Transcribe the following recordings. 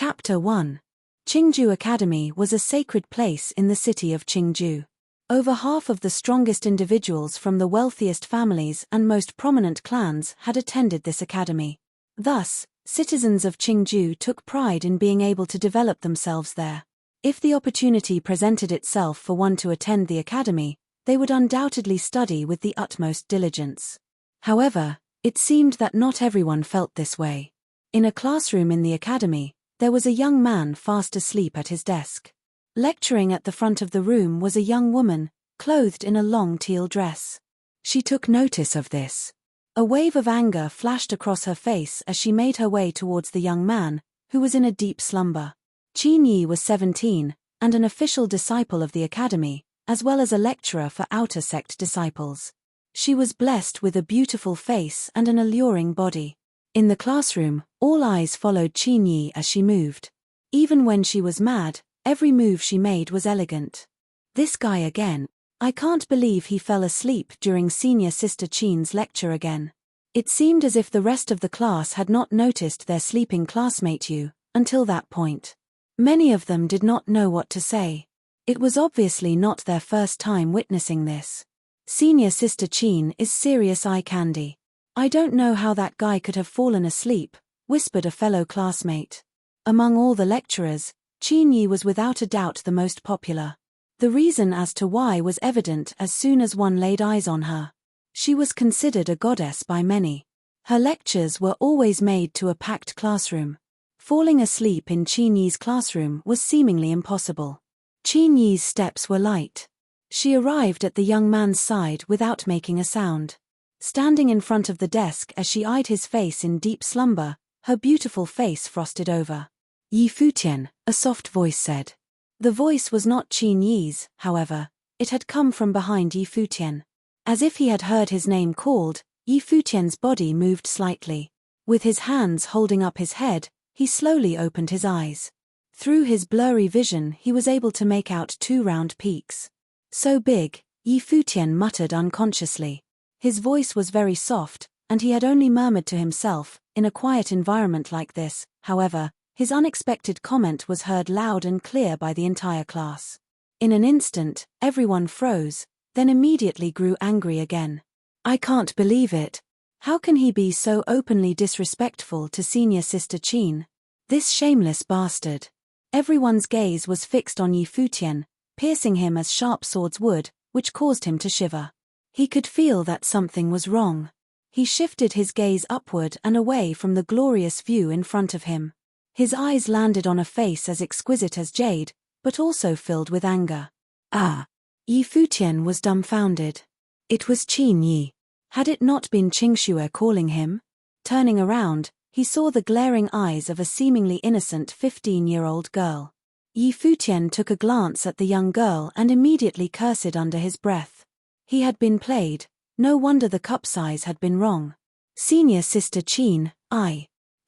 Chapter 1. Qingju Academy was a sacred place in the city of Qingju. Over half of the strongest individuals from the wealthiest families and most prominent clans had attended this academy. Thus, citizens of Qingju took pride in being able to develop themselves there. If the opportunity presented itself for one to attend the academy, they would undoubtedly study with the utmost diligence. However, it seemed that not everyone felt this way. In a classroom in the academy, there was a young man fast asleep at his desk. Lecturing at the front of the room was a young woman, clothed in a long teal dress. She took notice of this. A wave of anger flashed across her face as she made her way towards the young man, who was in a deep slumber. Qin Yi was 17, and an official disciple of the academy, as well as a lecturer for outer sect disciples. She was blessed with a beautiful face and an alluring body. In the classroom, all eyes followed Qin Yi as she moved. Even when she was mad, every move she made was elegant. This guy again. I can't believe he fell asleep during senior sister Qin's lecture again. It seemed as if the rest of the class had not noticed their sleeping classmate Yu, until that point. Many of them did not know what to say. It was obviously not their first time witnessing this. Senior sister Qin is serious eye candy. I don't know how that guy could have fallen asleep, whispered a fellow classmate. Among all the lecturers, Qin Yi was without a doubt the most popular. The reason as to why was evident as soon as one laid eyes on her. She was considered a goddess by many. Her lectures were always made to a packed classroom. Falling asleep in Qin Yi's classroom was seemingly impossible. Qin Yi's steps were light. She arrived at the young man's side without making a sound. Standing in front of the desk as she eyed his face in deep slumber, her beautiful face frosted over. "Yi Futian," a soft voice said. The voice was not Qin Yi's, however. It had come from behind Yi Futian. As if he had heard his name called, Yi Futian's body moved slightly. With his hands holding up his head, he slowly opened his eyes. Through his blurry vision he was able to make out two round peaks. "So big," Yi Futian muttered unconsciously. His voice was very soft, and he had only murmured to himself. In a quiet environment like this, however, his unexpected comment was heard loud and clear by the entire class. In an instant, everyone froze, then immediately grew angry again. "I can't believe it. How can he be so openly disrespectful to senior sister Qin? This shameless bastard." Everyone's gaze was fixed on Yi Futian, piercing him as sharp swords would, which caused him to shiver. He could feel that something was wrong. He shifted his gaze upward and away from the glorious view in front of him. His eyes landed on a face as exquisite as jade, but also filled with anger. "Ah!" Yi Futian was dumbfounded. It was Qin Yi. Had it not been Qingxue calling him? Turning around, he saw the glaring eyes of a seemingly innocent 15-year-old girl. Yi Futian took a glance at the young girl and immediately cursed under his breath. He had been played. No wonder the cup size had been wrong. "Senior sister Qin,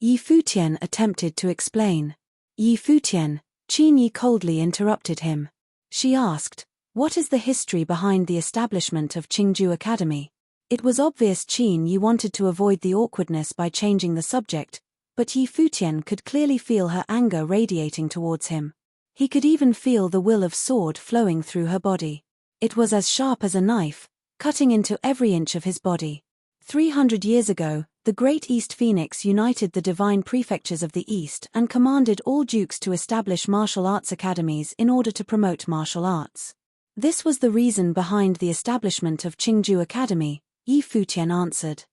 Yi Futian attempted to explain. "Yi Futian," Qin Yi coldly interrupted him. She asked, "What is the history behind the establishment of Qingju Academy?" It was obvious Qin Yi wanted to avoid the awkwardness by changing the subject, but Yi Futian could clearly feel her anger radiating towards him. He could even feel the will of sword flowing through her body. It was as sharp as a knife, cutting into every inch of his body. 300 years ago, the Great East Phoenix united the divine prefectures of the East and commanded all dukes to establish martial arts academies in order to promote martial arts. This was the reason behind the establishment of Qingju Academy, Yi Futian answered.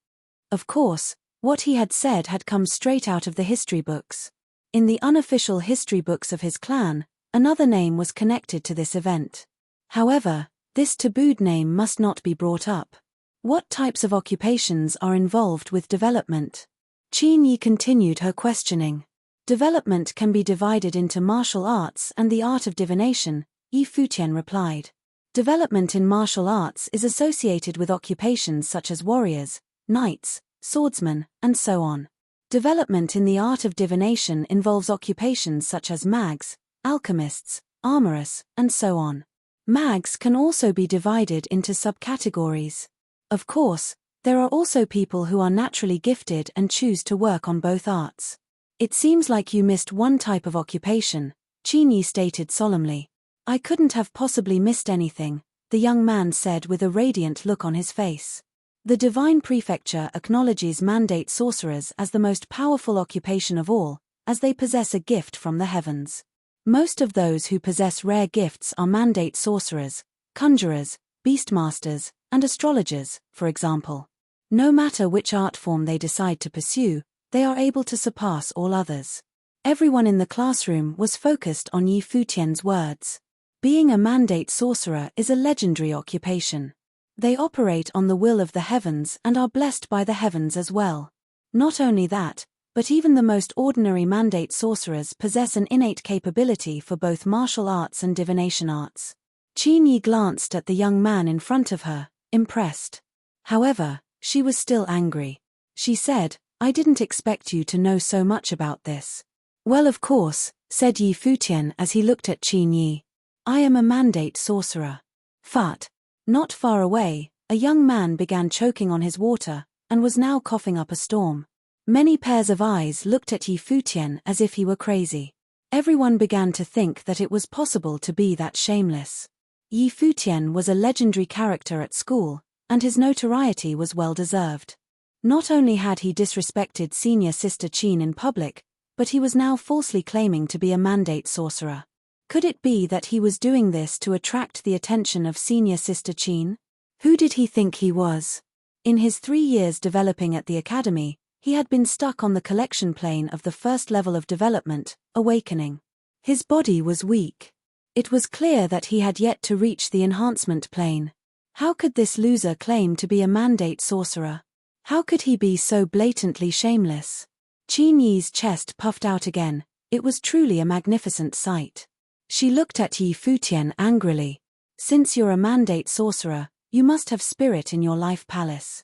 Of course, what he had said had come straight out of the history books. In the unofficial history books of his clan, another name was connected to this event. However, this tabooed name must not be brought up. What types of occupations are involved with development? Qin Yi continued her questioning. Development can be divided into martial arts and the art of divination, Yi Futian replied. Development in martial arts is associated with occupations such as warriors, knights, swordsmen, and so on. Development in the art of divination involves occupations such as mags, alchemists, armorers, and so on. Mags can also be divided into subcategories. Of course, there are also people who are naturally gifted and choose to work on both arts. It seems like you missed one type of occupation, Qin stated solemnly. I couldn't have possibly missed anything, the young man said with a radiant look on his face. The divine prefecture acknowledges mandate sorcerers as the most powerful occupation of all, as they possess a gift from the heavens. Most of those who possess rare gifts are mandate sorcerers, conjurers, beastmasters, and astrologers, for example. No matter which art form they decide to pursue, they are able to surpass all others. Everyone in the classroom was focused on Yi Futian's words. Being a mandate sorcerer is a legendary occupation. They operate on the will of the heavens and are blessed by the heavens as well. Not only that, but even the most ordinary mandate sorcerers possess an innate capability for both martial arts and divination arts. Qin Yi glanced at the young man in front of her, impressed. However, she was still angry. She said, I didn't expect you to know so much about this. Well, of course, said Yi Futian as he looked at Qin Yi. I am a mandate sorcerer. Fut. Not far away, a young man began choking on his water, and was now coughing up a storm. Many pairs of eyes looked at Yi Futian as if he were crazy. Everyone began to think that it was possible to be that shameless. Yi Futian was a legendary character at school, and his notoriety was well deserved. Not only had he disrespected senior sister Qin in public, but he was now falsely claiming to be a mandate sorcerer. Could it be that he was doing this to attract the attention of senior sister Qin? Who did he think he was? In his 3 years developing at the academy, he had been stuck on the collection plane of the first level of development, awakening. His body was weak. It was clear that he had yet to reach the enhancement plane. How could this loser claim to be a mandate sorcerer? How could he be so blatantly shameless? Qin Yi's chest puffed out again. It was truly a magnificent sight. She looked at Yi Futian angrily. Since you're a mandate sorcerer, you must have spirit in your life palace.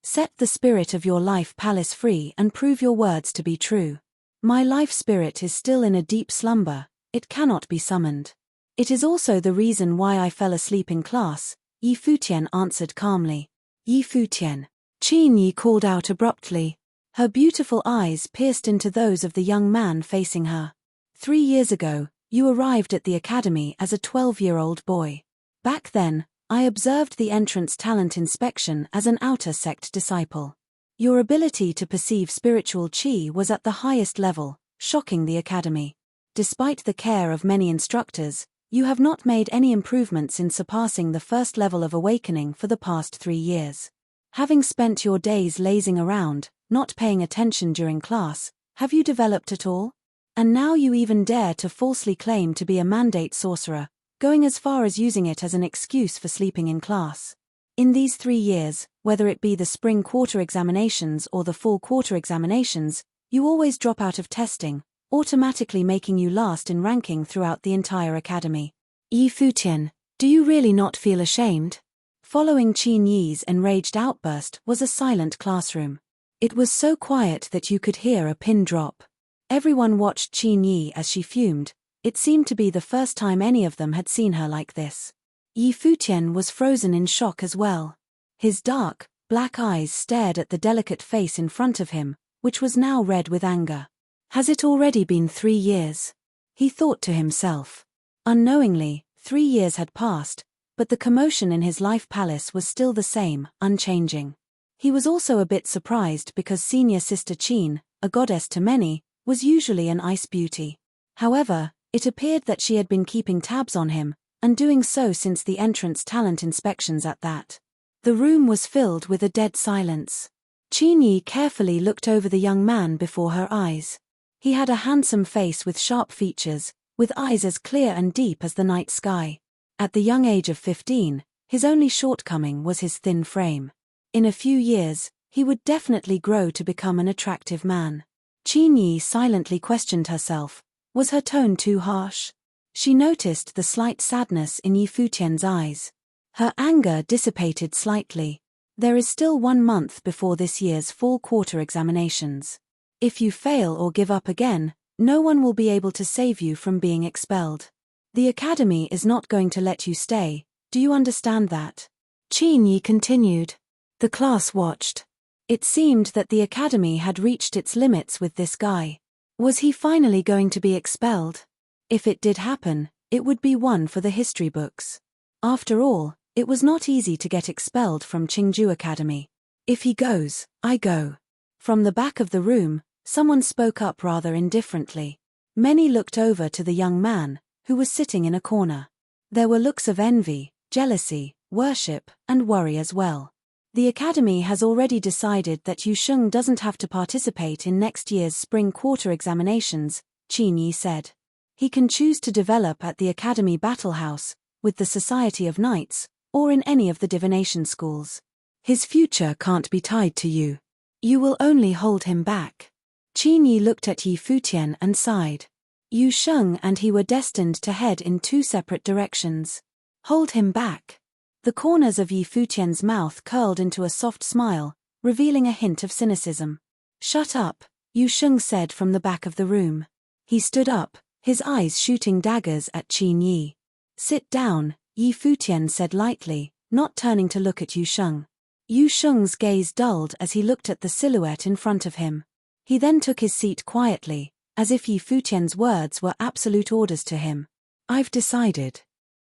Set the spirit of your life palace free and prove your words to be true. My life spirit is still in a deep slumber, it cannot be summoned. It is also the reason why I fell asleep in class, Yi Futian answered calmly. Yi Futian. Qin Yi called out abruptly. Her beautiful eyes pierced into those of the young man facing her. 3 years ago, you arrived at the academy as a 12-year-old boy. Back then, I observed the entrance talent inspection as an outer sect disciple. Your ability to perceive spiritual qi was at the highest level, shocking the academy. Despite the care of many instructors, you have not made any improvements in surpassing the first level of awakening for the past 3 years. Having spent your days lazing around, not paying attention during class, have you developed at all? And now you even dare to falsely claim to be a mandate sorcerer, going as far as using it as an excuse for sleeping in class. In these 3 years, whether it be the spring quarter examinations or the fall quarter examinations, you always drop out of testing, automatically making you last in ranking throughout the entire academy. Yi Futian, do you really not feel ashamed? Following Qin Yi's enraged outburst was a silent classroom. It was so quiet that you could hear a pin drop. Everyone watched Qin Yi as she fumed. It seemed to be the first time any of them had seen her like this. Yi Futian was frozen in shock as well. His dark, black eyes stared at the delicate face in front of him, which was now red with anger. Has it already been 3 years? He thought to himself. Unknowingly, 3 years had passed, but the commotion in his life palace was still the same, unchanging. He was also a bit surprised because senior sister Qin, a goddess to many, was usually an ice beauty. However, it appeared that she had been keeping tabs on him, and doing so since the entrance talent inspections at that. The room was filled with a dead silence. Qin Yi carefully looked over the young man before her eyes. He had a handsome face with sharp features, with eyes as clear and deep as the night sky. At the young age of 15, his only shortcoming was his thin frame. In a few years, he would definitely grow to become an attractive man. Qin Yi silently questioned herself. Was her tone too harsh? She noticed the slight sadness in Yi Futian's eyes. Her anger dissipated slightly. There is still 1 month before this year's fall quarter examinations. If you fail or give up again, no one will be able to save you from being expelled. The academy is not going to let you stay, do you understand that? Qin Yi continued. The class watched. It seemed that the academy had reached its limits with this guy. Was he finally going to be expelled? If it did happen, it would be one for the history books. After all, it was not easy to get expelled from Qingju Academy. If he goes, I go. From the back of the room, someone spoke up rather indifferently. Many looked over to the young man, who was sitting in a corner. There were looks of envy, jealousy, worship, and worry as well. The academy has already decided that Yusheng doesn't have to participate in next year's spring quarter examinations, Qin Yi said. He can choose to develop at the academy battle house, with the Society of Knights, or in any of the divination schools. His future can't be tied to you. You will only hold him back. Qin Yi looked at Yi Futian and sighed. Yusheng and he were destined to head in two separate directions. Hold him back. The corners of Yi Futian's mouth curled into a soft smile, revealing a hint of cynicism. Shut up, Yusheng said from the back of the room. He stood up, his eyes shooting daggers at Qin Yi. Sit down, Yi Futian said lightly, not turning to look at Yusheng. Yusheng's gaze dulled as he looked at the silhouette in front of him. He then took his seat quietly, as if Yi Futian's words were absolute orders to him. I've decided.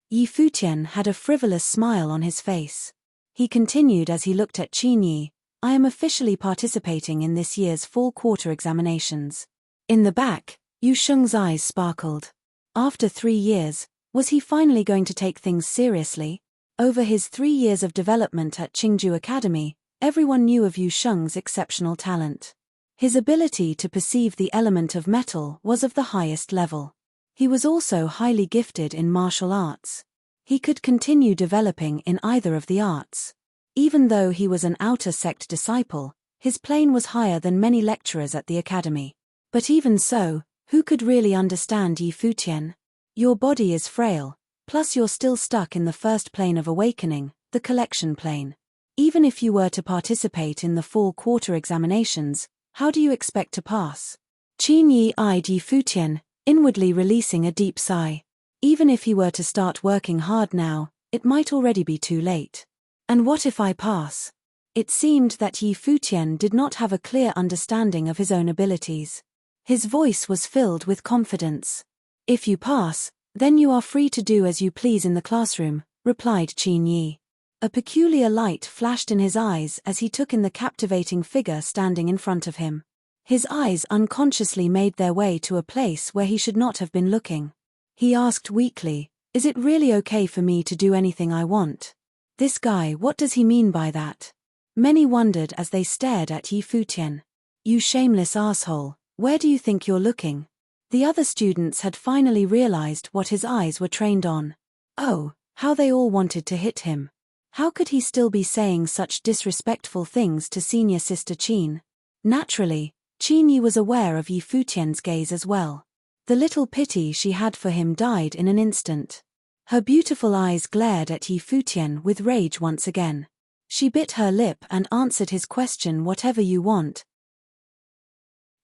Yi Futian had a frivolous smile on his face. He continued as he looked at Qin Yi, I am officially participating in this year's fall quarter examinations. In the back, Yusheng's eyes sparkled. After 3 years, was he finally going to take things seriously? Over his 3 years of development at Qingju Academy, everyone knew of Yusheng's exceptional talent. His ability to perceive the element of metal was of the highest level. He was also highly gifted in martial arts. He could continue developing in either of the arts. Even though he was an outer sect disciple, his plane was higher than many lecturers at the academy. But even so, who could really understand Yi Futian? Your body is frail, plus you're still stuck in the first plane of awakening, the collection plane. Even if you were to participate in the fall quarter examinations, how do you expect to pass? Qin Yi eyed Yi Futian, inwardly releasing a deep sigh. Even if he were to start working hard now, it might already be too late. And what if I pass? It seemed that Yi Futian did not have a clear understanding of his own abilities. His voice was filled with confidence. If you pass, then you are free to do as you please in the classroom, replied Qin Yi. A peculiar light flashed in his eyes as he took in the captivating figure standing in front of him. His eyes unconsciously made their way to a place where he should not have been looking. He asked weakly, Is it really okay for me to do anything I want? This guy, what does he mean by that? Many wondered as they stared at Yi Futian. You shameless asshole, where do you think you're looking? The other students had finally realized what his eyes were trained on. Oh, how they all wanted to hit him. How could he still be saying such disrespectful things to senior sister Qin? Naturally, Qin Yi was aware of Yi Futian's gaze as well. The little pity she had for him died in an instant. Her beautiful eyes glared at Yi Futian with rage once again. She bit her lip and answered his question, whatever you want.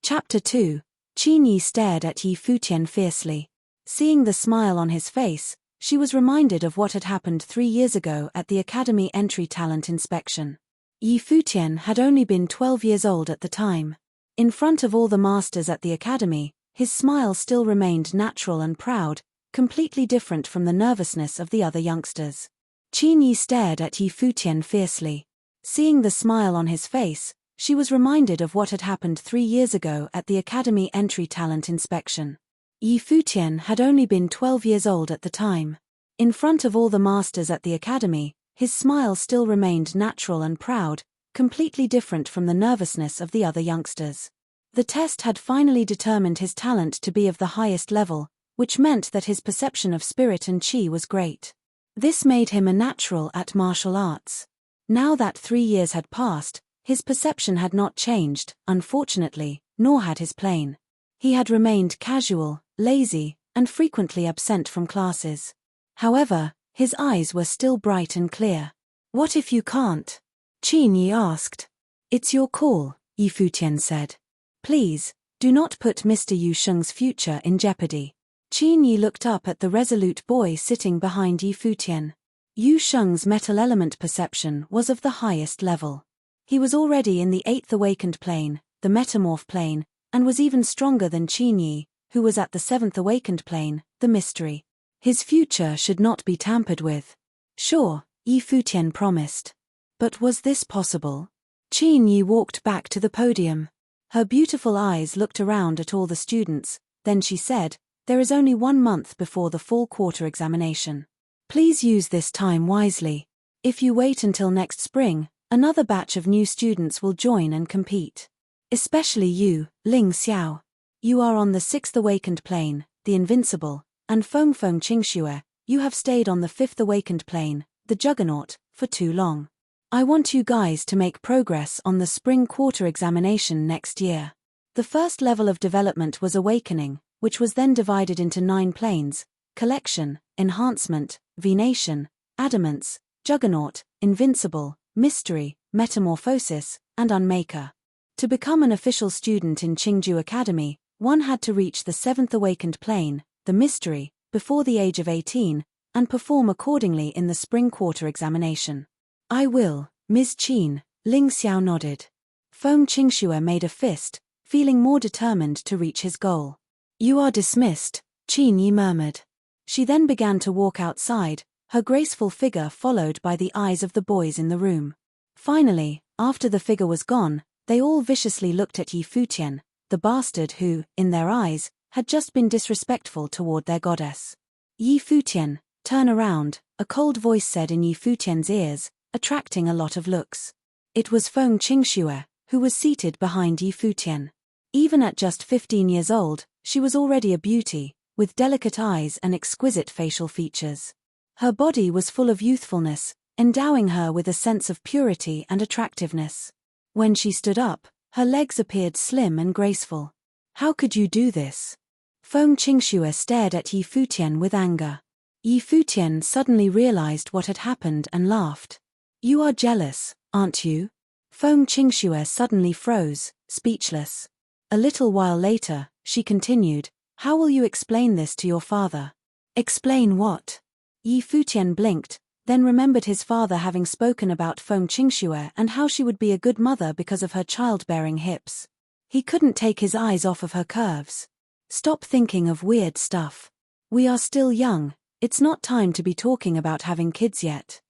Chapter 2. Qin Yi stared at Yi Futian fiercely. Seeing the smile on his face, she was reminded of what had happened 3 years ago at the Academy Entry Talent Inspection. Yi Futian had only been 12 years old at the time. In front of all the masters at the Academy, his smile still remained natural and proud, completely different from the nervousness of the other youngsters. Qin Yi stared at Yi Futian fiercely. Seeing the smile on his face, she was reminded of what had happened 3 years ago at the Academy Entry Talent Inspection. Yi Futian had only been 12 years old at the time. In front of all the masters at the Academy, his smile still remained natural and proud, completely different from the nervousness of the other youngsters. The test had finally determined his talent to be of the highest level, which meant that his perception of spirit and chi was great. This made him a natural at martial arts. Now that 3 years had passed, his perception had not changed, unfortunately, nor had his plane. He had remained casual, lazy, and frequently absent from classes. However, his eyes were still bright and clear. What if you can't? Qin Yi asked. It's your call, Yi Futian said. Please, do not put Mr. Yusheng's future in jeopardy. Qin Yi looked up at the resolute boy sitting behind Yi Futian. Yusheng's metal element perception was of the highest level. He was already in the 8th awakened plane, the metamorph plane, and was even stronger than Qin Yi, who was at the seventh awakened plane, the mystery. His future should not be tampered with. Sure, Yi Futian promised. But was this possible? Qin Yi walked back to the podium. Her beautiful eyes looked around at all the students, then she said, "There is only 1 month before the fall quarter examination. Please use this time wisely. If you wait until next spring, another batch of new students will join and compete. Especially you, Ling Xiao. You are on the sixth awakened plane, the invincible, and Feng Qingxue, you have stayed on the fifth awakened plane, the juggernaut, for too long. I want you guys to make progress on the spring quarter examination next year." The first level of development was awakening, which was then divided into 9 planes: collection, enhancement, venation, adamance, juggernaut, invincible, mystery, metamorphosis, and unmaker. To become an official student in Qingju Academy, one had to reach the 7th awakened plane, the mystery, before the age of 18, and perform accordingly in the spring quarter examination. "I will, Ms. Qin," Ling Xiao nodded. Feng Qingxue made a fist, feeling more determined to reach his goal. "You are dismissed," Qin Yi murmured. She then began to walk outside, her graceful figure followed by the eyes of the boys in the room. Finally, after the figure was gone, they all viciously looked at Yi Futian, the bastard who, in their eyes, had just been disrespectful toward their goddess. "Yi Futian, turn around," a cold voice said in Yi Futian's ears, attracting a lot of looks. It was Feng Qingxue, who was seated behind Yi Futian. Even at just 15 years old, she was already a beauty, with delicate eyes and exquisite facial features. Her body was full of youthfulness, endowing her with a sense of purity and attractiveness. When she stood up, her legs appeared slim and graceful. "How could you do this?" Feng Qingxue stared at Yi Futian with anger. Yi Futian suddenly realized what had happened and laughed. "You are jealous, aren't you?" Feng Qingxue suddenly froze, speechless. A little while later, she continued, "How will you explain this to your father?" "Explain what?" Yi Futian blinked, then remembered his father having spoken about Feng Qingxue and how she would be a good mother because of her childbearing hips. He couldn't take his eyes off of her curves. "Stop thinking of weird stuff. We are still young, it's not time to be talking about having kids yet."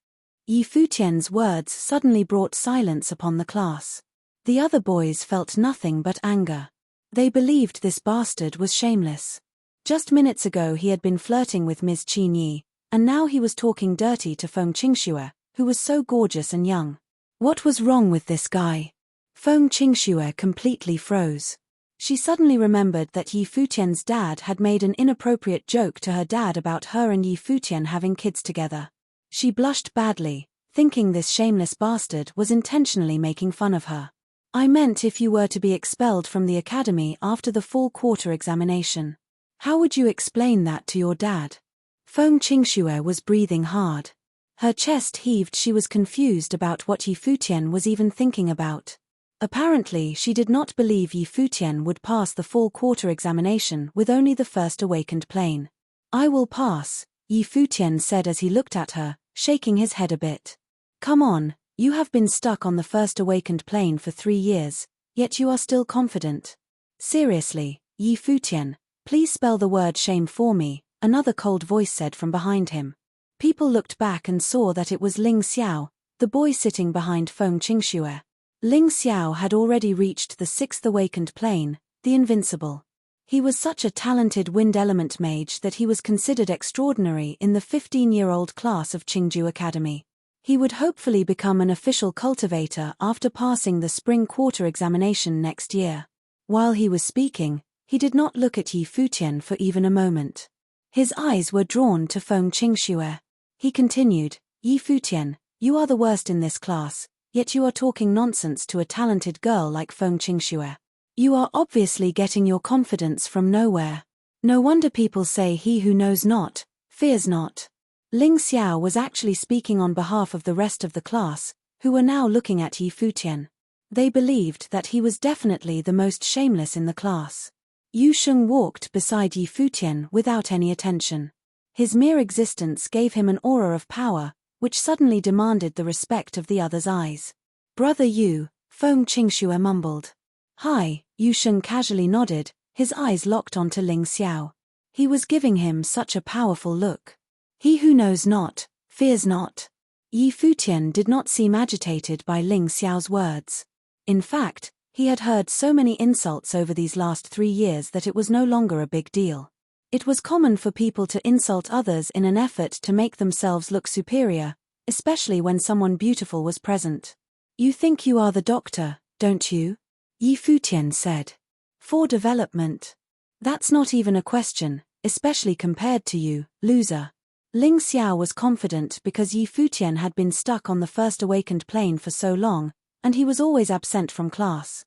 Yi Futian's words suddenly brought silence upon the class. The other boys felt nothing but anger. They believed this bastard was shameless. Just minutes ago he had been flirting with Ms. Qin Yi, and now he was talking dirty to Feng Qingxue, who was so gorgeous and young. What was wrong with this guy? Feng Qingxue completely froze. She suddenly remembered that Yi Futian's dad had made an inappropriate joke to her dad about her and Yi Futian having kids together. She blushed badly, thinking this shameless bastard was intentionally making fun of her. "I meant if you were to be expelled from the academy after the fall quarter examination. How would you explain that to your dad?" Feng Qingxue was breathing hard. Her chest heaved. She was confused about what Yi Futian was even thinking about. Apparently she did not believe Yi Futian would pass the fall quarter examination with only the first awakened plane. "I will pass," Yi Futian said as he looked at her, shaking his head a bit. "Come on, you have been stuck on the first awakened plane for 3 years, yet you are still confident. Seriously, Yi Futian, please spell the word shame for me," another cold voice said from behind him. People looked back and saw that it was Ling Xiao, the boy sitting behind Feng Qingxue. Ling Xiao had already reached the 6th awakened plane, the invincible. He was such a talented wind element mage that he was considered extraordinary in the 15-year-old class of Qingju Academy. He would hopefully become an official cultivator after passing the spring quarter examination next year. While he was speaking, he did not look at Yi Futian for even a moment. His eyes were drawn to Feng Qingxue. He continued, "Yi Futian, you are the worst in this class, yet you are talking nonsense to a talented girl like Feng Qingxue. You are obviously getting your confidence from nowhere. No wonder people say he who knows not, fears not." Ling Xiao was actually speaking on behalf of the rest of the class, who were now looking at Yi Futian. They believed that he was definitely the most shameless in the class. Yu Sheng walked beside Yi Futian without any attention. His mere existence gave him an aura of power, which suddenly demanded the respect of the other's eyes. "Brother Yu," Feng Qingxue mumbled. "Hi, Yu Sheng casually nodded, his eyes locked onto Ling Xiao. He was giving him such a powerful look. He who knows not, fears not. Yi Futian did not seem agitated by Ling Xiao's words. In fact, he had heard so many insults over these last 3 years that it was no longer a big deal. It was common for people to insult others in an effort to make themselves look superior, especially when someone beautiful was present. You think you are the doctor, don't you? Yi Futian said. For development. That's not even a question, especially compared to you, loser. Ling Xiao was confident because Yi Futian had been stuck on the first awakened plane for so long, and he was always absent from class.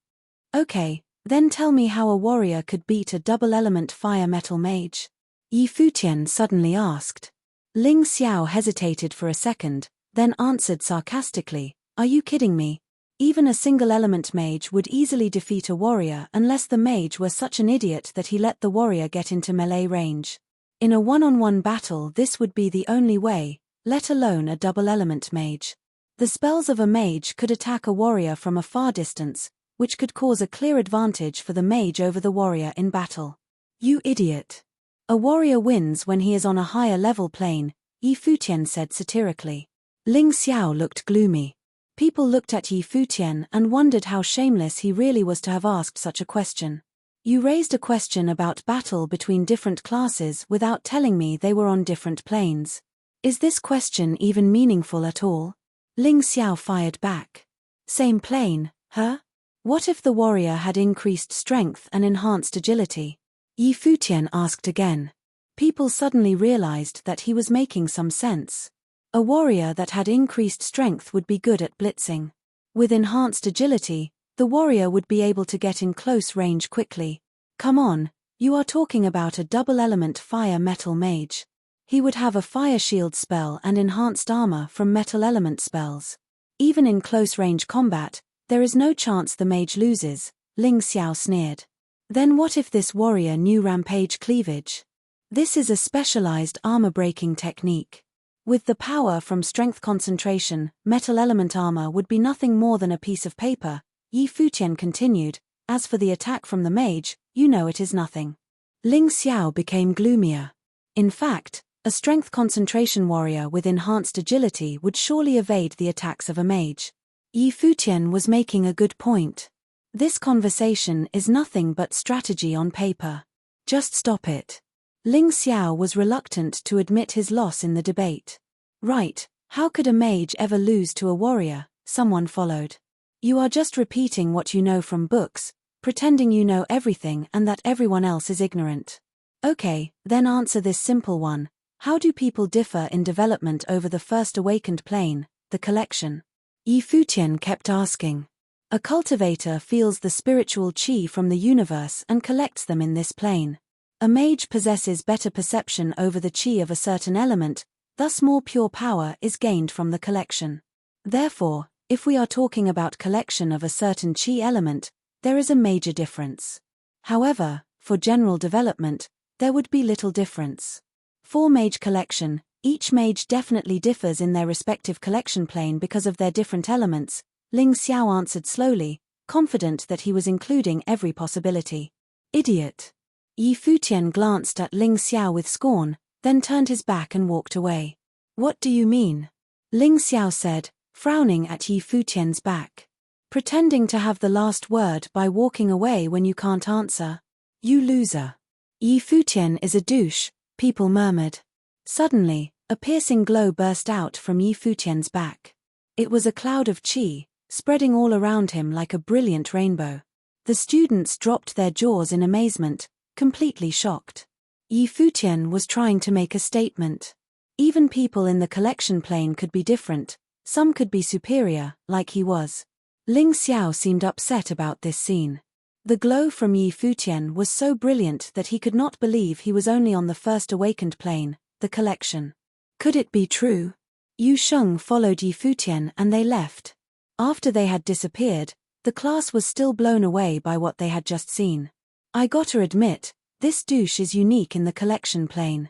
Okay, then tell me how a warrior could beat a double-element fire-metal mage. Yi Futian suddenly asked. Ling Xiao hesitated for a second, then answered sarcastically, "Are you kidding me? Even a single-element mage would easily defeat a warrior unless the mage were such an idiot that he let the warrior get into melee range. In a one-on-one battle this would be the only way, let alone a double-element mage. The spells of a mage could attack a warrior from a far distance, which could cause a clear advantage for the mage over the warrior in battle." You idiot. A warrior wins when he is on a higher level plane, Yi Futian said satirically. Ling Xiao looked gloomy. People looked at Yi Futian and wondered how shameless he really was to have asked such a question. You raised a question about battle between different classes without telling me they were on different planes. Is this question even meaningful at all? Ling Xiao fired back. Same plane, huh? What if the warrior had increased strength and enhanced agility? Yi Futian asked again. People suddenly realized that he was making some sense. A warrior that had increased strength would be good at blitzing. With enhanced agility, the warrior would be able to get in close range quickly. Come on, you are talking about a double-element fire-metal mage. He would have a fire shield spell and enhanced armor from metal-element spells. Even in close-range combat, there is no chance the mage loses, Ling Xiao sneered. Then what if this warrior knew rampage cleavage? This is a specialized armor-breaking technique. With the power from strength concentration, metal-element armor would be nothing more than a piece of paper, Yi Futian continued. As for the attack from the mage, you know it is nothing. Ling Xiao became gloomier. In fact, a strength concentration warrior with enhanced agility would surely evade the attacks of a mage. Yi Futian was making a good point. This conversation is nothing but strategy on paper. Just stop it. Ling Xiao was reluctant to admit his loss in the debate. Right, how could a mage ever lose to a warrior? Someone followed. You are just repeating what you know from books, pretending you know everything and that everyone else is ignorant. Okay, then answer this simple one. How do people differ in development over the first awakened plane, the collection? Yi Futian kept asking. A cultivator feels the spiritual qi from the universe and collects them in this plane. A mage possesses better perception over the qi of a certain element, thus more pure power is gained from the collection. Therefore, if we are talking about collection of a certain qi element, there is a major difference. However, for general development, there would be little difference. For mage collection, each mage definitely differs in their respective collection plane because of their different elements, Ling Xiao answered slowly, confident that he was including every possibility. Idiot. Yi Futian glanced at Ling Xiao with scorn, then turned his back and walked away. What do you mean? Ling Xiao said, frowning at Yi Futian's back. Pretending to have the last word by walking away when you can't answer. You loser. Yi Futian is a douche, people murmured. Suddenly, a piercing glow burst out from Yi Futian's back. It was a cloud of qi, spreading all around him like a brilliant rainbow. The students dropped their jaws in amazement, completely shocked. Yi Futian was trying to make a statement. Even people in the collection plane could be different, some could be superior, like he was. Ling Xiao seemed upset about this scene. The glow from Yi Futian was so brilliant that he could not believe he was only on the first awakened plane, the collection. Could it be true? Yu Sheng followed Yi Futian and they left. After they had disappeared, the class was still blown away by what they had just seen. I gotta admit, this douche is unique in the collection plane.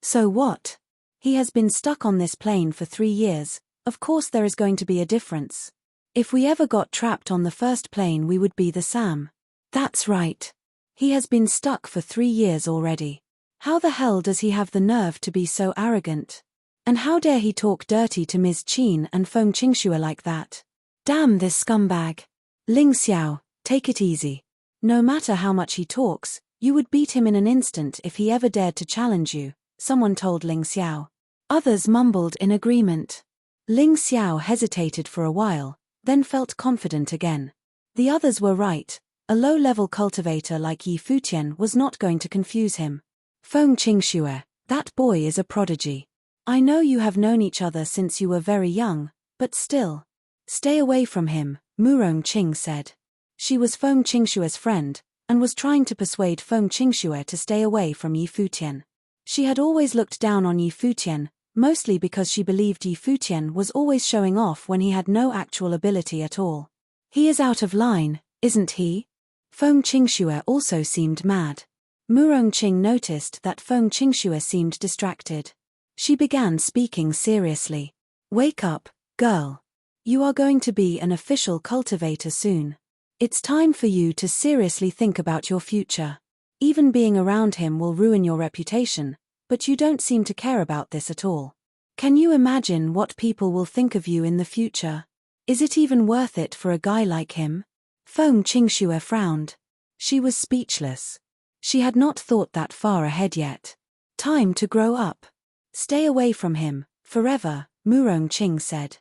So what? He has been stuck on this plane for 3 years, of course there is going to be a difference. If we ever got trapped on the first plane we would be the same. That's right. He has been stuck for 3 years already. How the hell does he have the nerve to be so arrogant? And how dare he talk dirty to Ms. Qin and Feng Qingxue like that? Damn this scumbag. Ling Xiao, take it easy. No matter how much he talks, you would beat him in an instant if he ever dared to challenge you, someone told Ling Xiao. Others mumbled in agreement. Ling Xiao hesitated for a while, then felt confident again. The others were right. A low-level cultivator like Yi Futian was not going to confuse him. Feng Qingxue, that boy is a prodigy. I know you have known each other since you were very young, but still. Stay away from him, Murong Qing said. She was Feng Qingxue's friend, and was trying to persuade Feng Qingxue to stay away from Yi Futian. She had always looked down on Yi Futian, mostly because she believed Yi Futian was always showing off when he had no actual ability at all. He is out of line, isn't he? Feng Qingxue also seemed mad. Murong Qing noticed that Feng Qingxue seemed distracted. She began speaking seriously. Wake up, girl. You are going to be an official cultivator soon. It's time for you to seriously think about your future. Even being around him will ruin your reputation, but you don't seem to care about this at all. Can you imagine what people will think of you in the future? Is it even worth it for a guy like him? Feng Qingxue frowned. She was speechless. She had not thought that far ahead yet. Time to grow up. Stay away from him, forever, Murong Qing said.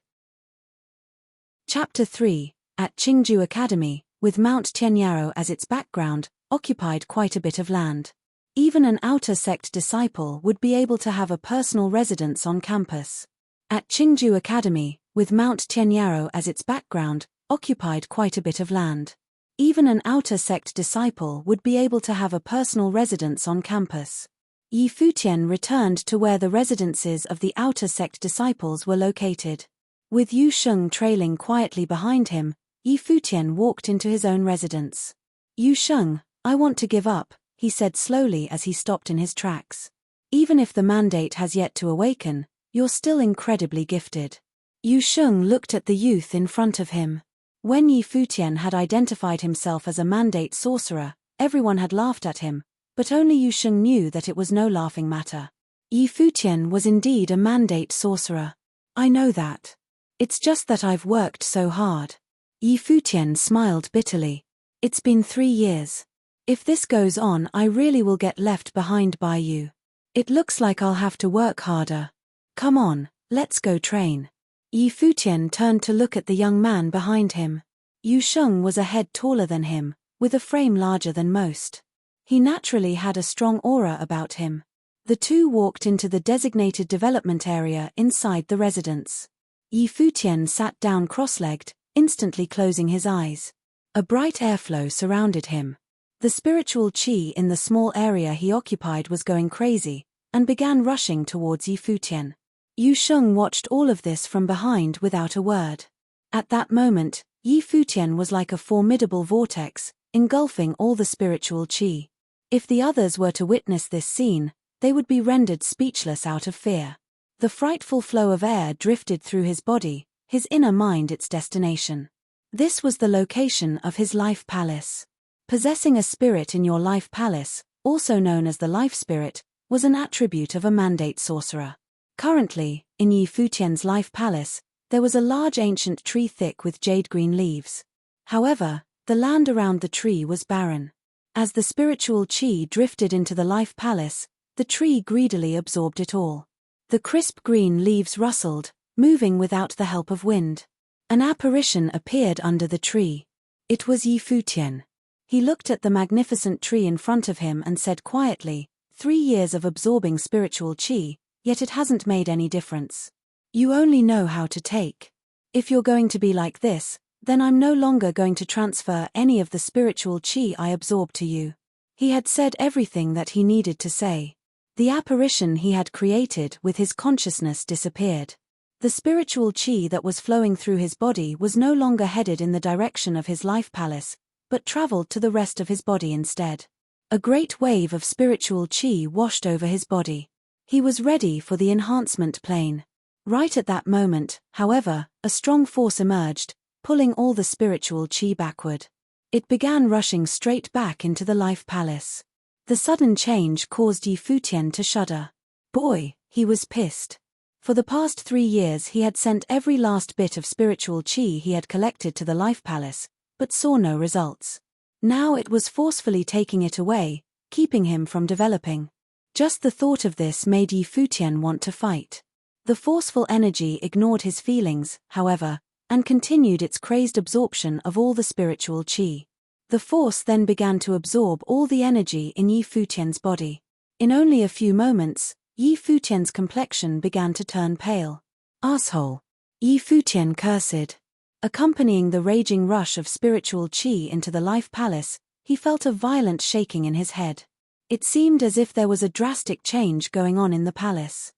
Chapter 3, at Qingju Academy, with Mount Tianyaro as its background, occupied quite a bit of land. Even an outer sect disciple would be able to have a personal residence on campus. At Qingju Academy, with Mount Tianyaro as its background, occupied quite a bit of land. Even an outer sect disciple would be able to have a personal residence on campus. Yi Futian returned to where the residences of the outer sect disciples were located. With Yu Sheng trailing quietly behind him, Yi Futian walked into his own residence. Yu Sheng, I want to give up, he said slowly as he stopped in his tracks. Even if the mandate has yet to awaken, you're still incredibly gifted. Yu Sheng looked at the youth in front of him. When Yi Futian had identified himself as a mandate sorcerer, everyone had laughed at him, but only Yu Sheng knew that it was no laughing matter. Yi Futian was indeed a mandate sorcerer. I know that. It's just that I've worked so hard. Yi Futian smiled bitterly. It's been 3 years. If this goes on, I really will get left behind by you. It looks like I'll have to work harder. Come on, let's go train. Yi Futian turned to look at the young man behind him. Yu Sheng was a head taller than him, with a frame larger than most. He naturally had a strong aura about him. The two walked into the designated development area inside the residence. Yi Futian sat down cross-legged, instantly closing his eyes. A bright airflow surrounded him. The spiritual qi in the small area he occupied was going crazy, and began rushing towards Yi Futian. Yu Sheng watched all of this from behind without a word. At that moment, Yi Futian was like a formidable vortex, engulfing all the spiritual qi. If the others were to witness this scene, they would be rendered speechless out of fear. The frightful flow of air drifted through his body, his inner mind its destination. This was the location of his life palace. Possessing a spirit in your life palace, also known as the life spirit, was an attribute of a mandate sorcerer. Currently, in Yi Futian's life palace, there was a large ancient tree thick with jade-green leaves. However, the land around the tree was barren. As the spiritual qi drifted into the life palace, the tree greedily absorbed it all. The crisp green leaves rustled, moving without the help of wind. An apparition appeared under the tree. It was Yi Futian. He looked at the magnificent tree in front of him and said quietly, 3 years of absorbing spiritual qi, yet it hasn't made any difference. You only know how to take. If you're going to be like this, then I'm no longer going to transfer any of the spiritual qi I absorbed to you. He had said everything that he needed to say. The apparition he had created with his consciousness disappeared. The spiritual qi that was flowing through his body was no longer headed in the direction of his life palace, but traveled to the rest of his body instead. A great wave of spiritual qi washed over his body. He was ready for the enhancement plane. Right at that moment, however, a strong force emerged, pulling all the spiritual qi backward. It began rushing straight back into the life palace. The sudden change caused Futian to shudder. Boy, he was pissed. For the past 3 years he had sent every last bit of spiritual chi he had collected to the life palace, but saw no results. Now it was forcefully taking it away, keeping him from developing. Just the thought of this made Futian want to fight. The forceful energy ignored his feelings, however, and continued its crazed absorption of all the spiritual chi. The force then began to absorb all the energy in Futian's body. In only a few moments, Futian's complexion began to turn pale. Asshole! Futian cursed. Accompanying the raging rush of spiritual chi into the life palace, he felt a violent shaking in his head. It seemed as if there was a drastic change going on in the palace.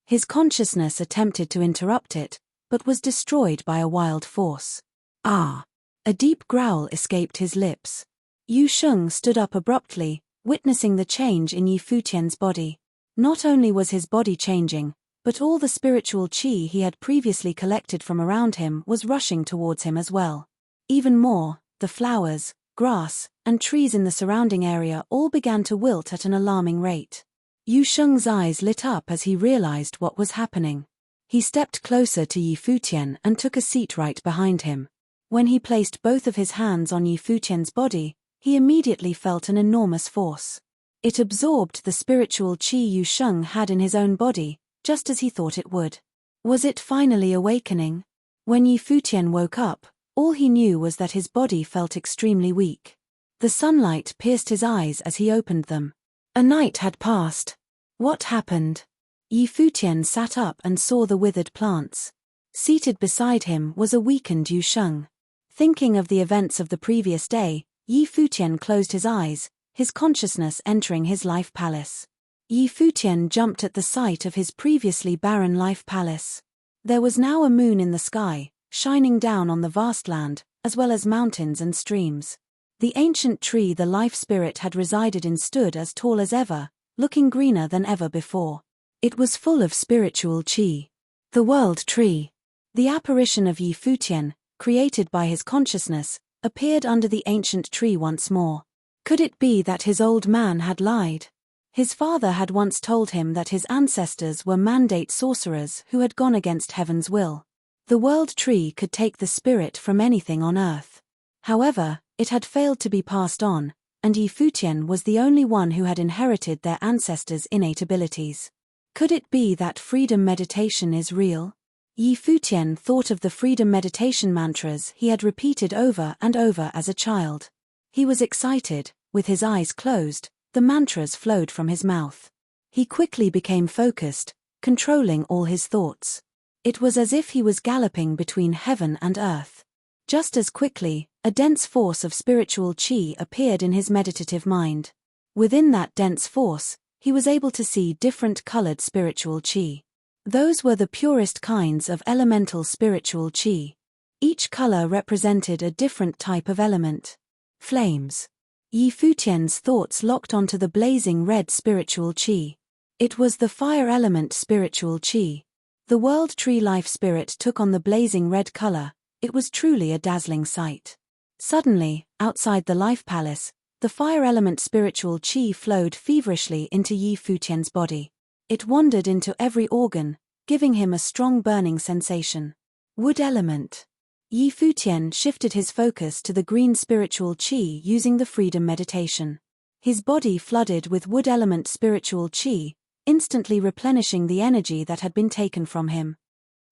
His consciousness attempted to interrupt it, but was destroyed by a wild force. Ah! A deep growl escaped his lips. Yu Sheng stood up abruptly, witnessing the change in Futian's body. Not only was his body changing, but all the spiritual chi he had previously collected from around him was rushing towards him as well. Even more, the flowers, grass, and trees in the surrounding area all began to wilt at an alarming rate. Yu Sheng's eyes lit up as he realized what was happening. He stepped closer to Futian and took a seat right behind him. When he placed both of his hands on Futian's body, he immediately felt an enormous force. It absorbed the spiritual chi Yu Sheng had in his own body, just as he thought it would. Was it finally awakening? When Futian woke up, all he knew was that his body felt extremely weak. The sunlight pierced his eyes as he opened them. A night had passed. What happened? Futian sat up and saw the withered plants. Seated beside him was a weakened Yu Sheng. Thinking of the events of the previous day, Futian closed his eyes, his consciousness entering his life palace. Futian jumped at the sight of his previously barren life palace. There was now a moon in the sky, shining down on the vast land, as well as mountains and streams. The ancient tree the life spirit had resided in stood as tall as ever, looking greener than ever before. It was full of spiritual chi. The world tree. The apparition of Futian, created by his consciousness, appeared under the ancient tree once more. Could it be that his old man had lied? His father had once told him that his ancestors were mandate sorcerers who had gone against heaven's will. The world tree could take the spirit from anything on earth. However, it had failed to be passed on, and Futian was the only one who had inherited their ancestors' innate abilities. Could it be that freedom meditation is real? Futian thought of the freedom meditation mantras he had repeated over and over as a child. He was excited. With his eyes closed, the mantras flowed from his mouth. He quickly became focused, controlling all his thoughts. It was as if he was galloping between heaven and earth. Just as quickly, a dense force of spiritual chi appeared in his meditative mind. Within that dense force, he was able to see different colored spiritual chi. Those were the purest kinds of elemental spiritual chi. Each color represented a different type of element. Flames. Futian's thoughts locked onto the blazing red spiritual chi. It was the fire element spiritual chi. The world tree life spirit took on the blazing red color. It was truly a dazzling sight. Suddenly, outside the life palace, the fire element spiritual chi flowed feverishly into Futian's body. It wandered into every organ, giving him a strong burning sensation. Wood element. Futian shifted his focus to the green spiritual chi using the freedom meditation. His body flooded with wood element spiritual chi, instantly replenishing the energy that had been taken from him.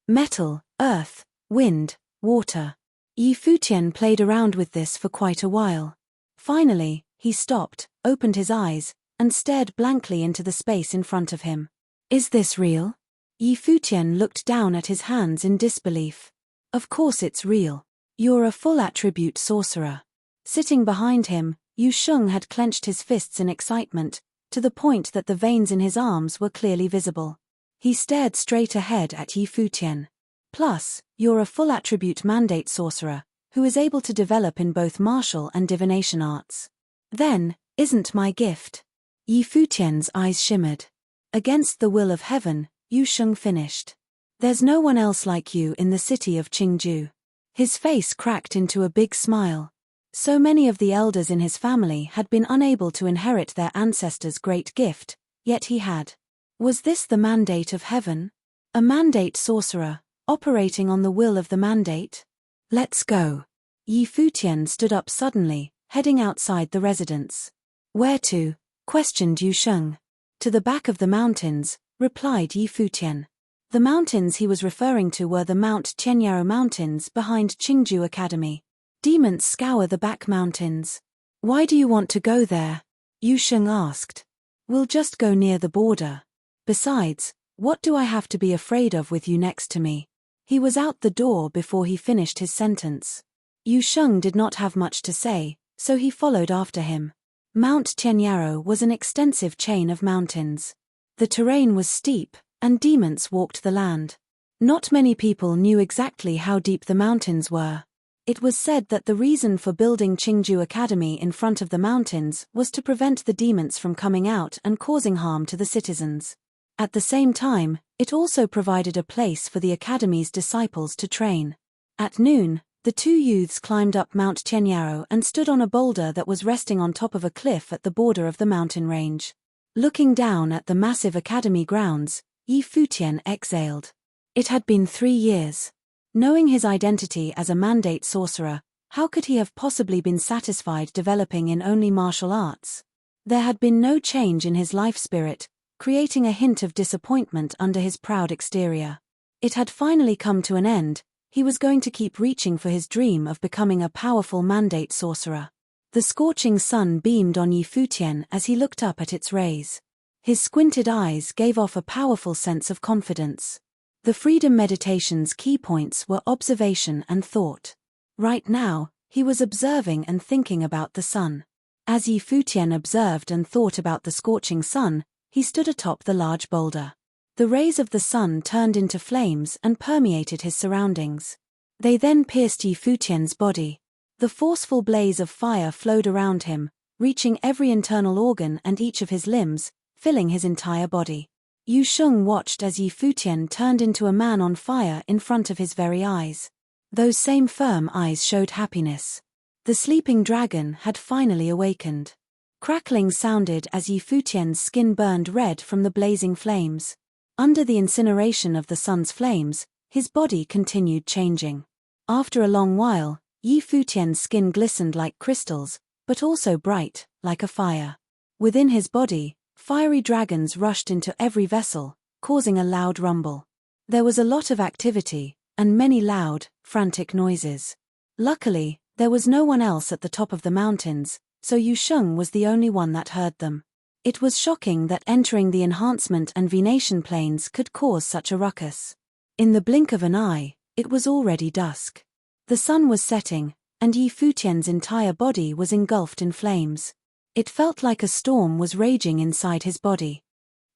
Metal, earth, wind, water. Futian played around with this for quite a while. Finally, he stopped, opened his eyes, and stared blankly into the space in front of him. Is this real? Futian looked down at his hands in disbelief. Of course it's real. You're a full attribute sorcerer. Sitting behind him, Yu Sheng had clenched his fists in excitement, to the point that the veins in his arms were clearly visible. He stared straight ahead at Futian. Plus, you're a full attribute mandate sorcerer, who is able to develop in both martial and divination arts. Then, isn't my gift? Futian's eyes shimmered. Against the will of heaven, Yu Sheng finished. There's no one else like you in the city of Qingju. His face cracked into a big smile. So many of the elders in his family had been unable to inherit their ancestors' great gift, yet he had. Was this the mandate of heaven? A mandate sorcerer, operating on the will of the mandate? Let's go. Yi Futian stood up suddenly, heading outside the residence. Where to? Questioned Yu Sheng. To the back of the mountains, replied Yi Futian. The mountains he was referring to were the Mount Tianyaro Mountains behind Qingju Academy. Demons scour the back mountains. Why do you want to go there? Yu Sheng asked. We'll just go near the border. Besides, what do I have to be afraid of with you next to me? He was out the door before he finished his sentence. Yu Sheng did not have much to say, so he followed after him. Mount Tianyaro was an extensive chain of mountains. The terrain was steep, and demons walked the land. Not many people knew exactly how deep the mountains were. It was said that the reason for building Qingju Academy in front of the mountains was to prevent the demons from coming out and causing harm to the citizens. At the same time, it also provided a place for the academy's disciples to train. At noon, the two youths climbed up Mount Tianyaro and stood on a boulder that was resting on top of a cliff at the border of the mountain range. Looking down at the massive academy grounds, Yi Futian exhaled. It had been 3 years. Knowing his identity as a mandate sorcerer, how could he have possibly been satisfied developing in only martial arts? There had been no change in his life spirit, creating a hint of disappointment under his proud exterior. It had finally come to an end. He was going to keep reaching for his dream of becoming a powerful mandate sorcerer. The scorching sun beamed on Yi Futian as he looked up at its rays. His squinted eyes gave off a powerful sense of confidence. The freedom meditation's key points were observation and thought. Right now, he was observing and thinking about the sun. As Yi Futian observed and thought about the scorching sun, he stood atop the large boulder. The rays of the sun turned into flames and permeated his surroundings. They then pierced Yi Futian's body. The forceful blaze of fire flowed around him, reaching every internal organ and each of his limbs, filling his entire body. Yu Sheng watched as Yi Futian turned into a man on fire in front of his very eyes. Those same firm eyes showed happiness. The sleeping dragon had finally awakened. Crackling sounded as Yi Futian's skin burned red from the blazing flames. Under the incineration of the sun's flames, his body continued changing. After a long while, Yi Futian's skin glistened like crystals, but also bright, like a fire. Within his body, fiery dragons rushed into every vessel, causing a loud rumble. There was a lot of activity, and many loud, frantic noises. Luckily, there was no one else at the top of the mountains, so Yu Sheng was the only one that heard them. It was shocking that entering the enhancement and venation planes could cause such a ruckus. In the blink of an eye, it was already dusk. The sun was setting, and Yi Futian's entire body was engulfed in flames. It felt like a storm was raging inside his body.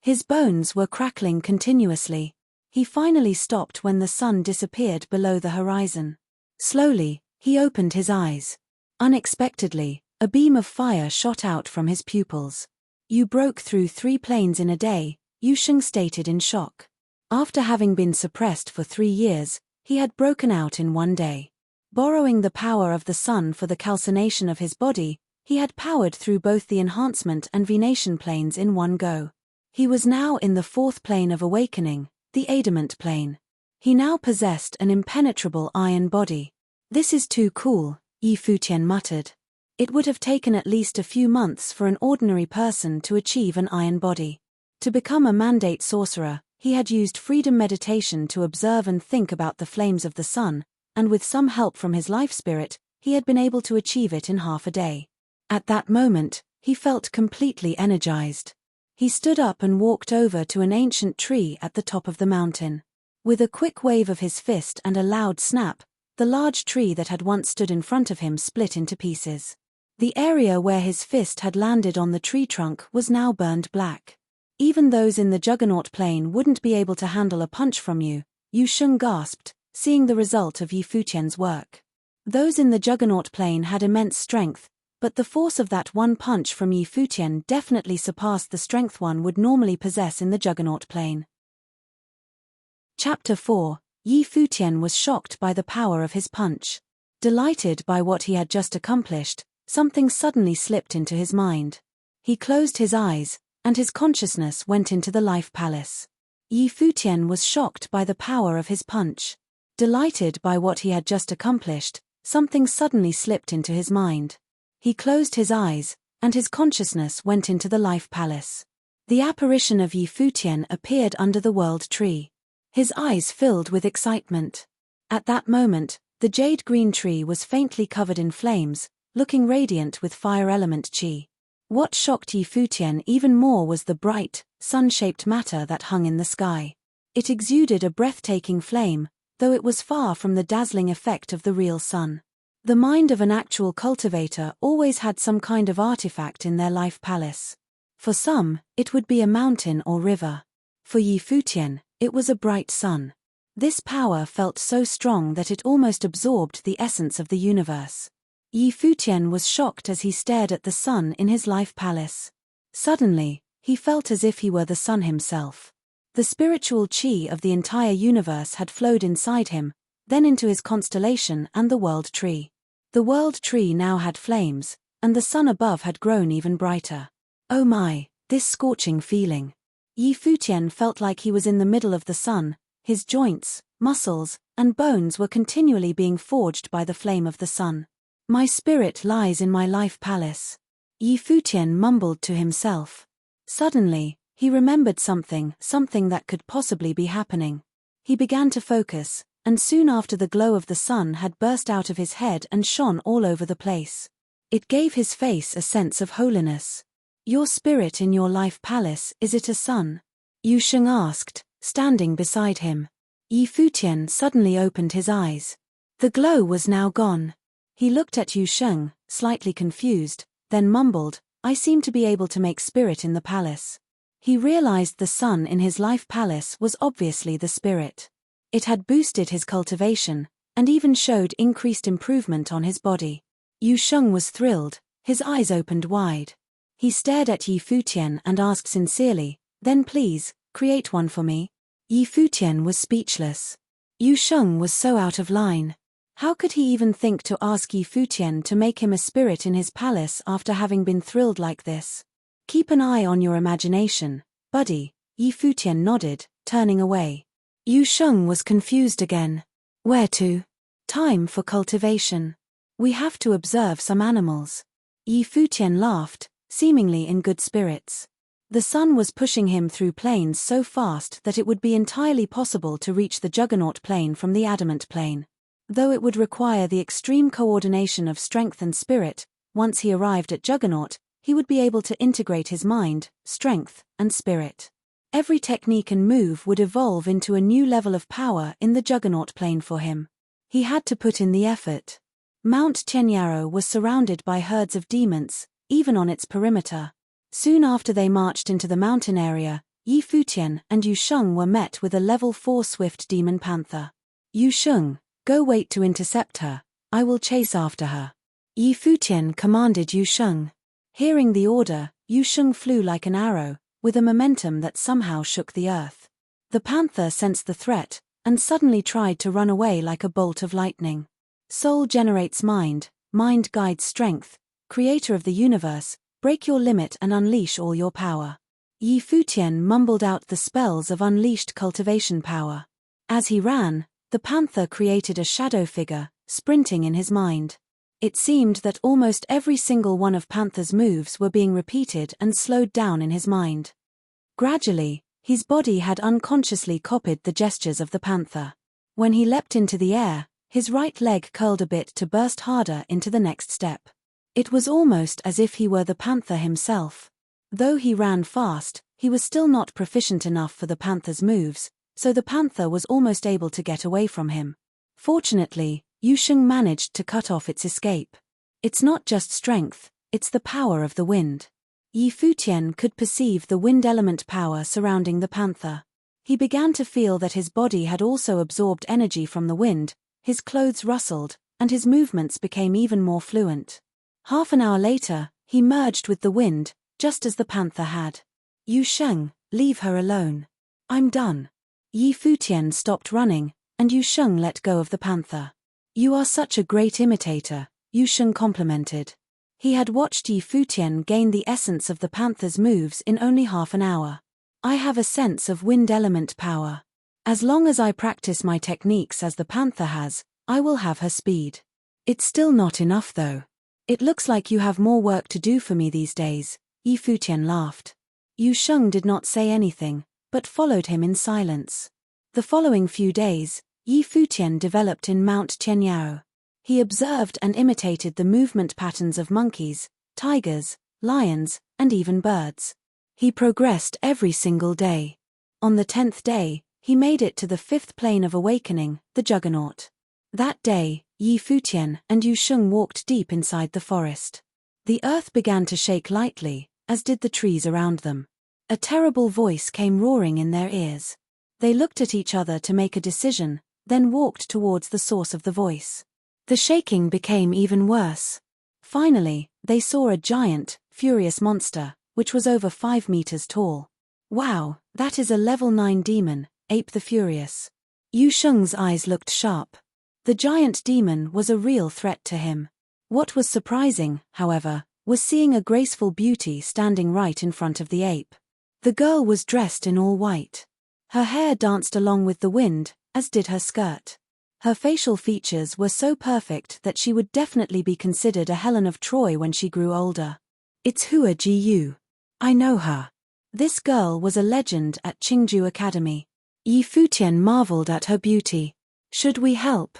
His bones were crackling continuously. He finally stopped when the sun disappeared below the horizon. Slowly, he opened his eyes. Unexpectedly, a beam of fire shot out from his pupils. You broke through 3 planes in a day, Yu Sheng stated in shock. After having been suppressed for 3 years, he had broken out in 1 day. Borrowing the power of the sun for the calcination of his body, he had powered through both the enhancement and venation planes in 1 go. He was now in the 4th plane of awakening, the adamant plane. He now possessed an impenetrable iron body. This is too cool, Yi Futian muttered. It would have taken at least a few months for an ordinary person to achieve an iron body. To become a mandate sorcerer, he had used freedom meditation to observe and think about the flames of the sun, and with some help from his life spirit, he had been able to achieve it in half a day. At that moment, he felt completely energized. He stood up and walked over to an ancient tree at the top of the mountain. With a quick wave of his fist and a loud snap, the large tree that had once stood in front of him split into pieces. The area where his fist had landed on the tree trunk was now burned black. Even those in the Juggernaut plane wouldn't be able to handle a punch from you, Yu Sheng gasped, seeing the result of Yi Futian's work. Those in the Juggernaut plane had immense strength, but the force of that one punch from Yi Futian definitely surpassed the strength one would normally possess in the Juggernaut plane. Chapter 4. Yi Futian was shocked by the power of his punch. Delighted by what he had just accomplished, something suddenly slipped into his mind. He closed his eyes, and his consciousness went into the life palace. Futian was shocked by the power of his punch. Delighted by what he had just accomplished, something suddenly slipped into his mind. He closed his eyes, and his consciousness went into the life palace. The apparition of Futian appeared under the world tree. His eyes filled with excitement. At that moment, the jade green tree was faintly covered in flames, looking radiant with fire element chi. What shocked Futian even more was the bright, sun-shaped matter that hung in the sky. It exuded a breathtaking flame, though it was far from the dazzling effect of the real sun. The mind of an actual cultivator always had some kind of artifact in their life palace. For some, it would be a mountain or river. For Futian, it was a bright sun. This power felt so strong that it almost absorbed the essence of the universe. Futian was shocked as he stared at the sun in his life palace. Suddenly, he felt as if he were the sun himself. The spiritual chi of the entire universe had flowed inside him, then into his constellation and the world tree. The world tree now had flames, and the sun above had grown even brighter. Oh my, this scorching feeling. Futian felt like he was in the middle of the sun. His joints, muscles, and bones were continually being forged by the flame of the sun. My spirit lies in my life palace. Futian mumbled to himself. Suddenly, he remembered something that could possibly be happening. He began to focus, and soon after the glow of the sun had burst out of his head and shone all over the place. It gave his face a sense of holiness. Your spirit in your life palace, is it a sun? Yusheng asked, standing beside him. Futian suddenly opened his eyes. The glow was now gone. He looked at Yusheng, slightly confused, then mumbled, I seem to be able to make spirit in the palace. He realized the sun in his life palace was obviously the spirit. It had boosted his cultivation, and even showed increased improvement on his body. Yusheng was thrilled, his eyes opened wide. He stared at Futian and asked sincerely, then please, create one for me. Futian was speechless. Yusheng was so out of line. How could he even think to ask Futian to make him a spirit in his palace after having been thrilled like this? Keep an eye on your imagination, buddy, Futian nodded, turning away. Yusheng was confused again. Where to? Time for cultivation. We have to observe some animals. Futian laughed, seemingly in good spirits. The sun was pushing him through planes so fast that it would be entirely possible to reach the Juggernaut plane from the Adamant plane. Though it would require the extreme coordination of strength and spirit, once he arrived at Juggernaut, he would be able to integrate his mind, strength, and spirit. Every technique and move would evolve into a new level of power in the Juggernaut plane for him. He had to put in the effort. Mount Tianyaro was surrounded by herds of demons, even on its perimeter. Soon after they marched into the mountain area, Futian and Yusheng were met with a level 4 swift demon panther. Yusheng, go wait to intercept her, I will chase after her. Futian commanded Yusheng. Hearing the order, Yusheng flew like an arrow, with a momentum that somehow shook the earth. The panther sensed the threat, and suddenly tried to run away like a bolt of lightning. Soul generates mind, mind guides strength, creator of the universe, break your limit and unleash all your power. Futian mumbled out the spells of unleashed cultivation power. As he ran, the panther created a shadow figure, sprinting in his mind. It seemed that almost every single one of Panther's moves were being repeated and slowed down in his mind. Gradually, his body had unconsciously copied the gestures of the panther. When he leapt into the air, his right leg curled a bit to burst harder into the next step. It was almost as if he were the panther himself. Though he ran fast, he was still not proficient enough for the panther's moves, so the panther was almost able to get away from him. Fortunately, Yusheng managed to cut off its escape. It's not just strength, it's the power of the wind. Futian could perceive the wind element power surrounding the panther. He began to feel that his body had also absorbed energy from the wind, his clothes rustled, and his movements became even more fluent. Half an hour later, he merged with the wind, just as the panther had. Yusheng, leave her alone. I'm done. Futian stopped running, and Yusheng let go of the panther. You are such a great imitator, Yu Sheng complimented. He had watched Yi Futian gain the essence of the panther's moves in only half an hour. I have a sense of wind element power. As long as I practice my techniques as the panther has, I will have her speed. It's still not enough though. It looks like you have more work to do for me these days, Yi Futian laughed. Yu Sheng did not say anything, but followed him in silence. The following few days, Yi Futian developed in Mount Tianyao. He observed and imitated the movement patterns of monkeys, tigers, lions, and even birds. He progressed every single day. On the 10th day, he made it to the 5th plane of awakening, the Juggernaut. That day, Yi Futian and Yu Sheng walked deep inside the forest. The earth began to shake lightly, as did the trees around them. A terrible voice came roaring in their ears. They looked at each other to make a decision, then walked towards the source of the voice. The shaking became even worse. Finally, they saw a giant, furious monster, which was over 5 meters tall. Wow, that is a level 9 demon, Ape the Furious. Yu Sheng's eyes looked sharp. The giant demon was a real threat to him. What was surprising, however, was seeing a graceful beauty standing right in front of the ape. The girl was dressed in all white. Her hair danced along with the wind, as did her skirt. Her facial features were so perfect that she would definitely be considered a Helen of Troy when she grew older. It's Hua Ji. I know her. This girl was a legend at Qingju Academy. Yi Futian marveled at her beauty. Should we help?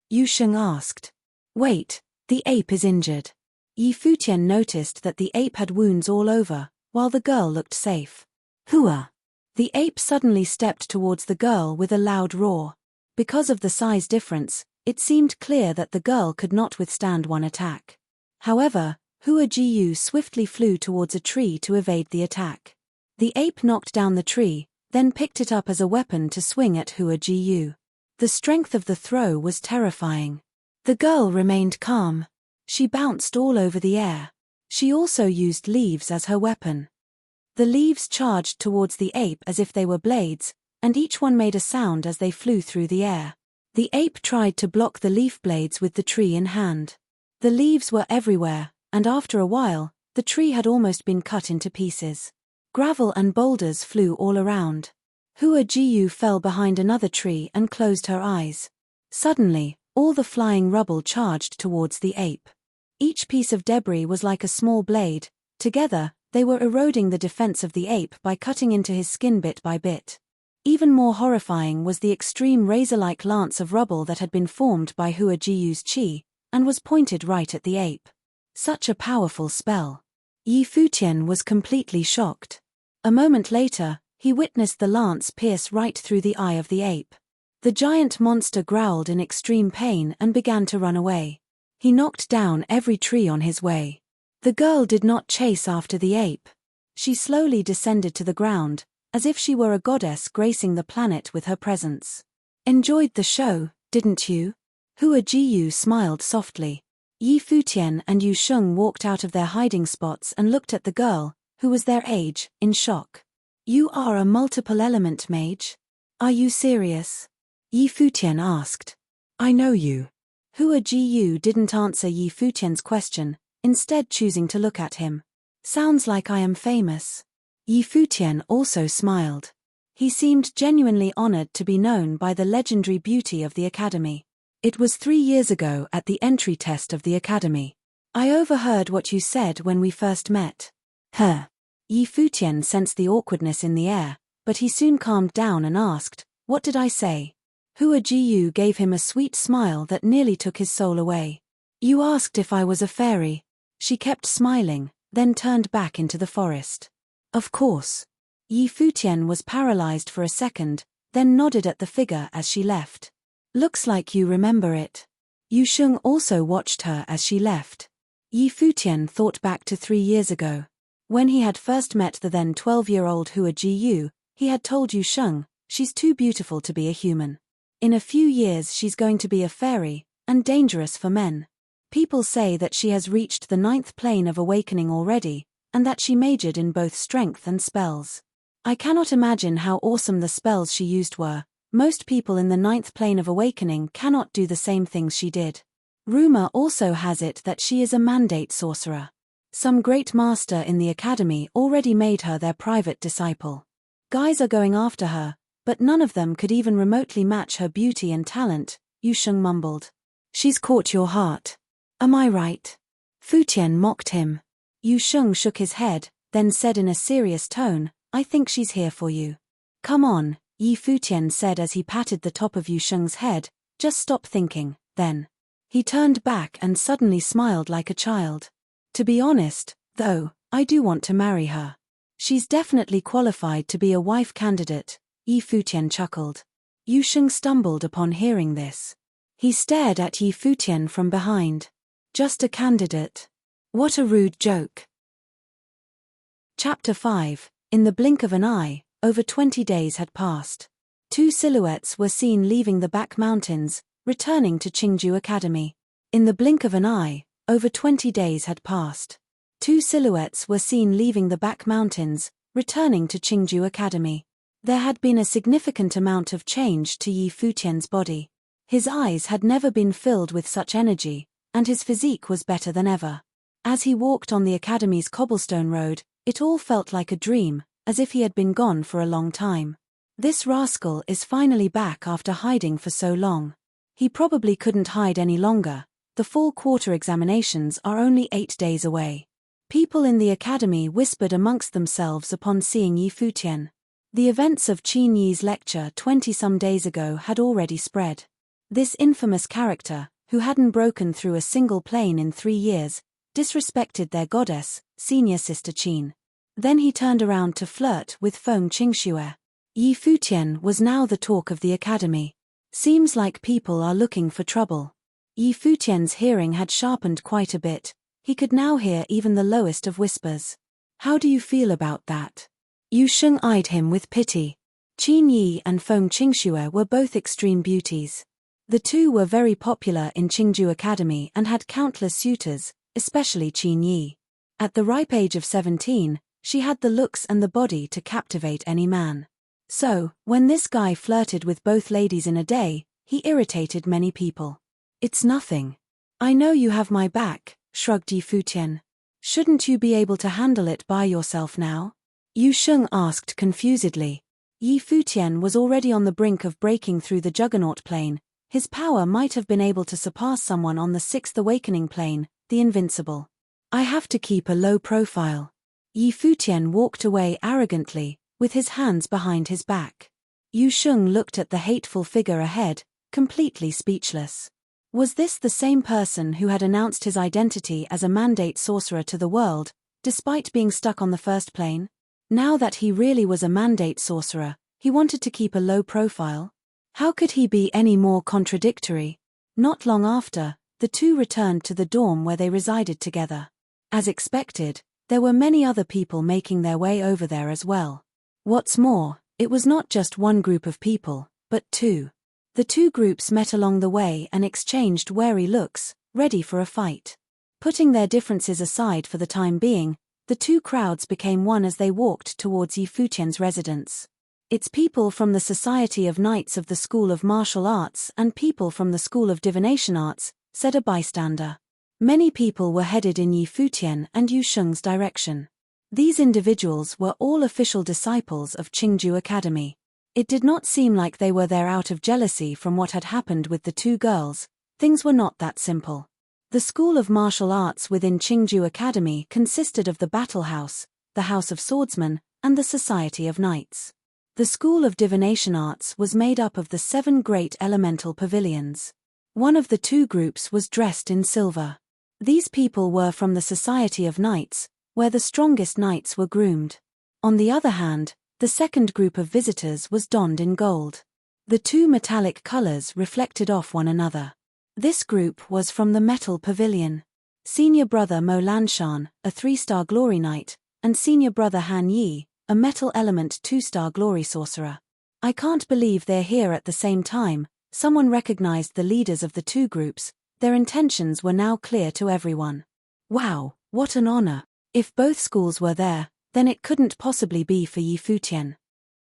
Yu Sheng asked. Wait, the ape is injured. Yi Futian noticed that the ape had wounds all over, while the girl looked safe. Hua. The ape suddenly stepped towards the girl with a loud roar. Because of the size difference, it seemed clear that the girl could not withstand one attack. However, Hua Ji swiftly flew towards a tree to evade the attack. The ape knocked down the tree, then picked it up as a weapon to swing at Hua Ji. The strength of the throw was terrifying. The girl remained calm. She bounced all over the air. She also used leaves as her weapon. The leaves charged towards the ape as if they were blades, and each one made a sound as they flew through the air. The ape tried to block the leaf blades with the tree in hand. The leaves were everywhere, and after a while, the tree had almost been cut into pieces. Gravel and boulders flew all around. Hua Ji fell behind another tree and closed her eyes. Suddenly, all the flying rubble charged towards the ape. Each piece of debris was like a small blade. Together, they were eroding the defense of the ape by cutting into his skin bit by bit. Even more horrifying was the extreme razor-like lance of rubble that had been formed by Hua Ji's chi, and was pointed right at the ape. Such a powerful spell. Yi Futian was completely shocked. A moment later, he witnessed the lance pierce right through the eye of the ape. The giant monster growled in extreme pain and began to run away. He knocked down every tree on his way. The girl did not chase after the ape. She slowly descended to the ground, as if she were a goddess gracing the planet with her presence. Enjoyed the show, didn't you? Hua Ji smiled softly. Yi Futian and Yu Sheng walked out of their hiding spots and looked at the girl, who was their age, in shock. You are a multiple element mage? Are you serious? Yi Futian asked. I know you. Hua Ji didn't answer Yi Futian's question, instead choosing to look at him. Sounds like I am famous. Yi Futian also smiled. He seemed genuinely honored to be known by the legendary beauty of the academy. It was 3 years ago at the entry test of the academy. I overheard what you said when we first met. Yi Futian sensed the awkwardness in the air, but he soon calmed down and asked, what did I say? Hua Ji gave him a sweet smile that nearly took his soul away. You asked if I was a fairy. She kept smiling, then turned back into the forest. Of course. Yi Futian was paralyzed for a second, then nodded at the figure as she left. Looks like you remember it. Yu Sheng also watched her as she left. Yi Futian thought back to 3 years ago. When he had first met the then 12-year-old Hua Ji, he had told Yu Sheng, she's too beautiful to be a human. In a few years she's going to be a fairy, and dangerous for men. People say that she has reached the 9th plane of awakening already, and that she majored in both strength and spells. I cannot imagine how awesome the spells she used were, Most people in the ninth plane of awakening cannot do the same things she did. Rumor also has it that she is a mandate sorcerer. Some great master in the academy already made her their private disciple. Guys are going after her, but none of them could even remotely match her beauty and talent, Yusheng mumbled. She's caught your heart. Am I right? Futian mocked him. Yusheng shook his head, then said in a serious tone, I think she's here for you. Come on, Yi Futian said as he patted the top of Yusheng's head, just stop thinking, then. He turned back and suddenly smiled like a child. To be honest, though, I do want to marry her. She's definitely qualified to be a wife candidate, Yi Futian chuckled. Yusheng stumbled upon hearing this. He stared at Yi Futian from behind. Just a candidate. What a rude joke. Chapter 5. In the blink of an eye, over 20 days had passed. Two silhouettes were seen leaving the back mountains, returning to Qingju Academy. In the blink of an eye, over 20 days had passed. Two silhouettes were seen leaving the back mountains, returning to Qingju Academy. There had been a significant amount of change to Yi Futian's body. His eyes had never been filled with such energy, and his physique was better than ever. As he walked on the academy's cobblestone road, it all felt like a dream, as if he had been gone for a long time. This rascal is finally back after hiding for so long. He probably couldn't hide any longer. The fall quarter examinations are only 8 days away. People in the academy whispered amongst themselves upon seeing Yi Futian. The events of Qin Yi's lecture 20-some days ago had already spread. This infamous character, who hadn't broken through a single plane in 3 years, disrespected their goddess, senior sister Qin. Then he turned around to flirt with Feng Qingxue. Yi Futian was now the talk of the academy. Seems like people are looking for trouble. Yi Futian's hearing had sharpened quite a bit. He could now hear even the lowest of whispers. How do you feel about that? Yusheng eyed him with pity. Qin Yi and Feng Qingxue were both extreme beauties. The two were very popular in Qingju Academy and had countless suitors, especially Qin Yi. At the ripe age of 17, she had the looks and the body to captivate any man. So, when this guy flirted with both ladies in a day, he irritated many people. It's nothing. I know you have my back, shrugged Yi Futian. Shouldn't you be able to handle it by yourself now? Yusheng asked confusedly. Yi Futian was already on the brink of breaking through the Juggernaut plane. His power might have been able to surpass someone on the 6th awakening plane, the invincible. I have to keep a low profile. Yi Futian walked away arrogantly, with his hands behind his back. Yusheng looked at the hateful figure ahead, completely speechless. Was this the same person who had announced his identity as a mandate sorcerer to the world, despite being stuck on the first plane? Now that he really was a mandate sorcerer, he wanted to keep a low profile? How could he be any more contradictory? Not long after, the two returned to the dorm where they resided together. As expected, there were many other people making their way over there as well. What's more, it was not just one group of people, but two. The two groups met along the way and exchanged wary looks, ready for a fight. Putting their differences aside for the time being, the two crowds became one as they walked towards Yi Futian's residence. It's people from the Society of Knights of the School of Martial Arts and people from the School of Divination Arts, said a bystander. Many people were headed in Yi Futian and Yusheng's direction. These individuals were all official disciples of Qingju Academy. It did not seem like they were there out of jealousy from what had happened with the two girls. Things were not that simple. The School of Martial Arts within Qingju Academy consisted of the Battle House, the House of Swordsmen, and the Society of Knights. The School of Divination Arts was made up of the 7 great elemental pavilions. One of the two groups was dressed in silver. These people were from the Society of Knights, where the strongest knights were groomed. On the other hand, the second group of visitors was donned in gold. The two metallic colors reflected off one another. This group was from the Metal Pavilion. Senior brother Mo Lanshan, a 3-star glory knight, and senior brother Han Yi, a metal element 2-star glory sorcerer. I can't believe they're here at the same time. Someone recognized the leaders of the two groups. Their intentions were now clear to everyone. Wow, what an honor. If both schools were there, then it couldn't possibly be for Yi Futian.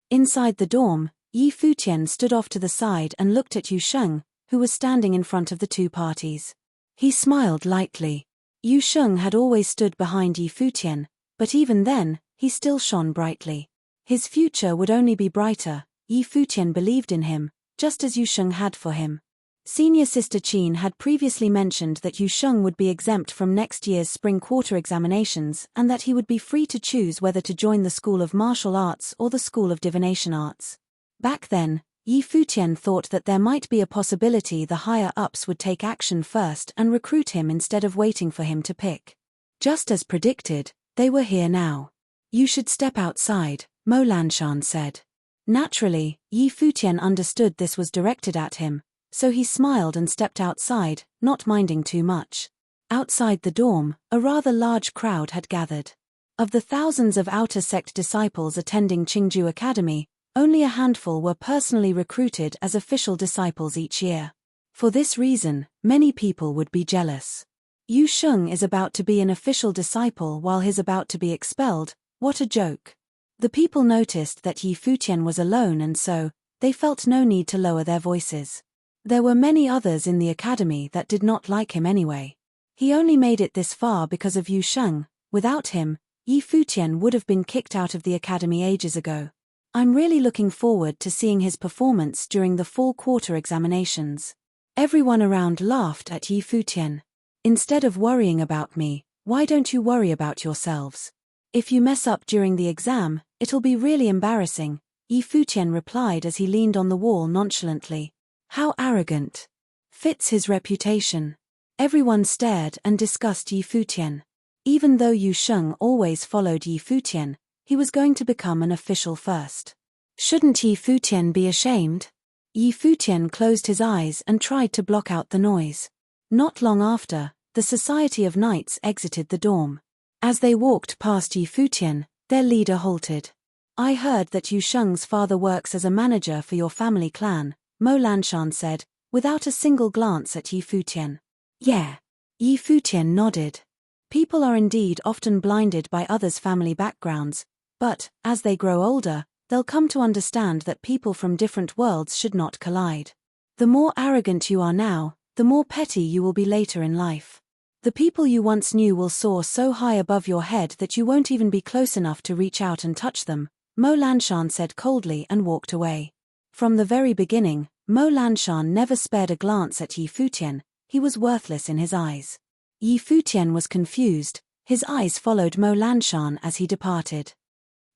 Inside the dorm, Yi Futian stood off to the side and looked at Yu Sheng, who was standing in front of the two parties. He smiled lightly. Yu Sheng had always stood behind Yi Futian, but even then, he still shone brightly. His future would only be brighter. Yi Futian believed in him, just as Yu Sheng had for him. Senior Sister Qin had previously mentioned that Yu Sheng would be exempt from next year's spring quarter examinations and that he would be free to choose whether to join the School of Martial Arts or the School of Divination Arts. Back then, Yi Futian thought that there might be a possibility the higher-ups would take action first and recruit him instead of waiting for him to pick. Just as predicted, they were here now. You should step outside, Mo Lanshan said. Naturally, Yi Futian understood this was directed at him, so he smiled and stepped outside, not minding too much. Outside the dorm, a rather large crowd had gathered. Of the thousands of outer sect disciples attending Qingju Academy, only a handful were personally recruited as official disciples each year. For this reason, many people would be jealous. Yu Sheng is about to be an official disciple while he's about to be expelled. What a joke. The people noticed that Yi Futian was alone and so, they felt no need to lower their voices. There were many others in the academy that did not like him anyway. He only made it this far because of Yu Sheng. Without him, Yi Futian would have been kicked out of the academy ages ago. I'm really looking forward to seeing his performance during the fall quarter examinations. Everyone around laughed at Yi Futian. Instead of worrying about me, why don't you worry about yourselves? If you mess up during the exam, it'll be really embarrassing, Yi Futian replied as he leaned on the wall nonchalantly. How arrogant. Fits his reputation. Everyone stared and discussed Yi Futian. Even though Yu Sheng always followed Yi Futian, he was going to become an official first. Shouldn't Yi Futian be ashamed? Yi Futian closed his eyes and tried to block out the noise. Not long after, the Society of Knights exited the dorm. As they walked past Yi Futian, their leader halted. I heard that Yu Sheng's father works as a manager for your family clan, Mo Lanshan said, without a single glance at Yi Futian. Yeah. Yi Futian nodded. People are indeed often blinded by others' family backgrounds, but, as they grow older, they'll come to understand that people from different worlds should not collide. The more arrogant you are now, the more petty you will be later in life. The people you once knew will soar so high above your head that you won't even be close enough to reach out and touch them, Mo Lanshan said coldly and walked away. From the very beginning, Mo Lanshan never spared a glance at Yi Futian. He was worthless in his eyes. Yi Futian was confused. His eyes followed Mo Lanshan as he departed.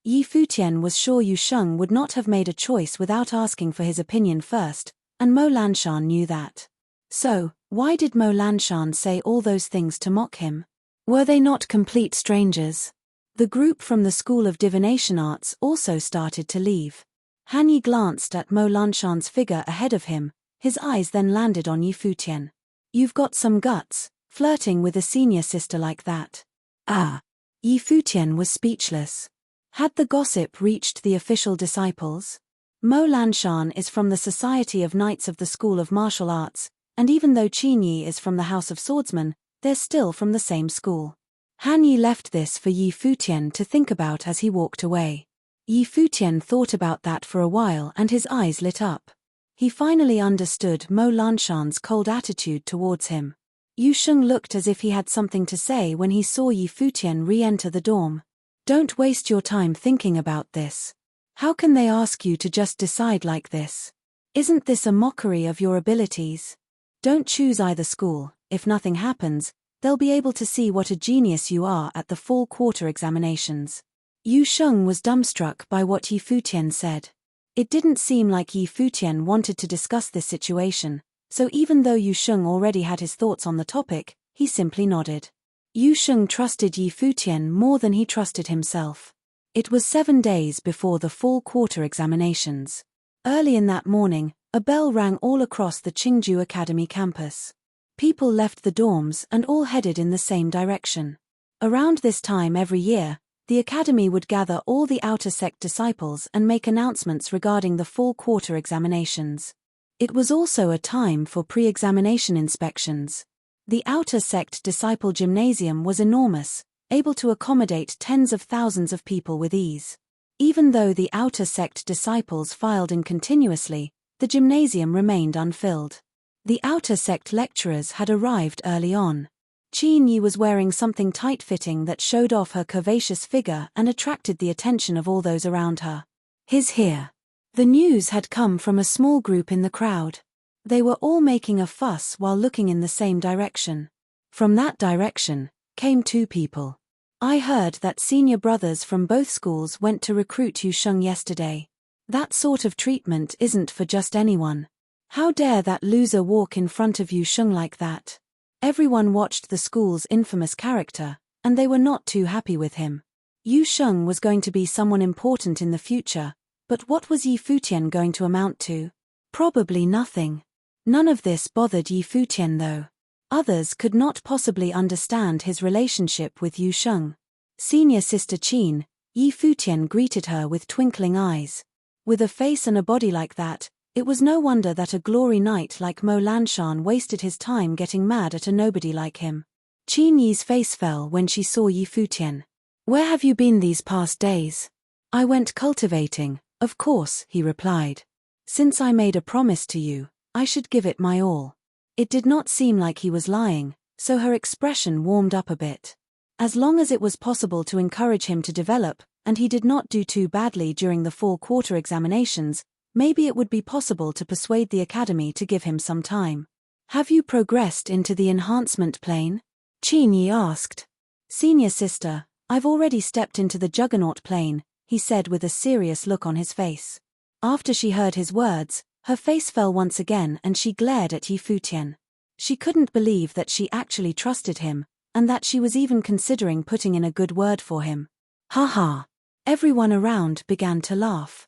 Yi Futian was sure Yu Sheng would not have made a choice without asking for his opinion first, and Mo Lanshan knew that. So, why did Mo Lanshan say all those things to mock him? Were they not complete strangers? The group from the School of Divination Arts also started to leave. Han Yi glanced at Mo Lanshan's figure ahead of him, his eyes then landed on Yi Futian. You've got some guts, flirting with a senior sister like that. Ah! Yi Futian was speechless. Had the gossip reached the official disciples? Mo Lanshan is from the Society of Knights of the School of Martial Arts, and even though Qin Yi is from the House of Swordsmen, they're still from the same school. Han Yi left this for Yi Futian to think about as he walked away. Yi Futian thought about that for a while and his eyes lit up. He finally understood Mo Lanshan's cold attitude towards him. Yu Sheng looked as if he had something to say when he saw Yi Futian re-enter the dorm. Don't waste your time thinking about this. How can they ask you to just decide like this? Isn't this a mockery of your abilities? Don't choose either school. If nothing happens, they'll be able to see what a genius you are at the fall quarter examinations. Yu Sheng was dumbstruck by what Yi Futian said. It didn't seem like Yi Futian wanted to discuss this situation, so even though Yu Sheng already had his thoughts on the topic, he simply nodded. Yu Sheng trusted Yi Futian more than he trusted himself. It was 7 days before the fall quarter examinations. Early in that morning, a bell rang all across the Qingju Academy campus. People left the dorms and all headed in the same direction. Around this time every year, the academy would gather all the outer sect disciples and make announcements regarding the fall quarter examinations. It was also a time for pre-examination inspections. The outer sect disciple gymnasium was enormous, able to accommodate tens of thousands of people with ease. Even though the outer sect disciples filed in continuously, the gymnasium remained unfilled. The outer sect lecturers had arrived early on. Qin Yi was wearing something tight-fitting that showed off her curvaceous figure and attracted the attention of all those around her. "He's here." The news had come from a small group in the crowd. They were all making a fuss while looking in the same direction. From that direction came two people. "I heard that senior brothers from both schools went to recruit Yu Sheng yesterday. That sort of treatment isn't for just anyone. How dare that loser walk in front of Yu Sheng like that?" Everyone watched the school's infamous character, and they were not too happy with him. Yu Sheng was going to be someone important in the future, but what was Yi Futian going to amount to? Probably nothing. None of this bothered Yi Futian though. Others could not possibly understand his relationship with Yu Sheng. Senior sister Qin, Yi Futian greeted her with twinkling eyes. With a face and a body like that, it was no wonder that a glory knight like Mo Lanshan wasted his time getting mad at a nobody like him. Qin Yi's face fell when she saw Yi Futian. "Where have you been these past days?" "I went cultivating, of course," he replied. "Since I made a promise to you, I should give it my all." It did not seem like he was lying, so her expression warmed up a bit. As long as it was possible to encourage him to develop, and he did not do too badly during the fall quarter examinations, maybe it would be possible to persuade the academy to give him some time. "Have you progressed into the enhancement plane?" Qin Yi asked. "Senior sister, I've already stepped into the juggernaut plane," he said with a serious look on his face. After she heard his words, her face fell once again and she glared at Yi Futian. She couldn't believe that she actually trusted him, and that she was even considering putting in a good word for him. "Ha ha!" Everyone around began to laugh.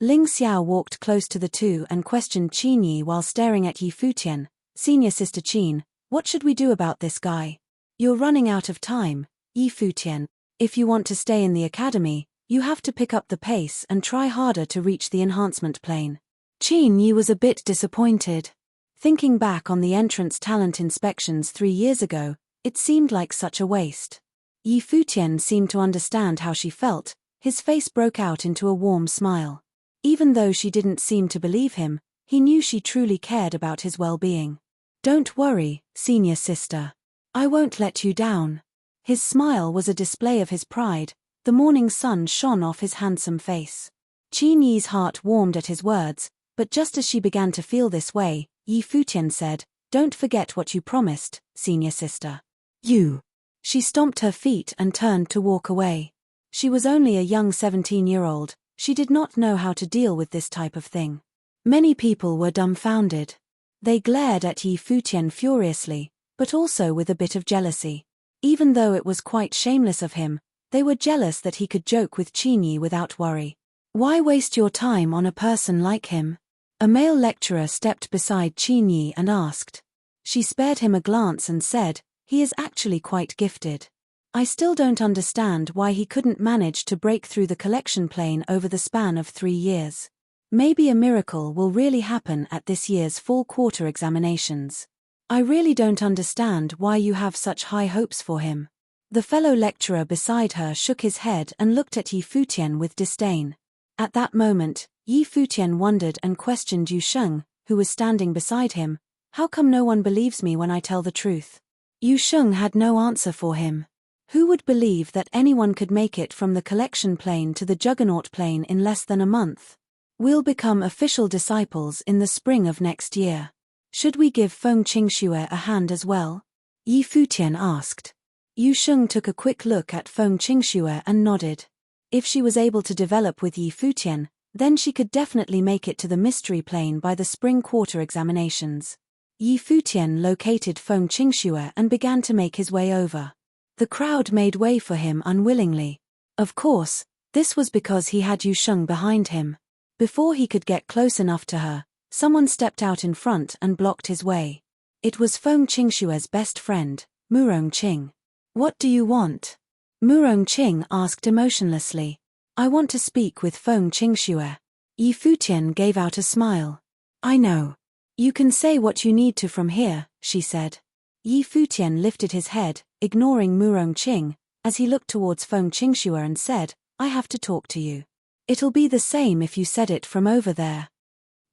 Ling Xiao walked close to the two and questioned Qin Yi while staring at Yi Futian. "Senior sister Qin, what should we do about this guy?" "You're running out of time, Yi Futian. If you want to stay in the academy, you have to pick up the pace and try harder to reach the enhancement plane." Qin Yi was a bit disappointed. Thinking back on the entrance talent inspections 3 years ago, it seemed like such a waste. Yi Futian seemed to understand how she felt. His face broke out into a warm smile. Even though she didn't seem to believe him, he knew she truly cared about his well-being. "Don't worry, senior sister. I won't let you down." His smile was a display of his pride. The morning sun shone off his handsome face. Qin Yi's heart warmed at his words, but just as she began to feel this way, Yi Futian said, "Don't forget what you promised, senior sister." "You." She stomped her feet and turned to walk away. She was only a young 17-year-old, she did not know how to deal with this type of thing. Many people were dumbfounded. They glared at Yi Futian furiously, but also with a bit of jealousy. Even though it was quite shameless of him, they were jealous that he could joke with Qin Yi without worry. Why waste your time on a person like him? A male lecturer stepped beside Qin Yi and asked. She spared him a glance and said, "He is actually quite gifted. I still don't understand why he couldn't manage to break through the collection plane over the span of 3 years. Maybe a miracle will really happen at this year's fall quarter examinations. I really don't understand why you have such high hopes for him." The fellow lecturer beside her shook his head and looked at Yi Futian with disdain. At that moment, Yi Futian wondered and questioned Yu Sheng, who was standing beside him. "How come no one believes me when I tell the truth?" Yu Sheng had no answer for him. Who would believe that anyone could make it from the collection plane to the juggernaut plane in less than a month? "We'll become official disciples in the spring of next year. Should we give Feng Qingxue a hand as well?" Yi Futian asked. Yu Sheng took a quick look at Feng Qingxue and nodded. If she was able to develop with Yi Futian, then she could definitely make it to the mystery plane by the spring quarter examinations. Yi Futian located Feng Qingxue and began to make his way over. The crowd made way for him unwillingly. Of course, this was because he had Yu Sheng behind him. Before he could get close enough to her, someone stepped out in front and blocked his way. It was Feng Qingxue's best friend, Murong Qing. "What do you want?" Murong Qing asked emotionlessly. "I want to speak with Feng Qingxue." Yi Futian gave out a smile. "I know. You can say what you need to from here," she said. Yi Futian lifted his head, ignoring Murong Qing, as he looked towards Feng Qingxue and said, "I have to talk to you." It'll be the same if you said it from over there.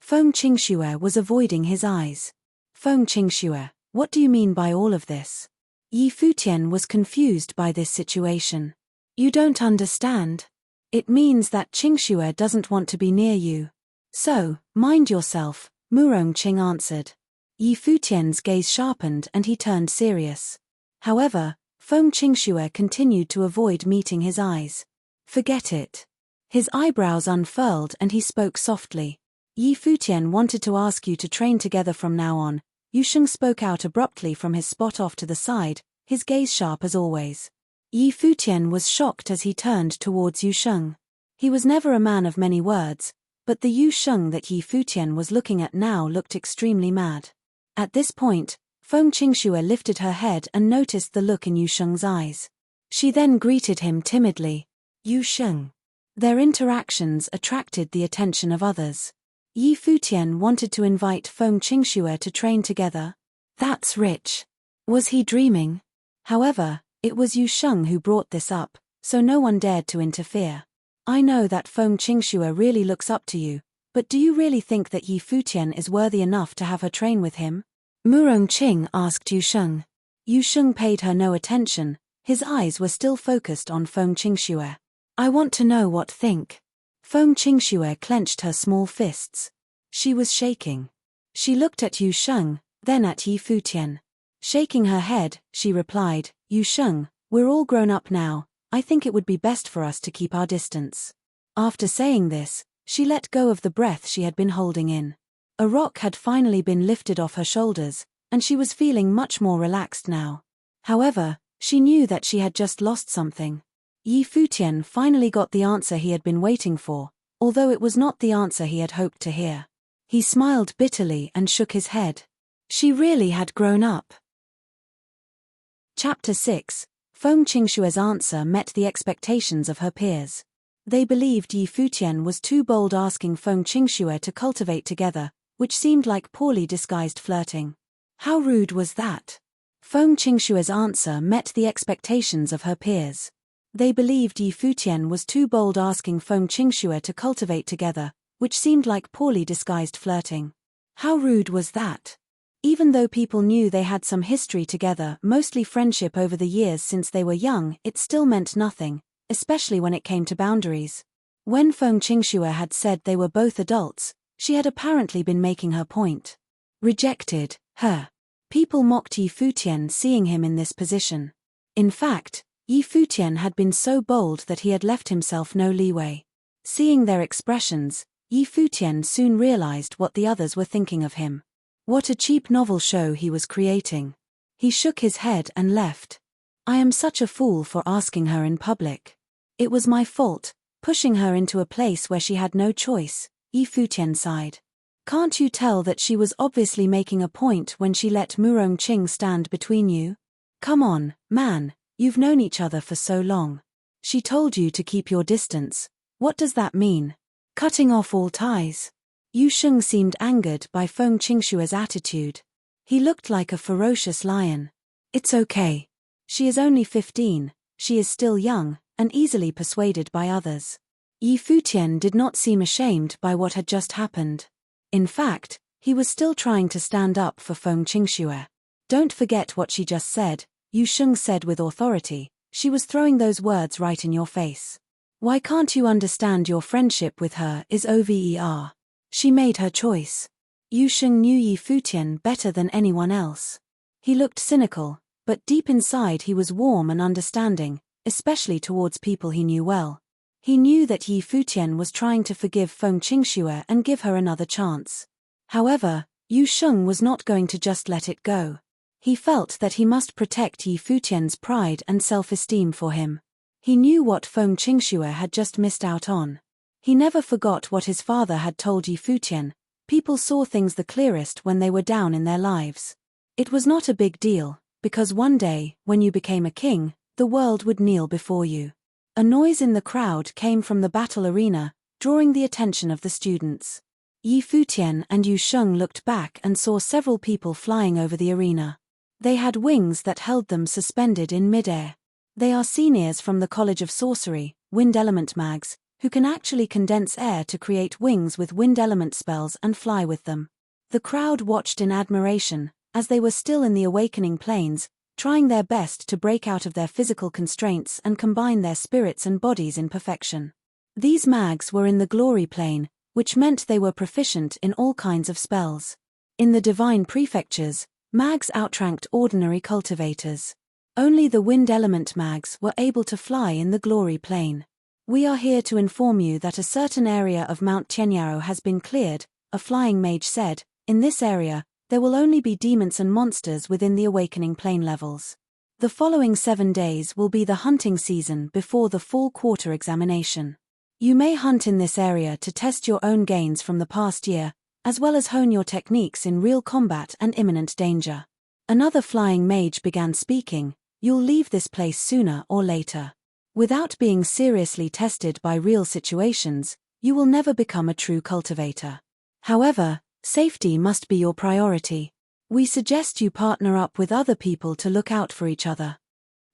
Feng Qingxue was avoiding his eyes. Feng Qingxue, what do you mean by all of this? Yi Futian was confused by this situation. You don't understand. It means that Qingxue doesn't want to be near you. So, mind yourself, Murongqing answered. Yi Futian's gaze sharpened and he turned serious. However, Feng Qingxue continued to avoid meeting his eyes. Forget it. His eyebrows unfurled and he spoke softly. Yi Futian wanted to ask you to train together from now on. Yu Sheng spoke out abruptly from his spot off to the side, his gaze sharp as always. Yi Futian was shocked as he turned towards Yu Sheng. He was never a man of many words, but the Yu Sheng that Yi Futian was looking at now looked extremely mad. At this point, Feng Qingxue lifted her head and noticed the look in Yu Sheng's eyes. She then greeted him timidly. Yu Sheng. Their interactions attracted the attention of others. Yi Futian wanted to invite Feng Qingxue to train together. That's rich. Was he dreaming? However, it was Yu Sheng who brought this up, so no one dared to interfere. I know that Feng Qingxue really looks up to you, but do you really think that Yi Futian is worthy enough to have her train with him? Murongqing asked Yu Sheng. Yu Sheng paid her no attention, his eyes were still focused on Feng Qingxue. I want to know what think. Feng Qingxue clenched her small fists. She was shaking. She looked at Yu Sheng, then at Yi Futian. Shaking her head, she replied, Yu Sheng, we're all grown up now, I think it would be best for us to keep our distance. After saying this, she let go of the breath she had been holding in. A rock had finally been lifted off her shoulders, and she was feeling much more relaxed now. However, she knew that she had just lost something. Yi Futian finally got the answer he had been waiting for, although it was not the answer he had hoped to hear. He smiled bitterly and shook his head. She really had grown up. Chapter 6. Feng Qingxue's answer met the expectations of her peers. They believed Yi Futian was too bold asking Feng Qingxue to cultivate together, which seemed like poorly disguised flirting. How rude was that? Feng Qingxue's answer met the expectations of her peers. They believed Yi Futian was too bold asking Feng Qingxue to cultivate together, which seemed like poorly disguised flirting. How rude was that? Even though people knew they had some history together, mostly friendship over the years since they were young, it still meant nothing, especially when it came to boundaries. When Feng Qingxue had said they were both adults, she had apparently been making her point. Rejected her. People mocked Yi Futian seeing him in this position. In fact, Yi Futian had been so bold that he had left himself no leeway. Seeing their expressions, Yi Futian soon realized what the others were thinking of him. What a cheap novel show he was creating. He shook his head and left. I am such a fool for asking her in public. It was my fault, pushing her into a place where she had no choice, Yi Futian sighed. Can't you tell that she was obviously making a point when she let Murongqing stand between you? Come on, man. You've known each other for so long. She told you to keep your distance. What does that mean? Cutting off all ties? Yu Sheng seemed angered by Feng Qingxue's attitude. He looked like a ferocious lion. It's okay. She is only 15, she is still young, and easily persuaded by others. Yi Futian did not seem ashamed by what had just happened. In fact, he was still trying to stand up for Feng Qingxue. Don't forget what she just said, Yu Sheng said with authority. She was throwing those words right in your face. Why can't you understand your friendship with her is over? She made her choice. Yu Sheng knew Yi Futian better than anyone else. He looked cynical, but deep inside he was warm and understanding, especially towards people he knew well. He knew that Yi Futian was trying to forgive Feng Qingxue and give her another chance. However, Yu Sheng was not going to just let it go. He felt that he must protect Yi Futian's pride and self-esteem for him. He knew what Feng Qingxue had just missed out on. He never forgot what his father had told Yi Futian. People saw things the clearest when they were down in their lives. It was not a big deal, because one day, when you became a king, the world would kneel before you. A noise in the crowd came from the battle arena, drawing the attention of the students. Yi Futian and Yu Sheng looked back and saw several people flying over the arena. They had wings that held them suspended in midair. They are seniors from the College of Sorcery, Wind Element Mags, who can actually condense air to create wings with wind element spells and fly with them. The crowd watched in admiration, as they were still in the awakening planes, trying their best to break out of their physical constraints and combine their spirits and bodies in perfection. These mags were in the glory plane, which meant they were proficient in all kinds of spells. In the divine prefectures, mags outranked ordinary cultivators. Only the wind element mags were able to fly in the glory plane. "We are here to inform you that a certain area of Mount Tianyaro has been cleared," a flying mage said. "In this area, there will only be demons and monsters within the awakening plane levels. The following 7 days will be the hunting season before the fall quarter examination. You may hunt in this area to test your own gains from the past year, as well as hone your techniques in real combat and imminent danger." Another flying mage began speaking. "You'll leave this place sooner or later. Without being seriously tested by real situations, you will never become a true cultivator. However, safety must be your priority. We suggest you partner up with other people to look out for each other."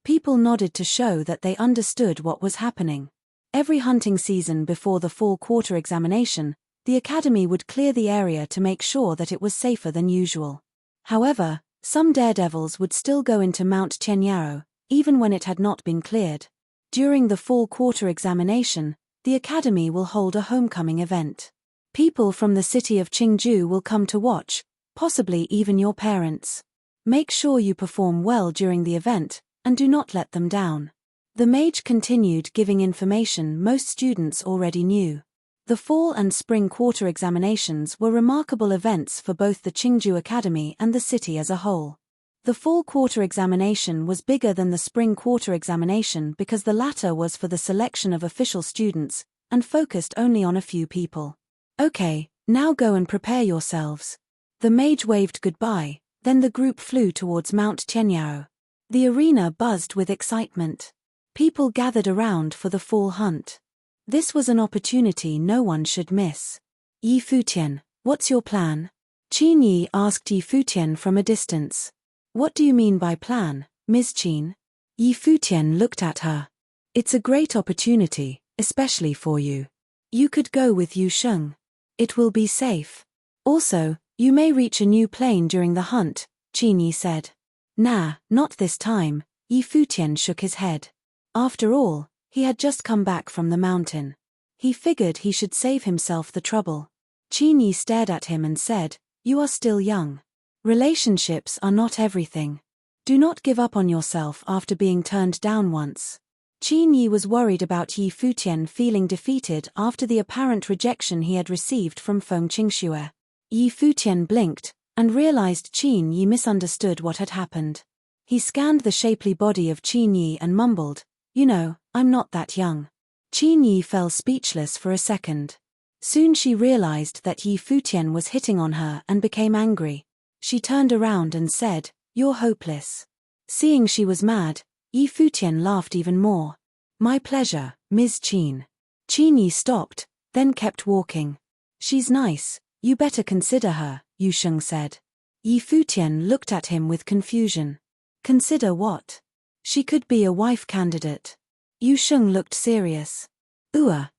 People nodded to show that they understood what was happening. Every hunting season before the fall quarter examination, the academy would clear the area to make sure that it was safer than usual. However, some daredevils would still go into Mount Tianyaro, even when it had not been cleared. During the fall quarter examination, the academy will hold a homecoming event. People from the city of Qingju will come to watch, possibly even your parents. Make sure you perform well during the event, and do not let them down. The mage continued giving information most students already knew. The fall and spring quarter examinations were remarkable events for both the Qingju Academy and the city as a whole. The fall quarter examination was bigger than the spring quarter examination because the latter was for the selection of official students, and focused only on a few people. "Okay, now go and prepare yourselves." The mage waved goodbye, then the group flew towards Mount Tianyaro. The arena buzzed with excitement. People gathered around for the fall hunt. This was an opportunity no one should miss. "Yi Futian, what's your plan?" Qin Yi asked Yi Futian from a distance. "What do you mean by plan, Ms. Qin?" Yi Futian looked at her. "It's a great opportunity, especially for you. You could go with Yu Sheng. It will be safe. Also, you may reach a new plane during the hunt," Qin Yi said. "Nah, not this time," Yi Futian shook his head. After all, he had just come back from the mountain. He figured he should save himself the trouble. Qin Yi stared at him and said, "You are still young. Relationships are not everything. Do not give up on yourself after being turned down once." Qin Yi was worried about Yi Futian feeling defeated after the apparent rejection he had received from Feng Qingxue. Yi Futian blinked, and realized Qin Yi misunderstood what had happened. He scanned the shapely body of Qin Yi and mumbled, "You know, I'm not that young." Qin Yi fell speechless for a second. Soon she realized that Yi Futian was hitting on her and became angry. She turned around and said, "You're hopeless." Seeing she was mad, Yi Futian laughed even more. "My pleasure, Ms. Qin." Qin Yi stopped, then kept walking. "She's nice, you better consider her," Yu Sheng said. Yi Futian looked at him with confusion. "Consider what?" "She could be a wife candidate." Yu Sheng looked serious.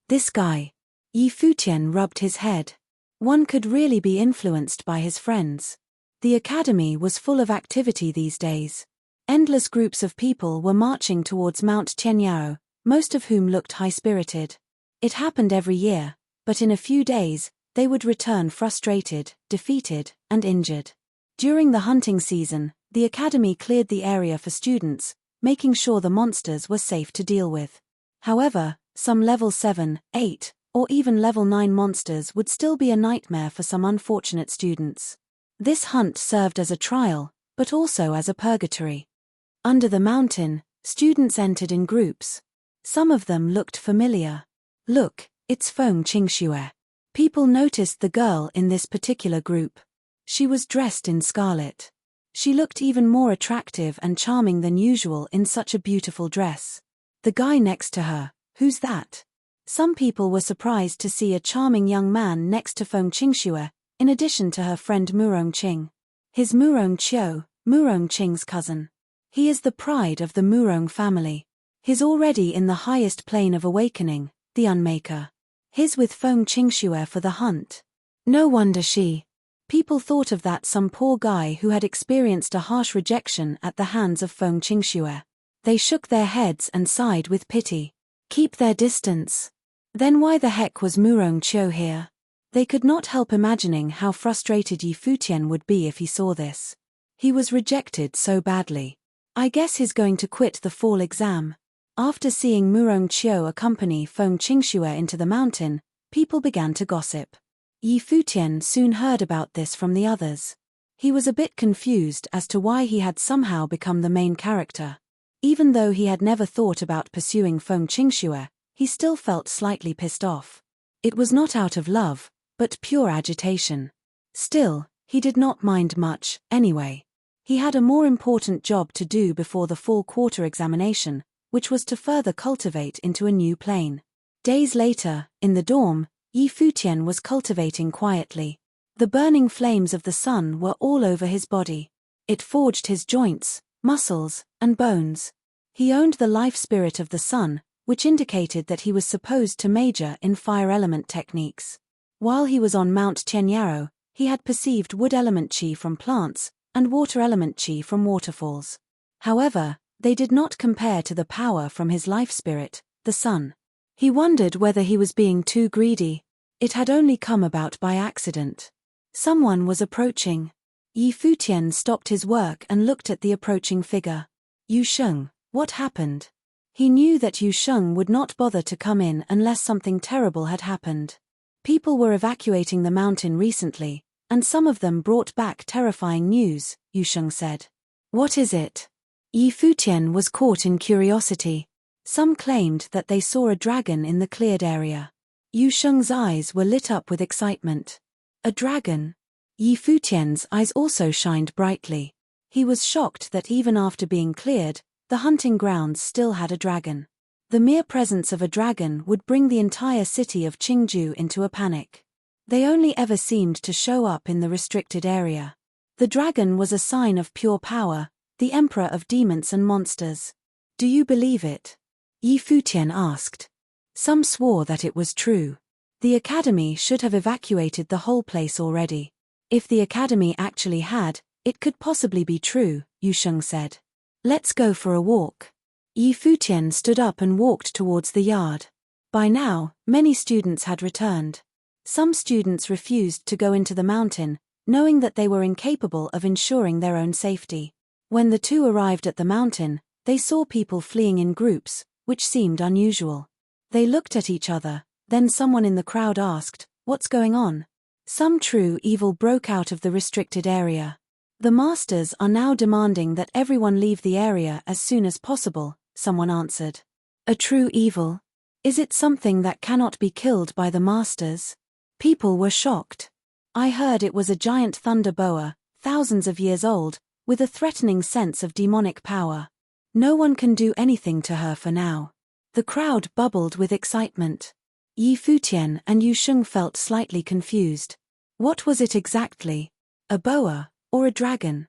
This guy." Yi Futian rubbed his head. One could really be influenced by his friends. The academy was full of activity these days. Endless groups of people were marching towards Mount Tianyaro, most of whom looked high-spirited. It happened every year, but in a few days, they would return frustrated, defeated, and injured. During the hunting season, the academy cleared the area for students, making sure the monsters were safe to deal with. However, some level 7, 8, or even level 9 monsters would still be a nightmare for some unfortunate students. This hunt served as a trial, but also as a purgatory. Under the mountain, students entered in groups. Some of them looked familiar. "Look, it's Feng Qingxue." People noticed the girl in this particular group. She was dressed in scarlet. She looked even more attractive and charming than usual in such a beautiful dress. The guy next to her, who's that? Some people were surprised to see a charming young man next to Feng Qingxue, in addition to her friend Murong Qing. His Murong Qiu, Murong Qing's cousin. He is the pride of the Murong family. He's already in the highest plane of awakening, the unmaker. His with Feng Qingxue for the hunt. No wonder she. People thought of that some poor guy who had experienced a harsh rejection at the hands of Feng Qingxue. They shook their heads and sighed with pity. Keep their distance. Then why the heck was Murong Qiu here? They could not help imagining how frustrated Yi Futian would be if he saw this. He was rejected so badly. I guess he's going to quit the fall exam. After seeing Murong Qiu accompany Feng Qingxue into the mountain, people began to gossip. Yi Futian soon heard about this from the others. He was a bit confused as to why he had somehow become the main character. Even though he had never thought about pursuing Feng Qingxue, he still felt slightly pissed off. It was not out of love, but pure agitation. Still, he did not mind much, anyway. He had a more important job to do before the fall quarter examination, which was to further cultivate into a new plane. Days later, in the dorm, Yi Futian was cultivating quietly. The burning flames of the sun were all over his body. It forged his joints, muscles, and bones. He owned the life spirit of the sun, which indicated that he was supposed to major in fire element techniques. While he was on Mount Tianyaro, he had perceived wood element chi from plants, and water element chi from waterfalls. However, they did not compare to the power from his life spirit, the sun. He wondered whether he was being too greedy. It had only come about by accident. Someone was approaching. Yi Futian stopped his work and looked at the approaching figure. Yu Sheng, what happened? He knew that Yu Sheng would not bother to come in unless something terrible had happened. People were evacuating the mountain recently, and some of them brought back terrifying news, Yu Sheng said. What is it? Yi Futian was caught in curiosity. Some claimed that they saw a dragon in the cleared area. Yu Sheng's eyes were lit up with excitement. A dragon? Yi Futian's eyes also shined brightly. He was shocked that even after being cleared, the hunting grounds still had a dragon. The mere presence of a dragon would bring the entire city of Qingju into a panic. They only ever seemed to show up in the restricted area. The dragon was a sign of pure power, the emperor of demons and monsters. Do you believe it? Yi Futian asked. Some swore that it was true. The academy should have evacuated the whole place already. If the academy actually had, it could possibly be true, Yu Sheng said. Let's go for a walk. Yi Futian stood up and walked towards the yard. By now, many students had returned. Some students refused to go into the mountain, knowing that they were incapable of ensuring their own safety. When the two arrived at the mountain, they saw people fleeing in groups, which seemed unusual. They looked at each other, then someone in the crowd asked, "What's going on?" Some true evil broke out of the restricted area. The masters are now demanding that everyone leave the area as soon as possible, someone answered. A true evil? Is it something that cannot be killed by the masters? People were shocked. I heard it was a giant thunder boa, thousands of years old, with a threatening sense of demonic power. No one can do anything to her for now. The crowd bubbled with excitement. Yi Futian and Yu Sheng felt slightly confused. What was it exactly? A boa, or a dragon?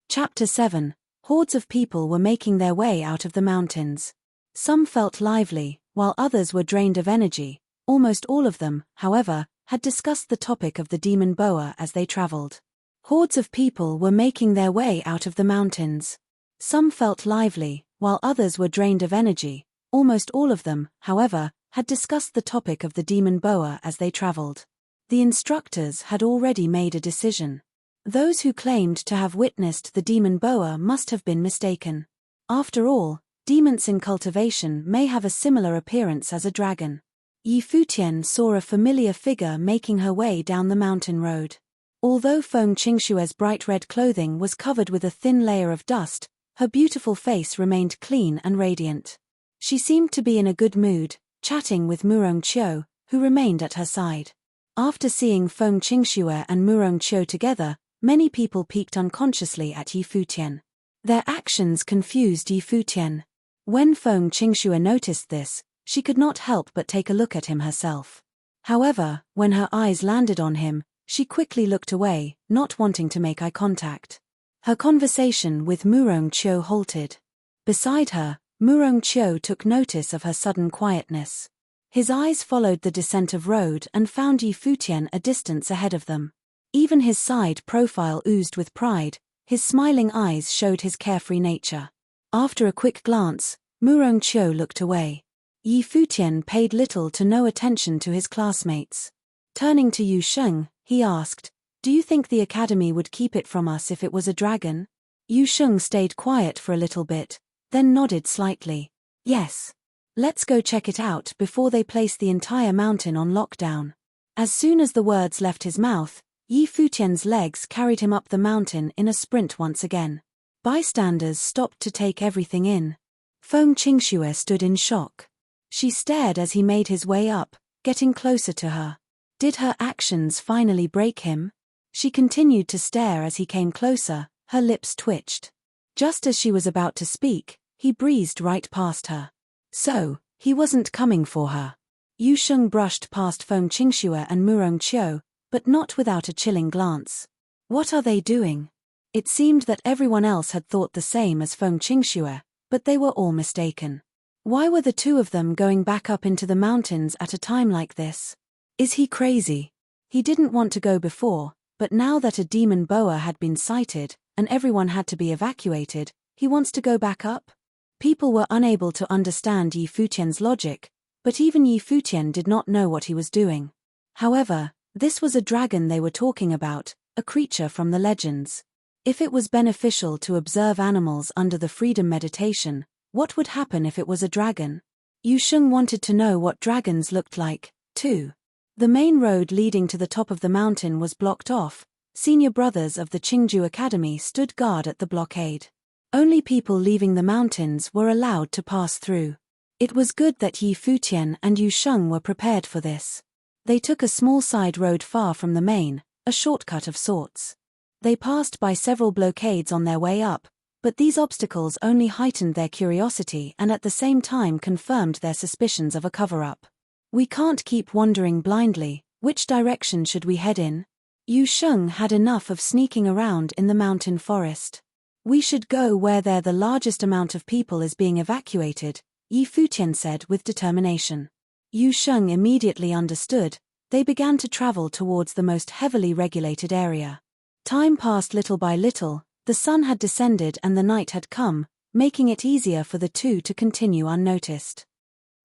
Chapter 7. Hordes of people were making their way out of the mountains. Some felt lively, while others were drained of energy. Almost all of them, however, had discussed the topic of the demon boa as they traveled. Hordes of people were making their way out of the mountains. Some felt lively, while others were drained of energy. Almost all of them, however, had discussed the topic of the demon boa as they traveled. The instructors had already made a decision. Those who claimed to have witnessed the demon boa must have been mistaken. After all, demons in cultivation may have a similar appearance as a dragon. Yi Futian saw a familiar figure making her way down the mountain road. Although Feng Qingxue's bright red clothing was covered with a thin layer of dust, her beautiful face remained clean and radiant. She seemed to be in a good mood, chatting with Murong Qiu, who remained at her side. After seeing Feng Qingxue and Murong Qiu together, many people peeked unconsciously at Yi Futian. Their actions confused Yi Futian. When Feng Qingxue noticed this, she could not help but take a look at him herself. However, when her eyes landed on him, she quickly looked away, not wanting to make eye contact. Her conversation with Murong Qiu halted. Beside her, Murongqiu took notice of her sudden quietness. His eyes followed the descent of road and found Yi Futian a distance ahead of them. Even his side profile oozed with pride, his smiling eyes showed his carefree nature. After a quick glance, Murongqiu looked away. Yi Futian paid little to no attention to his classmates. Turning to Yu Sheng, he asked, "Do you think the academy would keep it from us if it was a dragon?" Yu Sheng stayed quiet for a little bit, then nodded slightly. "Yes. Let's go check it out before they place the entire mountain on lockdown." As soon as the words left his mouth, Yi Futian's legs carried him up the mountain in a sprint once again. Bystanders stopped to take everything in. Feng Qingxue stood in shock. She stared as he made his way up, getting closer to her. Did her actions finally break him? She continued to stare as he came closer, her lips twitched. Just as she was about to speak, he breezed right past her. So, he wasn't coming for her. Yu Sheng brushed past Feng Qingxue and Murongqiu, but not without a chilling glance. What are they doing? It seemed that everyone else had thought the same as Feng Qingxue, but they were all mistaken. Why were the two of them going back up into the mountains at a time like this? Is he crazy? He didn't want to go before, but now that a demon boa had been sighted, and everyone had to be evacuated, he wants to go back up? People were unable to understand Yi Futian's logic, but even Yi Futian did not know what he was doing. However, this was a dragon they were talking about, a creature from the legends. If it was beneficial to observe animals under the freedom meditation, what would happen if it was a dragon? Yu Sheng wanted to know what dragons looked like, too. The main road leading to the top of the mountain was blocked off. Senior brothers of the Qingju Academy stood guard at the blockade. Only people leaving the mountains were allowed to pass through. It was good that Yi Futian and Yu Sheng were prepared for this. They took a small side road far from the main, a shortcut of sorts. They passed by several blockades on their way up, but these obstacles only heightened their curiosity and at the same time confirmed their suspicions of a cover-up. "We can't keep wandering blindly. Which direction should we head in?" Yu Sheng had enough of sneaking around in the mountain forest. "We should go where the largest amount of people is being evacuated," Yi Futian said with determination. Yu Sheng immediately understood. They began to travel towards the most heavily regulated area. Time passed little by little, the sun had descended and the night had come, making it easier for the two to continue unnoticed.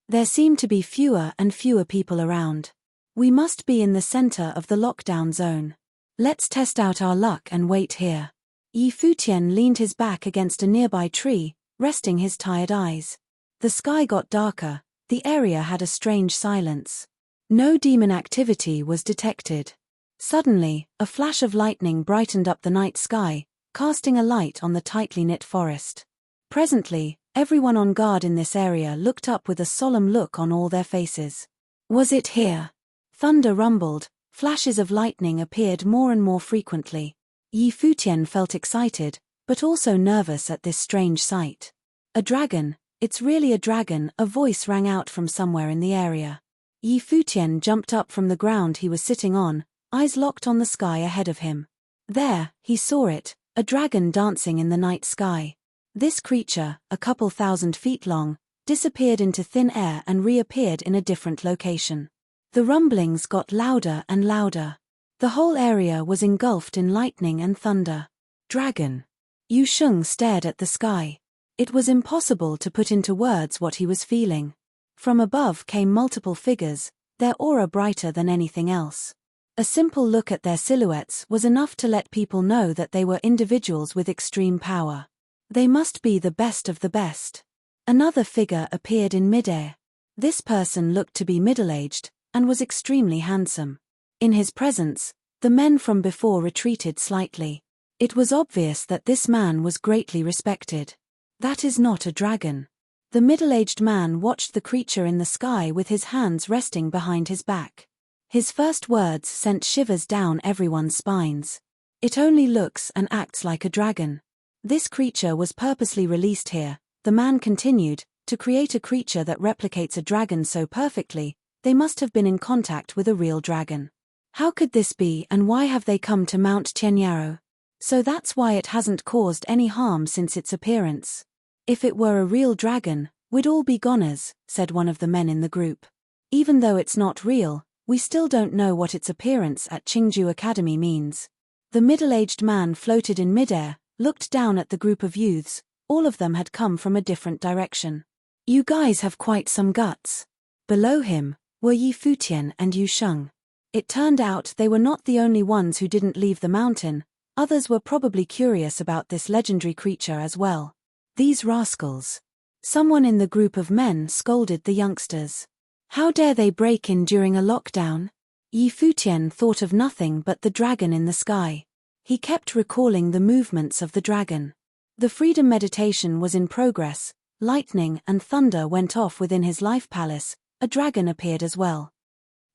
There seemed to be fewer and fewer people around. "We must be in the center of the lockdown zone. Let's test out our luck and wait here." Yi Futian leaned his back against a nearby tree, resting his tired eyes. The sky got darker, the area had a strange silence. No demon activity was detected. Suddenly, a flash of lightning brightened up the night sky, casting a light on the tightly knit forest. Presently, everyone on guard in this area looked up with a solemn look on all their faces. Was it here? Thunder rumbled, flashes of lightning appeared more and more frequently. Yi Futian felt excited, but also nervous at this strange sight. "A dragon, it's really a dragon," a voice rang out from somewhere in the area. Yi Futian jumped up from the ground he was sitting on, eyes locked on the sky ahead of him. There, he saw it, a dragon dancing in the night sky. This creature, a couple thousand feet long, disappeared into thin air and reappeared in a different location. The rumblings got louder and louder. The whole area was engulfed in lightning and thunder. Dragon. Yu Sheng stared at the sky. It was impossible to put into words what he was feeling. From above came multiple figures, their aura brighter than anything else. A simple look at their silhouettes was enough to let people know that they were individuals with extreme power. They must be the best of the best. Another figure appeared in midair. This person looked to be middle-aged, and was extremely handsome. In his presence, the men from before retreated slightly. It was obvious that this man was greatly respected. "That is not a dragon." The middle-aged man watched the creature in the sky with his hands resting behind his back. His first words sent shivers down everyone's spines. "It only looks and acts like a dragon. This creature was purposely released here," the man continued, "to create a creature that replicates a dragon so perfectly. They must have been in contact with a real dragon. How could this be, and why have they come to Mount Tianyaro? So that's why it hasn't caused any harm since its appearance." If it were a real dragon, we'd all be goners, said one of the men in the group. Even though it's not real, we still don't know what its appearance at Qingju Academy means. The middle-aged man floated in midair, looked down at the group of youths. All of them had come from a different direction. You guys have quite some guts. Below him were Yi Futian and Yu Sheng. It turned out they were not the only ones who didn't leave the mountain. Others were probably curious about this legendary creature as well. These rascals. Someone in the group of men scolded the youngsters. How dare they break in during a lockdown? Yi Futian thought of nothing but the dragon in the sky. He kept recalling the movements of the dragon. The freedom meditation was in progress. Lightning and thunder went off within his life palace. A dragon appeared as well.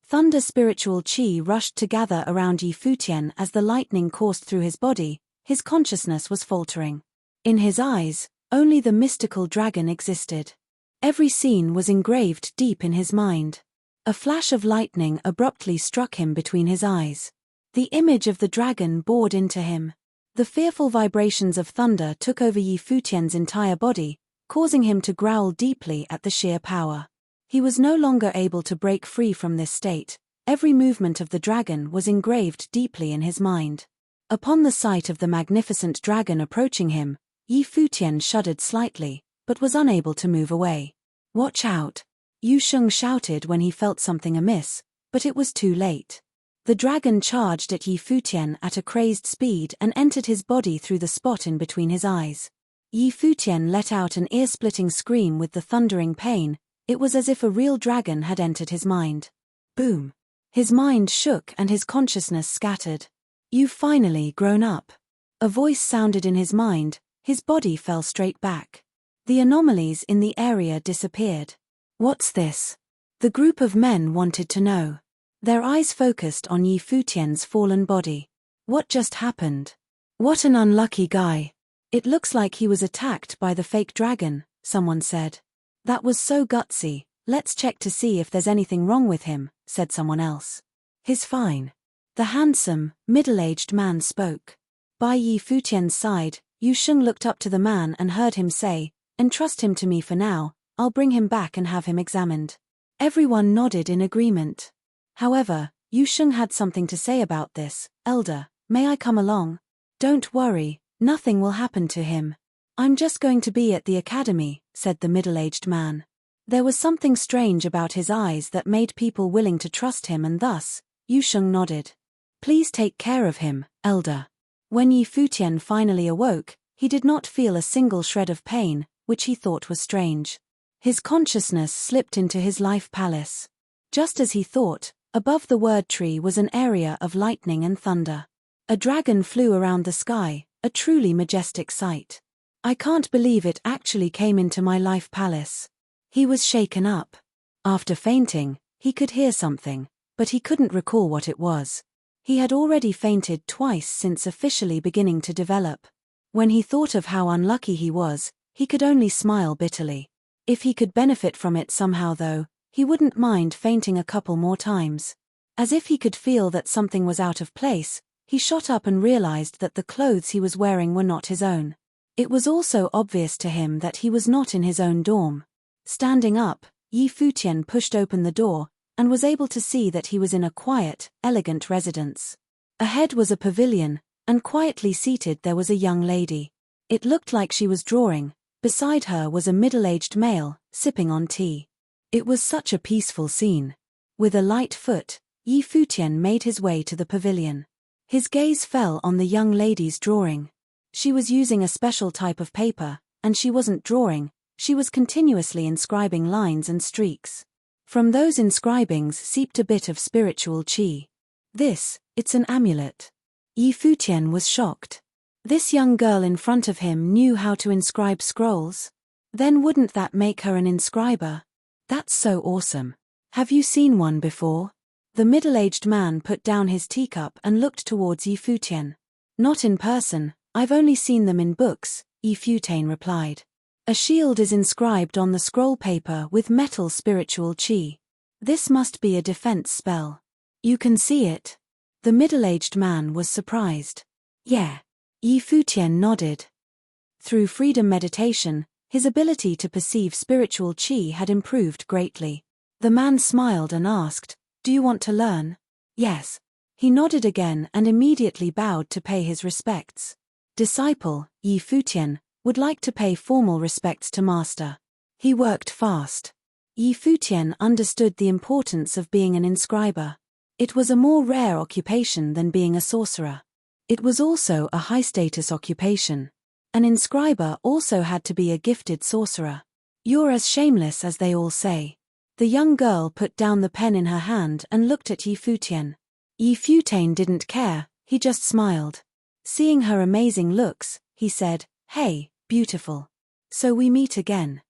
Thunder spiritual chi rushed to gather around Yi Futian as the lightning coursed through his body. His consciousness was faltering. In his eyes, only the mystical dragon existed. Every scene was engraved deep in his mind. A flash of lightning abruptly struck him between his eyes. The image of the dragon bored into him. The fearful vibrations of thunder took over Yi Futian's entire body, causing him to growl deeply at the sheer power. He was no longer able to break free from this state. Every movement of the dragon was engraved deeply in his mind. Upon the sight of the magnificent dragon approaching him, Yi Futian shuddered slightly, but was unable to move away. Watch out! Yu Sheng shouted when he felt something amiss, but it was too late. The dragon charged at Yi Futian at a crazed speed and entered his body through the spot in between his eyes. Yi Futian let out an ear-splitting scream with the thundering pain. It was as if a real dragon had entered his mind. Boom! His mind shook and his consciousness scattered. You've finally grown up. A voice sounded in his mind. His body fell straight back. The anomalies in the area disappeared. What's this? The group of men wanted to know. Their eyes focused on Yi Futian's fallen body. What just happened? What an unlucky guy. It looks like he was attacked by the fake dragon, someone said. That was so gutsy. Let's check to see if there's anything wrong with him, said someone else. He's fine. The handsome, middle-aged man spoke. By Yi Futian's side, Yu Sheng looked up to the man and heard him say, "Entrust him to me for now, I'll bring him back and have him examined." Everyone nodded in agreement. However, Yu Sheng had something to say about this. "Elder, may I come along?" "Don't worry, nothing will happen to him. I'm just going to be at the academy," said the middle-aged man. There was something strange about his eyes that made people willing to trust him, and thus, Yu Sheng nodded. "Please take care of him, elder." When Yi Futian finally awoke, he did not feel a single shred of pain, which he thought was strange. His consciousness slipped into his life palace. Just as he thought, above the word tree was an area of lightning and thunder. A dragon flew around the sky, a truly majestic sight. "I can't believe it actually came into my life palace." He was shaken up. After fainting, he could hear something, but he couldn't recall what it was. He had already fainted twice since officially beginning to develop. When he thought of how unlucky he was, he could only smile bitterly. If he could benefit from it somehow though, he wouldn't mind fainting a couple more times. As if he could feel that something was out of place, he shot up and realized that the clothes he was wearing were not his own. It was also obvious to him that he was not in his own dorm. Standing up, Yi Futian pushed open the door, and was able to see that he was in a quiet, elegant residence. Ahead was a pavilion, and quietly seated there was a young lady. It looked like she was drawing. Beside her was a middle-aged male, sipping on tea. It was such a peaceful scene. With a light foot, Yi Futian made his way to the pavilion. His gaze fell on the young lady's drawing. She was using a special type of paper, and she wasn't drawing, she was continuously inscribing lines and streaks. From those inscribings seeped a bit of spiritual chi. It's an amulet. Yi Futian was shocked. This young girl in front of him knew how to inscribe scrolls? Then wouldn't that make her an inscriber? That's so awesome. Have you seen one before? The middle-aged man put down his teacup and looked towards Yi Futian. Not in person, I've only seen them in books, Yi Futian replied. A shield is inscribed on the scroll paper with metal spiritual chi. This must be a defense spell. You can see it? The middle-aged man was surprised. Yeah. Yi Futian nodded. Through freedom meditation, His ability to perceive spiritual qi had improved greatly. The man smiled and asked, "Do you want to learn?" "Yes." He nodded again and immediately bowed to pay his respects. Disciple, Yi Futian, would like to pay formal respects to master. He worked fast. Yi Futian understood the importance of being an inscriber. It was a more rare occupation than being a sorcerer. It was also a high-status occupation. An inscriber also had to be a gifted sorcerer. "You're as shameless as they all say." The young girl put down the pen in her hand and looked at Yi Futian. Yi Futian didn't care, he just smiled. Seeing her amazing looks, he said, "Hey, beautiful. So we meet again."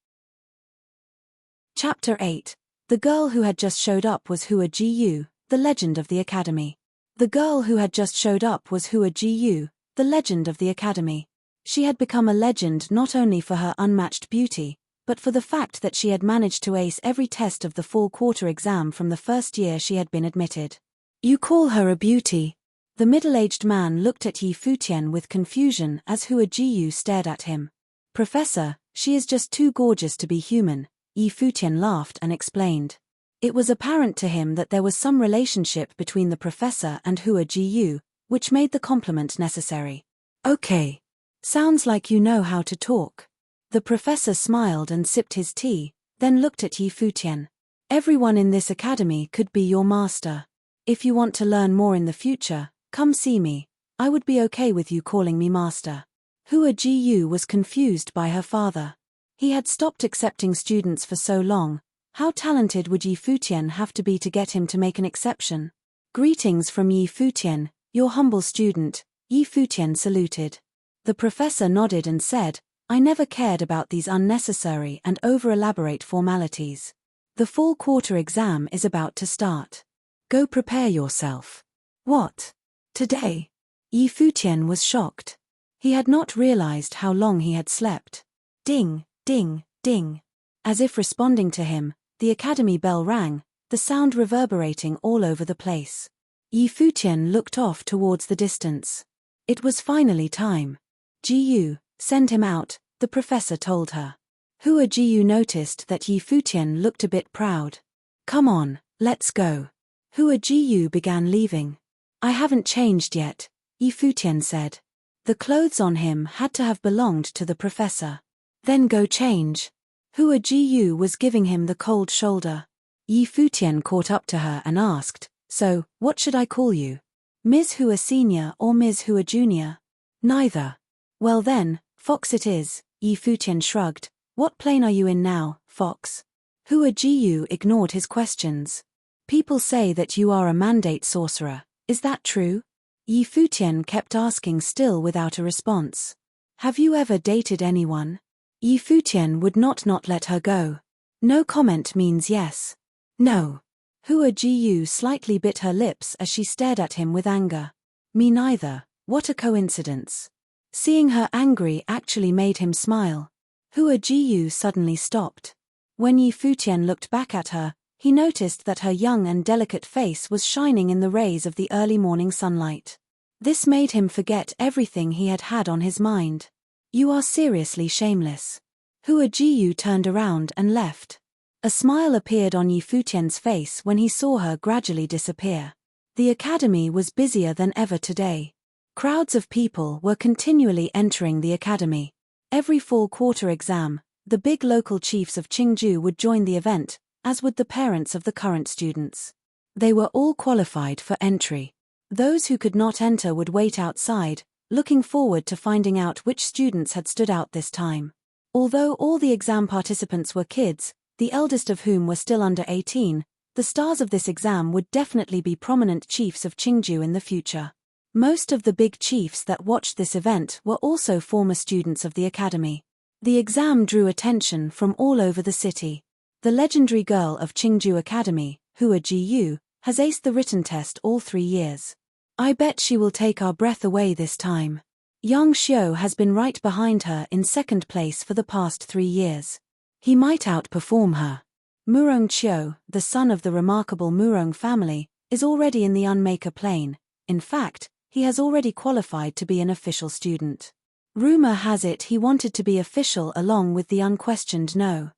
Chapter 8. The girl who had just showed up was Hua Ji, the legend of the academy. The girl who had just showed up was Hua Ji, the legend of the academy. She had become a legend not only for her unmatched beauty, but for the fact that she had managed to ace every test of the fall quarter exam from the first year she had been admitted. "You call her a beauty?" The middle-aged man looked at Yi Futian with confusion as Hua Ji stared at him. "Professor, she is just too gorgeous to be human," Yi Futian laughed and explained. It was apparent to him that there was some relationship between the professor and Hua Ji, which made the compliment necessary. "Okay. Sounds like you know how to talk." The professor smiled and sipped his tea, then looked at Yi Futian. "Everyone in this academy could be your master. If you want to learn more in the future, come see me. I would be okay with you calling me master." Hua Ji was confused by her father. He had stopped accepting students for so long. How talented would Yi Futian have to be to get him to make an exception? "Greetings from Yi Futian, your humble student," Yi Futian saluted. The professor nodded and said, "I never cared about these unnecessary and over-elaborate formalities. The fall quarter exam is about to start. Go prepare yourself." "What? Today?" Yi Futian was shocked. He had not realized how long he had slept. Ding, ding, ding. As if responding to him, the academy bell rang, the sound reverberating all over the place. Yi Futian looked off towards the distance. It was finally time. "Ji, send him out," the professor told her. Hua Ji noticed that Yi Futian looked a bit proud. "Come on, let's go." Hua Ji began leaving. "I haven't changed yet," Yi Futian said. The clothes on him had to have belonged to the professor. "Then go change." Hua Ji was giving him the cold shoulder. Yi Futian caught up to her and asked, "So, what should I call you? Ms. Hua Senior or Ms. Hua Junior?" "Neither." "Well then, Fox it is," Yi Futian shrugged. "What plane are you in now, Fox?" Hua Ji ignored his questions. "People say that you are a mandate sorcerer, is that true?" Yi Futian kept asking still without a response. "Have you ever dated anyone?" Yi Futian would not let her go. No comment means yes. "No." Hua Ji slightly bit her lips as she stared at him with anger. "Me neither, what a coincidence." Seeing her angry actually made him smile. Hua Ji suddenly stopped. When Yi Futian looked back at her, he noticed that her young and delicate face was shining in the rays of the early morning sunlight. This made him forget everything he had had on his mind. "You are seriously shameless." Hua Ji turned around and left. A smile appeared on Yi Futian's face when he saw her gradually disappear. The academy was busier than ever today. Crowds of people were continually entering the academy. Every fall quarter exam, the big local chiefs of Qingju would join the event, as would the parents of the current students. They were all qualified for entry. Those who could not enter would wait outside, looking forward to finding out which students had stood out this time. Although all the exam participants were kids, the eldest of whom were still under 18, the stars of this exam would definitely be prominent chiefs of Qingju in the future. Most of the big chiefs that watched this event were also former students of the academy. The exam drew attention from all over the city. The legendary girl of Qingju Academy, Hua Ji, has aced the written test all 3 years. I bet she will take our breath away this time. Yang Xiu has been right behind her in second place for the past 3 years. He might outperform her. Murong Qiu, the son of the remarkable Murong family, is already in the Unmaker plane. In fact, he has already qualified to be an official student. Rumor has it he wanted to be official along with the unquestioned no.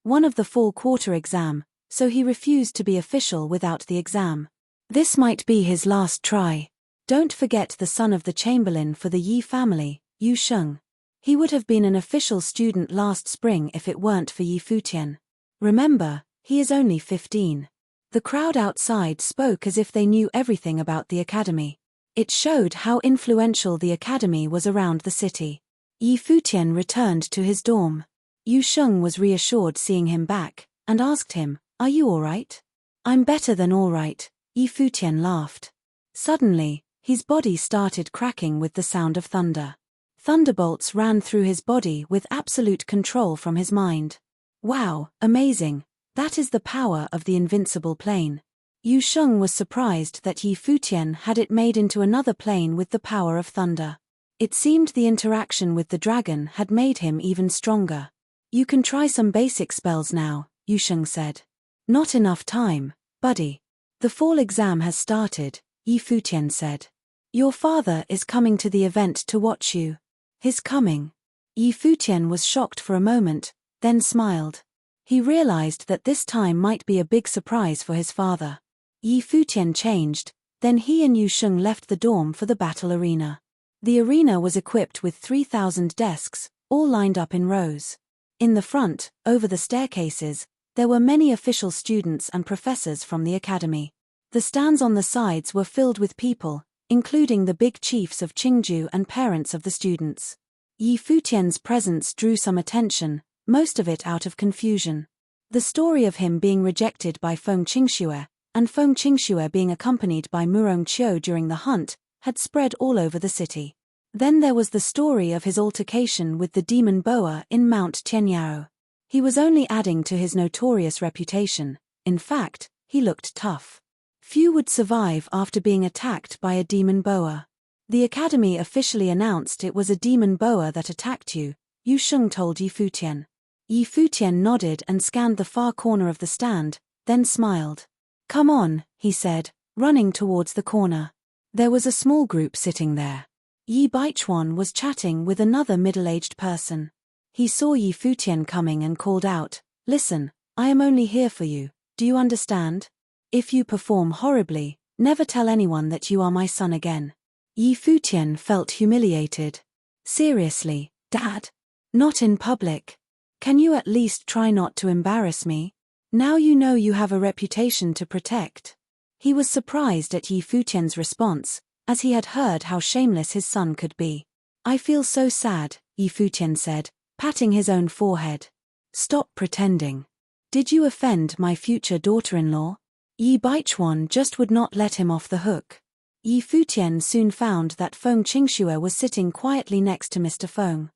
One of the fall quarter exam, so he refused to be official without the exam. This might be his last try. Don't forget the son of the chamberlain for the Yi family, Yu Sheng. He would have been an official student last spring if it weren't for Yi Futian. Remember, he is only 15. The crowd outside spoke as if they knew everything about the academy. It showed how influential the academy was around the city. Yi Futian returned to his dorm. Yu Sheng was reassured seeing him back, and asked him, "Are you alright?" "I'm better than alright," Yi Futian laughed. Suddenly, his body started cracking with the sound of thunder. Thunderbolts ran through his body with absolute control from his mind. Wow, amazing. That is the power of the invincible plane. Yu Sheng was surprised that Yi Futian had it made into another plane with the power of thunder. It seemed the interaction with the dragon had made him even stronger. "You can try some basic spells now," Yu Sheng said. "Not enough time, buddy. The fall exam has started," Yi Futian said. "Your father is coming to the event to watch you." His coming. Yi Futian was shocked for a moment, then smiled. He realized that this time might be a big surprise for his father. Yi Futian changed, then he and Yu Sheng left the dorm for the battle arena. The arena was equipped with 3,000 desks, all lined up in rows. In the front, over the staircases, there were many official students and professors from the academy. The stands on the sides were filled with people, including the big chiefs of Qingju and parents of the students. Yi Futian's presence drew some attention, most of it out of confusion. The story of him being rejected by Feng Qingxue, and Feng Qingxue being accompanied by Murong Qiu during the hunt, had spread all over the city. Then there was the story of his altercation with the demon boa in Mount Tianyao. He was only adding to his notorious reputation. In fact, he looked tough. Few would survive after being attacked by a demon boa. The academy officially announced it was a demon boa that attacked you, Yu Sheng told Yi Futian. Yi Futian nodded and scanned the far corner of the stand, then smiled. "Come on," he said, running towards the corner. There was a small group sitting there. Yi Baichuan was chatting with another middle-aged person. He saw Yi Futian coming and called out, "Listen, I am only here for you, do you understand? If you perform horribly, never tell anyone that you are my son again." Yi Futian felt humiliated. "Seriously, Dad? Not in public? Can you at least try not to embarrass me? Now you know you have a reputation to protect." He was surprised at Yi Futian's response, as he had heard how shameless his son could be. "I feel so sad," Yi Futian said, patting his own forehead. "Stop pretending. Did you offend my future daughter-in-law?" Yi Baichuan just would not let him off the hook. Yi Futian soon found that Feng Qingxue was sitting quietly next to Mr. Feng.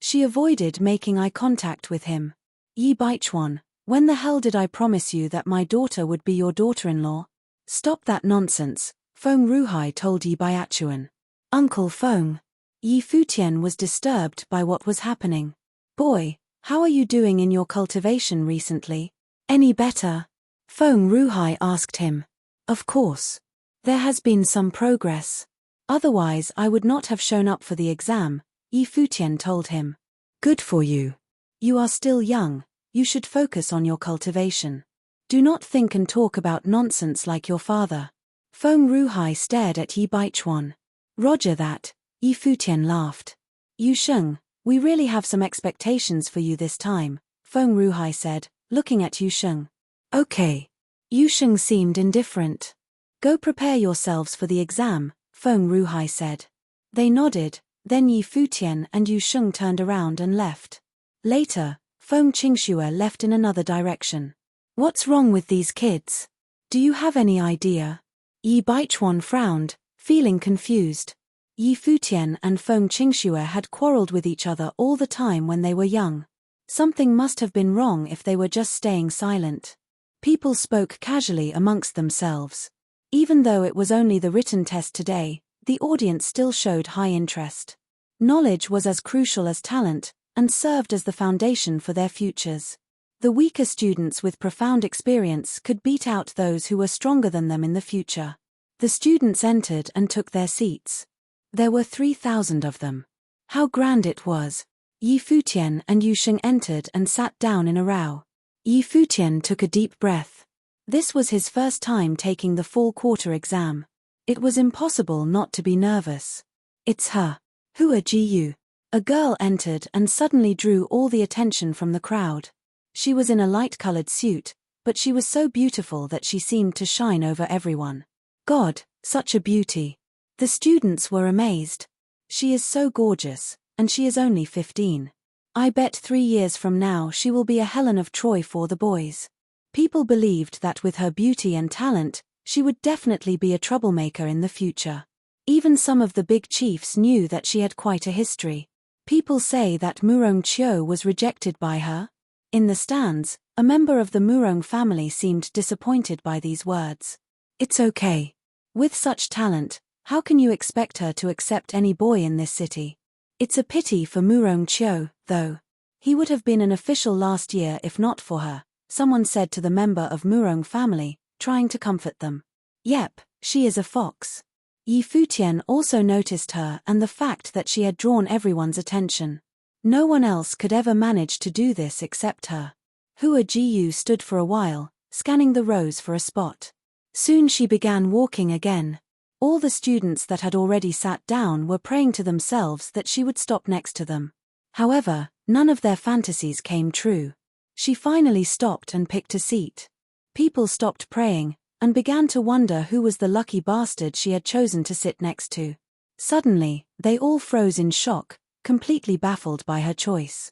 She avoided making eye contact with him. "Yi Baichuan, when the hell did I promise you that my daughter would be your daughter-in-law?" "Stop that nonsense," Feng Ruhai told Yi Baichuan. "Uncle Feng." Yi Futian was disturbed by what was happening. "Boy, how are you doing in your cultivation recently? Any better?" Feng Ruhai asked him. "Of course. There has been some progress. Otherwise I would not have shown up for the exam," Yi Futian told him. "Good for you. You are still young, you should focus on your cultivation. Do not think and talk about nonsense like your father." Feng Ruhai stared at Yi Baichuan. "Roger that," Yi Futian laughed. "Yu Sheng, we really have some expectations for you this time," Feng Ruhai said, looking at Yu Sheng. "Okay." Yu Sheng seemed indifferent. "Go prepare yourselves for the exam," Feng Ruhai said. They nodded, then Yi Futian and Yu Sheng turned around and left. Later, Feng Qingxue left in another direction. "What's wrong with these kids? Do you have any idea?" Yi Baichuan frowned, feeling confused. Yi Futian and Feng Qingxue had quarreled with each other all the time when they were young. Something must have been wrong if they were just staying silent. People spoke casually amongst themselves. Even though it was only the written test today, the audience still showed high interest. Knowledge was as crucial as talent, and served as the foundation for their futures. The weaker students with profound experience could beat out those who were stronger than them in the future. The students entered and took their seats. There were 3,000 of them. How grand it was! Yi Futian and Yu Sheng entered and sat down in a row. Yi Futian took a deep breath. This was his first time taking the fall quarter exam. It was impossible not to be nervous. It's her. Hua Jiyu. A girl entered and suddenly drew all the attention from the crowd. She was in a light-colored suit, but she was so beautiful that she seemed to shine over everyone. God, such a beauty. The students were amazed. She is so gorgeous, and she is only 15. I bet 3 years from now she will be a Helen of Troy for the boys. People believed that with her beauty and talent, she would definitely be a troublemaker in the future. Even some of the big chiefs knew that she had quite a history. People say that Murong Chiu was rejected by her. In the stands, a member of the Murong family seemed disappointed by these words. It's okay. With such talent, how can you expect her to accept any boy in this city? It's a pity for Murong Chiu, though. He would have been an official last year if not for her, someone said to the member of Murong family, trying to comfort them. Yep, she is a fox. Yi Futian also noticed her and the fact that she had drawn everyone's attention. No one else could ever manage to do this except her. Hua Jiyu stood for a while, scanning the rows for a spot. Soon she began walking again. All the students that had already sat down were praying to themselves that she would stop next to them. However, none of their fantasies came true. She finally stopped and picked a seat. People stopped praying, and began to wonder who was the lucky bastard she had chosen to sit next to. Suddenly, they all froze in shock, completely baffled by her choice.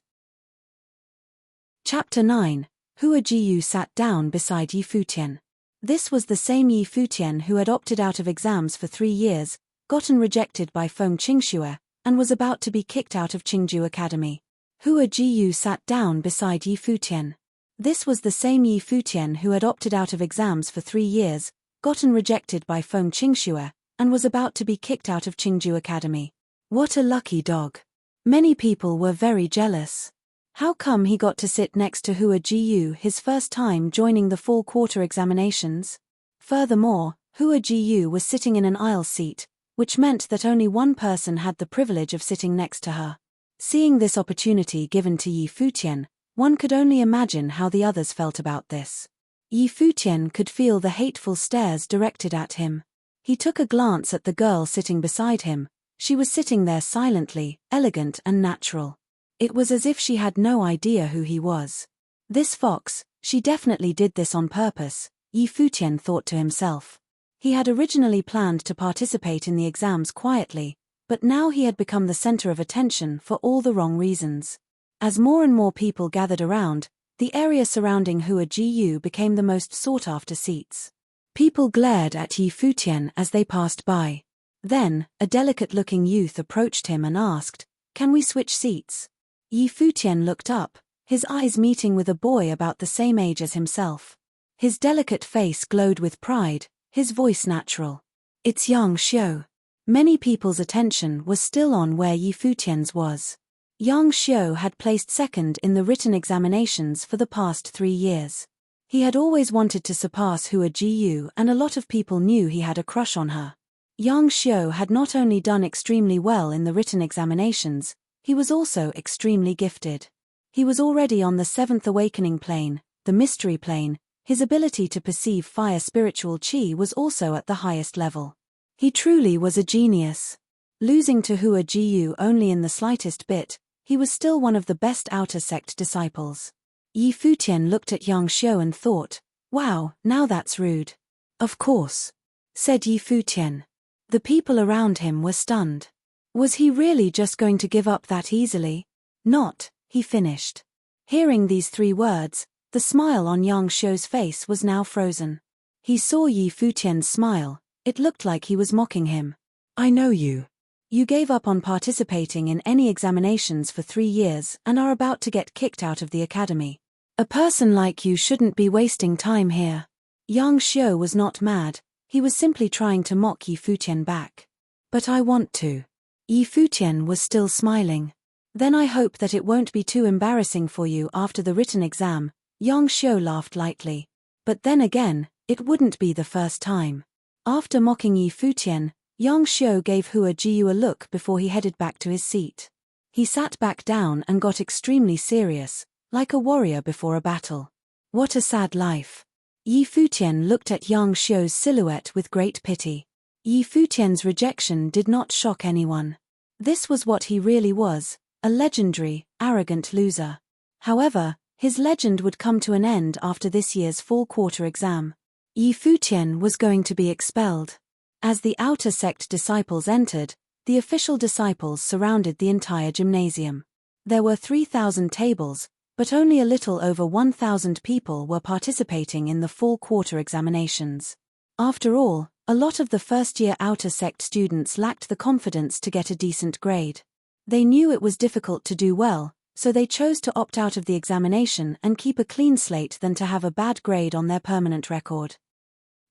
Chapter 9. Hua Jiyu sat down beside Yi Futian. This was the same Yi Futian who had opted out of exams for 3 years, gotten rejected by Feng Qingxue, and was about to be kicked out of Qingju Academy. Hua Jiyu sat down beside Yi Futian. This was the same Yi Futian who had opted out of exams for 3 years, gotten rejected by Feng Qingxue, and was about to be kicked out of Qingju Academy. What a lucky dog. Many people were very jealous. How come he got to sit next to Hua Jiyu his first time joining the fall quarter examinations? Furthermore, Hua Jiyu was sitting in an aisle seat, which meant that only one person had the privilege of sitting next to her. Seeing this opportunity given to Yi Futian, one could only imagine how the others felt about this. Yi Futian could feel the hateful stares directed at him. He took a glance at the girl sitting beside him. She was sitting there silently, elegant and natural. It was as if she had no idea who he was. This fox, she definitely did this on purpose, Yi Futian thought to himself. He had originally planned to participate in the exams quietly, but now he had become the center of attention for all the wrong reasons. As more and more people gathered around, the area surrounding Hua Jiyu became the most sought-after seats. People glared at Yi Futian as they passed by. Then, a delicate-looking youth approached him and asked, "Can we switch seats?" Yi Futian looked up, his eyes meeting with a boy about the same age as himself. His delicate face glowed with pride, his voice natural. It's Yang Xiu. Many people's attention was still on where Yi Futian's was. Yang Xiu had placed second in the written examinations for the past 3 years. He had always wanted to surpass Hua Jiyu and a lot of people knew he had a crush on her. Yang Xiu had not only done extremely well in the written examinations, he was also extremely gifted. He was already on the 7th awakening plane, the mystery plane. His ability to perceive fire spiritual chi was also at the highest level. He truly was a genius. Losing to Hua Jiyu only in the slightest bit, he was still one of the best outer sect disciples. Yi Futian looked at Yang Xiu and thought, "Wow, now that's rude." "Of course," said Yi Futian. The people around him were stunned. Was he really just going to give up that easily? Not, he finished. Hearing these 3 words, the smile on Yang Xiu's face was now frozen. He saw Yi Futian's smile, it looked like he was mocking him. "I know you. You gave up on participating in any examinations for 3 years and are about to get kicked out of the academy. A person like you shouldn't be wasting time here." Yang Xiu was not mad, he was simply trying to mock Yi Futian back. "But I want to." Yi Futian was still smiling. "Then I hope that it won't be too embarrassing for you after the written exam." Yang Xiu laughed lightly. But then again, it wouldn't be the first time. After mocking Yi Futian, Yang Xiu gave Hua Jiyu a look before he headed back to his seat. He sat back down and got extremely serious, like a warrior before a battle. What a sad life. Yi Futian looked at Yang Xiu's silhouette with great pity. Yi Futian's rejection did not shock anyone. This was what he really was, a legendary, arrogant loser. However, his legend would come to an end after this year's fall quarter exam. Yi Futian was going to be expelled. As the outer sect disciples entered, the official disciples surrounded the entire gymnasium. There were 3,000 tables, but only a little over 1,000 people were participating in the fall quarter examinations. After all, a lot of the first-year outer sect students lacked the confidence to get a decent grade. They knew it was difficult to do well, so they chose to opt out of the examination and keep a clean slate than to have a bad grade on their permanent record.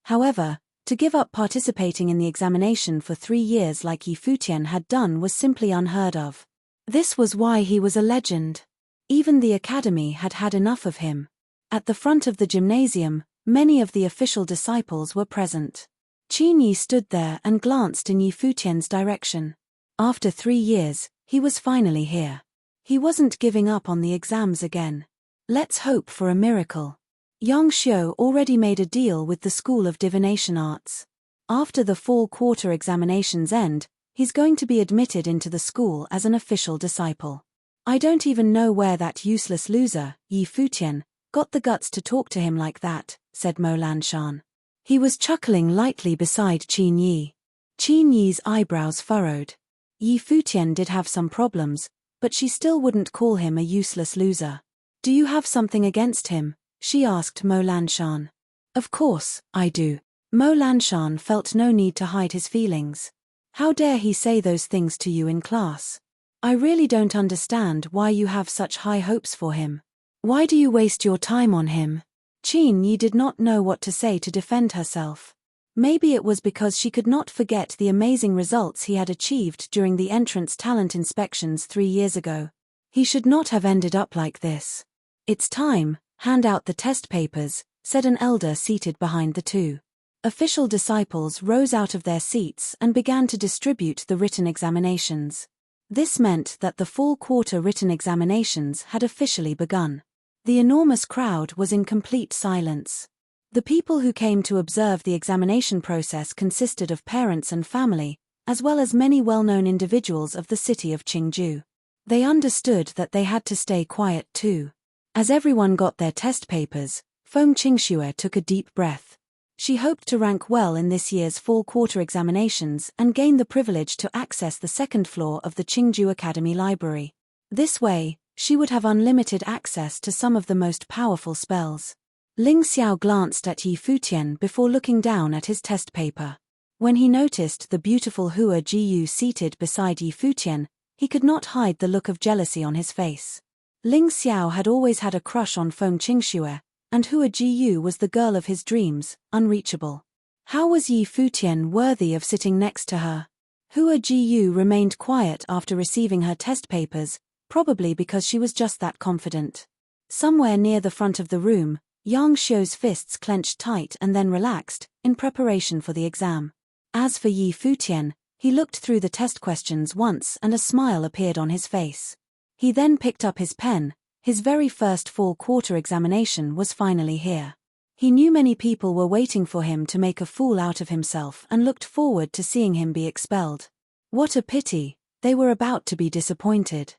However, to give up participating in the examination for 3 years like Yi Futian had done was simply unheard of. This was why he was a legend. Even the academy had had enough of him. At the front of the gymnasium, many of the official disciples were present. Qin Yi stood there and glanced in Yi Futian's direction. After 3 years, he was finally here. He wasn't giving up on the exams again. Let's hope for a miracle. Yang Xiu already made a deal with the School of Divination Arts. After the fall quarter examinations end, he's going to be admitted into the school as an official disciple. I don't even know where that useless loser, Yi Futian, got the guts to talk to him like that, said Mo Lanshan. He was chuckling lightly beside Qin Yi. Qin Yi's eyebrows furrowed. Yi Futian did have some problems, but she still wouldn't call him a useless loser. Do you have something against him? She asked Mo Lanshan. Of course, I do. Mo Lanshan felt no need to hide his feelings. How dare he say those things to you in class? I really don't understand why you have such high hopes for him. Why do you waste your time on him? Qin Yi did not know what to say to defend herself. Maybe it was because she could not forget the amazing results he had achieved during the entrance talent inspections 3 years ago. He should not have ended up like this. It's time. Hand out the test papers, said an elder seated behind the two. Official disciples rose out of their seats and began to distribute the written examinations. This meant that the fall quarter written examinations had officially begun. The enormous crowd was in complete silence. The people who came to observe the examination process consisted of parents and family, as well as many well-known individuals of the city of Qingju. They understood that they had to stay quiet too. As everyone got their test papers, Feng Qingxue took a deep breath. She hoped to rank well in this year's fall quarter examinations and gain the privilege to access the second floor of the Qingju Academy Library. This way, she would have unlimited access to some of the most powerful spells. Ling Xiao glanced at Yi Futian before looking down at his test paper. When he noticed the beautiful Hua Jiyu seated beside Yi Futian, he could not hide the look of jealousy on his face. Ling Xiao had always had a crush on Feng Qingxue, and Hua Jiyu was the girl of his dreams, unreachable. How was Yi Futian worthy of sitting next to her? Hua Jiyu remained quiet after receiving her test papers, probably because she was just that confident. Somewhere near the front of the room, Yang Xiu's fists clenched tight and then relaxed, in preparation for the exam. As for Yi Futian, he looked through the test questions once and a smile appeared on his face. He then picked up his pen. His very first fall quarter examination was finally here. He knew many people were waiting for him to make a fool out of himself and looked forward to seeing him be expelled. What a pity, they were about to be disappointed.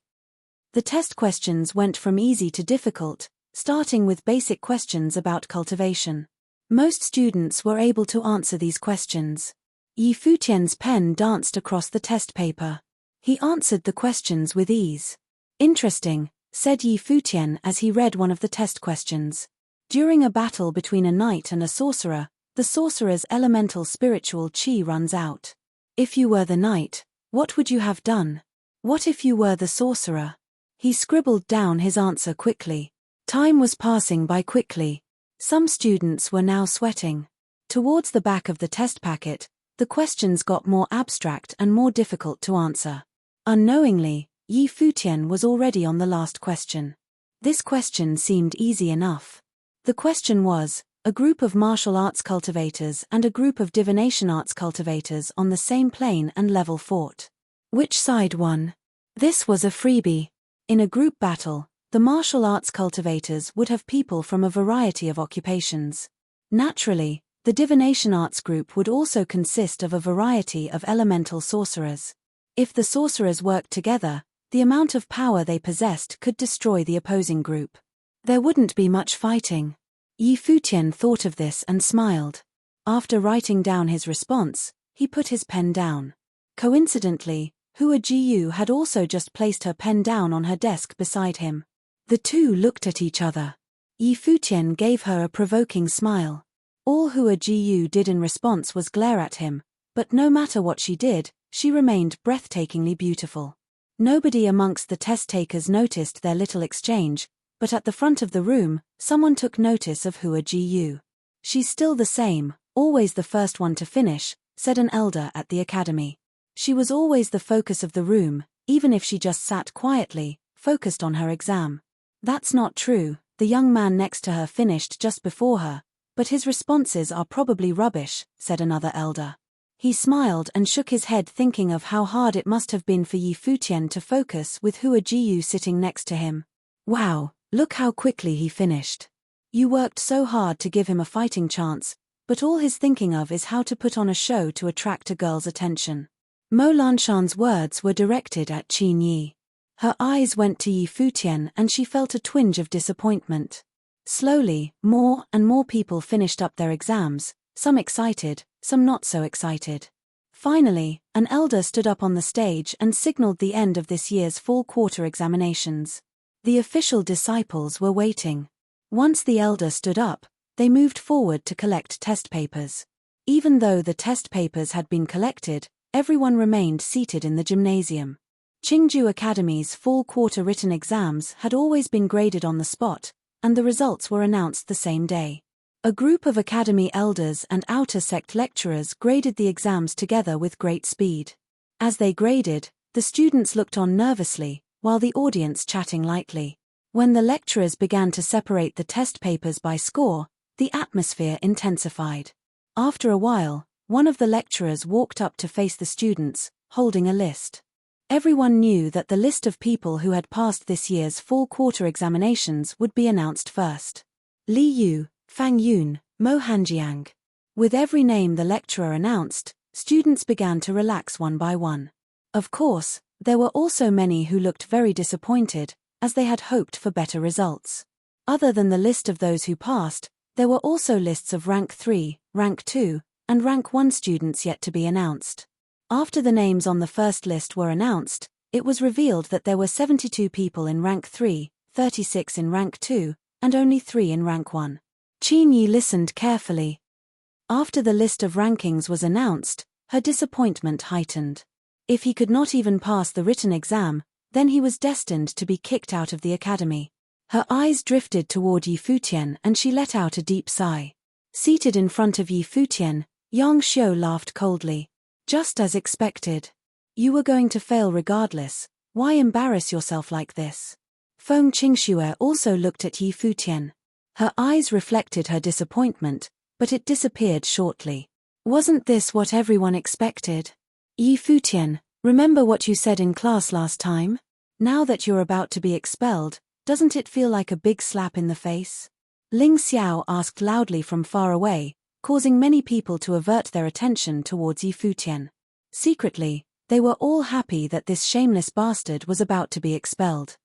The test questions went from easy to difficult, starting with basic questions about cultivation. Most students were able to answer these questions. Yi Futian's pen danced across the test paper. He answered the questions with ease. Interesting, said Yi Futian as he read one of the test questions. During a battle between a knight and a sorcerer, the sorcerer's elemental spiritual qi runs out. If you were the knight, what would you have done? What if you were the sorcerer? He scribbled down his answer quickly. Time was passing by quickly. Some students were now sweating. Towards the back of the test packet, the questions got more abstract and more difficult to answer. Unknowingly, Yi Futian was already on the last question. This question seemed easy enough. The question was, a group of martial arts cultivators and a group of divination arts cultivators on the same plane and level fought. Which side won? This was a freebie. In a group battle, the martial arts cultivators would have people from a variety of occupations. Naturally, the divination arts group would also consist of a variety of elemental sorcerers. If the sorcerers worked together, the amount of power they possessed could destroy the opposing group. There wouldn't be much fighting. Futian thought of this and smiled. After writing down his response, he put his pen down. Coincidentally, Hua Jiyu had also just placed her pen down on her desk beside him. The two looked at each other. Futian gave her a provoking smile. All Hua Jiyu did in response was glare at him, but no matter what she did, she remained breathtakingly beautiful. Nobody amongst the test-takers noticed their little exchange, but at the front of the room, someone took notice of Hua Jiyu. "She's still the same, always the first one to finish," said an elder at the academy. She was always the focus of the room, even if she just sat quietly, focused on her exam. "That's not true, the young man next to her finished just before her, but his responses are probably rubbish," said another elder. He smiled and shook his head, thinking of how hard it must have been for Futian to focus with Hua Jiyu sitting next to him. "Wow, look how quickly he finished. You worked so hard to give him a fighting chance, but all he's thinking of is how to put on a show to attract a girl's attention." Mo Lanshan's words were directed at Qin Yi. Her eyes went to Futian and she felt a twinge of disappointment. Slowly, more and more people finished up their exams, some excited, some not so excited. Finally, an elder stood up on the stage and signaled the end of this year's fall quarter examinations. The official disciples were waiting. Once the elder stood up, they moved forward to collect test papers. Even though the test papers had been collected, everyone remained seated in the gymnasium. Qingju Academy's fall quarter written exams had always been graded on the spot, and the results were announced the same day. A group of academy elders and outer sect lecturers graded the exams together with great speed. As they graded, the students looked on nervously, while the audience chatting lightly. When the lecturers began to separate the test papers by score, the atmosphere intensified. After a while, one of the lecturers walked up to face the students, holding a list. Everyone knew that the list of people who had passed this year's fall quarter examinations would be announced first. Li Yu, Fang Yun, Mo Hanjiang. With every name the lecturer announced, students began to relax one by one. Of course, there were also many who looked very disappointed, as they had hoped for better results. Other than the list of those who passed, there were also lists of rank 3, rank 2, and rank 1 students yet to be announced. After the names on the first list were announced, it was revealed that there were 72 people in rank 3, 36 in rank 2, and only 3 in rank 1. Qin Yi listened carefully. After the list of rankings was announced, her disappointment heightened. If he could not even pass the written exam, then he was destined to be kicked out of the academy. Her eyes drifted toward Futian and she let out a deep sigh. Seated in front of Futian, Yang Xiu laughed coldly. "Just as expected. You were going to fail regardless, why embarrass yourself like this?" Feng Qingxue also looked at Futian. Her eyes reflected her disappointment, but it disappeared shortly. "Wasn't this what everyone expected?" "Futian, remember what you said in class last time? Now that you're about to be expelled, doesn't it feel like a big slap in the face?" Ling Xiao asked loudly from far away, causing many people to avert their attention towards Futian. Secretly, they were all happy that this shameless bastard was about to be expelled.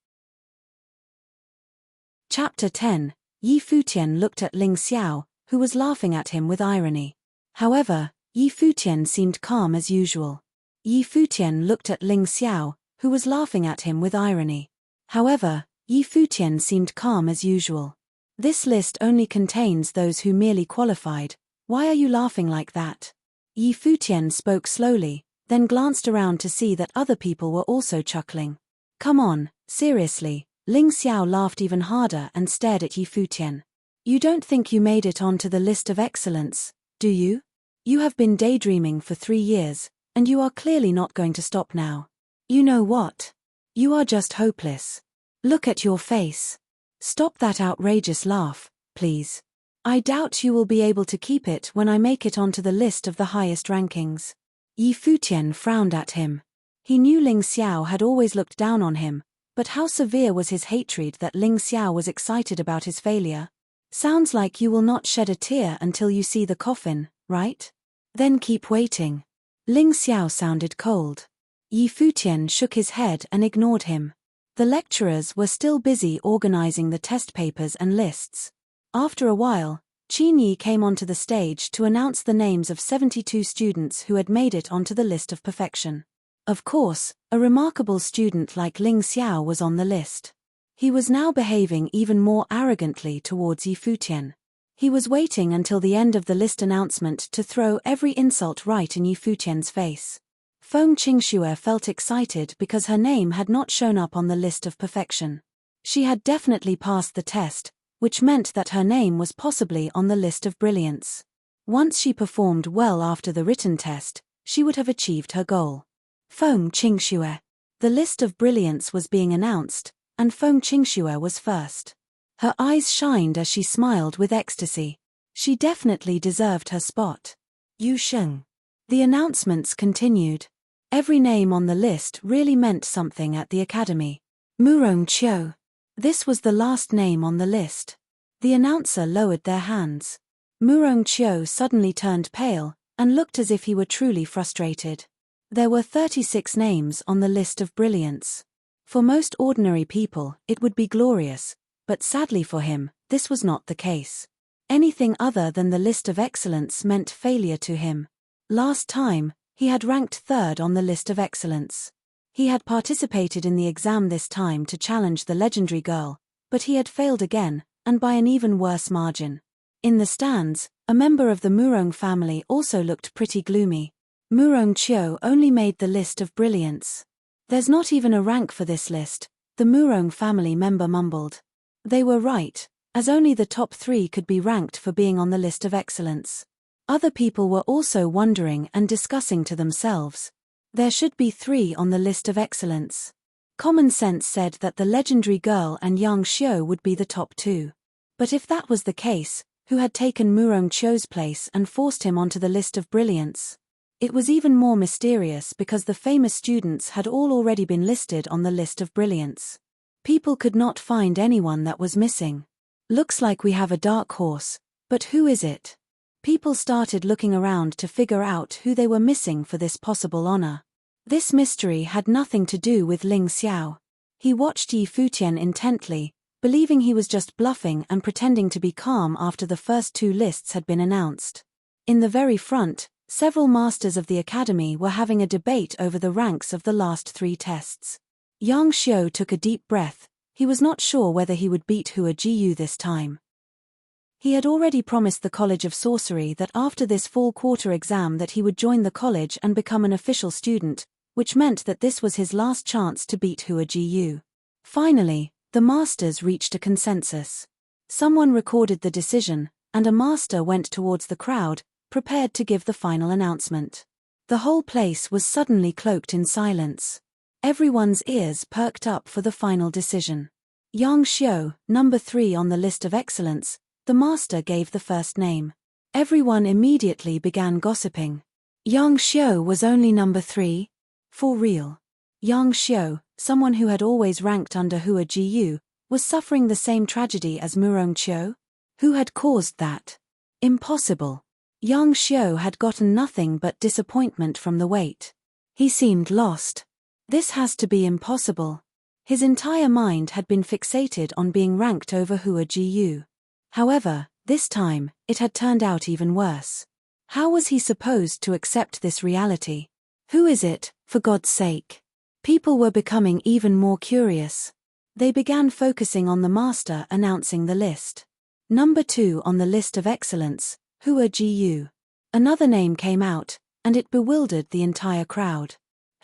Chapter 10. Futian looked at Ling Xiao, who was laughing at him with irony. However, Futian seemed calm as usual. Futian looked at Ling Xiao, who was laughing at him with irony. However, Futian seemed calm as usual. "This list only contains those who merely qualified. Why are you laughing like that?" Futian spoke slowly, then glanced around to see that other people were also chuckling. "Come on, seriously." Ling Xiao laughed even harder and stared at Futian. "You don't think you made it onto the list of excellence, do you? You have been daydreaming for 3 years, and you are clearly not going to stop now. You know what? You are just hopeless. Look at your face. Stop that outrageous laugh, please. I doubt you will be able to keep it when I make it onto the list of the highest rankings." Futian frowned at him. He knew Ling Xiao had always looked down on him, but how severe was his hatred that Ling Xiao was excited about his failure? Sounds like you will not shed a tear until you see the coffin, right? Then keep waiting. Ling Xiao sounded cold. Yi Futian shook his head and ignored him. The lecturers were still busy organizing the test papers and lists. After a while, Qin Yi came onto the stage to announce the names of 72 students who had made it onto the list of perfection. Of course, a remarkable student like Ling Xiao was on the list. He was now behaving even more arrogantly towards Yi Futian. He was waiting until the end of the list announcement to throw every insult right in Yi Futian's face. Feng Qingxue felt excited because her name had not shown up on the list of perfection. She had definitely passed the test, which meant that her name was possibly on the list of brilliance. Once she performed well after the written test, she would have achieved her goal. Feng Qingxue. The list of brilliance was being announced, and Feng Qingxue was first. Her eyes shined as she smiled with ecstasy. She definitely deserved her spot. Yu Sheng. The announcements continued. Every name on the list really meant something at the academy. Murong Qiu. This was the last name on the list. The announcer lowered their hands. Murong Qiu suddenly turned pale, and looked as if he were truly frustrated. There were 36 names on the list of brilliance. For most ordinary people, it would be glorious, but sadly for him, this was not the case. Anything other than the list of excellence meant failure to him. Last time, he had ranked third on the list of excellence. He had participated in the exam this time to challenge the legendary girl, but he had failed again, and by an even worse margin. In the stands, a member of the Murong family also looked pretty gloomy. Murong Qiu only made the list of brilliance. There's not even a rank for this list, the Murong family member mumbled. They were right, as only the top 3 could be ranked for being on the list of excellence. Other people were also wondering and discussing to themselves. There should be 3 on the list of excellence. Common sense said that the legendary girl and Yang Xiu would be the top 2. But if that was the case, who had taken Murong Qiu's place and forced him onto the list of brilliance? It was even more mysterious because the famous students had all already been listed on the list of brilliance. People could not find anyone that was missing. Looks like we have a dark horse, but who is it? People started looking around to figure out who they were missing for this possible honor. This mystery had nothing to do with Ling Xiao. He watched Yi Futian intently, believing he was just bluffing and pretending to be calm after the first 2 lists had been announced. In the very front, several masters of the academy were having a debate over the ranks of the last 3 tests. Yang Xiu took a deep breath. He was not sure whether he would beat Hua Jiyu this time. He had already promised the College of Sorcery that after this fall quarter exam that he would join the college and become an official student, which meant that this was his last chance to beat Hua Jiyu. Finally, the masters reached a consensus. Someone recorded the decision, and a master went towards the crowd, prepared to give the final announcement. The whole place was suddenly cloaked in silence. Everyone's ears perked up for the final decision. Yang Xiu, number 3 on the list of excellence, the master gave the first name. Everyone immediately began gossiping. Yang Xiu was only number 3? For real. Yang Xiu, someone who had always ranked under Hua Jiyu, was suffering the same tragedy as Murong Qiu? Who had caused that? Impossible. Yang Xiu had gotten nothing but disappointment from the wait. He seemed lost. This has to be impossible. His entire mind had been fixated on being ranked over Hua Jiyu. However, this time, it had turned out even worse. How was he supposed to accept this reality? Who is it, for God's sake? People were becoming even more curious. They began focusing on the master announcing the list. Number 2 on the list of excellence, Hua Jiyu. Another name came out, and it bewildered the entire crowd.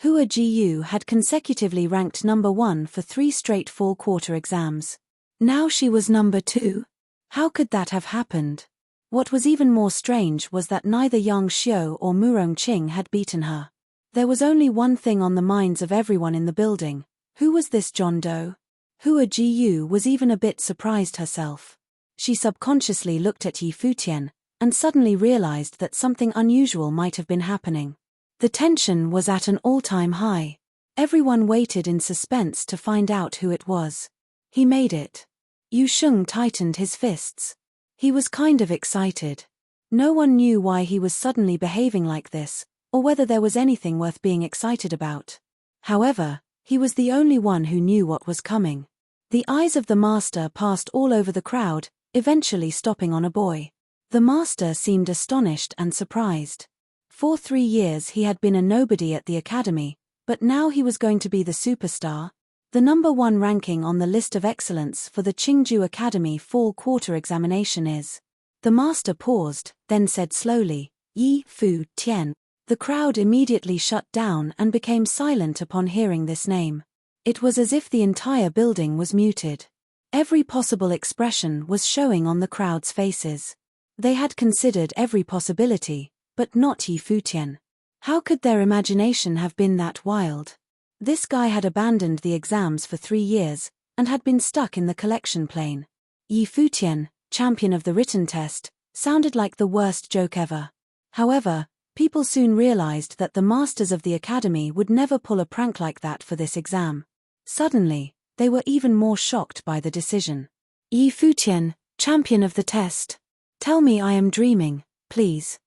Hua Jiyu had consecutively ranked number 1 for 3 straight fall quarter exams. Now she was number 2? How could that have happened? What was even more strange was that neither Yang Xiu or Murong Qing had beaten her. There was only one thing on the minds of everyone in the building. Who was this John Doe? Hua Jiyu was even a bit surprised herself. She subconsciously looked at Yi Futian, and suddenly realized that something unusual might have been happening. The tension was at an all-time high. Everyone waited in suspense to find out who it was. He made it. Yu Sheng tightened his fists. He was kind of excited. No one knew why he was suddenly behaving like this, or whether there was anything worth being excited about. However, he was the only one who knew what was coming. The eyes of the master passed all over the crowd, eventually stopping on a boy. The master seemed astonished and surprised. For 3 years he had been a nobody at the academy, but now he was going to be the superstar. The number 1 ranking on the list of excellence for the Qingju Academy fall quarter examination is. The master paused, then said slowly, Yi Futian. The crowd immediately shut down and became silent upon hearing this name. It was as if the entire building was muted. Every possible expression was showing on the crowd's faces. They had considered every possibility, but not Yi Futian. How could their imagination have been that wild? This guy had abandoned the exams for 3 years, and had been stuck in the collection plane. Yi Futian, champion of the written test, sounded like the worst joke ever. However, people soon realized that the masters of the academy would never pull a prank like that for this exam. Suddenly, they were even more shocked by the decision. Yi Futian, champion of the test. Tell me I am dreaming, please.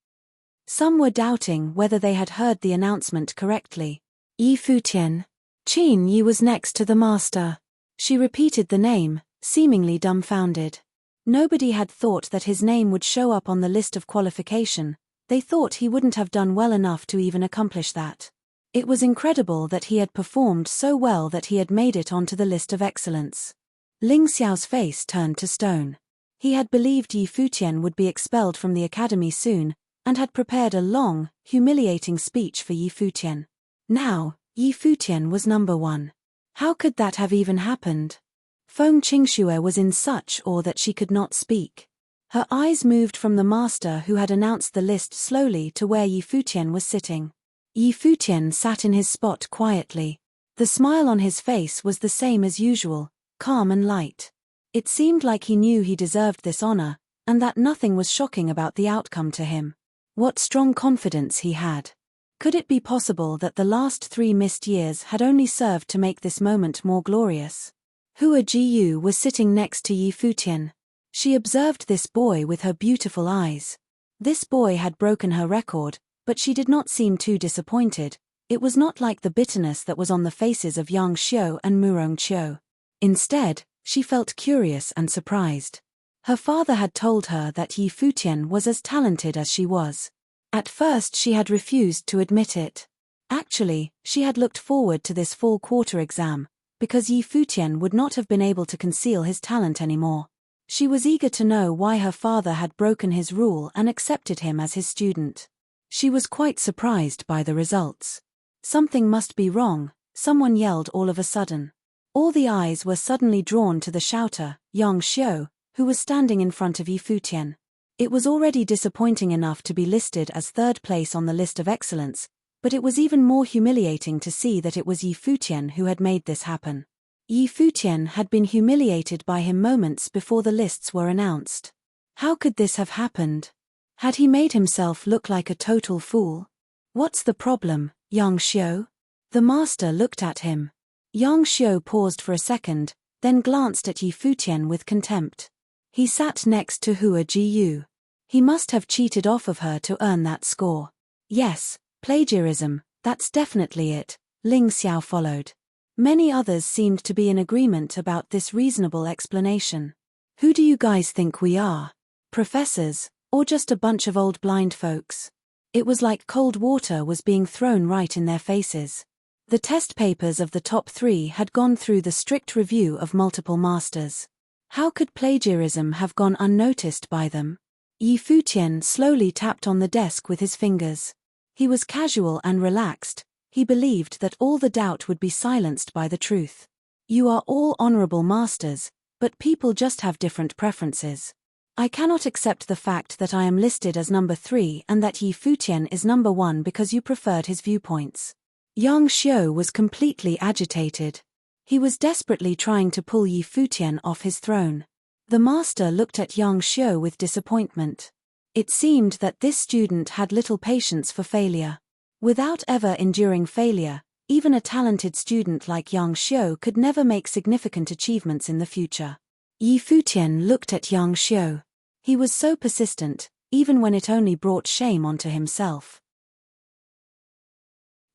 Some were doubting whether they had heard the announcement correctly. Yi Futian. Qin Yi was next to the master. She repeated the name, seemingly dumbfounded. Nobody had thought that his name would show up on the list of qualification. They thought he wouldn't have done well enough to even accomplish that. It was incredible that he had performed so well that he had made it onto the list of excellence. Ling Xiao's face turned to stone. He had believed Yi Futian would be expelled from the academy soon, and had prepared a long, humiliating speech for Yi Futian. Now, Yi Futian was number 1. How could that have even happened? Feng Qingxue was in such awe that she could not speak. Her eyes moved from the master who had announced the list slowly to where Yi Futian was sitting. Yi Futian sat in his spot quietly. The smile on his face was the same as usual, calm and light. It seemed like he knew he deserved this honor, and that nothing was shocking about the outcome to him. What strong confidence he had. Could it be possible that the last 3 missed years had only served to make this moment more glorious? Hua Jiyu was sitting next to Yi Futian. She observed this boy with her beautiful eyes. This boy had broken her record, but she did not seem too disappointed. It was not like the bitterness that was on the faces of Yang Xiu and Murong Qiu. Instead, she felt curious and surprised. Her father had told her that Yi Futian was as talented as she was. At first she had refused to admit it. Actually, she had looked forward to this fall quarter exam, because Yi Futian would not have been able to conceal his talent anymore. She was eager to know why her father had broken his rule and accepted him as his student. She was quite surprised by the results. Something must be wrong, someone yelled all of a sudden. All the eyes were suddenly drawn to the shouter, Yang Xiu, who was standing in front of Yi Futian. It was already disappointing enough to be listed as 3rd place on the list of excellence, but it was even more humiliating to see that it was Yi Futian who had made this happen. Yi Futian had been humiliated by him moments before the lists were announced. How could this have happened? Had he made himself look like a total fool? What's the problem, Yang Xiu? The master looked at him. Yang Xiu paused for a second, then glanced at Yi Futian with contempt. He sat next to Hua Jiyu. He must have cheated off of her to earn that score. Yes, plagiarism, that's definitely it, Ling Xiao followed. Many others seemed to be in agreement about this reasonable explanation. Who do you guys think we are? Professors, or just a bunch of old blind folks? It was like cold water was being thrown right in their faces. The test papers of the top 3 had gone through the strict review of multiple masters. How could plagiarism have gone unnoticed by them? Yi Futian slowly tapped on the desk with his fingers. He was casual and relaxed. He believed that all the doubt would be silenced by the truth. You are all honorable masters, but people just have different preferences. I cannot accept the fact that I am listed as number 3 and that Yi Futian is number 1 because you preferred his viewpoints. Yang Xiu was completely agitated. He was desperately trying to pull Yi Futian off his throne. The master looked at Yang Xiu with disappointment. It seemed that this student had little patience for failure. Without ever enduring failure, Even a talented student like Yang Xiu could never make significant achievements in the future. Yi Futian looked at Yang Xiu. He was so persistent, even when it only brought shame onto himself.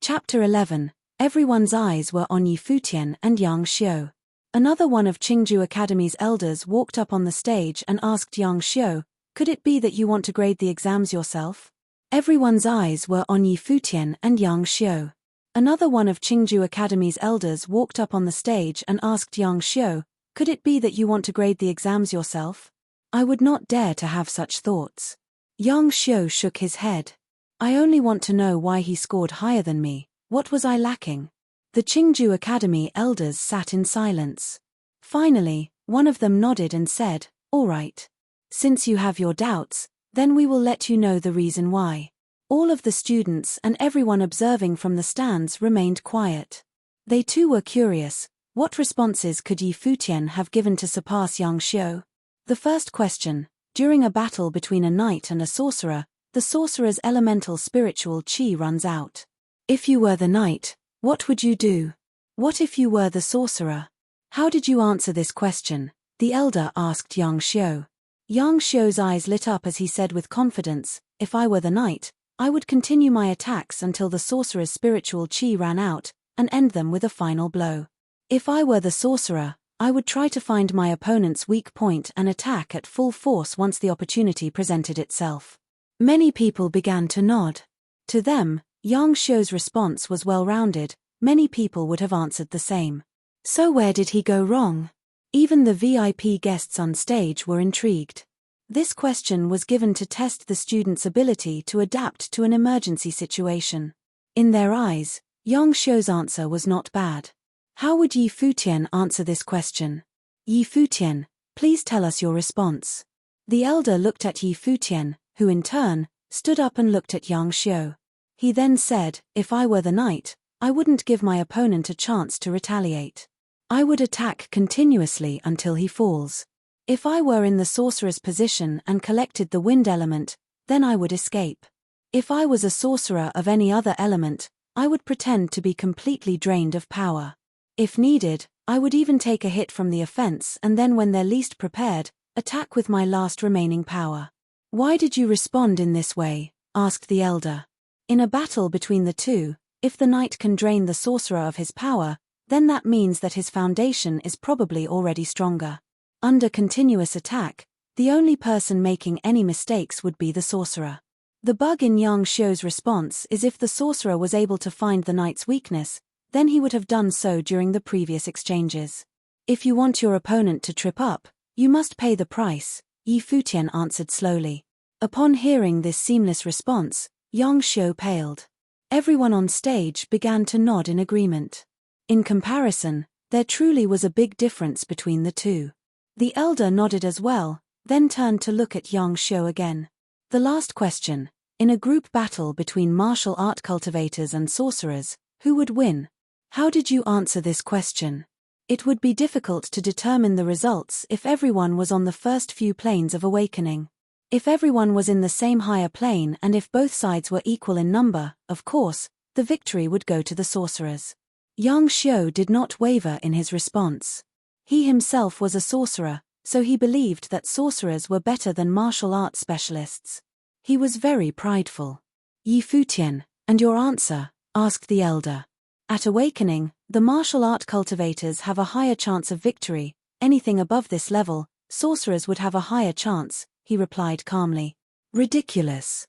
Chapter 11. Everyone's eyes were on Yi Futian and Yang Xiu. Another one of Qingju Academy's elders walked up on the stage and asked Yang Xiu, "Could it be that you want to grade the exams yourself?" Everyone's eyes were on Yi Futian and Yang Xiu. Another one of Qingju Academy's elders walked up on the stage and asked Yang Xiu, "Could it be that you want to grade the exams yourself?" "I would not dare to have such thoughts." Yang Xiu shook his head. "I only want to know why he scored higher than me. What was I lacking?" The Qingju Academy elders sat in silence. Finally, one of them nodded and said, "All right. Since you have your doubts, then we will let you know the reason why." All of the students and everyone observing from the stands remained quiet. They too were curious. What responses could Yi Futian have given to surpass Yang Xiu? The first question: during a battle between a knight and a sorcerer, the sorcerer's elemental spiritual qi runs out. If you were the knight, what would you do? What if you were the sorcerer? How did you answer this question? The elder asked Yang Xiu. Yang Xiu's eyes lit up as he said with confidence, "If I were the knight, I would continue my attacks until the sorcerer's spiritual qi ran out, and end them with a final blow. If I were the sorcerer, I would try to find my opponent's weak point and attack at full force once the opportunity presented itself." Many people began to nod. To them, Yang Xiu's response was well-rounded. Many people would have answered the same. So where did he go wrong? Even the VIP guests on stage were intrigued. This question was given to test the students' ability to adapt to an emergency situation. In their eyes, Yang Xiu's answer was not bad. How would Yi Futian answer this question? "Yi Futian, please tell us your response." The elder looked at Yi Futian, who in turn, stood up and looked at Yang Xiu. He then said, "If I were the knight, I wouldn't give my opponent a chance to retaliate. I would attack continuously until he falls. If I were in the sorcerer's position and collected the wind element, then I would escape. If I was a sorcerer of any other element, I would pretend to be completely drained of power. If needed, I would even take a hit from the offense and then when they're least prepared, attack with my last remaining power." "Why did you respond in this way?" asked the elder. In a battle between the two, if the knight can drain the sorcerer of his power, then that means that his foundation is probably already stronger. Under continuous attack, the only person making any mistakes would be the sorcerer. The bug in Yang Xiu's response is if the sorcerer was able to find the knight's weakness, then he would have done so during the previous exchanges. "If you want your opponent to trip up, you must pay the price," Yi Futian answered slowly. Upon hearing this seamless response, Yang Xiu paled. Everyone on stage began to nod in agreement. In comparison, there truly was a big difference between the two. The elder nodded as well, then turned to look at Yang Xiu again. The last question: in a group battle between martial art cultivators and sorcerers, who would win? How did you answer this question? It would be difficult to determine the results if everyone was on the first few planes of awakening. If everyone was in the same higher plane and if both sides were equal in number, of course, the victory would go to the sorcerers. Yang Xiu did not waver in his response. He himself was a sorcerer, so he believed that sorcerers were better than martial arts specialists. He was very prideful. "Yi Futian, and your answer?" asked the elder. "At awakening, the martial art cultivators have a higher chance of victory. Anything above this level, sorcerers would have a higher chance," he replied calmly. "Ridiculous.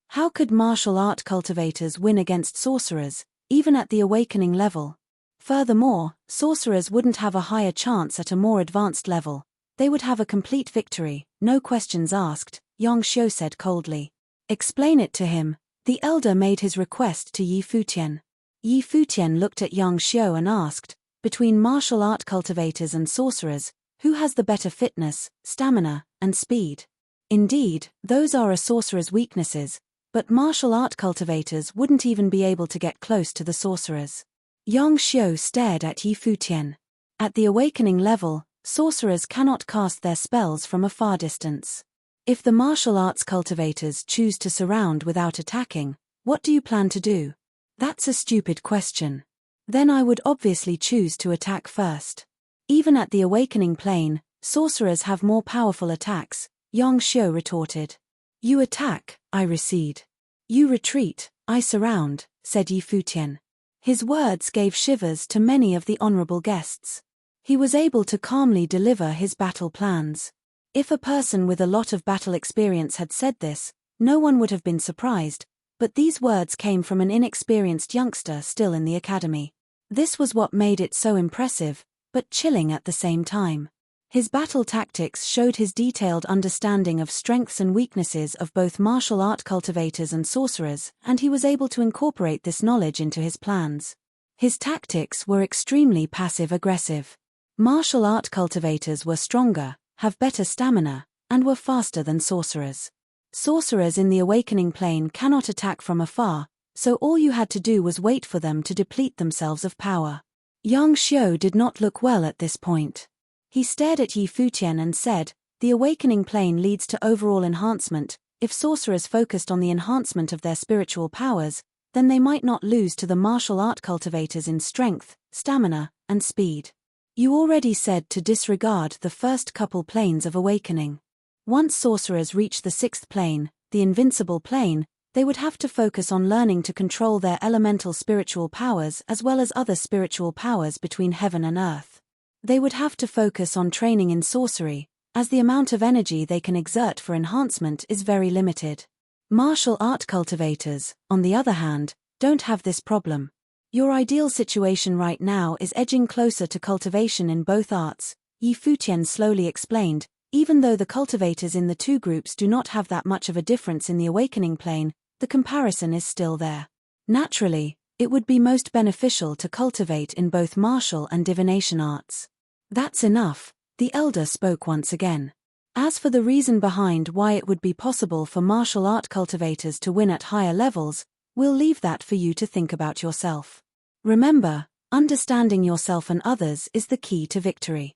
How could martial art cultivators win against sorcerers, even at the awakening level? Furthermore, sorcerers wouldn't have a higher chance at a more advanced level. They would have a complete victory, no questions asked," Yang Xiu said coldly. "Explain it to him." The elder made his request to Yi Futian. Yi Futian looked at Yang Xiu and asked, "Between martial art cultivators and sorcerers, who has the better fitness, stamina, and speed?" Indeed, those are a sorcerer's weaknesses, but martial art cultivators wouldn't even be able to get close to the sorcerers. Yang Xiu stared at Yi Futian. At the awakening level, sorcerers cannot cast their spells from a far distance. If the martial arts cultivators choose to surround without attacking, what do you plan to do? That's a stupid question. then I would obviously choose to attack first. Even at the awakening plane, sorcerers have more powerful attacks, Yang Xiu retorted. You attack, I recede. You retreat, I surround, said Yi Futian. His words gave shivers to many of the honorable guests. He was able to calmly deliver his battle plans. If a person with a lot of battle experience had said this, no one would have been surprised, but these words came from an inexperienced youngster still in the academy. This was what made it so impressive, but chilling at the same time. His battle tactics showed his detailed understanding of strengths and weaknesses of both martial art cultivators and sorcerers, and he was able to incorporate this knowledge into his plans. His tactics were extremely passive-aggressive. Martial art cultivators were stronger, have better stamina, and were faster than sorcerers. Sorcerers in the awakening plane cannot attack from afar, so all you had to do was wait for them to deplete themselves of power. Yang Xiu did not look well at this point. He stared at Yi Futian and said, the awakening plane leads to overall enhancement. If sorcerers focused on the enhancement of their spiritual powers, then they might not lose to the martial art cultivators in strength, stamina, and speed. You already said to disregard the first couple planes of awakening. Once sorcerers reach the sixth plane, the invincible plane, they would have to focus on learning to control their elemental spiritual powers as well as other spiritual powers between heaven and earth. They would have to focus on training in sorcery, as the amount of energy they can exert for enhancement is very limited. Martial art cultivators, on the other hand, don't have this problem. Your ideal situation right now is edging closer to cultivation in both arts, Yi Futian slowly explained. Even though the cultivators in the two groups do not have that much of a difference in the awakening plane, the comparison is still there. Naturally, it would be most beneficial to cultivate in both martial and divination arts. That's enough, the elder spoke once again. As for the reason behind why it would be possible for martial art cultivators to win at higher levels, we'll leave that for you to think about yourself. Remember, understanding yourself and others is the key to victory.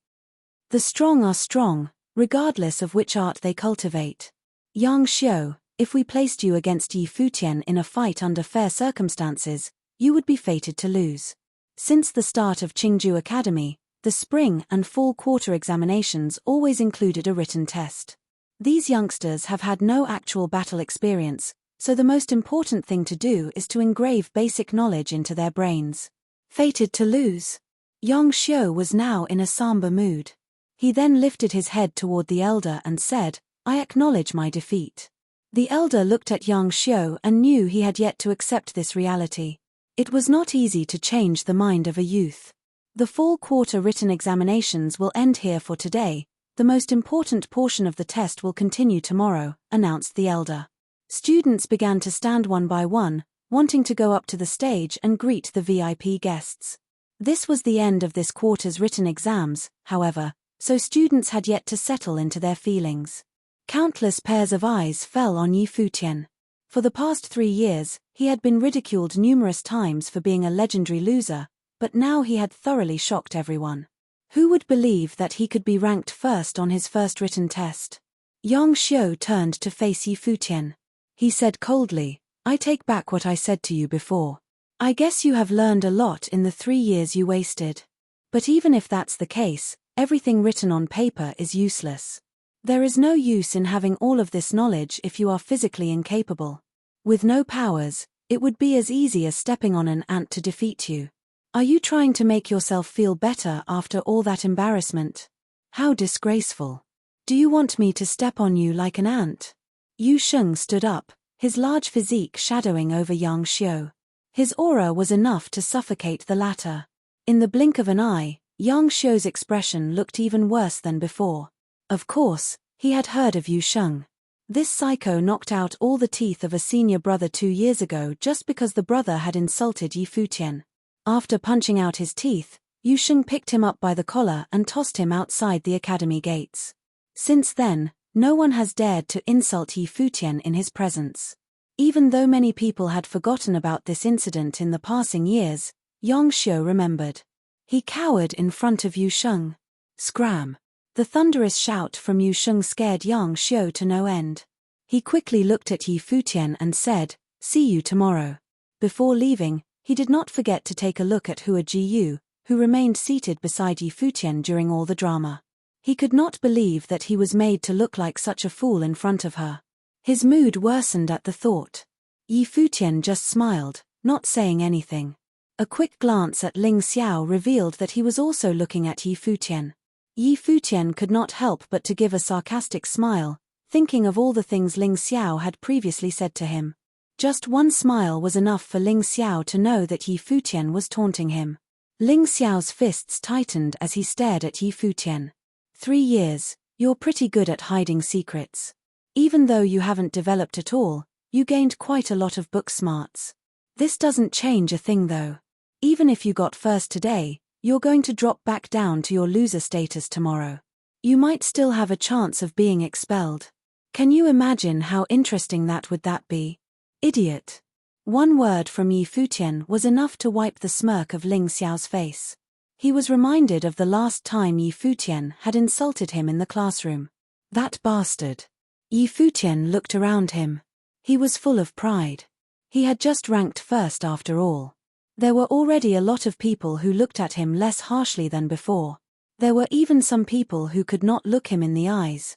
The strong are strong, regardless of which art they cultivate. Yang Xiu, if we placed you against Yi Futian in a fight under fair circumstances, you would be fated to lose. Since the start of Qingju Academy, the spring and fall quarter examinations always included a written test. These youngsters have had no actual battle experience, so the most important thing to do is to engrave basic knowledge into their brains. Fated to lose. Yang Xiu was now in a somber mood. He then lifted his head toward the elder and said, I acknowledge my defeat. The elder looked at Yang Xiu and knew he had yet to accept this reality. It was not easy to change the mind of a youth. The fall quarter written examinations will end here for today. The most important portion of the test will continue tomorrow, announced the elder. Students began to stand one by one, wanting to go up to the stage and greet the VIP guests. This was the end of this quarter's written exams, however, so students had yet to settle into their feelings. Countless pairs of eyes fell on Yi Futian. For the past 3 years, he had been ridiculed numerous times for being a legendary loser, but now he had thoroughly shocked everyone. Who would believe that he could be ranked first on his first written test? Yang Xiu turned to face Yi Futian. He said coldly, I take back what I said to you before. I guess you have learned a lot in the 3 years you wasted. But even if that's the case, everything written on paper is useless. There is no use in having all of this knowledge if you are physically incapable. With no powers, it would be as easy as stepping on an ant to defeat you. Are you trying to make yourself feel better after all that embarrassment? How disgraceful. Do you want me to step on you like an ant? Yu Sheng stood up, his large physique shadowing over Yang Xiu. His aura was enough to suffocate the latter. In the blink of an eye, Yang Xiu's expression looked even worse than before. Of course, he had heard of Yu Sheng. This psycho knocked out all the teeth of a senior brother 2 years ago just because the brother had insulted Yi Futian. After punching out his teeth, Yu Sheng picked him up by the collar and tossed him outside the academy gates. Since then, no one has dared to insult Yi Futian in his presence. Even though many people had forgotten about this incident in the passing years, Yang Xiu remembered. He cowered in front of Yu Sheng. Scram! The thunderous shout from Yu Sheng scared Yang Xiu to no end. He quickly looked at Yi Futian and said, see you tomorrow. Before leaving, He did not forget to take a look at Hua Jiyu, who remained seated beside Yi Futian during all the drama. He could not believe that he was made to look like such a fool in front of her. His mood worsened at the thought. Yi Futian just smiled, not saying anything. A quick glance at Ling Xiao revealed that he was also looking at Yi Futian. Yi Futian could not help but to give a sarcastic smile, thinking of all the things Ling Xiao had previously said to him. Just one smile was enough for Ling Xiao to know that Yi Futian was taunting him. Ling Xiao's fists tightened as he stared at Yi Futian. 3 years, you're pretty good at hiding secrets. Even though you haven't developed at all, you gained quite a lot of book smarts. This doesn't change a thing though. Even if you got first today, you're going to drop back down to your loser status tomorrow. You might still have a chance of being expelled. Can you imagine how interesting that would be? Idiot. One word from Yi Futian was enough to wipe the smirk of Ling Xiao's face. He was reminded of the last time Yi Futian had insulted him in the classroom. That bastard. Yi Futian looked around him. He was full of pride. He had just ranked first after all. There were already a lot of people who looked at him less harshly than before. There were even some people who could not look him in the eyes.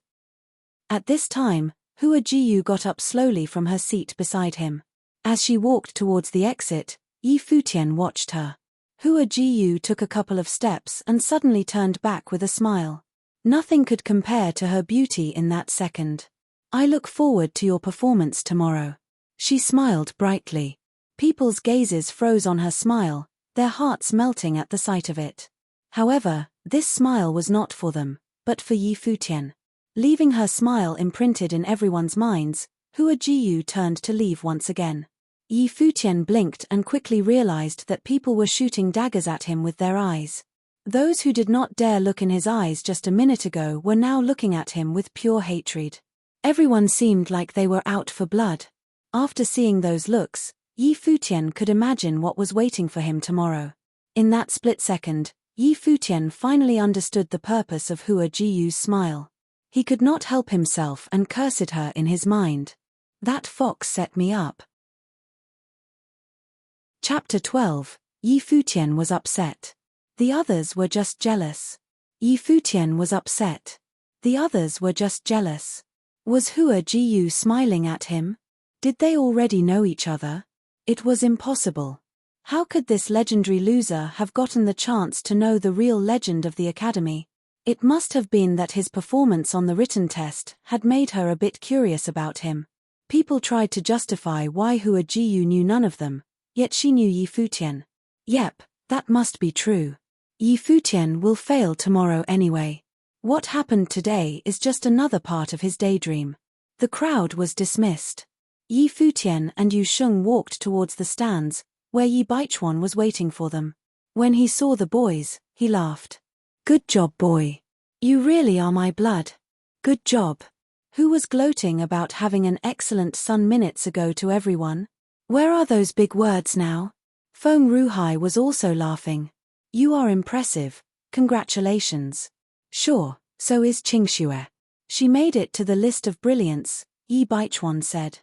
At this time, Hua Jiyu got up slowly from her seat beside him. As she walked towards the exit, Yi Futian watched her. Hua Jiyu took a couple of steps and suddenly turned back with a smile. Nothing could compare to her beauty in that second. I look forward to your performance tomorrow. She smiled brightly. People's gazes froze on her smile, their hearts melting at the sight of it. However, this smile was not for them, but for Yi Futian. Leaving her smile imprinted in everyone's minds, Hua Jiyu turned to leave once again. Yi Futian blinked and quickly realized that people were shooting daggers at him with their eyes. Those who did not dare look in his eyes just a minute ago were now looking at him with pure hatred. Everyone seemed like they were out for blood. After seeing those looks, Yi Futian could imagine what was waiting for him tomorrow. In that split second, Yi Futian finally understood the purpose of Hua Jiyu's smile. He could not help himself and cursed her in his mind. That fox set me up. Chapter 12. Yi Futian was upset. The others were just jealous. Yi Futian was upset. The others were just jealous. Was Hua Jiyu smiling at him? Did they already know each other? It was impossible. How could this legendary loser have gotten the chance to know the real legend of the academy? It must have been that his performance on the written test had made her a bit curious about him. People tried to justify why Hua Jiyu knew none of them, yet she knew Yi Futian. Yep, that must be true. Yi Futian will fail tomorrow anyway. What happened today is just another part of his daydream. The crowd was dismissed. Yi Futian and Yu Sheng walked towards the stands, where Yi Baichuan was waiting for them. When he saw the boys, he laughed. Good job, boy. You really are my blood. Good job. Who was gloating about having an excellent son minutes ago to everyone? Where are those big words now? Feng Ruhai was also laughing. You are impressive. Congratulations. Sure, so is Qingxue. She made it to the list of brilliance, Yi Baichuan said.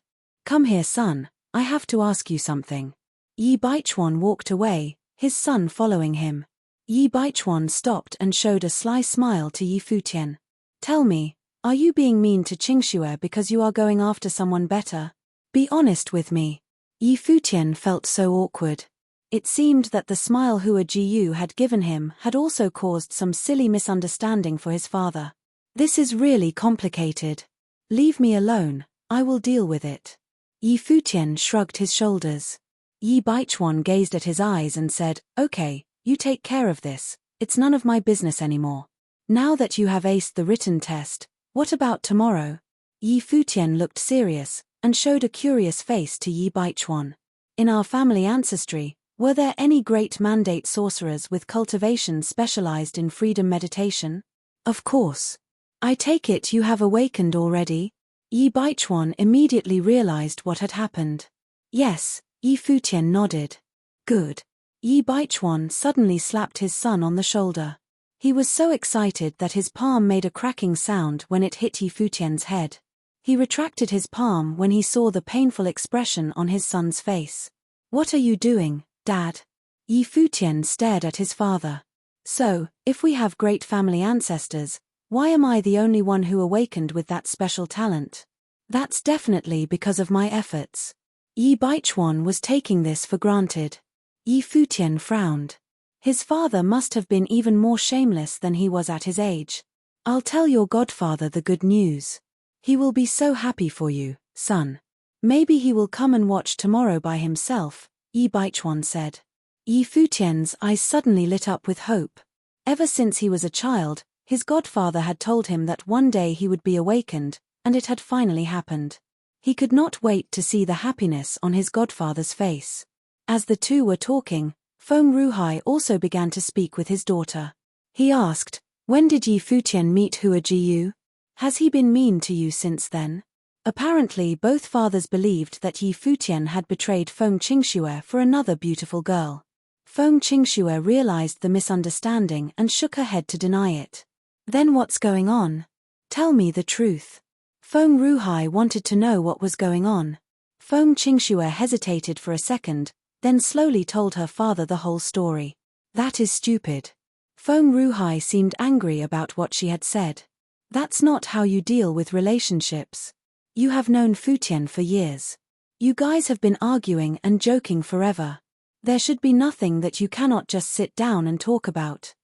Come here, son, I have to ask you something. Yi Baichuan walked away, his son following him. Yi Baichuan stopped and showed a sly smile to Yi Futian. Tell me, are you being mean to Qingxue because you are going after someone better? Be honest with me. Yi Futian felt so awkward. It seemed that the smile Hua Jiyu had given him had also caused some silly misunderstanding for his father. This is really complicated. Leave me alone, I will deal with it. Yi Futian shrugged his shoulders. Yi Baichuan gazed at his eyes and said, Okay, you take care of this, it's none of my business anymore. Now that you have aced the written test, what about tomorrow? Yi Futian looked serious, and showed a curious face to Yi Baichuan. In our family ancestry, were there any great mandate sorcerers with cultivation specialized in freedom meditation? Of course. I take it you have awakened already? Yi Baichuan immediately realized what had happened. Yes, Yi Futian nodded. Good. Yi Baichuan suddenly slapped his son on the shoulder. He was so excited that his palm made a cracking sound when it hit Yi Futian's head. He retracted his palm when he saw the painful expression on his son's face. What are you doing, Dad. Yi Futian stared at his father. So, if we have great family ancestors, why am I the only one who awakened with that special talent? That's definitely because of my efforts. Yi Baichuan was taking this for granted. Yi Futian frowned. His father must have been even more shameless than he was at his age. I'll tell your godfather the good news. He will be so happy for you, son. Maybe he will come and watch tomorrow by himself, Yi Baichuan said. Yi Futian's eyes suddenly lit up with hope. Ever since he was a child, his godfather had told him that one day he would be awakened, and it had finally happened. He could not wait to see the happiness on his godfather's face. As the two were talking, Feng Ruhai also began to speak with his daughter. He asked, "When did Yi Futian meet Hua Jiyu? Has he been mean to you since then?" Apparently both fathers believed that Yi Futian had betrayed Feng Qingxue for another beautiful girl. Feng Qingxue realized the misunderstanding and shook her head to deny it. "Then what's going on? Tell me the truth." Feng Ruhai wanted to know what was going on. Feng Qingxue hesitated for a second, then slowly told her father the whole story. "That is stupid." Feng Ruhai seemed angry about what she had said. "That's not how you deal with relationships. You have known Futian for years. You guys have been arguing and joking forever. There should be nothing that you cannot just sit down and talk about.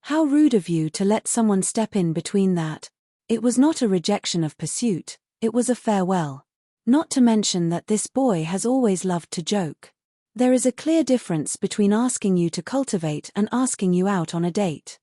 How rude of you to let someone step in between that. It was not a rejection of pursuit, it was a farewell. Not to mention that this boy has always loved to joke. There is a clear difference between asking you to cultivate and asking you out on a date.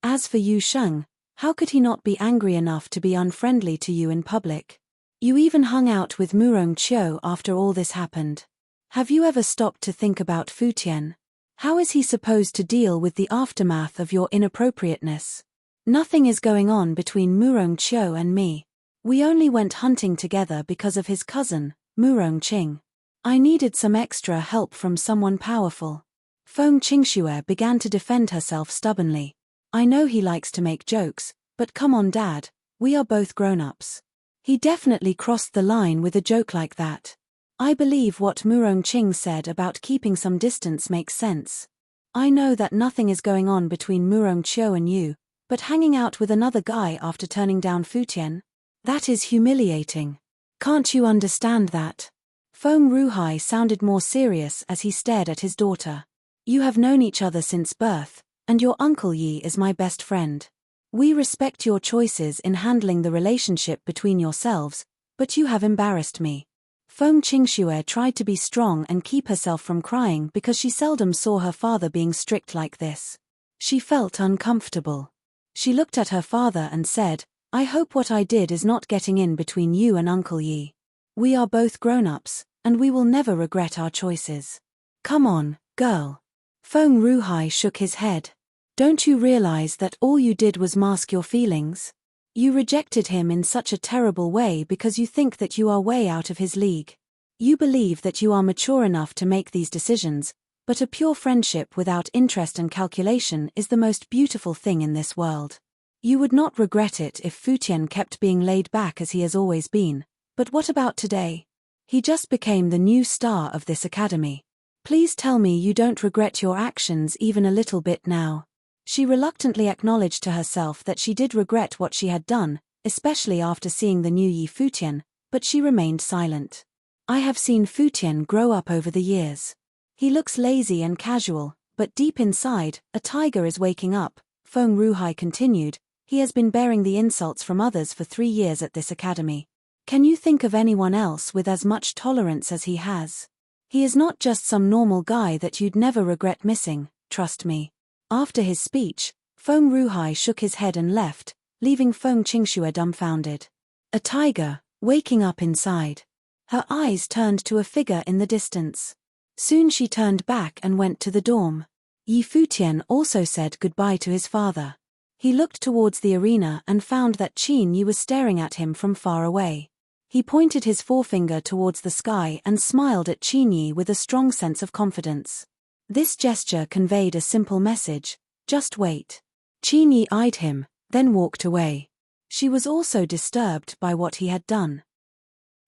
As for Yu Sheng, how could he not be angry enough to be unfriendly to you in public? You even hung out with Murong Qiu after all this happened. Have you ever stopped to think about Futian? How is he supposed to deal with the aftermath of your inappropriateness? Nothing is going on between Murong Qiu and me. We only went hunting together because of his cousin, Murong Qing. I needed some extra help from someone powerful." Feng Qingxue began to defend herself stubbornly. "I know he likes to make jokes, but come on Dad, we are both grown-ups. He definitely crossed the line with a joke like that. I believe what Murong Qing said about keeping some distance makes sense. I know that nothing is going on between Murong Qiu and you, but hanging out with another guy after turning down Futian? That is humiliating. Can't you understand that?" Feng Ruhai sounded more serious as he stared at his daughter. "You have known each other since birth, and your Uncle Yi is my best friend. We respect your choices in handling the relationship between yourselves, but you have embarrassed me." Feng Qingxue tried to be strong and keep herself from crying because she seldom saw her father being strict like this. She felt uncomfortable. She looked at her father and said, "I hope what I did is not getting in between you and Uncle Yi. We are both grown-ups, and we will never regret our choices. Come on, girl." Feng Ruhai shook his head. "Don't you realize that all you did was mask your feelings? You rejected him in such a terrible way because you think that you are way out of his league. You believe that you are mature enough to make these decisions, but a pure friendship without interest and calculation is the most beautiful thing in this world. You would not regret it if Futian kept being laid back as he has always been, but what about today? He just became the new star of this academy. Please tell me you don't regret your actions even a little bit now." She reluctantly acknowledged to herself that she did regret what she had done, especially after seeing the new Yi Futian, but she remained silent. "I have seen Futian grow up over the years. He looks lazy and casual, but deep inside, a tiger is waking up," Feng Ruhai continued. "He has been bearing the insults from others for 3 years at this academy. Can you think of anyone else with as much tolerance as he has? He is not just some normal guy that you'd never regret missing, trust me." After his speech, Feng Ruhai shook his head and left, leaving Feng Qingxue dumbfounded. A tiger, waking up inside. Her eyes turned to a figure in the distance. Soon she turned back and went to the dorm. Yi Futian also said goodbye to his father. He looked towards the arena and found that Qin Yi was staring at him from far away. He pointed his forefinger towards the sky and smiled at Qin Yi with a strong sense of confidence. This gesture conveyed a simple message: just wait. Qin Yi eyed him, then walked away. She was also disturbed by what he had done.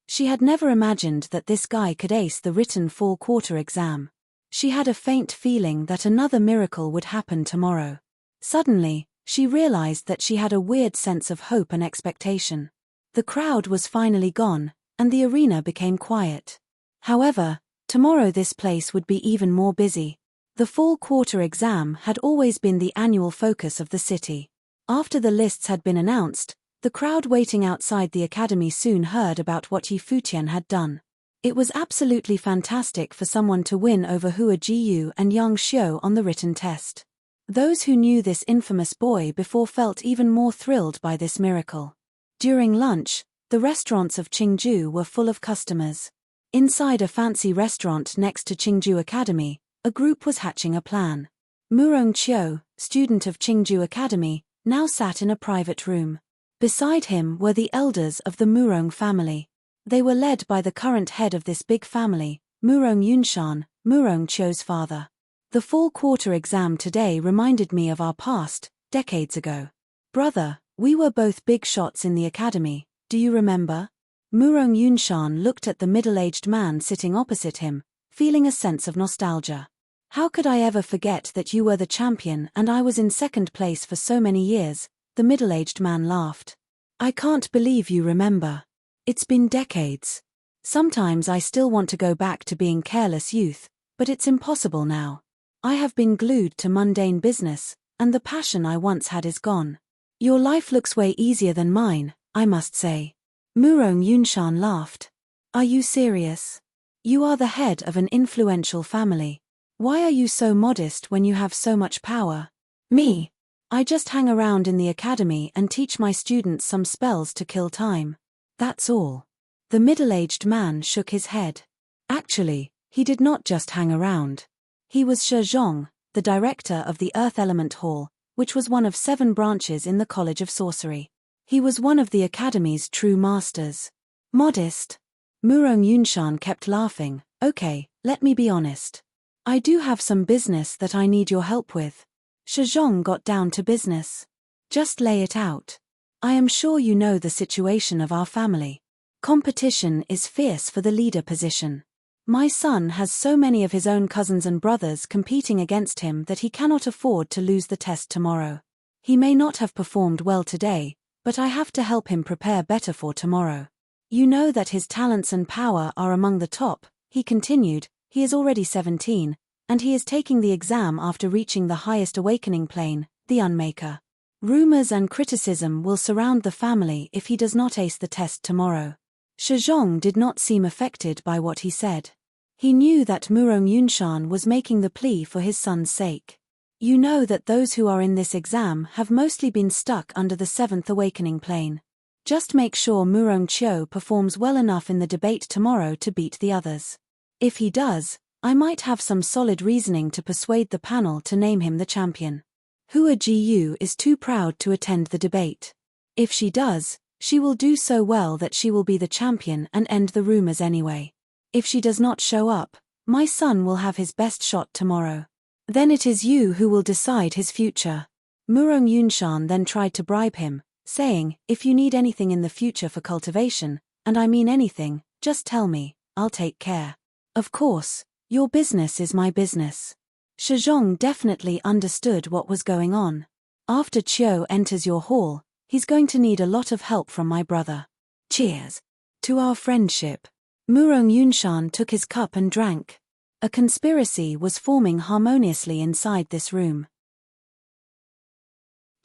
She had never imagined that this guy could ace the written fall quarter exam. She had a faint feeling that another miracle would happen tomorrow. Suddenly, she realized that she had a weird sense of hope and expectation. The crowd was finally gone, and the arena became quiet. However, tomorrow this place would be even more busy. The fall quarter exam had always been the annual focus of the city. After the lists had been announced, the crowd waiting outside the academy soon heard about what Futian had done. It was absolutely fantastic for someone to win over Hua Jiyu and Yang Xiu on the written test. Those who knew this infamous boy before felt even more thrilled by this miracle. During lunch, the restaurants of Qingju were full of customers. Inside a fancy restaurant next to Qingju Academy, a group was hatching a plan. Murong Qiu, student of Qingju Academy, now sat in a private room. Beside him were the elders of the Murong family. They were led by the current head of this big family, Murong Yunshan, Murong Qiu's father. The fall quarter exam today reminded me of our past, decades ago. Brother, we were both big shots in the academy, do you remember? Murong Yunshan looked at the middle-aged man sitting opposite him, feeling a sense of nostalgia. How could I ever forget that you were the champion and I was in second place for so many years? The middle-aged man laughed. I can't believe you remember. It's been decades. Sometimes I still want to go back to being careless youth, but it's impossible now. I have been glued to mundane business, and the passion I once had is gone. Your life looks way easier than mine, I must say. Murong Yunshan laughed. Are you serious? You are the head of an influential family. Why are you so modest when you have so much power? Me? I just hang around in the academy and teach my students some spells to kill time. That's all. The middle-aged man shook his head. Actually, he did not just hang around. He was Shi Zhong, the director of the Earth Element Hall, which was one of 7 branches in the College of Sorcery. He was one of the academy's true masters. Modest? Murong Yunshan kept laughing. Okay, let me be honest. I do have some business that I need your help with. Shi Zhong got down to business. Just lay it out. I am sure you know the situation of our family. Competition is fierce for the leader position. My son has so many of his own cousins and brothers competing against him that he cannot afford to lose the test tomorrow. He may not have performed well today, but I have to help him prepare better for tomorrow. You know that his talents and power are among the top, he continued. He is already 17, and he is taking the exam after reaching the highest awakening plane, the Unmaker. Rumors and criticism will surround the family if he does not ace the test tomorrow. Shi Zhong did not seem affected by what he said. He knew that Murong Yunshan was making the plea for his son's sake. You know that those who are in this exam have mostly been stuck under the 7th awakening plane. Just make sure Murong Qiu performs well enough in the debate tomorrow to beat the others. If he does, I might have some solid reasoning to persuade the panel to name him the champion. Hua Jiyu is too proud to attend the debate. If she does, she will do so well that she will be the champion and end the rumors anyway. If she does not show up, my son will have his best shot tomorrow. Then it is you who will decide his future. Murong Yunshan then tried to bribe him, saying, if you need anything in the future for cultivation, and I mean anything, just tell me, I'll take care. Of course, your business is my business. Shi Zhong definitely understood what was going on. After Qiu enters your hall, he's going to need a lot of help from my brother. Cheers. To our friendship. Murong Yunshan took his cup and drank. A conspiracy was forming harmoniously inside this room.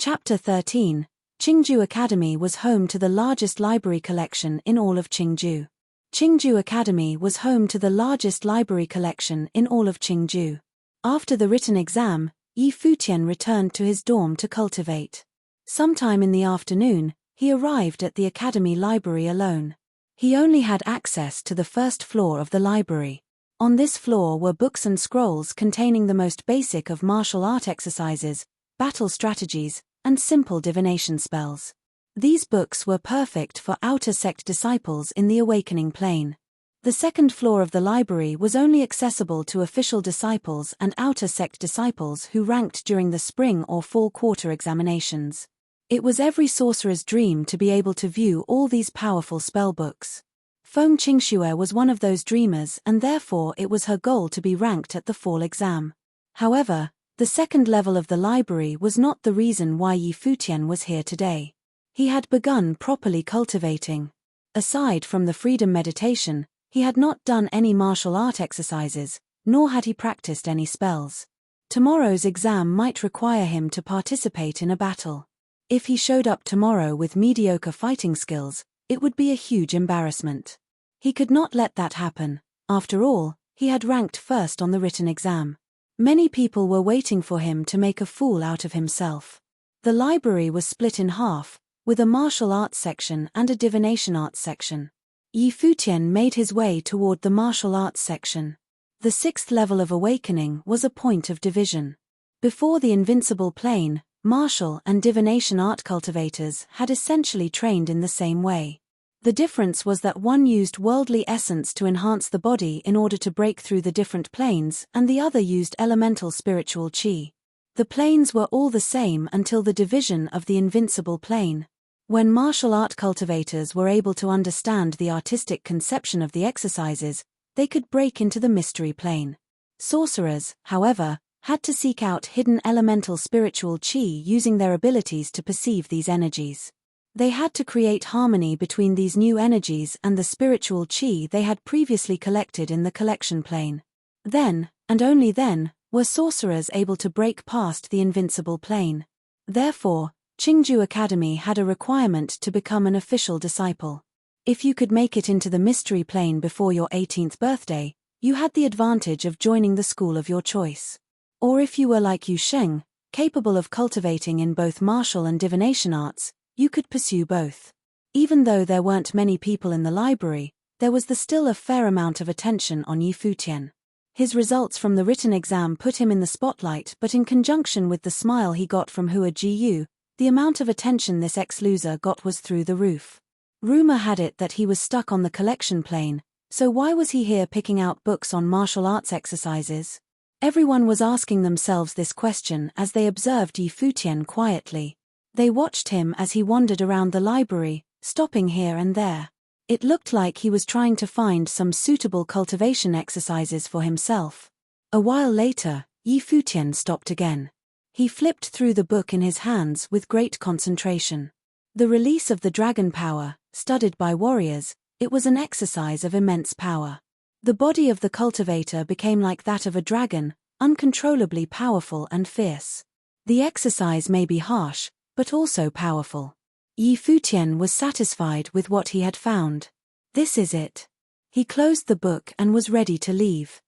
Chapter 13. Qingju Academy was home to the largest library collection in all of Qingju. Qingju Academy was home to the largest library collection in all of Qingju. After the written exam, Futian returned to his dorm to cultivate. Sometime in the afternoon, he arrived at the academy library alone. He only had access to the first floor of the library. On this floor were books and scrolls containing the most basic of martial art exercises, battle strategies, and simple divination spells. These books were perfect for outer sect disciples in the awakening plane. The second floor of the library was only accessible to official disciples and outer sect disciples who ranked during the spring or fall quarter examinations. It was every sorcerer's dream to be able to view all these powerful spellbooks. Feng Qingxue was one of those dreamers, and therefore it was her goal to be ranked at the fall exam. However, the second level of the library was not the reason why Yi Futian was here today. He had begun properly cultivating. Aside from the freedom meditation, he had not done any martial art exercises, nor had he practiced any spells. Tomorrow's exam might require him to participate in a battle. If he showed up tomorrow with mediocre fighting skills, it would be a huge embarrassment. He could not let that happen. After all, he had ranked first on the written exam. Many people were waiting for him to make a fool out of himself. The library was split in half, with a martial arts section and a divination arts section. Yi Futian made his way toward the martial arts section. The sixth level of awakening was a point of division. Before the invincible plane, martial and divination art cultivators had essentially trained in the same way. The difference was that one used worldly essence to enhance the body in order to break through the different planes, and the other used elemental spiritual qi. The planes were all the same until the division of the invincible plane. When martial art cultivators were able to understand the artistic conception of the exercises, they could break into the mystery plane. Sorcerers, however, had to seek out hidden elemental spiritual qi using their abilities to perceive these energies. They had to create harmony between these new energies and the spiritual qi they had previously collected in the collection plane. Then, and only then, were sorcerers able to break past the invincible plane. Therefore, Qingju Academy had a requirement to become an official disciple. If you could make it into the mystery plane before your 18th birthday, you had the advantage of joining the school of your choice. Or if you were like Yu Sheng, capable of cultivating in both martial and divination arts, you could pursue both. Even though there weren't many people in the library, there was still a fair amount of attention on Yi Futian. His results from the written exam put him in the spotlight, but in conjunction with the smile he got from Hua Jiyu, the amount of attention this ex-loser got was through the roof. Rumor had it that he was stuck on the collection plane, so why was he here picking out books on martial arts exercises? Everyone was asking themselves this question as they observed Yi Futian quietly. They watched him as he wandered around the library, stopping here and there. It looked like he was trying to find some suitable cultivation exercises for himself. A while later, Yi Futian stopped again. He flipped through the book in his hands with great concentration. The release of the dragon power, studied by warriors, it was an exercise of immense power. The body of the cultivator became like that of a dragon, uncontrollably powerful and fierce. The exercise may be harsh, but also powerful. Yi Futian was satisfied with what he had found. This is it. He closed the book and was ready to leave.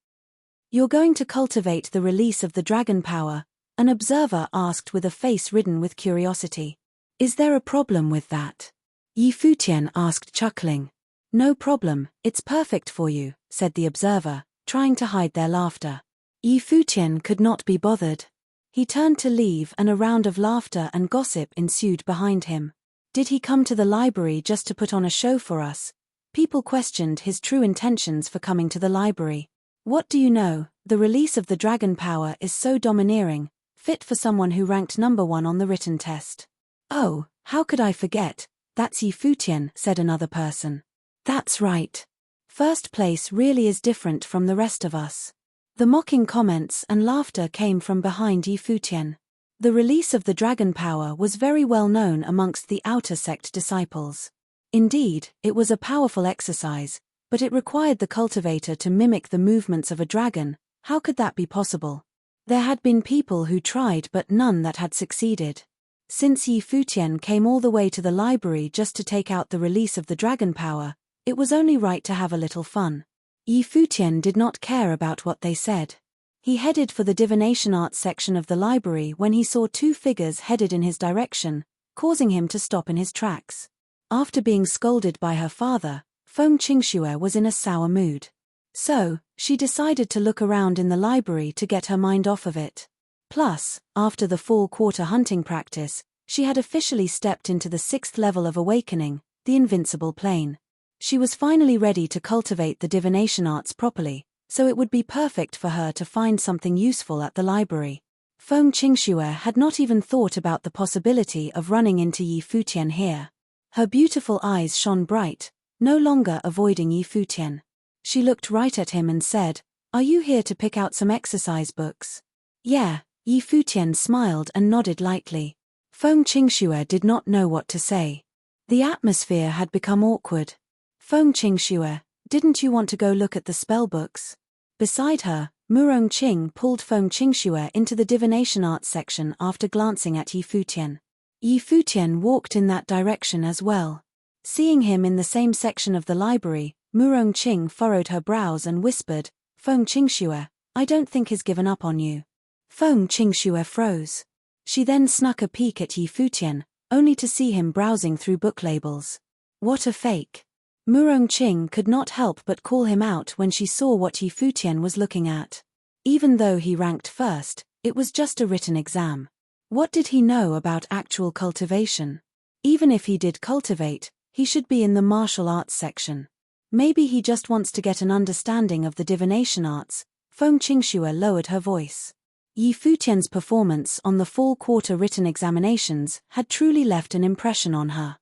"You're going to cultivate the release of the dragon power?" an observer asked with a face ridden with curiosity. "Is there a problem with that?" Yi Futian asked, chuckling. "No problem, it's perfect for you," said the observer, trying to hide their laughter. Yi Futian could not be bothered. He turned to leave and a round of laughter and gossip ensued behind him. Did he come to the library just to put on a show for us? People questioned his true intentions for coming to the library. What do you know, the release of the dragon power is so domineering, fit for someone who ranked number 1 on the written test. "Oh, how could I forget, that's Yi Futian," said another person. "That's right. First place really is different from the rest of us." The mocking comments and laughter came from behind Yi Futian. The release of the dragon power was very well known amongst the outer sect disciples. Indeed, it was a powerful exercise, but it required the cultivator to mimic the movements of a dragon. How could that be possible? There had been people who tried but none that had succeeded. Since Yi Futian came all the way to the library just to take out the release of the dragon power, it was only right to have a little fun. Yi Futian did not care about what they said. He headed for the divination arts section of the library when he saw 2 figures headed in his direction, causing him to stop in his tracks. After being scolded by her father, Feng Qingxue was in a sour mood. So, she decided to look around in the library to get her mind off of it. Plus, after the fall quarter hunting practice, she had officially stepped into the 6th level of awakening, the invincible plane. She was finally ready to cultivate the divination arts properly, so it would be perfect for her to find something useful at the library. Feng Qingxue had not even thought about the possibility of running into Yi Futian here. Her beautiful eyes shone bright, no longer avoiding Yi Futian. She looked right at him and said, "Are you here to pick out some exercise books?" "Yeah," Yi Futian smiled and nodded lightly. Feng Qingxue did not know what to say. The atmosphere had become awkward. "Feng Qingxue, didn't you want to go look at the spellbooks?" Beside her, Murong Qing pulled Feng Qingxue into the divination arts section after glancing at Yi Futian. Yi Futian walked in that direction as well. Seeing him in the same section of the library, Murong Qing furrowed her brows and whispered, "Feng Qingxue, I don't think he's given up on you." Feng Qingxue froze. She then snuck a peek at Yi Futian, only to see him browsing through book labels. What a fake. Murong Qing could not help but call him out when she saw what Yi Futian was looking at. Even though he ranked first, it was just a written exam. What did he know about actual cultivation? Even if he did cultivate, he should be in the martial arts section. Maybe he just wants to get an understanding of the divination arts. Feng Qingxue lowered her voice. Yi Futian's performance on the fall quarter written examinations had truly left an impression on her.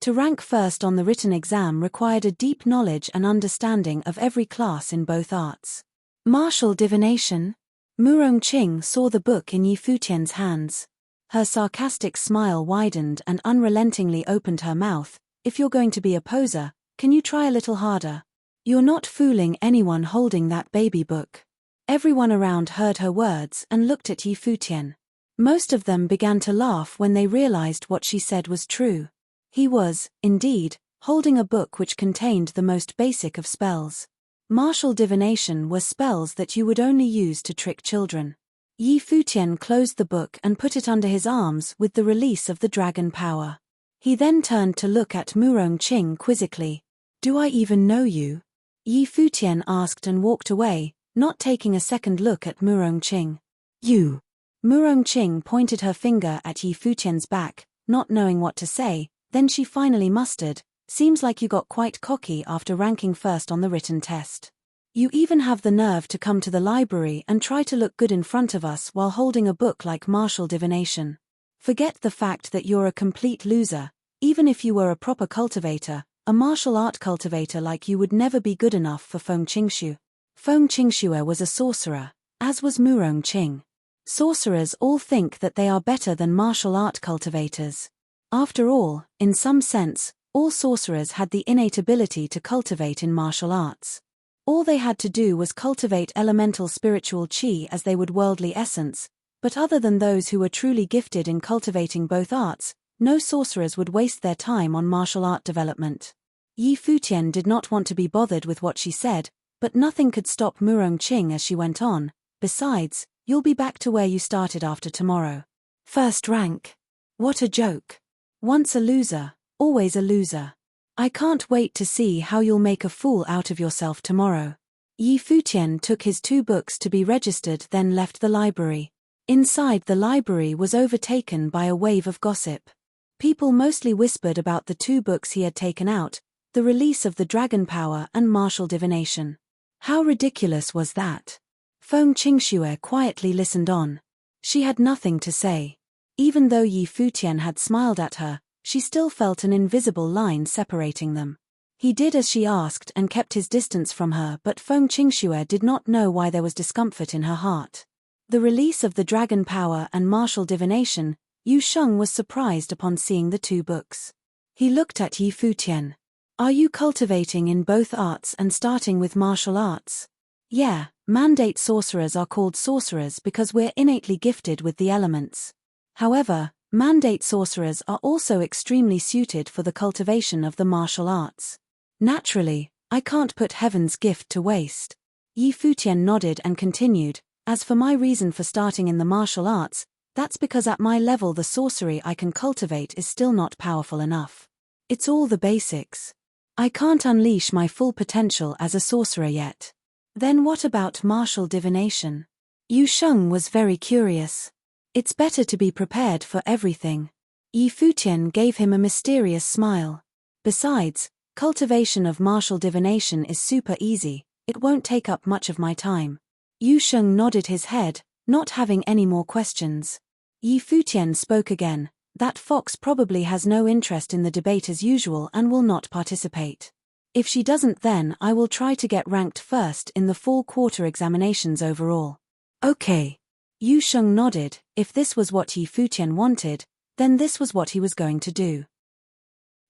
To rank first on the written exam required a deep knowledge and understanding of every class in both arts. Martial divination? Murong Qing saw the book in Yi Futian's hands. Her sarcastic smile widened and unrelentingly opened her mouth. "If you're going to be a poser, can you try a little harder? You're not fooling anyone holding that baby book." Everyone around heard her words and looked at Yi Futian. Most of them began to laugh when they realized what she said was true. He was, indeed, holding a book which contained the most basic of spells. Martial divination were spells that you would only use to trick children. Yi Futian closed the book and put it under his arms with the release of the dragon power. He then turned to look at Murong Qing quizzically. "Do I even know you?" Yi Futian asked and walked away, not taking a second look at Murong Qing. "You." Murong Qing pointed her finger at Yi Futian's back, not knowing what to say, then she finally mustered, "Seems like you got quite cocky after ranking first on the written test. You even have the nerve to come to the library and try to look good in front of us while holding a book like martial divination. Forget the fact that you're a complete loser. Even if you were a proper cultivator, a martial art cultivator like you would never be good enough for Feng Qingxue." Feng Qingxue was a sorcerer, as was Murong Qing. Sorcerers all think that they are better than martial art cultivators. After all, in some sense, all sorcerers had the innate ability to cultivate in martial arts. All they had to do was cultivate elemental spiritual qi as they would worldly essence, but other than those who were truly gifted in cultivating both arts, no sorcerers would waste their time on martial art development. Yi Futian did not want to be bothered with what she said, but nothing could stop Murong Qing as she went on. "Besides, you'll be back to where you started after tomorrow. First rank. What a joke. Once a loser, always a loser. I can't wait to see how you'll make a fool out of yourself tomorrow." Yi Futian took his 2 books to be registered, then left the library. Inside the library was overtaken by a wave of gossip. People mostly whispered about the 2 books he had taken out, the release of the dragon power and martial divination. How ridiculous was that? Feng Qingxue quietly listened on. She had nothing to say. Even though Yi Futian had smiled at her, she still felt an invisible line separating them. He did as she asked and kept his distance from her, but Feng Qingxue did not know why there was discomfort in her heart. The release of the dragon power and martial divination, Yu Sheng was surprised upon seeing the 2 books. He looked at Yi Futian. "Are you cultivating in both arts and starting with martial arts?" "Yeah, mandate sorcerers are called sorcerers because we're innately gifted with the elements. However, mandate sorcerers are also extremely suited for the cultivation of the martial arts. Naturally, I can't put heaven's gift to waste." Yi Futian nodded and continued, "As for my reason for starting in the martial arts, that's because at my level the sorcery I can cultivate is still not powerful enough. It's all the basics. I can't unleash my full potential as a sorcerer yet." "Then what about martial divination?" Yu Sheng was very curious. "It's better to be prepared for everything." Yi Futian gave him a mysterious smile. "Besides, cultivation of martial divination is super easy, it won't take up much of my time." Yu Sheng nodded his head, not having any more questions. Yi Futian spoke again, That fox probably has no interest in the debate as usual and will not participate. If she doesn't, then I will try to get ranked first in the fall quarter examinations overall. Okay. Yu Sheng nodded. If this was what Yi Futian wanted, then this was what he was going to do.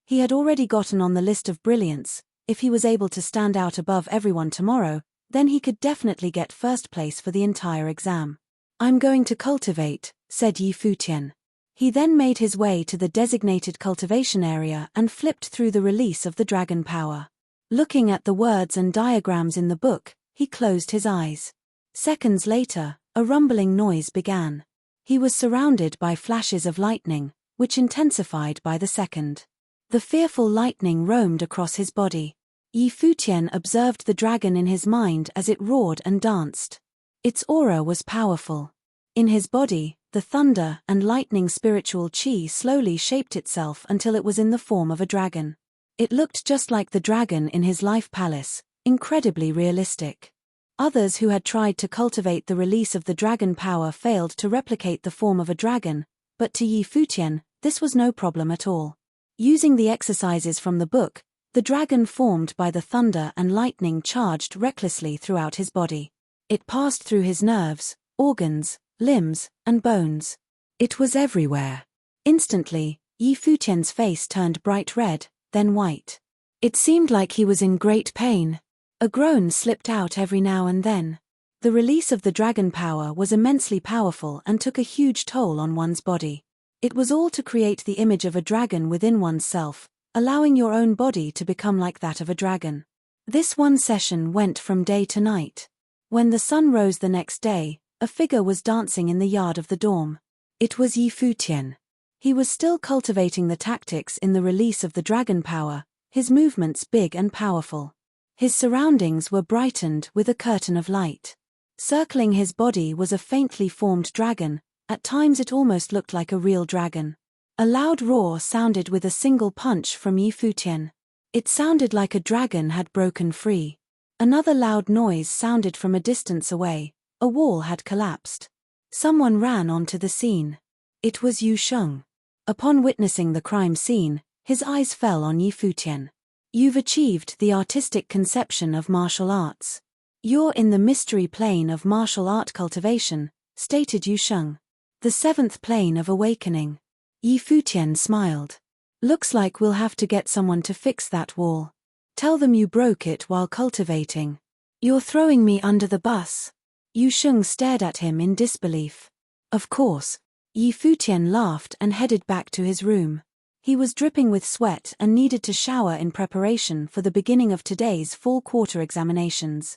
He had already gotten on the list of brilliance. If he was able to stand out above everyone tomorrow, then he could definitely get first place for the entire exam. I'm going to cultivate, said Yi Futian. He then made his way to the designated cultivation area and flipped through the release of the dragon power. Looking at the words and diagrams in the book, he closed his eyes. Seconds later, a rumbling noise began. He was surrounded by flashes of lightning, which intensified by the second. The fearful lightning roamed across his body. Yi Futian observed the dragon in his mind as it roared and danced. Its aura was powerful. In his body, the thunder and lightning spiritual chi slowly shaped itself until it was in the form of a dragon. It looked just like the dragon in his life palace, incredibly realistic. Others who had tried to cultivate the release of the dragon power failed to replicate the form of a dragon, but to Yi Futian, this was no problem at all. Using the exercises from the book, the dragon formed by the thunder and lightning charged recklessly throughout his body. It passed through his nerves, organs, limbs, and bones. It was everywhere. Instantly, Yi Futian's face turned bright red, then white. It seemed like he was in great pain. A groan slipped out every now and then. The release of the dragon power was immensely powerful and took a huge toll on one's body. It was all to create the image of a dragon within oneself, allowing your own body to become like that of a dragon. This one session went from day to night. When the sun rose the next day, a figure was dancing in the yard of the dorm. It was Yi Futian. He was still cultivating the tactics in the release of the dragon power, his movements big and powerful. His surroundings were brightened with a curtain of light. Circling his body was a faintly formed dragon. At times it almost looked like a real dragon. A loud roar sounded with a single punch from Yi Futian. It sounded like a dragon had broken free. Another loud noise sounded from a distance away. A wall had collapsed. Someone ran onto the scene. It was Yu Sheng. Upon witnessing the crime scene, his eyes fell on Yi Futian. You've achieved the artistic conception of martial arts. You're in the mystery plane of martial art cultivation, stated Yu Sheng. The seventh plane of awakening. Yi Futian smiled. Looks like we'll have to get someone to fix that wall. Tell them you broke it while cultivating. You're throwing me under the bus. Yu Sheng stared at him in disbelief. Of course. Yi Futian laughed and headed back to his room. He was dripping with sweat and needed to shower in preparation for the beginning of today's fall quarter examinations.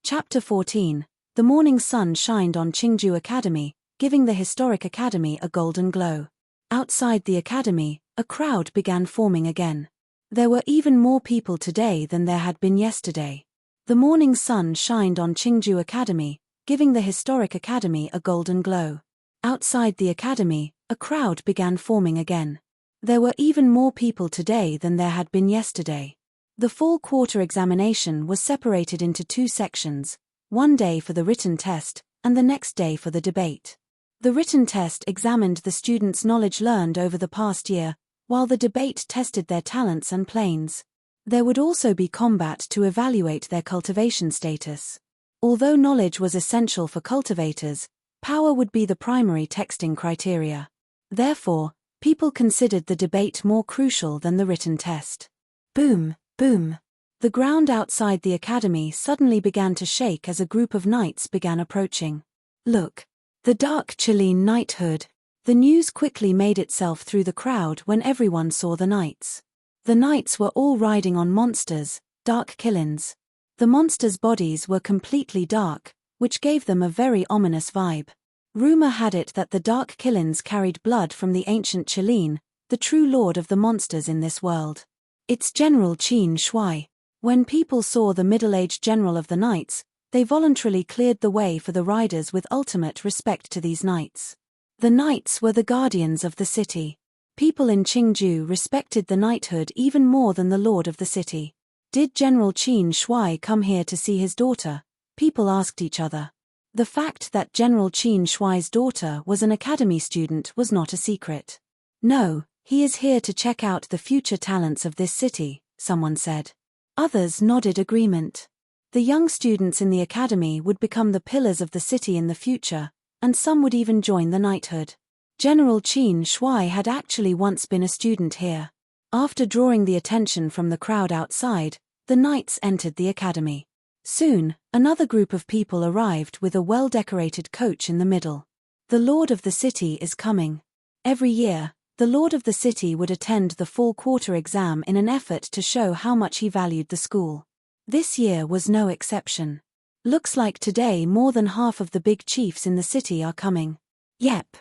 Chapter 14. The morning sun shined on Qingju Academy, giving the historic academy a golden glow. Outside the academy, a crowd began forming again. There were even more people today than there had been yesterday. The morning sun shined on Qingju Academy, giving the historic academy a golden glow. Outside the academy, a crowd began forming again. There were even more people today than there had been yesterday. The fall quarter examination was separated into two sections, one day for the written test, and the next day for the debate. The written test examined the students' knowledge learned over the past year, while the debate tested their talents and planes. There would also be combat to evaluate their cultivation status. Although knowledge was essential for cultivators, power would be the primary texting criteria. Therefore, people considered the debate more crucial than the written test. Boom, boom. The ground outside the academy suddenly began to shake as a group of knights began approaching. Look! The dark Chilean knighthood. The news quickly made itself through the crowd when everyone saw the knights. The knights were all riding on monsters, dark killins. The monsters' bodies were completely dark, which gave them a very ominous vibe. Rumor had it that the dark killins carried blood from the ancient Chilean, the true lord of the monsters in this world. It's General Qin Shui. When people saw the middle-aged general of the knights, they voluntarily cleared the way for the riders with ultimate respect to these knights. The knights were the guardians of the city. People in Qingju respected the knighthood even more than the lord of the city. Did General Qin Shui come here to see his daughter? People asked each other. The fact that General Qin Shuai's daughter was an academy student was not a secret. "No, he is here to check out the future talents of this city," someone said. Others nodded agreement. The young students in the academy would become the pillars of the city in the future, and some would even join the knighthood. General Qin Shuai had actually once been a student here. After drawing the attention from the crowd outside, the knights entered the academy. Soon, another group of people arrived with a well-decorated coach in the middle. The lord of the city is coming. Every year, the lord of the city would attend the fall quarter exam in an effort to show how much he valued the school. This year was no exception. Looks like today more than half of the big chiefs in the city are coming. Yep.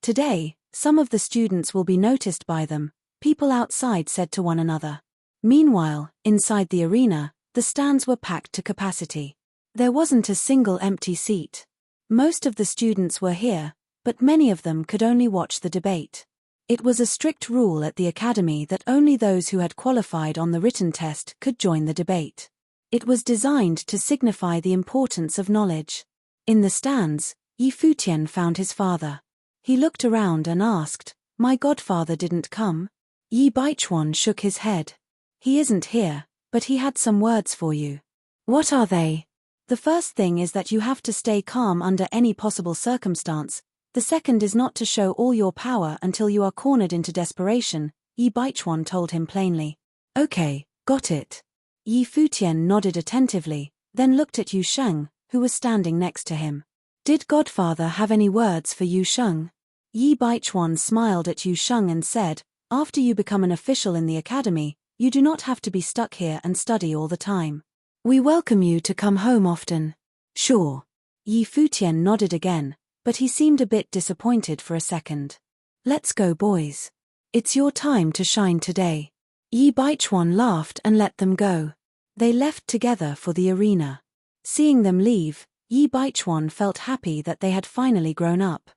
Today, some of the students will be noticed by them, people outside said to one another. Meanwhile, inside the arena, the stands were packed to capacity. There wasn't a single empty seat. Most of the students were here, but many of them could only watch the debate. It was a strict rule at the academy that only those who had qualified on the written test could join the debate. It was designed to signify the importance of knowledge. In the stands, Futian found his father. He looked around and asked, "My godfather didn't come?" Baichuan shook his head. "He isn't here, but he had some words for you." "What are they?" "The first thing is that you have to stay calm under any possible circumstance. The second is not to show all your power until you are cornered into desperation," Baichuan told him plainly. "Okay, got it." Futian nodded attentively, then looked at Yu Sheng, who was standing next to him. "Did Godfather have any words for Yu Sheng?" Baichuan smiled at Yu Sheng and said, "After you become an official in the academy, you do not have to be stuck here and study all the time. We welcome you to come home often." "Sure." Futian nodded again, but he seemed a bit disappointed for a second. "Let's go, boys. It's your time to shine today." Baichuan laughed and let them go. They left together for the arena. Seeing them leave, Baichuan felt happy that they had finally grown up.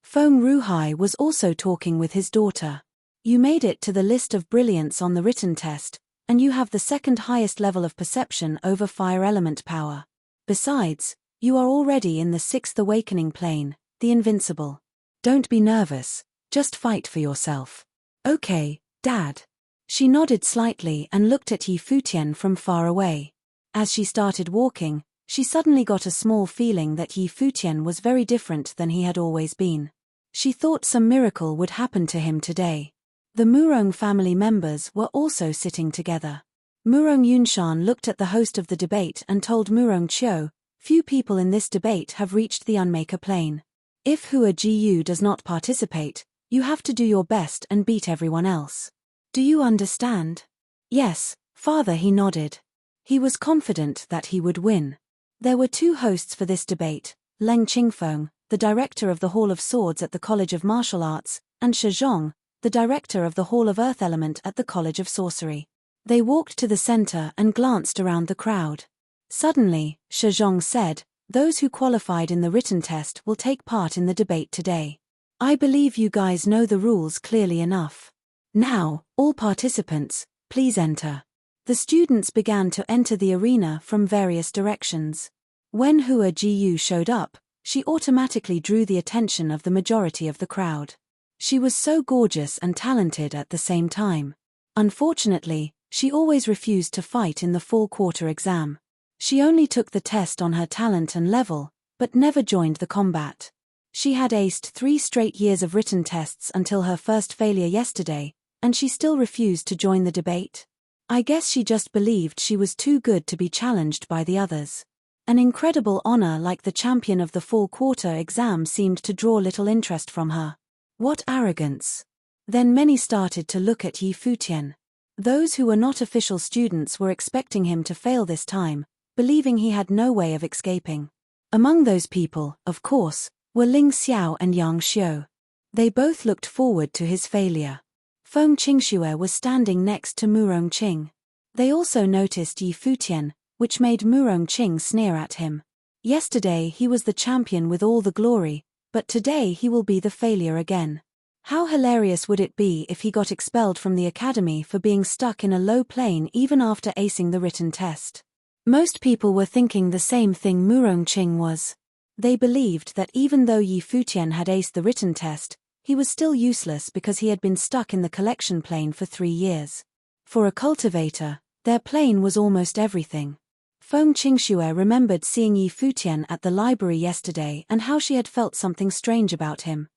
Feng Ruhai was also talking with his daughter. "You made it to the list of brilliance on the written test, and you have the second highest level of perception over fire element power. Besides, you are already in the sixth awakening plane, the invincible. Don't be nervous, just fight for yourself." "Okay, Dad." She nodded slightly and looked at Futian from far away. As she started walking, she suddenly got a small feeling that Futian was very different than he had always been. She thought some miracle would happen to him today. The Murong family members were also sitting together. Murong Yunshan looked at the host of the debate and told Murong Qiu, "Few people in this debate have reached the Unmaker plane. If Hua Jiyu does not participate, you have to do your best and beat everyone else. Do you understand?" "Yes, father," he nodded. He was confident that he would win. There were two hosts for this debate, Leng Qingfeng, the director of the Hall of Swords at the College of Martial Arts, and Shi Zhong, the director of the Hall of Earth Element at the College of Sorcery. They walked to the center and glanced around the crowd. Suddenly, Shi Zhong said, "Those who qualified in the written test will take part in the debate today. I believe you guys know the rules clearly enough. Now, all participants, please enter." The students began to enter the arena from various directions. When Hua Jiyu showed up, she automatically drew the attention of the majority of the crowd. She was so gorgeous and talented at the same time. Unfortunately, she always refused to fight in the fall quarter exam. She only took the test on her talent and level, but never joined the combat. She had aced 3 straight years of written tests until her first failure yesterday, and she still refused to join the debate. I guess she just believed she was too good to be challenged by the others. An incredible honor like the champion of the fall quarter exam seemed to draw little interest from her. What arrogance! Then many started to look at Futian. Those who were not official students were expecting him to fail this time, believing he had no way of escaping. Among those people, of course, were Ling Xiao and Yang Xiu. They both looked forward to his failure. Feng Qingxue was standing next to Murong Qing. They also noticed Futian, which made Murong Qing sneer at him. Yesterday he was the champion with all the glory, but today he will be the failure again. How hilarious would it be if he got expelled from the academy for being stuck in a low plane even after acing the written test? Most people were thinking the same thing Murong Qing was. They believed that even though Yi Futian had aced the written test, he was still useless because he had been stuck in the collection plane for 3 years. For a cultivator, their plane was almost everything. Feng Qingxue remembered seeing Yi Futian at the library yesterday and how she had felt something strange about him.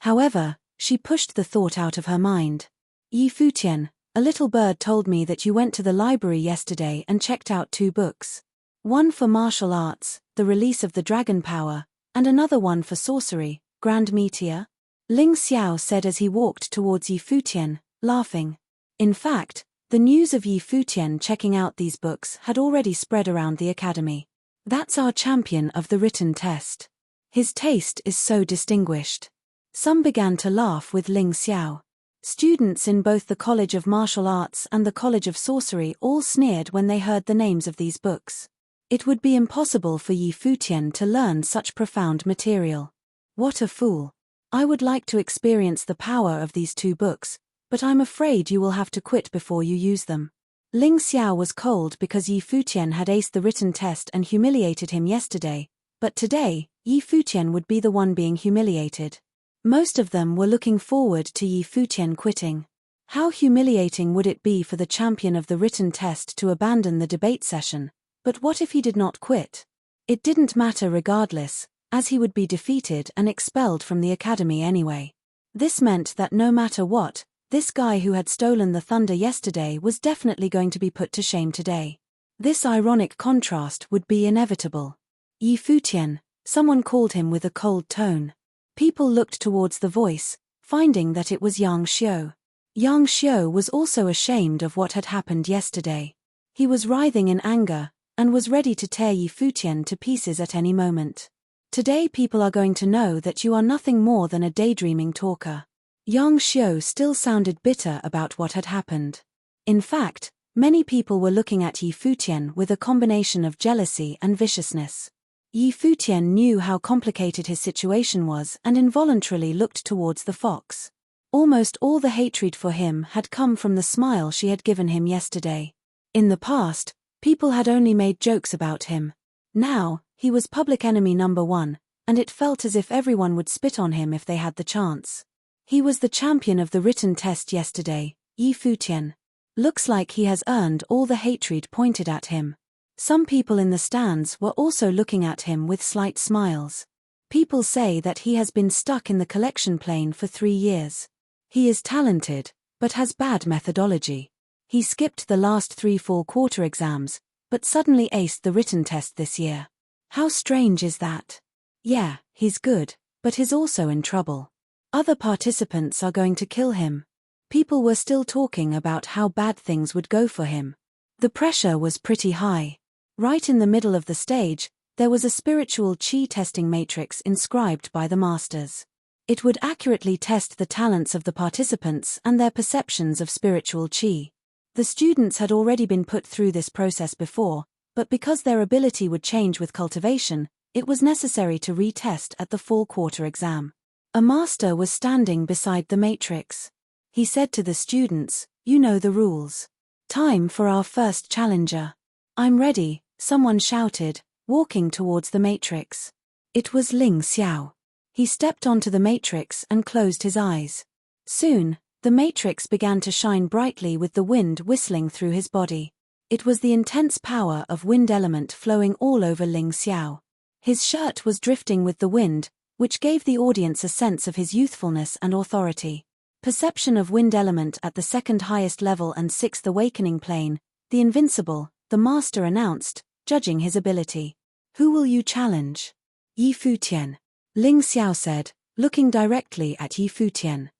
However, she pushed the thought out of her mind. Yi Futian, a little bird told me that you went to the library yesterday and checked out 2 books. One for martial arts, The Release of the Dragon Power, and another one for sorcery, Grand Meteor. Ling Xiao said as he walked towards Yi Futian, laughing. In fact, the news of Yi Futian checking out these books had already spread around the academy. That's our champion of the written test. His taste is so distinguished. Some began to laugh with Ling Xiao. Students in both the College of Martial Arts and the College of Sorcery all sneered when they heard the names of these books. It would be impossible for Yi Futian to learn such profound material. What a fool. I would like to experience the power of these 2 books, but I'm afraid you will have to quit before you use them. Ling Xiao was cold because Yi Futian had aced the written test and humiliated him yesterday, but today, Yi Futian would be the one being humiliated. Most of them were looking forward to Yi Futian quitting. How humiliating would it be for the champion of the written test to abandon the debate session, but what if he did not quit? It didn't matter regardless, as he would be defeated and expelled from the academy anyway. This meant that no matter what, this guy who had stolen the thunder yesterday was definitely going to be put to shame today. This ironic contrast would be inevitable. Yi Futian, someone called him with a cold tone. People looked towards the voice, finding that it was Yang Xiu. Yang Xiu was also ashamed of what had happened yesterday. He was writhing in anger, and was ready to tear Yi Futian to pieces at any moment. Today people are going to know that you are nothing more than a daydreaming talker. Yang Xiu still sounded bitter about what had happened. In fact, many people were looking at Yi Futian with a combination of jealousy and viciousness. Yi Futian knew how complicated his situation was and involuntarily looked towards the fox. Almost all the hatred for him had come from the smile she had given him yesterday. In the past, people had only made jokes about him. Now, he was public enemy number 1, and it felt as if everyone would spit on him if they had the chance. He was the champion of the written test yesterday, Yi Futian. Looks like he has earned all the hatred pointed at him. Some people in the stands were also looking at him with slight smiles. People say that he has been stuck in the collection plane for 3 years. He is talented, but has bad methodology. He skipped the last 3 fall quarter exams, but suddenly aced the written test this year. How strange is that? Yeah, he's good, but he's also in trouble. Other participants are going to kill him. People were still talking about how bad things would go for him. The pressure was pretty high. Right in the middle of the stage, there was a spiritual qi testing matrix inscribed by the masters. It would accurately test the talents of the participants and their perceptions of spiritual qi. The students had already been put through this process before, but because their ability would change with cultivation, it was necessary to retest at the fall quarter exam. A master was standing beside the matrix. He said to the students, "You know the rules. Time for our first challenger." "I'm ready," someone shouted, walking towards the matrix. It was Ling Xiao. He stepped onto the matrix and closed his eyes. Soon, the matrix began to shine brightly with the wind whistling through his body. It was the intense power of wind element flowing all over Ling Xiao. His shirt was drifting with the wind, which gave the audience a sense of his youthfulness and authority. Perception of wind element at the 2nd highest level and 6th awakening plane, the invincible, the master announced, judging his ability. "Who will you challenge?" "Yi Futian," Ling Xiao said, looking directly at Yi Futian.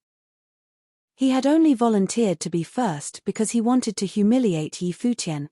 He had only volunteered to be first because he wanted to humiliate Yi Futian.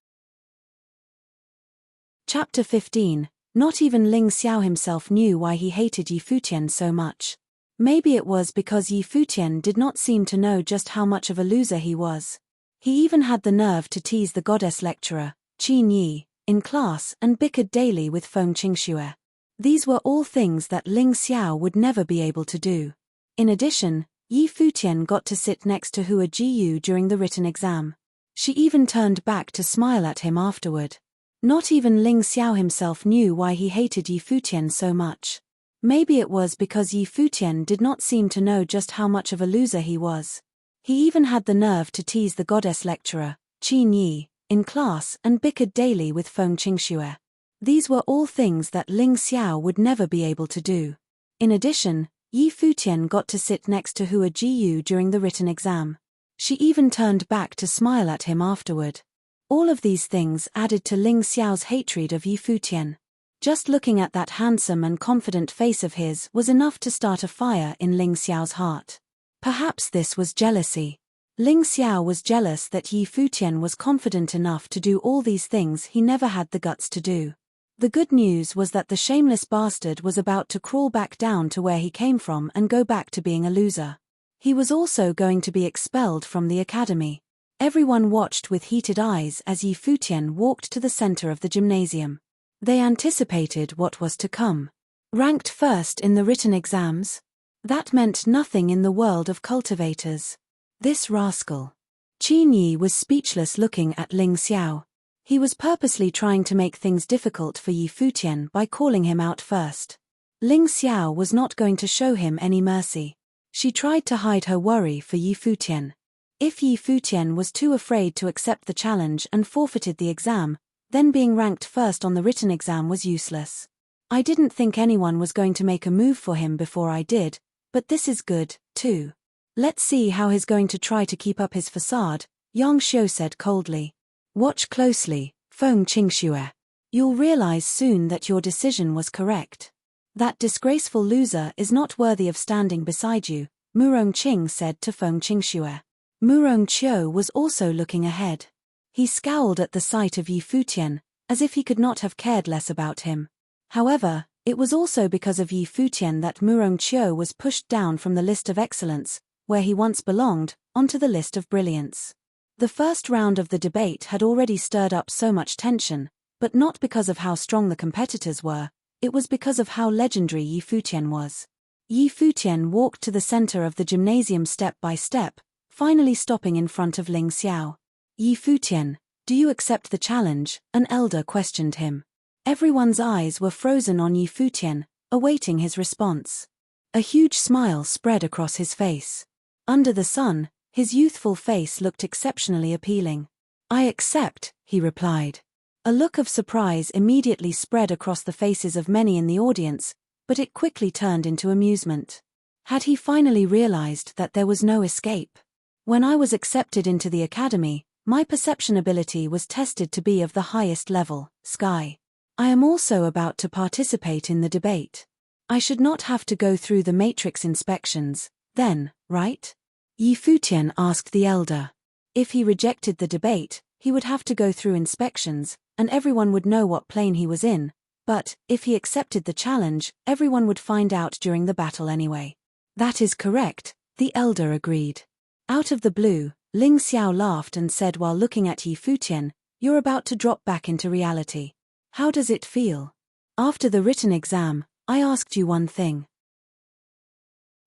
Chapter 15. Not even Ling Xiao himself knew why he hated Yi Futian so much. Maybe it was because Yi Futian did not seem to know just how much of a loser he was. He even had the nerve to tease the goddess lecturer, Qin Yi, in class and bickered daily with Feng Qingxue. These were all things that Ling Xiao would never be able to do. In addition, Yi Futian got to sit next to Hua Jiyu during the written exam. She even turned back to smile at him afterward. Not even Ling Xiao himself knew why he hated Yi Futian so much. Maybe it was because Yi Futian did not seem to know just how much of a loser he was. He even had the nerve to tease the goddess lecturer, Qin Yi, in class and bickered daily with Feng Qingxue. These were all things that Ling Xiao would never be able to do. In addition, Yi Futian got to sit next to Hua Jiyu during the written exam. She even turned back to smile at him afterward. All of these things added to Ling Xiao's hatred of Yi Futian. Just looking at that handsome and confident face of his was enough to start a fire in Ling Xiao's heart. Perhaps this was jealousy. Ling Xiao was jealous that Yi Futian was confident enough to do all these things he never had the guts to do. The good news was that the shameless bastard was about to crawl back down to where he came from and go back to being a loser. He was also going to be expelled from the academy. Everyone watched with heated eyes as Yi Futian walked to the center of the gymnasium. They anticipated what was to come. Ranked first in the written exams? That meant nothing in the world of cultivators. This rascal. Qin Yi was speechless looking at Ling Xiao. He was purposely trying to make things difficult for Yi Futian by calling him out first. Ling Xiao was not going to show him any mercy. She tried to hide her worry for Yi Futian. If Yi Futian was too afraid to accept the challenge and forfeited the exam, then being ranked first on the written exam was useless. I didn't think anyone was going to make a move for him before I did, but this is good, too. Let's see how he's going to try to keep up his facade, Yang Xiu said coldly. Watch closely, Feng Qingxue. You'll realize soon that your decision was correct. That disgraceful loser is not worthy of standing beside you, Murong Qing said to Feng Qingxue. Murong Qiu was also looking ahead. He scowled at the sight of Yi Futian, as if he could not have cared less about him. However, it was also because of Yi Futian that Murong Qiu was pushed down from the list of excellence, where he once belonged, onto the list of brilliance. The first round of the debate had already stirred up so much tension, but not because of how strong the competitors were, it was because of how legendary Yi Futian was. Yi Futian walked to the center of the gymnasium step by step, finally stopping in front of Ling Xiao. Yi Futian, do you accept the challenge? An elder questioned him. Everyone's eyes were frozen on Yi Futian, awaiting his response. A huge smile spread across his face. Under the sun, his youthful face looked exceptionally appealing. I accept, he replied. A look of surprise immediately spread across the faces of many in the audience, but it quickly turned into amusement. Had he finally realized that there was no escape? When I was accepted into the academy, my perception ability was tested to be of the highest level, Sky. I am also about to participate in the debate. I should not have to go through the matrix inspections, then, right? Yi Futian asked the elder. If he rejected the debate, he would have to go through inspections, and everyone would know what plane he was in, but, if he accepted the challenge, everyone would find out during the battle anyway. That is correct, the elder agreed. Out of the blue, Ling Xiao laughed and said while looking at Yi Futian, you're about to drop back into reality. How does it feel? After the written exam, I asked you one thing.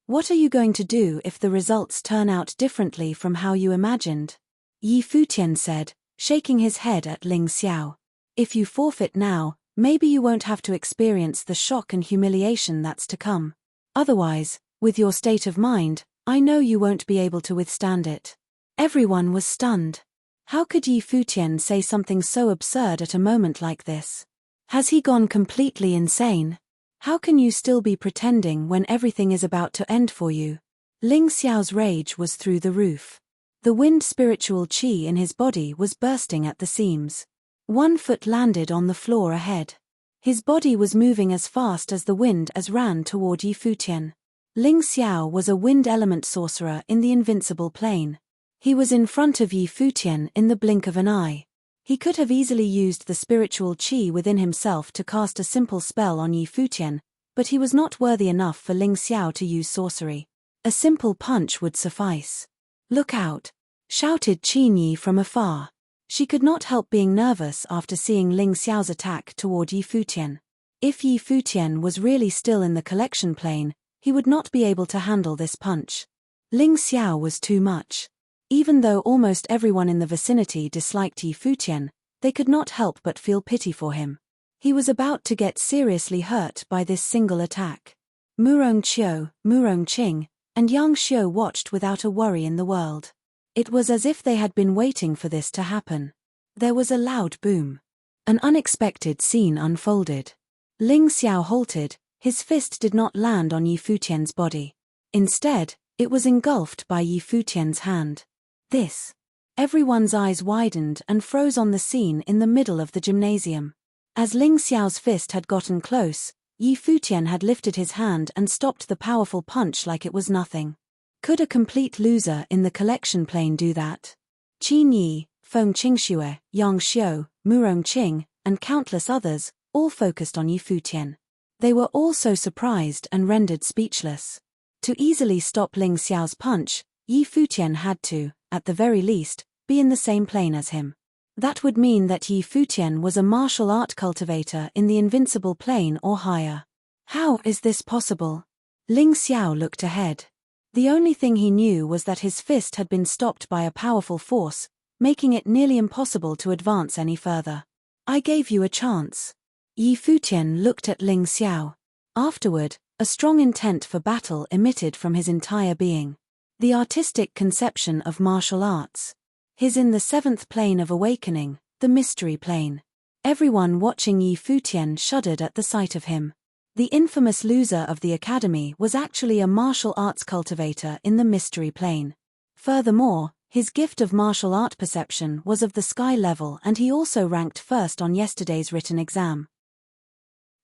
What are you going to do if the results turn out differently from how you imagined? Yi Futian said, shaking his head at Ling Xiao. If you forfeit now, maybe you won't have to experience the shock and humiliation that's to come. Otherwise, with your state of mind, I know you won't be able to withstand it. Everyone was stunned. How could Yi Futian say something so absurd at a moment like this? Has he gone completely insane? How can you still be pretending when everything is about to end for you? Ling Xiao's rage was through the roof. The wind spiritual qi in his body was bursting at the seams. 1 foot landed on the floor ahead. His body was moving as fast as the wind as ran toward Yi Futian. Ling Xiao was a wind element sorcerer in the invincible plane. He was in front of Yi Futian in the blink of an eye. He could have easily used the spiritual qi within himself to cast a simple spell on Yi Futian, but he was not worthy enough for Ling Xiao to use sorcery. A simple punch would suffice. Look out! Shouted Qin Yi from afar. She could not help being nervous after seeing Ling Xiao's attack toward Yi Futian. If Yi Futian was really still in the collection plane, he would not be able to handle this punch. Ling Xiao was too much. Even though almost everyone in the vicinity disliked Yi Futian, They could not help but feel pity for him. He was about to get seriously hurt by this single attack. Murong Qiu, Murong Qing, and Yang Xiu watched without a worry in the world. It was as if they had been waiting for this to happen. There was a loud boom. An unexpected scene unfolded. Ling Xiao halted. His fist did not land on Yi Futian's body. Instead, it was engulfed by Yi Futian's hand. This. Everyone's eyes widened and froze on the scene in the middle of the gymnasium. As Ling Xiao's fist had gotten close, Yi Futian had lifted his hand and stopped the powerful punch like it was nothing. Could a complete loser in the collection plane do that? Qin Yi, Feng Qingxue, Yang Xiu, Murong Qing, and countless others, all focused on Yi Futian. They were all so surprised and rendered speechless. To easily stop Ling Xiao's punch, Yi Futian had to, at the very least, be in the same plane as him. That would mean that Yi Futian was a martial art cultivator in the invincible plane or higher. How is this possible? Ling Xiao looked ahead. The only thing he knew was that his fist had been stopped by a powerful force, making it nearly impossible to advance any further. I gave you a chance. Yi Futian looked at Ling Xiao. Afterward, a strong intent for battle emitted from his entire being. The artistic conception of martial arts. His in the seventh plane of awakening, the mystery plane. Everyone watching Yi Futian shuddered at the sight of him. The infamous loser of the academy was actually a martial arts cultivator in the mystery plane. Furthermore, his gift of martial art perception was of the sky level, and he also ranked first on yesterday's written exam.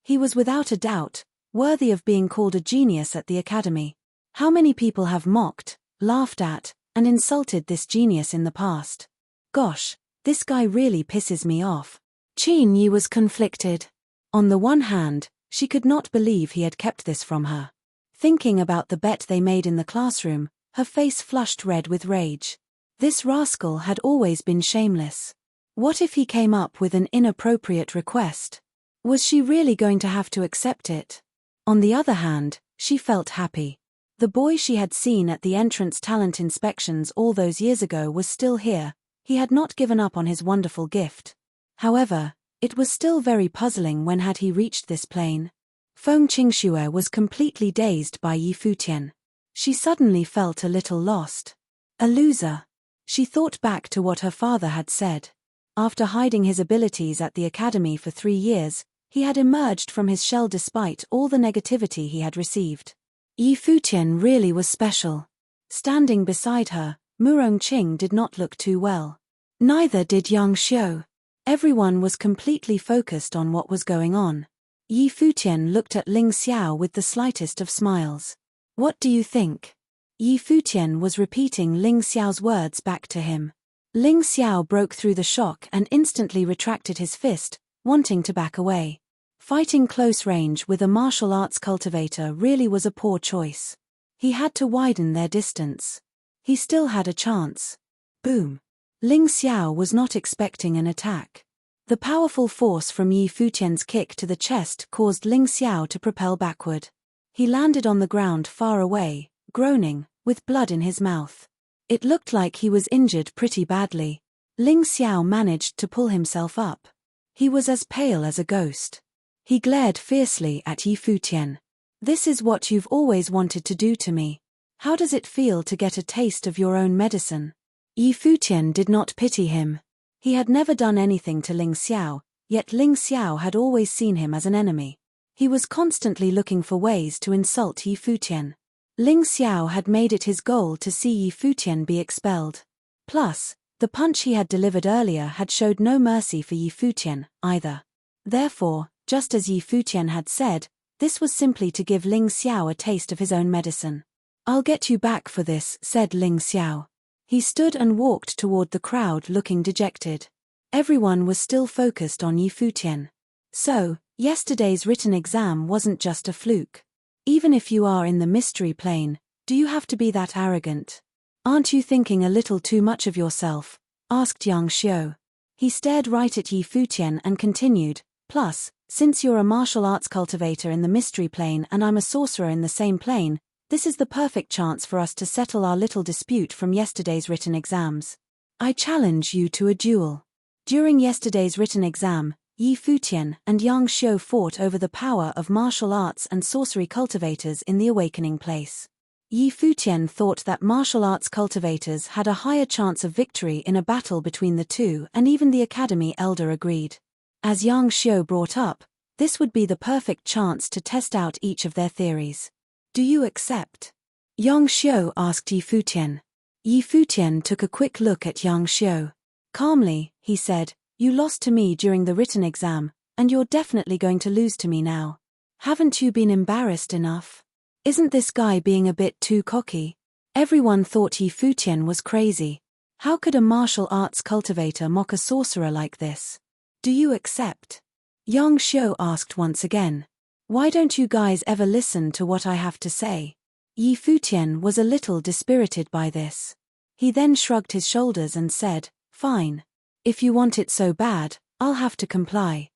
He was without a doubt worthy of being called a genius at the academy. How many people have mocked, laughed at, and insulted this genius in the past? Gosh, this guy really pisses me off. Qin Yi was conflicted. On the one hand, she could not believe he had kept this from her. Thinking about the bet they made in the classroom, her face flushed red with rage. This rascal had always been shameless. What if he came up with an inappropriate request? Was she really going to have to accept it? On the other hand, she felt happy. The boy she had seen at the entrance talent inspections all those years ago was still here. He had not given up on his wonderful gift. However, it was still very puzzling when had he reached this plane. Feng Qingxue was completely dazed by Yi Futian. She suddenly felt a little lost. A loser. She thought back to what her father had said. After hiding his abilities at the academy for 3 years, he had emerged from his shell despite all the negativity he had received. Yi Futian really was special. Standing beside her, Murong Qing did not look too well. Neither did Yang Xiu. Everyone was completely focused on what was going on. Yi Futian looked at Ling Xiao with the slightest of smiles. What do you think? Yi Futian was repeating Ling Xiao's words back to him. Ling Xiao broke through the shock and instantly retracted his fist, wanting to back away. Fighting close range with a martial arts cultivator really was a poor choice. He had to widen their distance. He still had a chance. Boom. Ling Xiao was not expecting an attack. The powerful force from Yi Futian's kick to the chest caused Ling Xiao to propel backward. He landed on the ground far away, groaning, with blood in his mouth. It looked like he was injured pretty badly. Ling Xiao managed to pull himself up. He was as pale as a ghost. He glared fiercely at Yi Futian. This is what you've always wanted to do to me. How does it feel to get a taste of your own medicine? Yi Futian did not pity him. He had never done anything to Ling Xiao, yet Ling Xiao had always seen him as an enemy. He was constantly looking for ways to insult Yi Futian. Ling Xiao had made it his goal to see Yi Futian be expelled. Plus, the punch he had delivered earlier had showed no mercy for Yi Futian, either. Therefore, just as Yi Futian had said, this was simply to give Ling Xiao a taste of his own medicine. I'll get you back for this, said Ling Xiao. He stood and walked toward the crowd looking dejected. Everyone was still focused on Yi Futian. So, yesterday's written exam wasn't just a fluke. Even if you are in the mystery plane, do you have to be that arrogant? Aren't you thinking a little too much of yourself? Asked Yang Xiu. He stared right at Yi Futian and continued, plus, since you're a martial arts cultivator in the mystery plane and I'm a sorcerer in the same plane, this is the perfect chance for us to settle our little dispute from yesterday's written exams. I challenge you to a duel. During yesterday's written exam, Yi Futian and Yang Xiu fought over the power of martial arts and sorcery cultivators in the awakening place. Yi Futian thought that martial arts cultivators had a higher chance of victory in a battle between the two, and even the academy elder agreed. As Yang Xiu brought up, this would be the perfect chance to test out each of their theories. Do you accept? Yang Xiu asked Yi Futian. Yi Futian took a quick look at Yang Xiu. Calmly, he said, "You lost to me during the written exam, and you're definitely going to lose to me now. Haven't you been embarrassed enough? Isn't this guy being a bit too cocky?" Everyone thought Yi Futian was crazy. How could a martial arts cultivator mock a sorcerer like this? Do you accept? Yang Xiu asked once again. Why don't you guys ever listen to what I have to say? Yi Futian was a little dispirited by this. He then shrugged his shoulders and said, "Fine. If you want it so bad, I'll have to comply."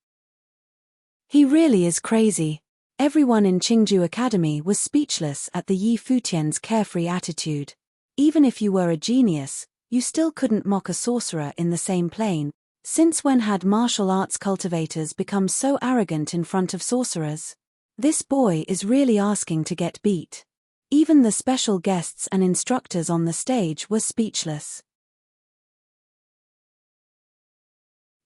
He really is crazy. Everyone in Qingju Academy was speechless at the Yi Futian's carefree attitude. Even if you were a genius, you still couldn't mock a sorcerer in the same plane. Since when had martial arts cultivators become so arrogant in front of sorcerers? This boy is really asking to get beat. Even the special guests and instructors on the stage were speechless.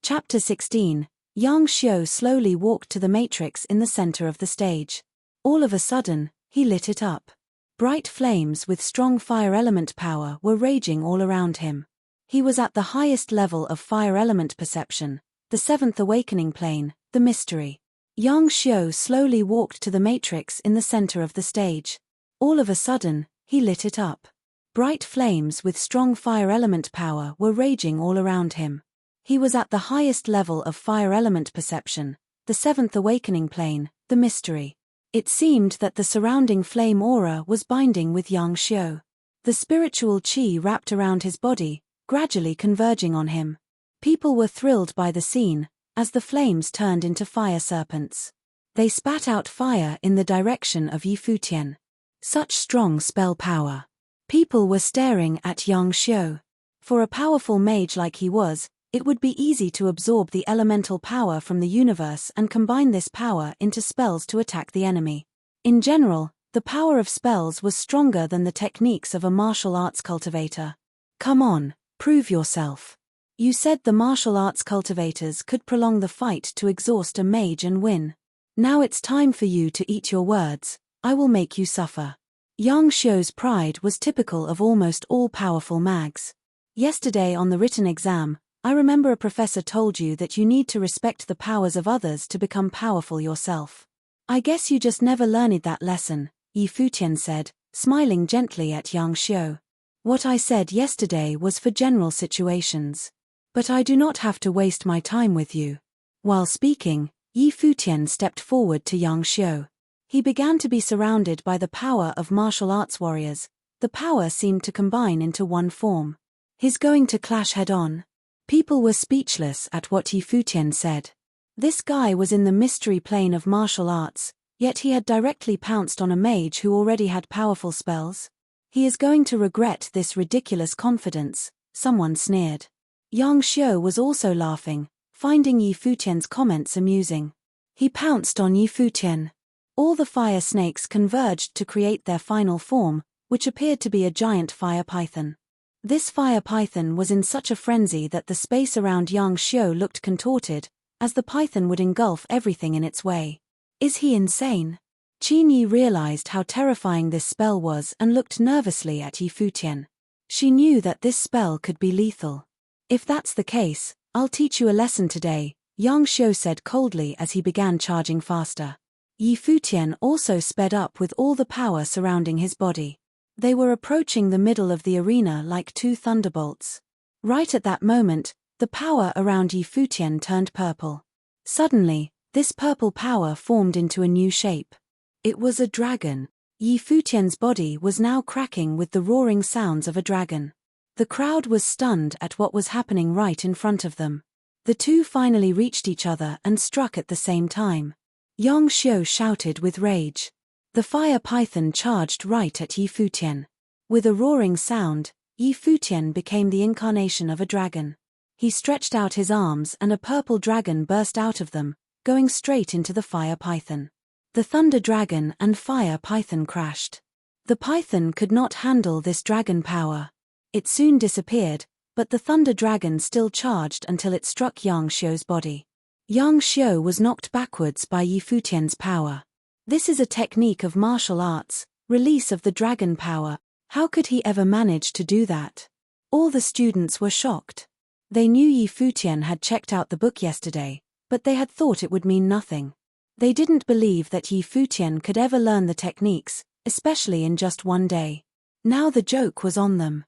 Chapter 16. Yang Xiu slowly walked to the matrix in the center of the stage. All of a sudden, he lit it up. Bright flames with strong fire element power were raging all around him. He was at the highest level of fire element perception, the seventh awakening plane, the mystery. Yang Xiu slowly walked to the matrix in the center of the stage. All of a sudden, he lit it up. Bright flames with strong fire element power were raging all around him. He was at the highest level of fire element perception, the seventh awakening plane, the mystery. It seemed that the surrounding flame aura was binding with Yang Xiu. The spiritual qi wrapped around his body, gradually converging on him. People were thrilled by the scene, as the flames turned into fire serpents. They spat out fire in the direction of Yi Futian. Such strong spell power. People were staring at Yang Xiu. For a powerful mage like he was, it would be easy to absorb the elemental power from the universe and combine this power into spells to attack the enemy. In general, the power of spells was stronger than the techniques of a martial arts cultivator. Come on, prove yourself. You said the martial arts cultivators could prolong the fight to exhaust a mage and win. Now it's time for you to eat your words. I will make you suffer. Yang Xiu's pride was typical of almost all powerful mags. Yesterday on the written exam, I remember a professor told you that you need to respect the powers of others to become powerful yourself. I guess you just never learned that lesson, Yi Futian said, smiling gently at Yang Xiu. What I said yesterday was for general situations. But I do not have to waste my time with you. While speaking, Yi Futian stepped forward to Yang Xiu. He began to be surrounded by the power of martial arts warriors. The power seemed to combine into one form. He's going to clash head-on. People were speechless at what Yi Futian said. This guy was in the mystery plane of martial arts, yet he had directly pounced on a mage who already had powerful spells. He is going to regret this ridiculous confidence, someone sneered. Yang Xiu was also laughing, finding Yi Futian's comments amusing. He pounced on Yi Futian. All the fire snakes converged to create their final form, which appeared to be a giant fire python. This fire python was in such a frenzy that the space around Yang Xiu looked contorted, as the python would engulf everything in its way. Is he insane? Qin Yi realized how terrifying this spell was and looked nervously at Yi Futian. She knew that this spell could be lethal. If that's the case, I'll teach you a lesson today, Yang Xiu said coldly as he began charging faster. Yi Futian also sped up with all the power surrounding his body. They were approaching the middle of the arena like two thunderbolts. Right at that moment, the power around Yi Futian turned purple. Suddenly, this purple power formed into a new shape. It was a dragon. Yi Futian's body was now cracking with the roaring sounds of a dragon. The crowd was stunned at what was happening right in front of them. The two finally reached each other and struck at the same time. Yang Xiu shouted with rage. The fire python charged right at Yi Futian. With a roaring sound, Yi Futian became the incarnation of a dragon. He stretched out his arms and a purple dragon burst out of them, going straight into the fire python. The thunder dragon and fire python crashed. The python could not handle this dragon power. It soon disappeared, but the thunder dragon still charged until it struck Yang Xiu's body. Yang Xiu was knocked backwards by Yi Futian's power. This is a technique of martial arts, release of the dragon power. How could he ever manage to do that? All the students were shocked. They knew Yi Futian had checked out the book yesterday, but they had thought it would mean nothing. They didn't believe that Yi Futian could ever learn the techniques, especially in just one day. Now the joke was on them.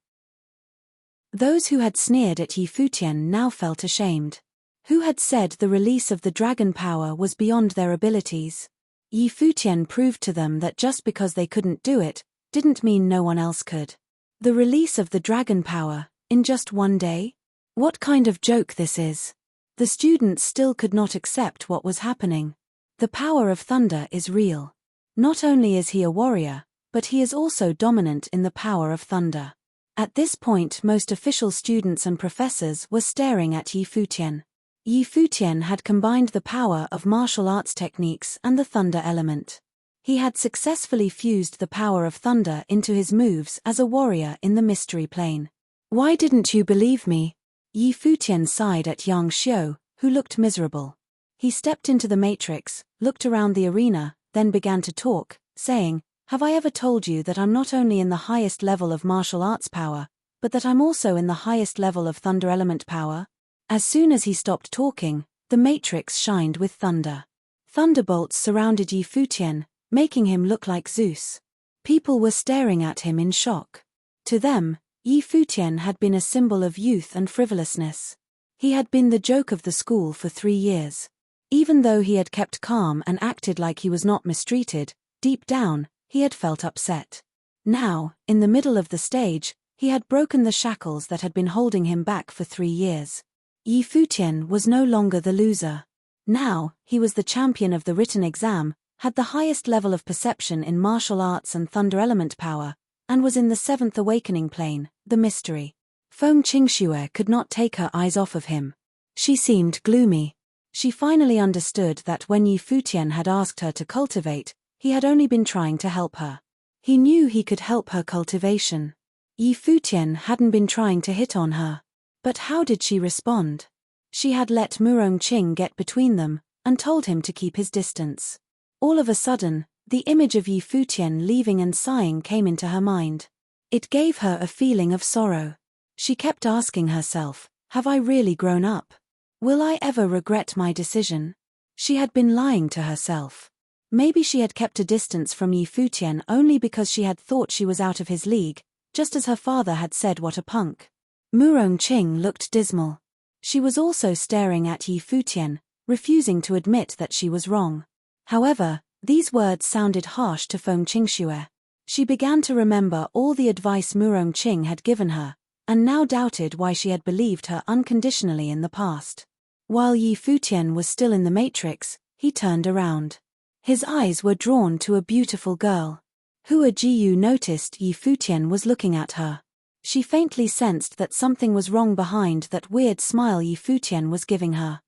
Those who had sneered at Yi Futian now felt ashamed. Who had said the release of the dragon power was beyond their abilities? Yi Futian proved to them that just because they couldn't do it, didn't mean no one else could. The release of the dragon power, in just one day? What kind of joke this is? The students still could not accept what was happening. The power of thunder is real. Not only is he a warrior, but he is also dominant in the power of thunder. At this point most official students and professors were staring at Yi Futian. Yi Futian had combined the power of martial arts techniques and the thunder element. He had successfully fused the power of thunder into his moves as a warrior in the mystery plane. Why didn't you believe me? Yi Futian sighed at Yang Xiu, who looked miserable. He stepped into the matrix, looked around the arena, then began to talk, saying, "Have I ever told you that I'm not only in the highest level of martial arts power, but that I'm also in the highest level of thunder element power?" As soon as he stopped talking, the matrix shined with thunder. Thunderbolts surrounded Yi Futian, making him look like Zeus. People were staring at him in shock. To them, Yi Futian had been a symbol of youth and frivolousness. He had been the joke of the school for 3 years. Even though he had kept calm and acted like he was not mistreated, deep down, he had felt upset. Now, in the middle of the stage, he had broken the shackles that had been holding him back for 3 years. Yi Futian was no longer the loser. Now, he was the champion of the written exam, had the highest level of perception in martial arts and thunder element power, and was in the 7th awakening plane, the mystery. Feng Qingxue could not take her eyes off of him. She seemed gloomy. She finally understood that when Yi Futian had asked her to cultivate, he had only been trying to help her. He knew he could help her cultivation. Yi Futian hadn't been trying to hit on her. But how did she respond? She had let Murong Qing get between them, and told him to keep his distance. All of a sudden, the image of Yi Futian leaving and sighing came into her mind. It gave her a feeling of sorrow. She kept asking herself, have I really grown up? Will I ever regret my decision? She had been lying to herself. Maybe she had kept a distance from Yi Futian only because she had thought she was out of his league, just as her father had said what a punk. Murong Qing looked dismal. She was also staring at Yi Futian, refusing to admit that she was wrong. However, these words sounded harsh to Feng Qingxue. She began to remember all the advice Murong Qing had given her, and now doubted why she had believed her unconditionally in the past. While Yi Futian was still in the matrix, he turned around. His eyes were drawn to a beautiful girl. Hua Jiyu noticed Yi Futian was looking at her. She faintly sensed that something was wrong behind that weird smile Yi Futian was giving her.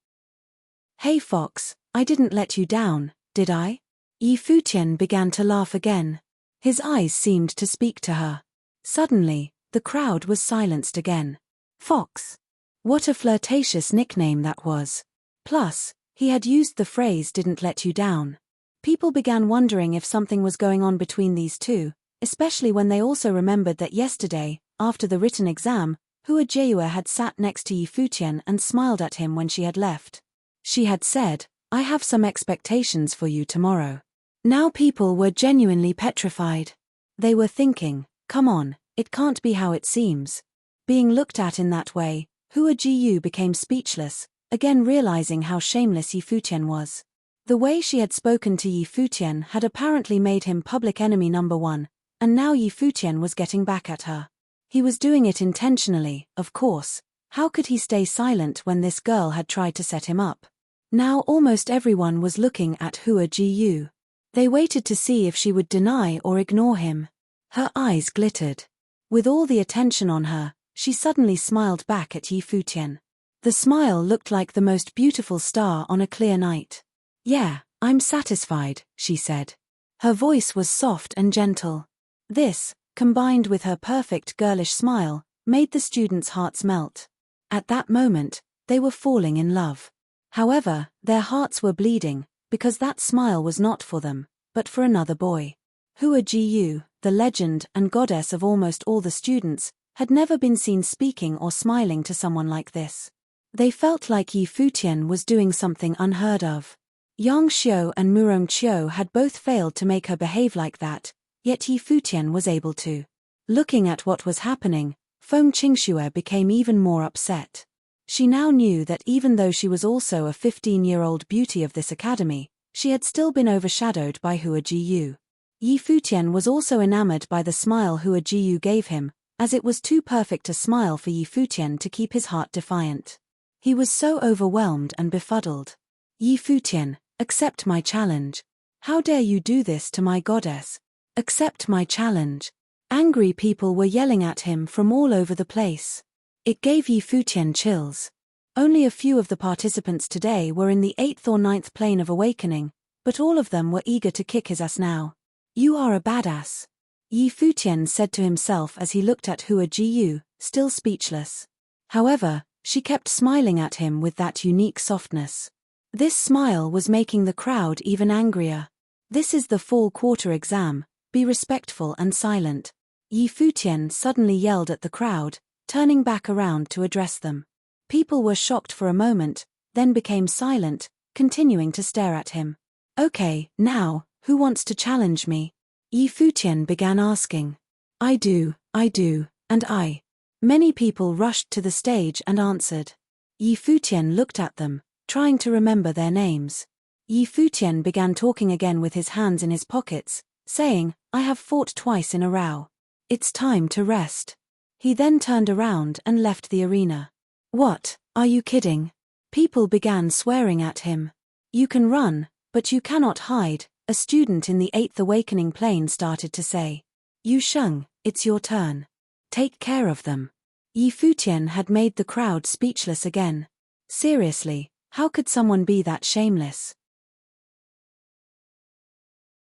"Hey Fox, I didn't let you down, did I?" Yi Futian began to laugh again. His eyes seemed to speak to her. Suddenly, the crowd was silenced again. Fox. What a flirtatious nickname that was. Plus, he had used the phrase "didn't let you down." People began wondering if something was going on between these two, especially when they also remembered that yesterday, after the written exam, Hua Jiyu had sat next to Yi Futian and smiled at him when she had left. She had said, "I have some expectations for you tomorrow." Now people were genuinely petrified. They were thinking, come on, it can't be how it seems. Being looked at in that way, Hua Jiyu became speechless, again realizing how shameless Yi Futian was. The way she had spoken to Yi Futian had apparently made him public enemy number 1, and now Yi Futian was getting back at her. He was doing it intentionally, of course. How could he stay silent when this girl had tried to set him up? Now almost everyone was looking at Hua Jiyu. They waited to see if she would deny or ignore him. Her eyes glittered. With all the attention on her, she suddenly smiled back at Yi Futian. The smile looked like the most beautiful star on a clear night. "Yeah, I'm satisfied," she said. Her voice was soft and gentle. This, combined with her perfect girlish smile, made the students' hearts melt. At that moment, they were falling in love. However, their hearts were bleeding, because that smile was not for them, but for another boy. Hua Ji, the legend and goddess of almost all the students, had never been seen speaking or smiling to someone like this. They felt like Yi Futian was doing something unheard of. Yang Xiu and Murong Qiu had both failed to make her behave like that, yet Yi Futian was able to. Looking at what was happening, Feng Qingxue became even more upset. She now knew that even though she was also a 15-year-old beauty of this academy, she had still been overshadowed by Hua Ji. Yi Futian was also enamored by the smile Hua Ji gave him, as it was too perfect a smile for Yi Futian to keep his heart defiant. He was so overwhelmed and befuddled. "Yi Futian, accept my challenge. How dare you do this to my goddess? Accept my challenge." Angry people were yelling at him from all over the place. It gave Yi Futian chills. Only a few of the participants today were in the 8th or 9th plane of awakening, but all of them were eager to kick his ass now. "You are a badass," Yi Futian said to himself as he looked at Hua Ji, still speechless. However, she kept smiling at him with that unique softness. This smile was making the crowd even angrier. "This is the fall quarter exam, be respectful and silent," Yi Futian suddenly yelled at the crowd, turning back around to address them. People were shocked for a moment, then became silent, continuing to stare at him. "Okay, now, who wants to challenge me?" Yi Futian began asking. I do, and I." Many people rushed to the stage and answered. Yi Futian looked at them, trying to remember their names. Yi Futian began talking again with his hands in his pockets, saying, "I have fought twice in a row. It's time to rest." He then turned around and left the arena. "What, are you kidding?" People began swearing at him. "You can run, but you cannot hide," a student in the 8th awakening plane started to say. "Yu Sheng, it's your turn. Take care of them." Yi Futian had made the crowd speechless again. Seriously, how could someone be that shameless?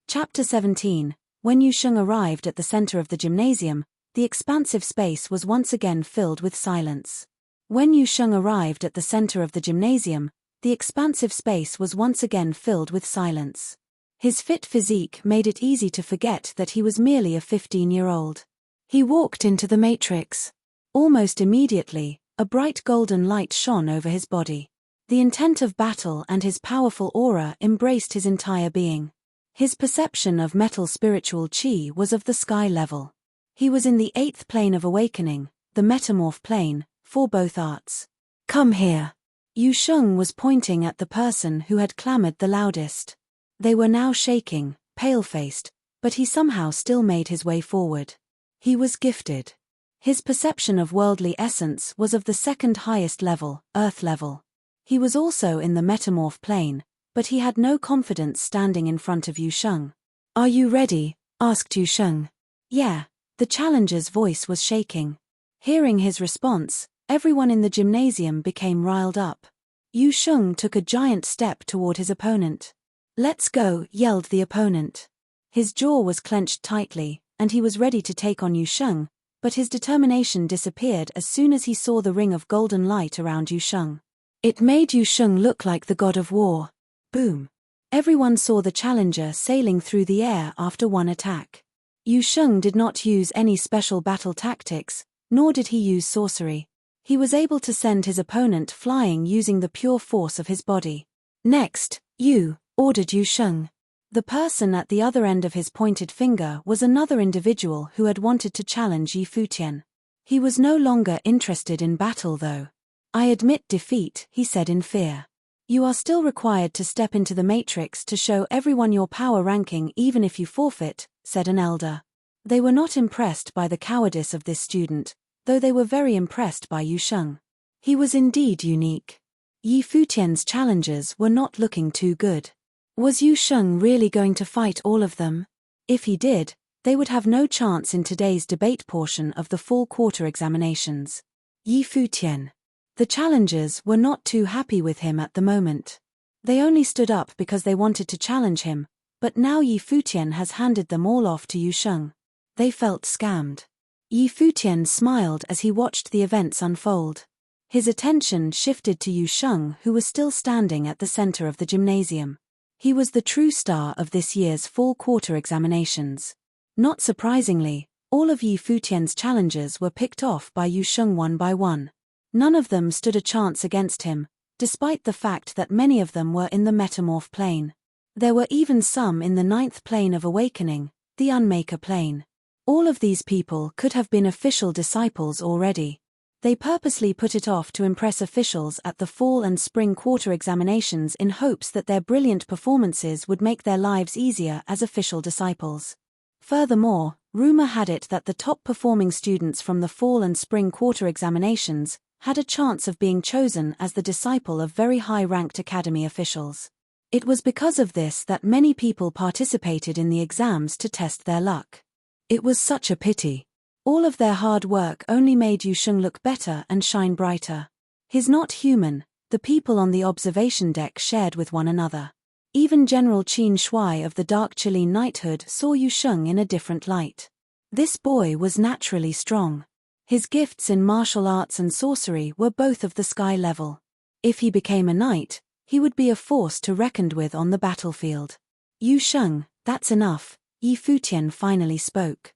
Chapter 17. When Yu Sheng arrived at the center of the gymnasium, the expansive space was once again filled with silence. When Yu Sheng arrived at the center of the gymnasium, the expansive space was once again filled with silence. His fit physique made it easy to forget that he was merely a 15-year-old. He walked into the matrix. Almost immediately, a bright golden light shone over his body. The intent of battle and his powerful aura embraced his entire being. His perception of metal spiritual chi was of the sky level. He was in the 8th plane of awakening, the metamorph plane, for both arts. "Come here." Yu Sheng was pointing at the person who had clamored the loudest. They were now shaking, pale-faced, but he somehow still made his way forward. He was gifted. His perception of worldly essence was of the second highest level, earth level. He was also in the metamorph plane, but he had no confidence standing in front of Yu Sheng. "Are you ready?" asked Yu Sheng. "Yeah." The challenger's voice was shaking. Hearing his response, everyone in the gymnasium became riled up. Yu Sheng took a giant step toward his opponent. "Let's go," yelled the opponent. His jaw was clenched tightly, and he was ready to take on Yu Sheng, but his determination disappeared as soon as he saw the ring of golden light around Yu Sheng. It made Yu Sheng look like the god of war. Boom! Everyone saw the challenger sailing through the air after one attack. Yu Sheng did not use any special battle tactics, nor did he use sorcery. He was able to send his opponent flying using the pure force of his body. "Next, you," ordered Yu Sheng. The person at the other end of his pointed finger was another individual who had wanted to challenge Yi Futian. He was no longer interested in battle though. "I admit defeat," he said in fear. "You are still required to step into the matrix to show everyone your power ranking even if you forfeit," said an elder. They were not impressed by the cowardice of this student, though they were very impressed by Yu Sheng. He was indeed unique. Yi Futian's challengers were not looking too good. Was Yu Sheng really going to fight all of them? If he did, they would have no chance in today's debate portion of the fall quarter examinations. "Yi Futian, The challengers were not too happy with him at the moment. They only stood up because they wanted to challenge him, but now Yi Futian has handed them all off to Yu Sheng. They felt scammed. Yi Futian smiled as he watched the events unfold. His attention shifted to Yu Sheng, who was still standing at the center of the gymnasium. He was the true star of this year's fall quarter examinations. Not surprisingly, all of Yi Futian's challengers were picked off by Yu Sheng one by one. None of them stood a chance against him, despite the fact that many of them were in the metamorph plane. There were even some in the 9th plane of awakening, the unmaker plane. All of these people could have been official disciples already. They purposely put it off to impress officials at the fall and spring quarter examinations in hopes that their brilliant performances would make their lives easier as official disciples. Furthermore, rumor had it that the top-performing students from the fall and spring quarter examinations had a chance of being chosen as the disciple of very high-ranked academy officials. It was because of this that many people participated in the exams to test their luck. It was such a pity. All of their hard work only made Yu Sheng look better and shine brighter. He's not human, the people on the observation deck shared with one another. Even General Qin Shui of the Dark Chilean Knighthood saw Yu Sheng in a different light. This boy was naturally strong. His gifts in martial arts and sorcery were both of the sky level. If he became a knight, he would be a force to reckon with on the battlefield. Yu Sheng, that's enough, Yi Futian finally spoke.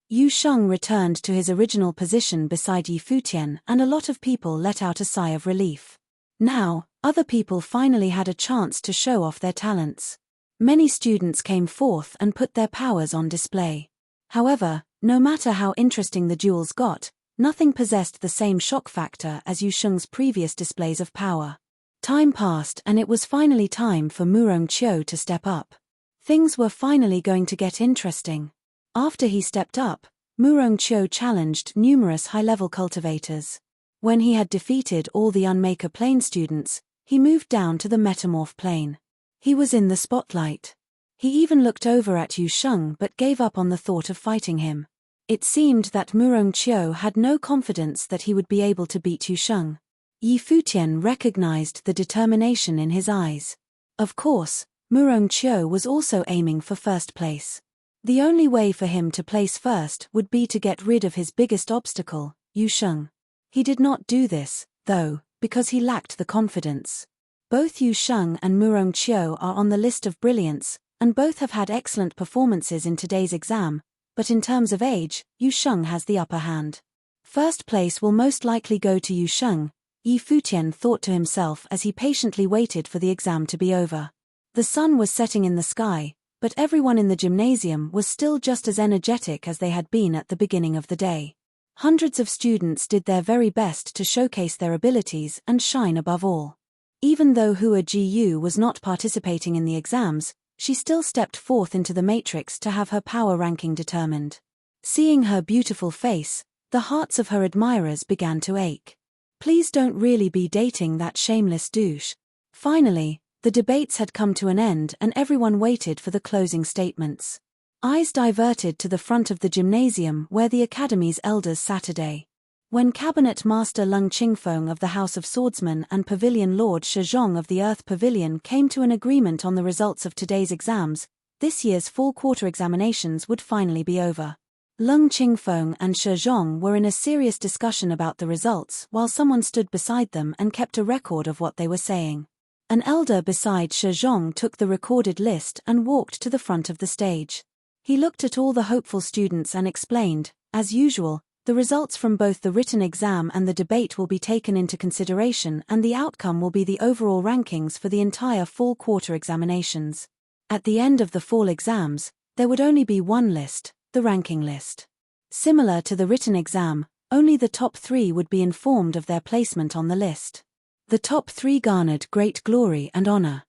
Yu Sheng returned to his original position beside Yi Futian, and a lot of people let out a sigh of relief. Now, other people finally had a chance to show off their talents. Many students came forth and put their powers on display. However, no matter how interesting the duels got, nothing possessed the same shock factor as Yu Sheng's previous displays of power. Time passed and it was finally time for Murong Qiu to step up. Things were finally going to get interesting. After he stepped up, Murong Qiu challenged numerous high-level cultivators. When he had defeated all the Unmaker plane students, he moved down to the Metamorph plane. He was in the spotlight. He even looked over at Yu Sheng but gave up on the thought of fighting him. It seemed that Murong Qiu had no confidence that he would be able to beat Yu Sheng. Yi Futian recognized the determination in his eyes. Of course, Murong Qiu was also aiming for first place. The only way for him to place first would be to get rid of his biggest obstacle, Yu Sheng. He did not do this, though, because he lacked the confidence. Both Yu Sheng and Murong Qiu are on the list of brilliance, and both have had excellent performances in today's exam, but in terms of age, Yu Sheng has the upper hand. First place will most likely go to Yu Sheng, Yi Futian thought to himself as he patiently waited for the exam to be over. The sun was setting in the sky, but everyone in the gymnasium was still just as energetic as they had been at the beginning of the day. Hundreds of students did their very best to showcase their abilities and shine above all. Even though Hua Jiyu was not participating in the exams, she still stepped forth into the matrix to have her power ranking determined. Seeing her beautiful face, the hearts of her admirers began to ache. Please don't really be dating that shameless douche. Finally, the debates had come to an end and everyone waited for the closing statements. Eyes diverted to the front of the gymnasium where the Academy's elders sat today. When Cabinet Master Lung Qingfeng of the House of Swordsmen and Pavilion Lord Shizhong of the Earth Pavilion came to an agreement on the results of today's exams, this year's fall quarter examinations would finally be over. Lung Qingfeng and Shizhong were in a serious discussion about the results while someone stood beside them and kept a record of what they were saying. An elder beside Shizhong took the recorded list and walked to the front of the stage. He looked at all the hopeful students and explained, as usual, the results from both the written exam and the debate will be taken into consideration and the outcome will be the overall rankings for the entire fall quarter examinations. At the end of the fall exams, there would only be one list, the ranking list. Similar to the written exam, only the top 3 would be informed of their placement on the list. The top 3 garnered great glory and honor.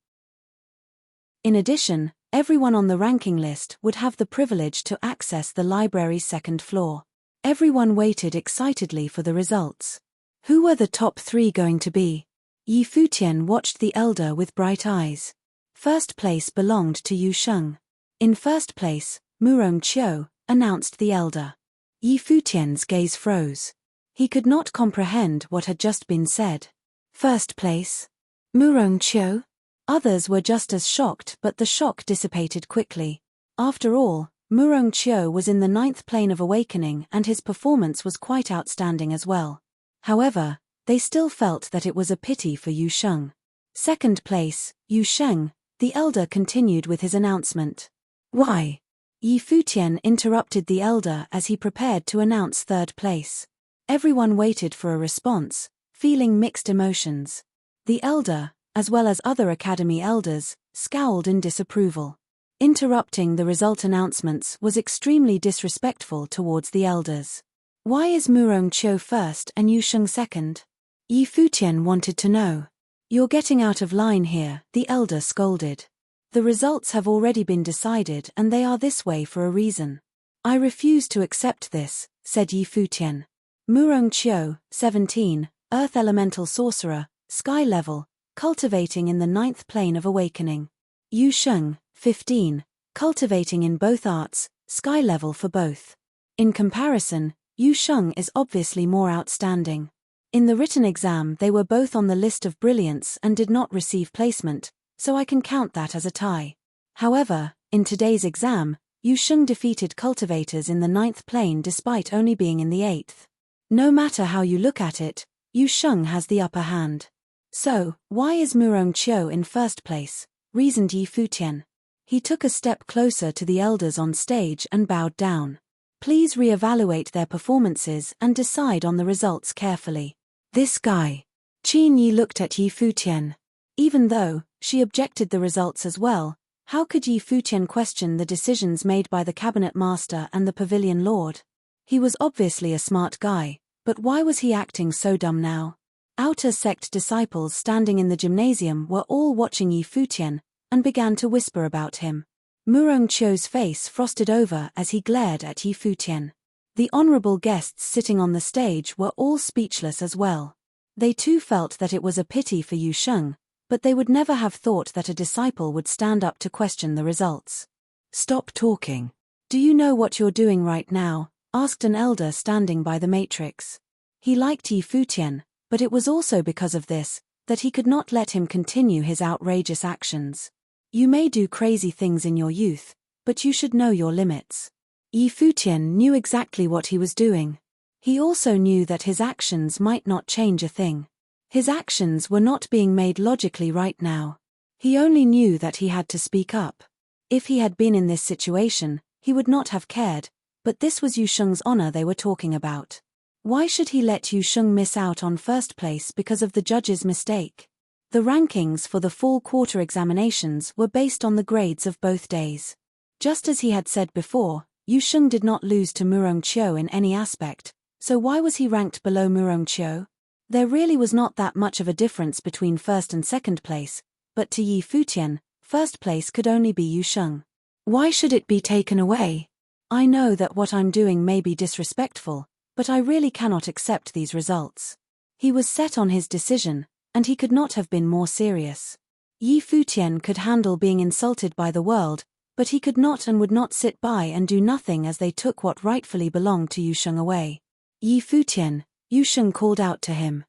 In addition, everyone on the ranking list would have the privilege to access the library's second floor. Everyone waited excitedly for the results. Who were the top 3 going to be? Yi Futian watched the elder with bright eyes. First place belonged to Yu Sheng. In first place, Murong Qiu, announced the elder. Yi Futian's gaze froze. He could not comprehend what had just been said. First place? Murong-Chiu? Others were just as shocked, but the shock dissipated quickly. After all, Murong-Chiu was in the 9th plane of awakening and his performance was quite outstanding as well. However, they still felt that it was a pity for Yu Sheng. Second place, Yu Sheng, the elder continued with his announcement. Why? Yi Futian interrupted the elder as he prepared to announce third place. Everyone waited for a response, feeling mixed emotions. The elder, as well as other academy elders, scowled in disapproval. Interrupting the result announcements was extremely disrespectful towards the elders. Why is Murong-Chiu first and Yu Sheng second? Yi Futian wanted to know. You're getting out of line here, the elder scolded. The results have already been decided and they are this way for a reason. I refuse to accept this, said Yi Futian. Murong-Chiu, 17, Earth Elemental Sorcerer, Sky Level, cultivating in the 9th plane of awakening. Yu Sheng, 15, cultivating in both arts, Sky Level for both. In comparison, Yu Sheng is obviously more outstanding. In the written exam they were both on the list of brilliance and did not receive placement, so I can count that as a tie. However, in today's exam, Yu Sheng defeated cultivators in the 9th plane despite only being in the 8th. No matter how you look at it, Yu Sheng has the upper hand. So, why is Murong-Chiu in first place? Reasoned Yi Futian. He took a step closer to the elders on stage and bowed down. Please re-evaluate their performances and decide on the results carefully. This guy. Qin Yi looked at Yi Futian. Even though she objected the results as well, how could Yi Futian question the decisions made by the cabinet master and the pavilion lord? He was obviously a smart guy, but why was he acting so dumb now? Outer sect disciples standing in the gymnasium were all watching Yi Futian and began to whisper about him. Murong-Chiu's face frosted over as he glared at Yi Futian. The honorable guests sitting on the stage were all speechless as well. They too felt that it was a pity for Yu Sheng, but they would never have thought that a disciple would stand up to question the results. Stop talking. Do you know what you're doing right now? Asked an elder standing by the matrix. He liked Yi Futian, but it was also because of this that he could not let him continue his outrageous actions. You may do crazy things in your youth, but you should know your limits. Yi Futian knew exactly what he was doing. He also knew that his actions might not change a thing. His actions were not being made logically right now. He only knew that he had to speak up. If he had been in this situation, he would not have cared, but this was Yu Sheng's honor they were talking about. Why should he let Yu Sheng miss out on first place because of the judge's mistake? The rankings for the fall quarter examinations were based on the grades of both days. Just as he had said before, Yu Sheng did not lose to Murong-Chiu in any aspect, so why was he ranked below Murong-Chiu? There really was not that much of a difference between first and second place, but to Yi Futian, first place could only be Yu Sheng. Why should it be taken away? I know that what I'm doing may be disrespectful, but I really cannot accept these results. He was set on his decision, and he could not have been more serious. Yi Futian could handle being insulted by the world, but he could not and would not sit by and do nothing as they took what rightfully belonged to Yu Sheng away. Yi Futian, Yu Sheng called out to him.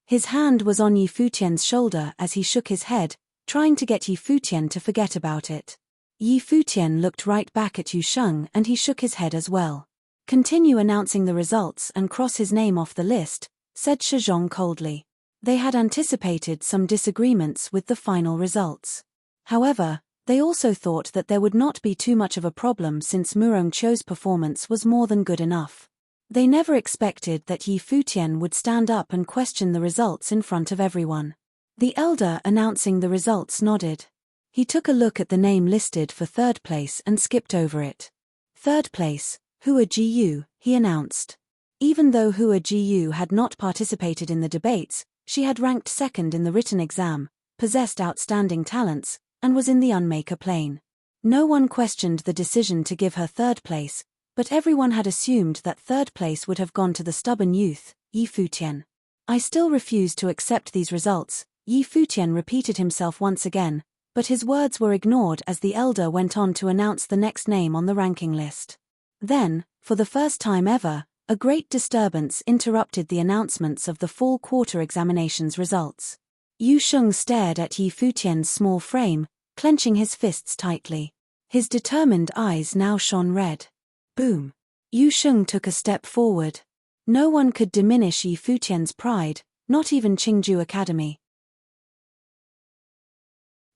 His hand was on Yi Futian's shoulder as he shook his head, trying to get Yi Futian to forget about it. Yi Futian looked right back at Yu Sheng and he shook his head as well. Continue announcing the results and cross his name off the list, said Shizhong coldly. They had anticipated some disagreements with the final results. However, they also thought that there would not be too much of a problem since Murong-Chiu's performance was more than good enough. They never expected that Yi Futian would stand up and question the results in front of everyone. The elder announcing the results nodded. He took a look at the name listed for third place and skipped over it. Third place, Hua Jiyu, he announced. Even though Hua Jiyu had not participated in the debates, she had ranked second in the written exam, possessed outstanding talents, and was in the unmaker plane. No one questioned the decision to give her third place, but everyone had assumed that third place would have gone to the stubborn youth, Yi Futian. I still refuse to accept these results, Yi Futian repeated himself once again, but his words were ignored as the elder went on to announce the next name on the ranking list. Then, for the first time ever, A great disturbance interrupted the announcements of the fall quarter examination's results. Yu Sheng stared at Yi Futian's small frame, clenching his fists tightly. His determined eyes now shone red. Boom! Yu Sheng took a step forward. No one could diminish Yi Futian's pride, not even Qingju Academy.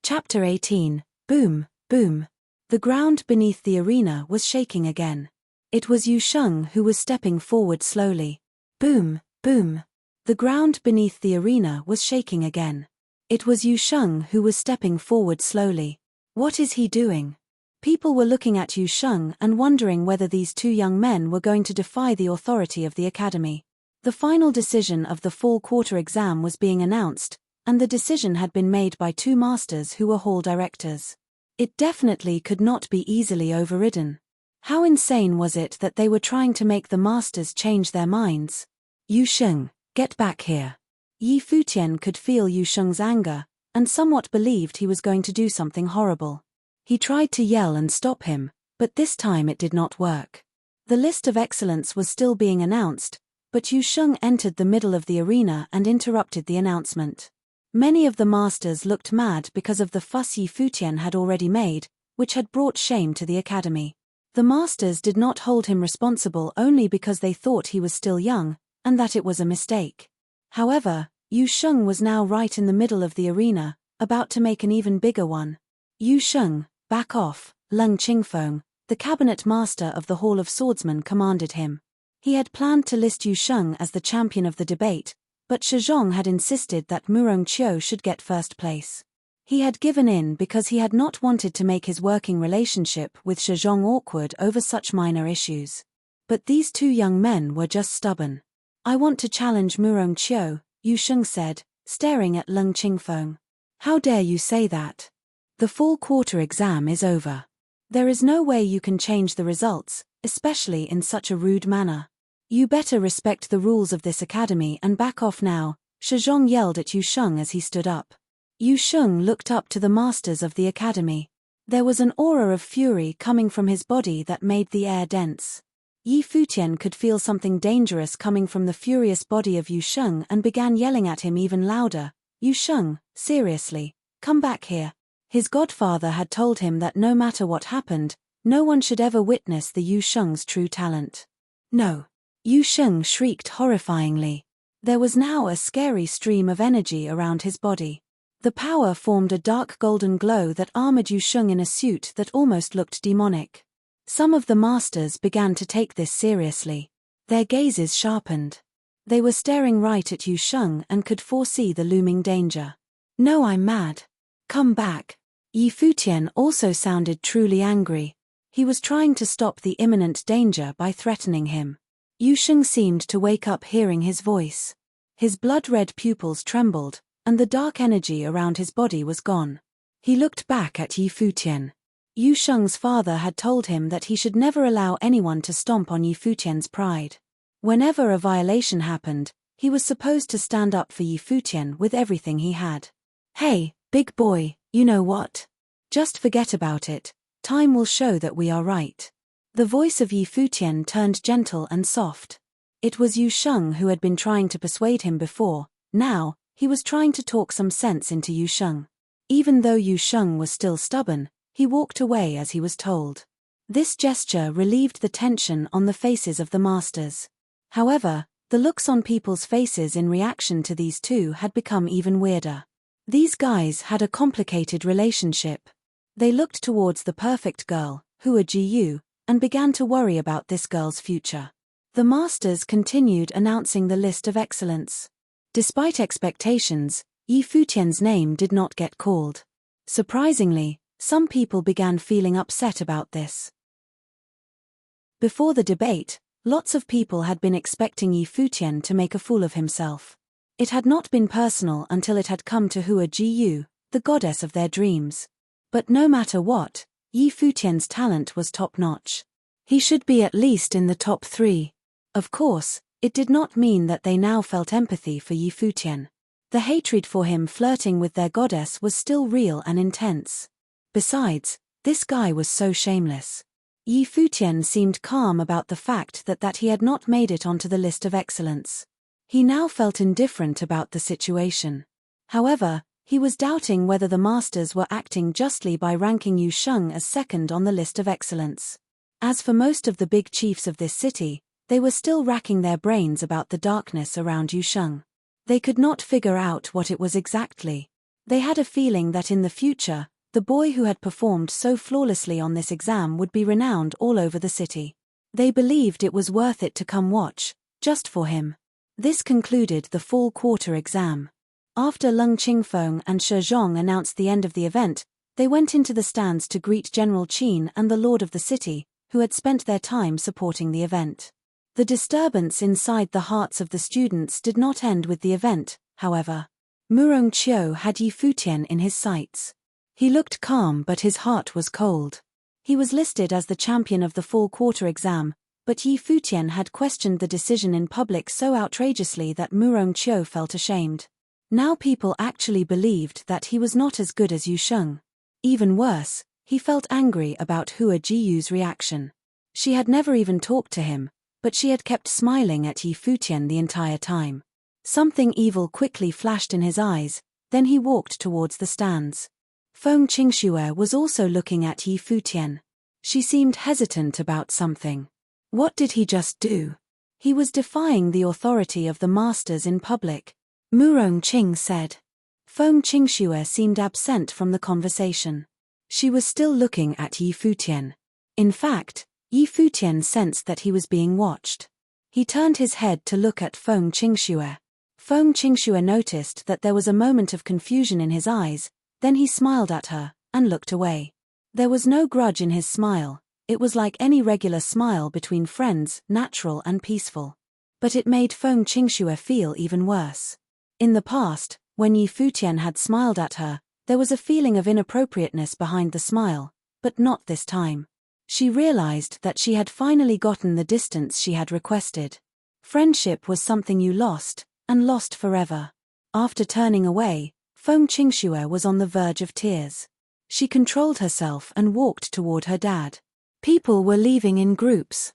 Chapter 18. Boom, boom. The ground beneath the arena was shaking again. It was Yu Sheng who was stepping forward slowly. Boom, boom. The ground beneath the arena was shaking again. It was Yu Sheng who was stepping forward slowly. What is he doing? People were looking at Yu Sheng and wondering whether these two young men were going to defy the authority of the academy. The final decision of the fall quarter exam was being announced, and the decision had been made by two masters who were hall directors. It definitely could not be easily overridden. How insane was it that they were trying to make the masters change their minds? Yu Sheng, get back here. Yi Futian could feel Yu Sheng's anger, and somewhat believed he was going to do something horrible. He tried to yell and stop him, but this time it did not work. The list of excellence was still being announced, but Yu Sheng entered the middle of the arena and interrupted the announcement. Many of the masters looked mad because of the fuss Yi Futian had already made, which had brought shame to the academy. The masters did not hold him responsible only because they thought he was still young, and that it was a mistake. However, Yu Sheng was now right in the middle of the arena, about to make an even bigger one. Yu Sheng, back off, Leng Qingfeng, the cabinet master of the Hall of Swordsmen, commanded him. He had planned to list Yu Sheng as the champion of the debate, but Shizhong had insisted that Murong Qiu should get first place. He had given in because he had not wanted to make his working relationship with Shizhong awkward over such minor issues. But these two young men were just stubborn. I want to challenge Murong Qiu, Yu Sheng said, staring at Leng Qingfeng. How dare you say that? The fall quarter exam is over. There is no way you can change the results, especially in such a rude manner. You better respect the rules of this academy and back off now, Shizhong yelled at Yu Sheng as he stood up. Yu Sheng looked up to the masters of the academy. There was an aura of fury coming from his body that made the air dense. Yi Futian could feel something dangerous coming from the furious body of Yu Sheng and began yelling at him even louder. Yu Sheng, seriously, come back here. His godfather had told him that no matter what happened, no one should ever witness the Yu Sheng's true talent. No. Yu Sheng shrieked horrifyingly. There was now a scary stream of energy around his body. The power formed a dark golden glow that armored Yu Sheng in a suit that almost looked demonic. Some of the masters began to take this seriously. Their gazes sharpened. They were staring right at Yu Sheng and could foresee the looming danger. No, I'm mad. Come back. Yi Futian also sounded truly angry. He was trying to stop the imminent danger by threatening him. Yu Sheng seemed to wake up hearing his voice. His blood-red pupils trembled, and the dark energy around his body was gone. He looked back at Yi Futian. Yu Sheng's father had told him that he should never allow anyone to stomp on Yi Futian's pride. Whenever a violation happened, he was supposed to stand up for Yi Futian with everything he had. Hey, big boy, you know what? Just forget about it. Time will show that we are right. The voice of Yi Futian turned gentle and soft. It was Yu Sheng who had been trying to persuade him before. Now, he was trying to talk some sense into Yu Sheng. Even though Yu Sheng was still stubborn, he walked away as he was told. This gesture relieved the tension on the faces of the masters. However, the looks on people's faces in reaction to these two had become even weirder. These guys had a complicated relationship. They looked towards the perfect girl, Hua Jiyu, and began to worry about this girl's future. The masters continued announcing the list of excellence. Despite expectations, Yi Futian's name did not get called. Surprisingly, some people began feeling upset about this. Before the debate, lots of people had been expecting Yi Futian to make a fool of himself. It had not been personal until it had come to Hua Jiyu, the goddess of their dreams. But no matter what, Yi Futian's talent was top-notch. He should be at least in the top 3. Of course, it did not mean that they now felt empathy for Yi Futian. The hatred for him flirting with their goddess was still real and intense. Besides, this guy was so shameless. Yi Futian seemed calm about the fact that he had not made it onto the list of excellence. He now felt indifferent about the situation. However, he was doubting whether the masters were acting justly by ranking Yu Sheng as second on the list of excellence. As for most of the big chiefs of this city, they were still racking their brains about the darkness around Yu Sheng. They could not figure out what it was exactly. They had a feeling that in the future, the boy who had performed so flawlessly on this exam would be renowned all over the city. They believed it was worth it to come watch, just for him. This concluded the fall quarter exam. After Leng Qingfeng and Shi Zhong announced the end of the event, they went into the stands to greet General Qin and the Lord of the city, who had spent their time supporting the event. The disturbance inside the hearts of the students did not end with the event, however. Murong Qiu had Yi Futian in his sights. He looked calm but his heart was cold. He was listed as the champion of the fall quarter exam, but Yi Futian had questioned the decision in public so outrageously that Murong Qiu felt ashamed. Now people actually believed that he was not as good as Yu Sheng. Even worse, he felt angry about Hua Jiyu's reaction. She had never even talked to him, but she had kept smiling at Yi Futian the entire time. Something evil quickly flashed in his eyes, then he walked towards the stands. Feng Qingxue was also looking at Yi Futian. She seemed hesitant about something. What did he just do? He was defying the authority of the masters in public. Murong Qing said. Feng Qingxue seemed absent from the conversation. She was still looking at Yi Futian. In fact, Yi Futian sensed that he was being watched. He turned his head to look at Feng Qingxue. Feng Qingxue noticed that there was a moment of confusion in his eyes, then he smiled at her, and looked away. There was no grudge in his smile, it was like any regular smile between friends, natural and peaceful. But it made Feng Qingxue feel even worse. In the past, when Yi Futian had smiled at her, there was a feeling of inappropriateness behind the smile, but not this time. She realized that she had finally gotten the distance she had requested. Friendship was something you lost, and lost forever. After turning away, Feng Qingxue was on the verge of tears. She controlled herself and walked toward her dad. People were leaving in groups.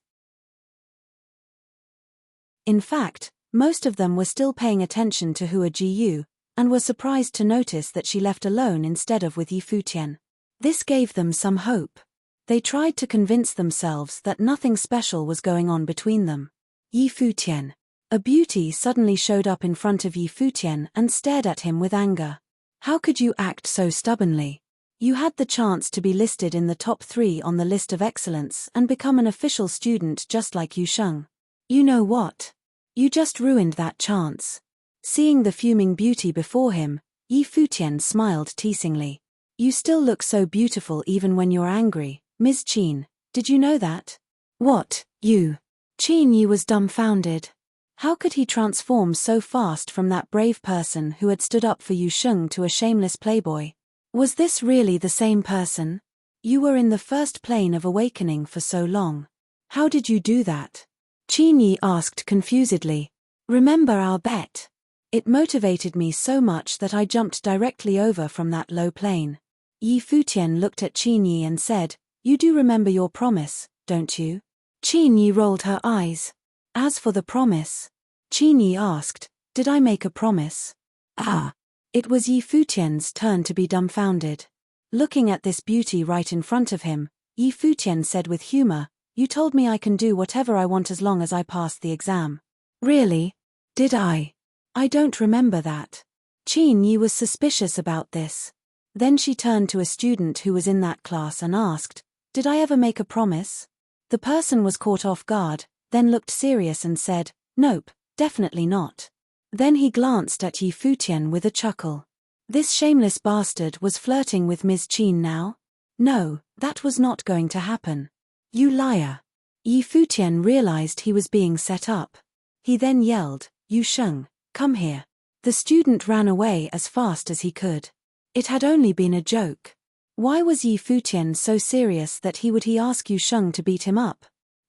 In fact, most of them were still paying attention to Hua Jiyu, and were surprised to notice that she left alone instead of with Yi Futian. This gave them some hope. They tried to convince themselves that nothing special was going on between them. Yi Futian. A beauty suddenly showed up in front of Yi Futian and stared at him with anger. How could you act so stubbornly? You had the chance to be listed in the top 3 on the list of excellence and become an official student just like Yu Sheng. You know what? You just ruined that chance. Seeing the fuming beauty before him, Yi Futian smiled teasingly. You still look so beautiful even when you're angry, Ms. Qin, did you know that? What, you? Qin Yi was dumbfounded. How could he transform so fast from that brave person who had stood up for Yu Sheng to a shameless playboy? Was this really the same person? You were in the first plane of awakening for so long. How did you do that? Qin Yi asked confusedly. Remember our bet? It motivated me so much that I jumped directly over from that low plane. Yi Futian looked at Qin Yi and said, You do remember your promise, don't you? Qin Yi rolled her eyes. As for the promise, Qin Yi asked, Did I make a promise? Ah. It was Yi Futian's turn to be dumbfounded. Looking at this beauty right in front of him, Yi Futian said with humor, You told me I can do whatever I want as long as I pass the exam. Really? Did I? I don't remember that. Qin Yi was suspicious about this. Then she turned to a student who was in that class and asked, Did I ever make a promise? The person was caught off guard, then looked serious and said, Nope, definitely not. Then he glanced at Yi Futian with a chuckle. This shameless bastard was flirting with Ms. Qin now? No, that was not going to happen. You liar. Yi Futian realized he was being set up. He then yelled, Yu Sheng, come here. The student ran away as fast as he could. It had only been a joke. Why was Yi Futian so serious that he would ask Yu Sheng to beat him up?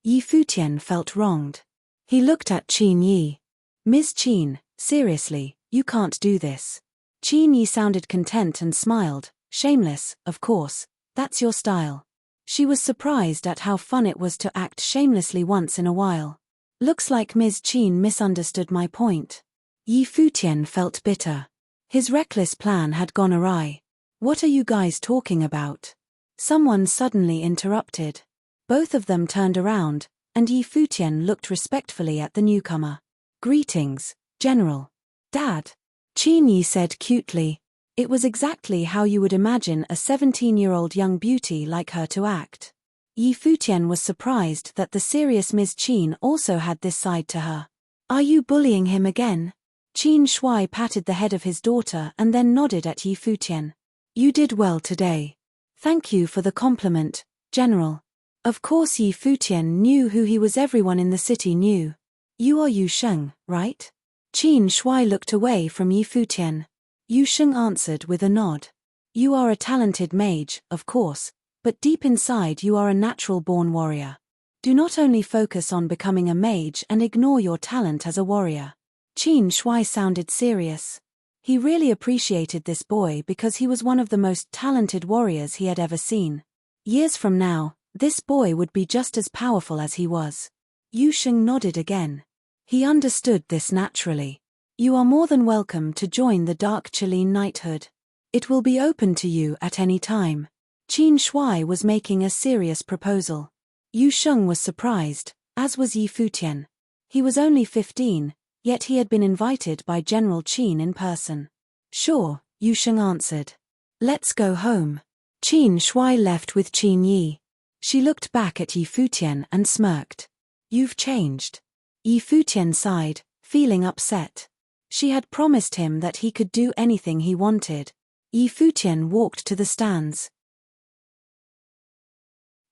Yi Futian felt wronged. He looked at Qin Yi. Ms. Qin, seriously, you can't do this. Qin Yi sounded content and smiled. Shameless, of course, that's your style. She was surprised at how fun it was to act shamelessly once in a while. Looks like Ms. Qin misunderstood my point. Yi Futian felt bitter. His reckless plan had gone awry. What are you guys talking about? Someone suddenly interrupted. Both of them turned around, and Yi Futian looked respectfully at the newcomer. Greetings, General. Dad. Qin Yi said cutely. It was exactly how you would imagine a 17-year-old young beauty like her to act. Yi Futian was surprised that the serious Ms. Qin also had this side to her. Are you bullying him again? Qin Shui patted the head of his daughter and then nodded at Yi Futian. You did well today. Thank you for the compliment, General. Of course Yi Futian knew who he was. Everyone in the city knew. You are Yu Sheng, right? Qin Shui looked away from Yi Futian. Yu Sheng answered with a nod. You are a talented mage, of course, but deep inside you are a natural-born warrior. Do not only focus on becoming a mage and ignore your talent as a warrior. Qin Shui sounded serious. He really appreciated this boy because he was one of the most talented warriors he had ever seen. Years from now, this boy would be just as powerful as he was. Yu Sheng nodded again. He understood this naturally. You are more than welcome to join the Dark Chilean Knighthood. It will be open to you at any time. Qin Shui was making a serious proposal. Yu Sheng was surprised, as was Yi Futian. He was only 15, yet he had been invited by General Qin in person. Sure, Yu Sheng answered. Let's go home. Qin Shui left with Qin Yi. She looked back at Yi Futian and smirked. You've changed. Yi Futian sighed, feeling upset. She had promised him that he could do anything he wanted. Yi Futian walked to the stands.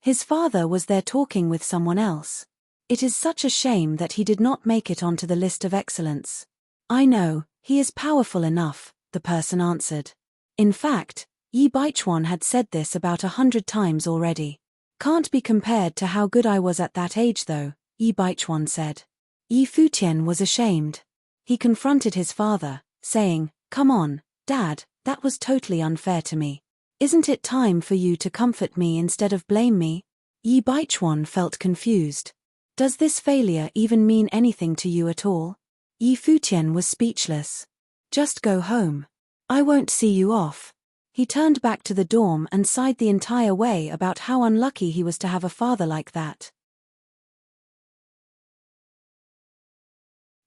His father was there talking with someone else. It is such a shame that he did not make it onto the list of excellence. I know, he is powerful enough, the person answered. In fact, Yi Baichuan had said this about 100 times already. Can't be compared to how good I was at that age though, Yi Baichuan said. Yi Futian was ashamed. He confronted his father, saying, Come on, Dad, that was totally unfair to me. Isn't it time for you to comfort me instead of blame me? Yi Baichuan felt confused. Does this failure even mean anything to you at all? Yi Futian was speechless. Just go home. I won't see you off. He turned back to the dorm and sighed the entire way about how unlucky he was to have a father like that.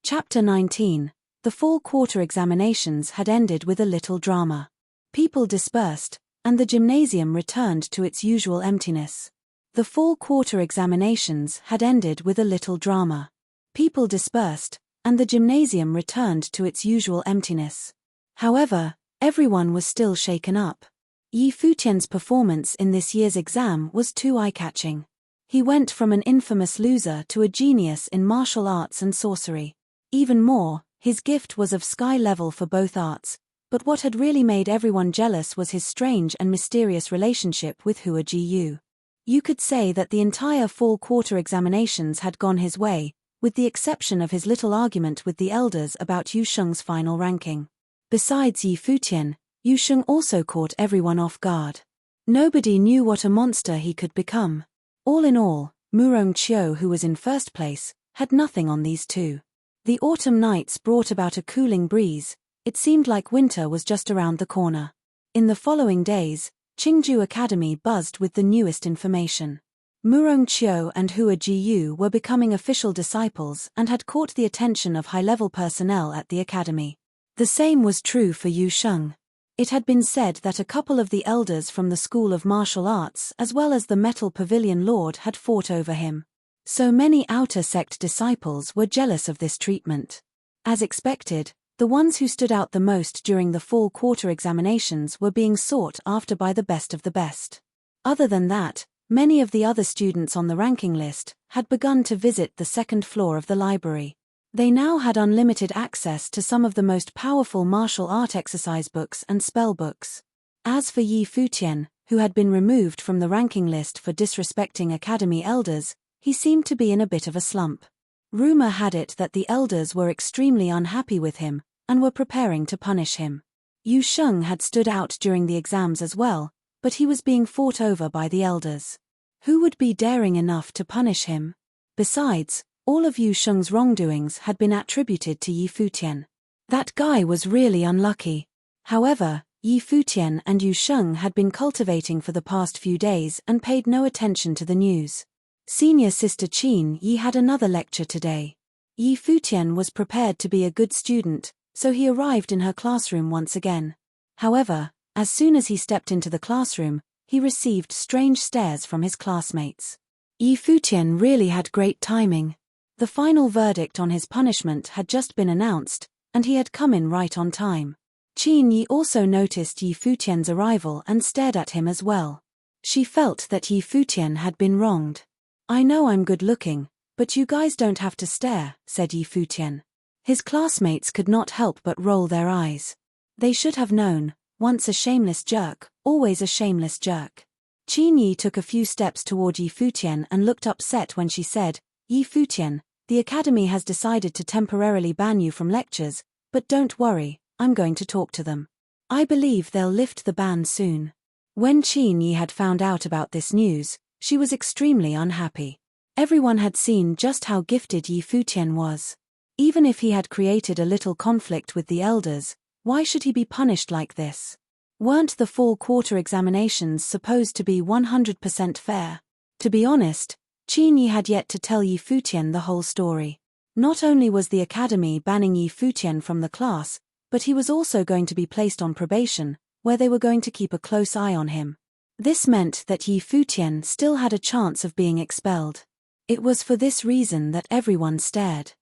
Chapter 19. The fall quarter examinations had ended with a little drama. People dispersed, and the gymnasium returned to its usual emptiness. The fall quarter examinations had ended with a little drama. People dispersed, and the gymnasium returned to its usual emptiness. However, everyone was still shaken up. Yi Futian's performance in this year's exam was too eye-catching. He went from an infamous loser to a genius in martial arts and sorcery. Even more, his gift was of sky level for both arts, but what had really made everyone jealous was his strange and mysterious relationship with Hua Jiyu. You could say that the entire fall quarter examinations had gone his way, with the exception of his little argument with the elders about Yu Sheng's final ranking. Besides Yi Futian, Yu Sheng also caught everyone off guard. Nobody knew what a monster he could become. All in all, Murong Qiu, who was in first place, had nothing on these two. The autumn nights brought about a cooling breeze. It seemed like winter was just around the corner. In the following days, Qingju Academy buzzed with the newest information. Murong Qiu and Hua Jiyu were becoming official disciples and had caught the attention of high-level personnel at the academy. The same was true for Yu Sheng. It had been said that a couple of the elders from the School of Martial Arts as well as the Metal Pavilion Lord had fought over him. So many outer sect disciples were jealous of this treatment. As expected, the ones who stood out the most during the fall quarter examinations were being sought after by the best of the best. Other than that, many of the other students on the ranking list had begun to visit the second floor of the library. They now had unlimited access to some of the most powerful martial art exercise books and spell books. As for Yi Futian, who had been removed from the ranking list for disrespecting academy elders, he seemed to be in a bit of a slump. Rumor had it that the elders were extremely unhappy with him and were preparing to punish him. Yu Sheng had stood out during the exams as well, but he was being fought over by the elders. Who would be daring enough to punish him? Besides, all of Yu Sheng's wrongdoings had been attributed to Yi Futian. That guy was really unlucky. However, Yi Futian and Yu Sheng had been cultivating for the past few days and paid no attention to the news. Senior sister Qin Yi had another lecture today. Yi Futian was prepared to be a good student, so he arrived in her classroom once again. However, as soon as he stepped into the classroom, he received strange stares from his classmates. Yi Futian really had great timing. The final verdict on his punishment had just been announced, and he had come in right on time. Qin Yi also noticed Yi Futian's arrival and stared at him as well. She felt that Yi Futian had been wronged. "I know I'm good looking, but you guys don't have to stare," said Yi Futian. His classmates could not help but roll their eyes. They should have known, once a shameless jerk, always a shameless jerk. Qin Yi took a few steps toward Yi Futian and looked upset when she said, "Yi Futian, the academy has decided to temporarily ban you from lectures, but don't worry, I'm going to talk to them. I believe they'll lift the ban soon." When Qin Yi had found out about this news, she was extremely unhappy. Everyone had seen just how gifted Yi Futian was. Even if he had created a little conflict with the elders, why should he be punished like this? Weren't the fall quarter examinations supposed to be 100% fair? To be honest, Qin Yi had yet to tell Yi Futian the whole story. Not only was the academy banning Yi Futian from the class, but he was also going to be placed on probation, where they were going to keep a close eye on him. This meant that Yi Futian still had a chance of being expelled. It was for this reason that everyone stared.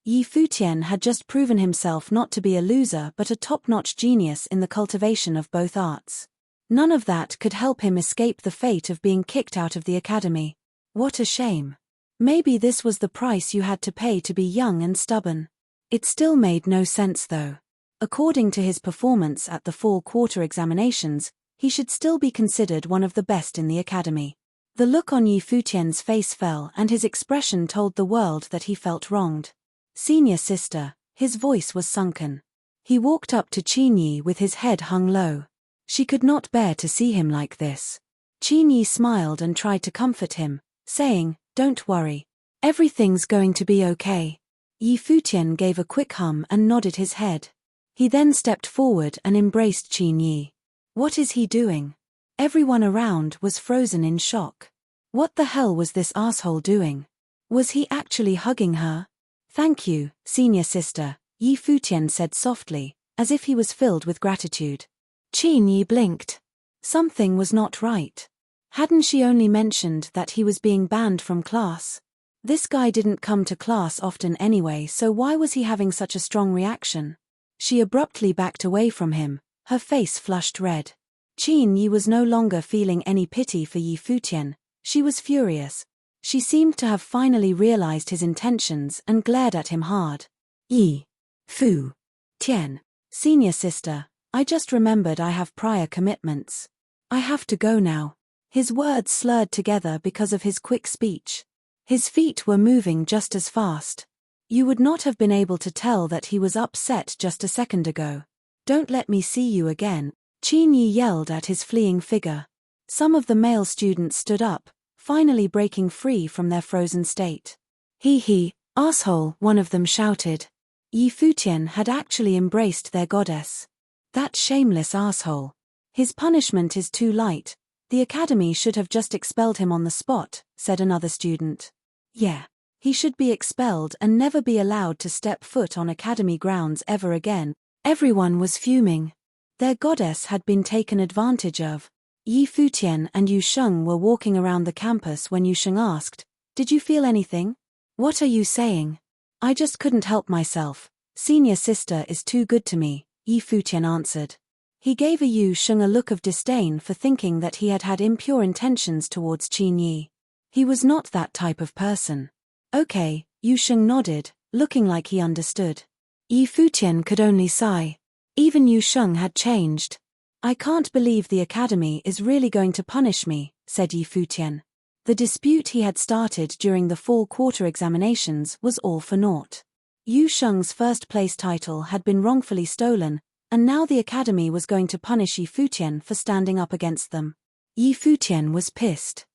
Yi Futian had just proven himself not to be a loser but a top-notch genius in the cultivation of both arts. None of that could help him escape the fate of being kicked out of the academy. What a shame. Maybe this was the price you had to pay to be young and stubborn. It still made no sense though. According to his performance at the fall quarter examinations, he should still be considered one of the best in the academy. The look on Yi Futian's face fell and his expression told the world that he felt wronged. "Senior sister," his voice was sunken. He walked up to Qin Yi with his head hung low. She could not bear to see him like this. Qin Yi smiled and tried to comfort him, saying, "Don't worry. Everything's going to be okay." Yi Futian gave a quick hum and nodded his head. He then stepped forward and embraced Qin Yi. What is he doing? Everyone around was frozen in shock. What the hell was this asshole doing? Was he actually hugging her? "Thank you, senior sister," Yi Futian said softly, as if he was filled with gratitude. Qin Yi blinked. Something was not right. Hadn't she only mentioned that he was being banned from class? This guy didn't come to class often anyway, so why was he having such a strong reaction? She abruptly backed away from him, her face flushed red. Qin Yi was no longer feeling any pity for Yi Futian. She was furious. She seemed to have finally realized his intentions and glared at him hard. "Yi Fu-tian, senior sister, I just remembered I have prior commitments. I have to go now." His words slurred together because of his quick speech. His feet were moving just as fast. You would not have been able to tell that he was upset just a second ago. "Don't let me see you again," Qin Yi yelled at his fleeing figure. Some of the male students stood up, finally breaking free from their frozen state. He, asshole," one of them shouted. Yi Futian had actually embraced their goddess. That shameless asshole. His punishment is too light. The academy should have just expelled him on the spot, said another student. Yeah. He should be expelled and never be allowed to step foot on academy grounds ever again. Everyone was fuming. Their goddess had been taken advantage of. Yi Futian and Yu Sheng were walking around the campus when Yu Sheng asked, "Did you feel anything?" "What are you saying?" "I just couldn't help myself. Senior sister is too good to me," Yi Futian answered. He gave Yu Sheng a look of disdain for thinking that he had had impure intentions towards Qin Yi. He was not that type of person. "Okay," Yu Sheng nodded, looking like he understood. Yi Futian could only sigh. Even Yu Sheng had changed. "I can't believe the academy is really going to punish me," said Yi Futian. The dispute he had started during the fall quarter examinations was all for naught. Yu Sheng's first place title had been wrongfully stolen, and now the academy was going to punish Yi Futian for standing up against them. Yi Futian was pissed.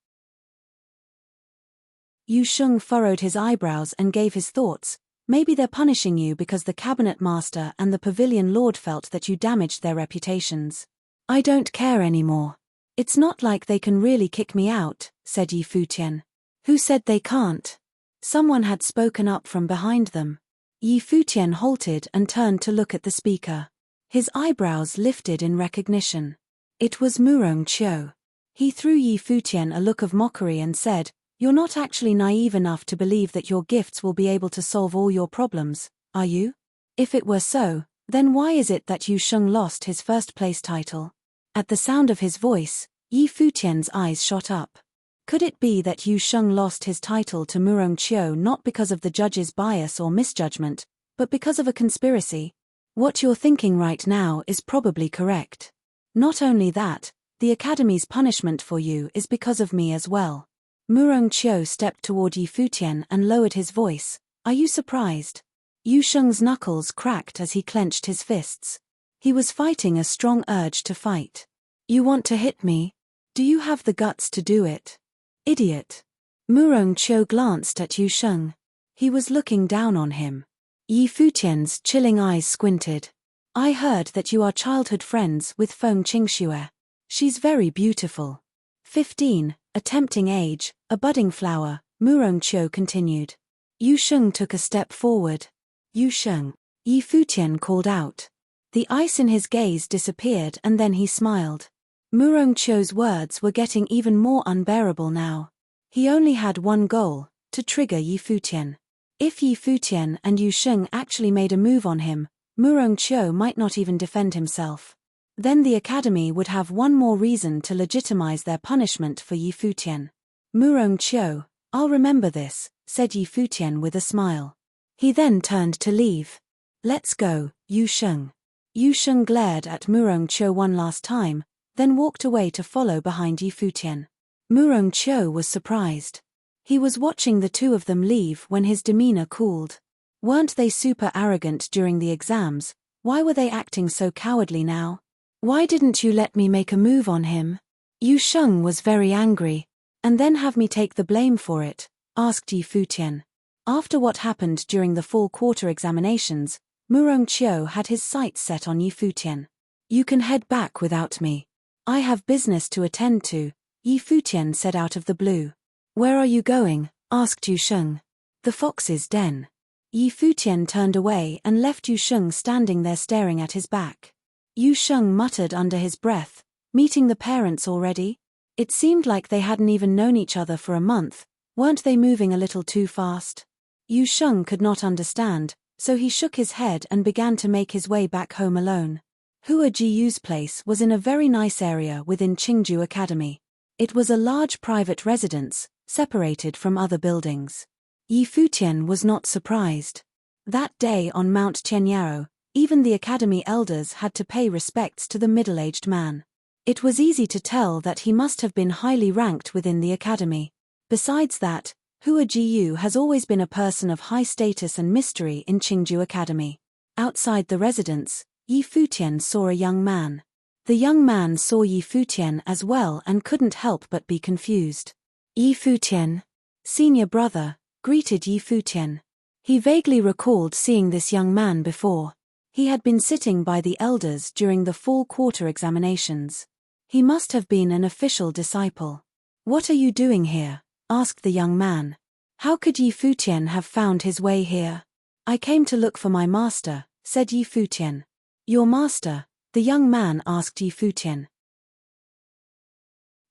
Yu Sheng furrowed his eyebrows and gave his thoughts. Maybe they're punishing you because the cabinet master and the pavilion lord felt that you damaged their reputations. I don't care anymore. It's not like they can really kick me out, said Yi Futian. Who said they can't? Someone had spoken up from behind them. Yi Futian halted and turned to look at the speaker. His eyebrows lifted in recognition. It was Murong Qiu. He threw Yi Futian a look of mockery and said, "You're not actually naive enough to believe that your gifts will be able to solve all your problems, are you? If it were so, then why is it that Yu Sheng lost his first-place title?" At the sound of his voice, Yi Futian's eyes shot up. Could it be that Yu Sheng lost his title to Murong Qiu not because of the judge's bias or misjudgment, but because of a conspiracy? What you're thinking right now is probably correct. Not only that, the Academy's punishment for you is because of me as well. Murong Qiu stepped toward Yi Futian and lowered his voice. Are you surprised? Yu Sheng's knuckles cracked as he clenched his fists. He was fighting a strong urge to fight. You want to hit me? Do you have the guts to do it? Idiot. Murong Qiu glanced at Yu Sheng. He was looking down on him. Yi Futian's chilling eyes squinted. I heard that you are childhood friends with Feng Qingxue. She's very beautiful. 15, a tempting age, a budding flower, Murong Qiu continued. Yu Sheng took a step forward. Yu Sheng. Yi Futian called out. The ice in his gaze disappeared and then he smiled. Murong Qiu's words were getting even more unbearable now. He only had one goal, to trigger Yi Futian. If Yi Futian and Yu Sheng actually made a move on him, Murong Qiu might not even defend himself. Then the Academy would have one more reason to legitimize their punishment for Yi Futian. Murong Qiu, I'll remember this, said Yi Futian with a smile. He then turned to leave. Let's go, Yu Sheng. Yu Sheng glared at Murong Qiu one last time, then walked away to follow behind Yi Futian. Murong Qiu was surprised. He was watching the two of them leave when his demeanor cooled. Weren't they super arrogant during the exams? Why were they acting so cowardly now? Why didn't you let me make a move on him? Yu Sheng was very angry. And then have me take the blame for it, asked Yi Futian. After what happened during the fall quarter examinations, Murong Qiu had his sights set on Yi Futian. You can head back without me. I have business to attend to, Yi Futian said out of the blue. Where are you going? Asked Yu Sheng. The fox's den. Yi Futian turned away and left Yu Sheng standing there staring at his back. Yu Sheng muttered under his breath, meeting the parents already? It seemed like they hadn't even known each other for a month. Weren't they moving a little too fast? Yu Sheng could not understand, so he shook his head and began to make his way back home alone. Hua Jiyu's place was in a very nice area within Qingju Academy. It was a large private residence, separated from other buildings. Yi Futian was not surprised. That day on Mount Qianyao, even the academy elders had to pay respects to the middle-aged man. It was easy to tell that he must have been highly ranked within the academy. Besides that, Hua Jiyu has always been a person of high status and mystery in Qingju Academy. Outside the residence, Yi Futian saw a young man. The young man saw Yi Futian as well and couldn't help but be confused. Yi Futian, senior brother, greeted Yi Futian. He vaguely recalled seeing this young man before. He had been sitting by the elders during the fall quarter examinations. He must have been an official disciple. What are you doing here? Asked the young man. How could Yi Futian have found his way here? I came to look for my master, said Yi Futian. Your master? The young man asked Yi Futian.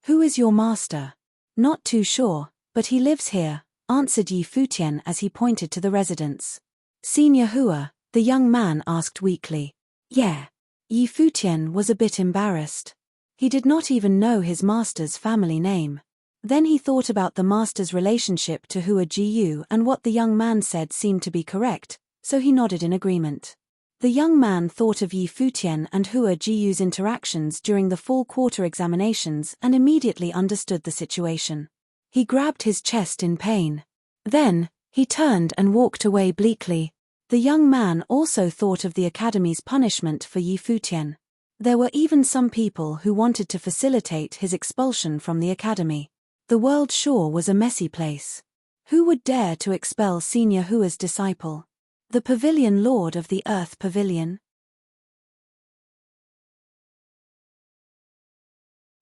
Who is your master? Not too sure, but he lives here, answered Yi Futian as he pointed to the residence. Senior Hua, the young man asked weakly. Yeah. Yi Futian was a bit embarrassed. He did not even know his master's family name. Then he thought about the master's relationship to Hua Jiyu and what the young man said seemed to be correct, so he nodded in agreement. The young man thought of Yi Futian and Hua Jiyu's interactions during the fall quarter examinations and immediately understood the situation. He grabbed his chest in pain. Then, he turned and walked away bleakly. The young man also thought of the academy's punishment for Yi Futian. There were even some people who wanted to facilitate his expulsion from the academy. The world sure was a messy place. Who would dare to expel Senior Hua's disciple? The Pavilion Lord of the Earth Pavilion?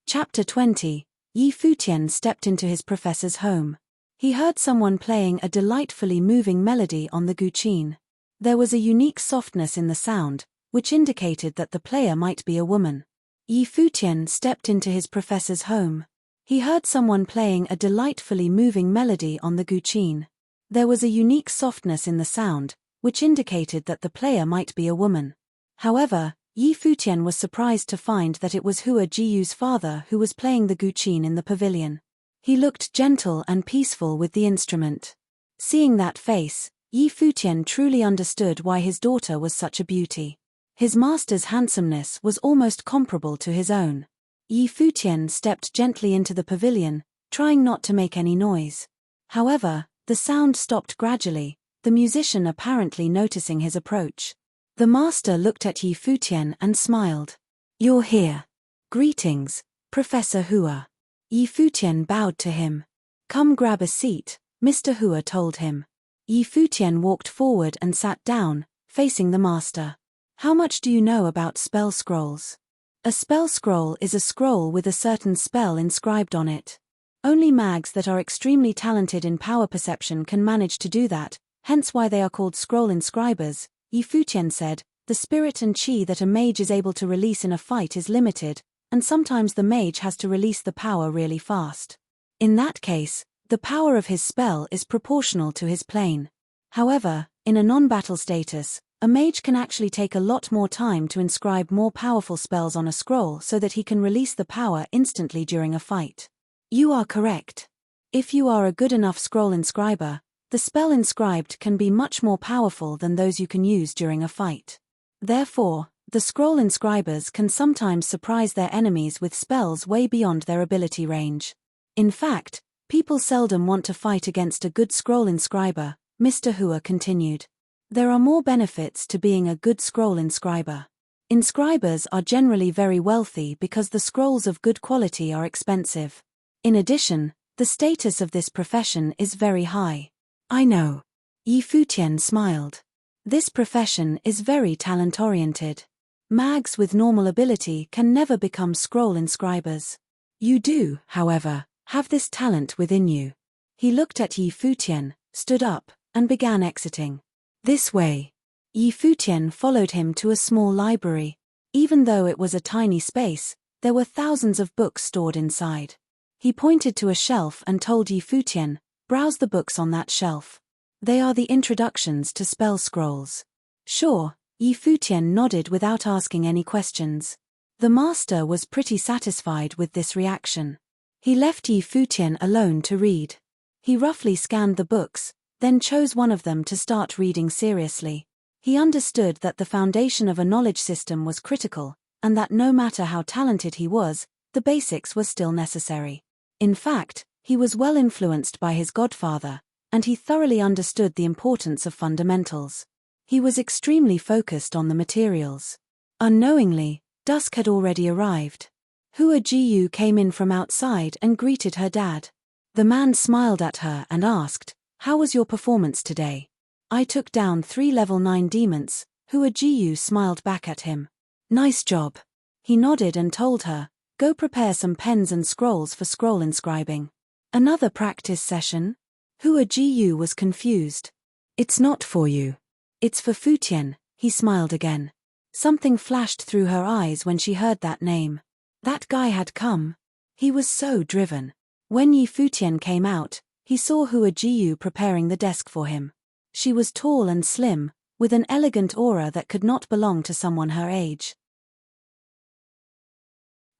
Chapter 20. Yi Futian stepped into his professor's home. He heard someone playing a delightfully moving melody on the guqin. There was a unique softness in the sound, which indicated that the player might be a woman. Yi Futian stepped into his professor's home. He heard someone playing a delightfully moving melody on the guqin. There was a unique softness in the sound, which indicated that the player might be a woman. However, Yi Futian was surprised to find that it was Hua Jiyu's father who was playing the guqin in the pavilion. He looked gentle and peaceful with the instrument. Seeing that face, Yi Futian truly understood why his daughter was such a beauty. His master's handsomeness was almost comparable to his own. Yi Futian stepped gently into the pavilion, trying not to make any noise. However, the sound stopped gradually, the musician apparently noticing his approach. The master looked at Yi Futian and smiled. "You're here. Greetings, Professor Hua." Yi Futian bowed to him. "Come grab a seat," Mr. Hua told him. Yi Futian walked forward and sat down, facing the master. "How much do you know about spell scrolls?" A spell scroll is a scroll with a certain spell inscribed on it. Only mags that are extremely talented in power perception can manage to do that, hence why they are called scroll inscribers, Yi Futian said. The spirit and chi that a mage is able to release in a fight is limited, and sometimes the mage has to release the power really fast. In that case, the power of his spell is proportional to his plane. However, in a non-battle status, a mage can actually take a lot more time to inscribe more powerful spells on a scroll so that he can release the power instantly during a fight. You are correct. If you are a good enough scroll inscriber, the spell inscribed can be much more powerful than those you can use during a fight. Therefore, the scroll inscribers can sometimes surprise their enemies with spells way beyond their ability range. In fact, people seldom want to fight against a good scroll inscriber, Mr. Hua continued. There are more benefits to being a good scroll inscriber. Inscribers are generally very wealthy because the scrolls of good quality are expensive. In addition, the status of this profession is very high. I know. Yi Futian smiled. This profession is very talent-oriented. Mags with normal ability can never become scroll inscribers. You do, however, have this talent within you. He looked at Yi Futian, stood up, and began exiting. This way. Yi Futian followed him to a small library. Even though it was a tiny space, there were thousands of books stored inside. He pointed to a shelf and told Yi Futian, "Browse the books on that shelf. They are the introductions to spell scrolls." Sure, Yi Futian nodded without asking any questions. The master was pretty satisfied with this reaction. He left Yi Futian alone to read. He roughly scanned the books, then chose one of them to start reading seriously. He understood that the foundation of a knowledge system was critical, and that no matter how talented he was, the basics were still necessary. In fact, he was well influenced by his godfather, and he thoroughly understood the importance of fundamentals. He was extremely focused on the materials. Unknowingly, dusk had already arrived. Hua Jiyu came in from outside and greeted her dad. The man smiled at her and asked, "How was your performance today?" "I took down 3 level 9 demons," Hua Jiyu smiled back at him. "Nice job." He nodded and told her, "Go prepare some pens and scrolls for scroll inscribing." Another practice session? Hua Jiyu was confused. "It's not for you. It's for Futian," he smiled again. Something flashed through her eyes when she heard that name. That guy had come. He was so driven. When Yi Futian came out, he saw Hua Jiyu preparing the desk for him. She was tall and slim, with an elegant aura that could not belong to someone her age.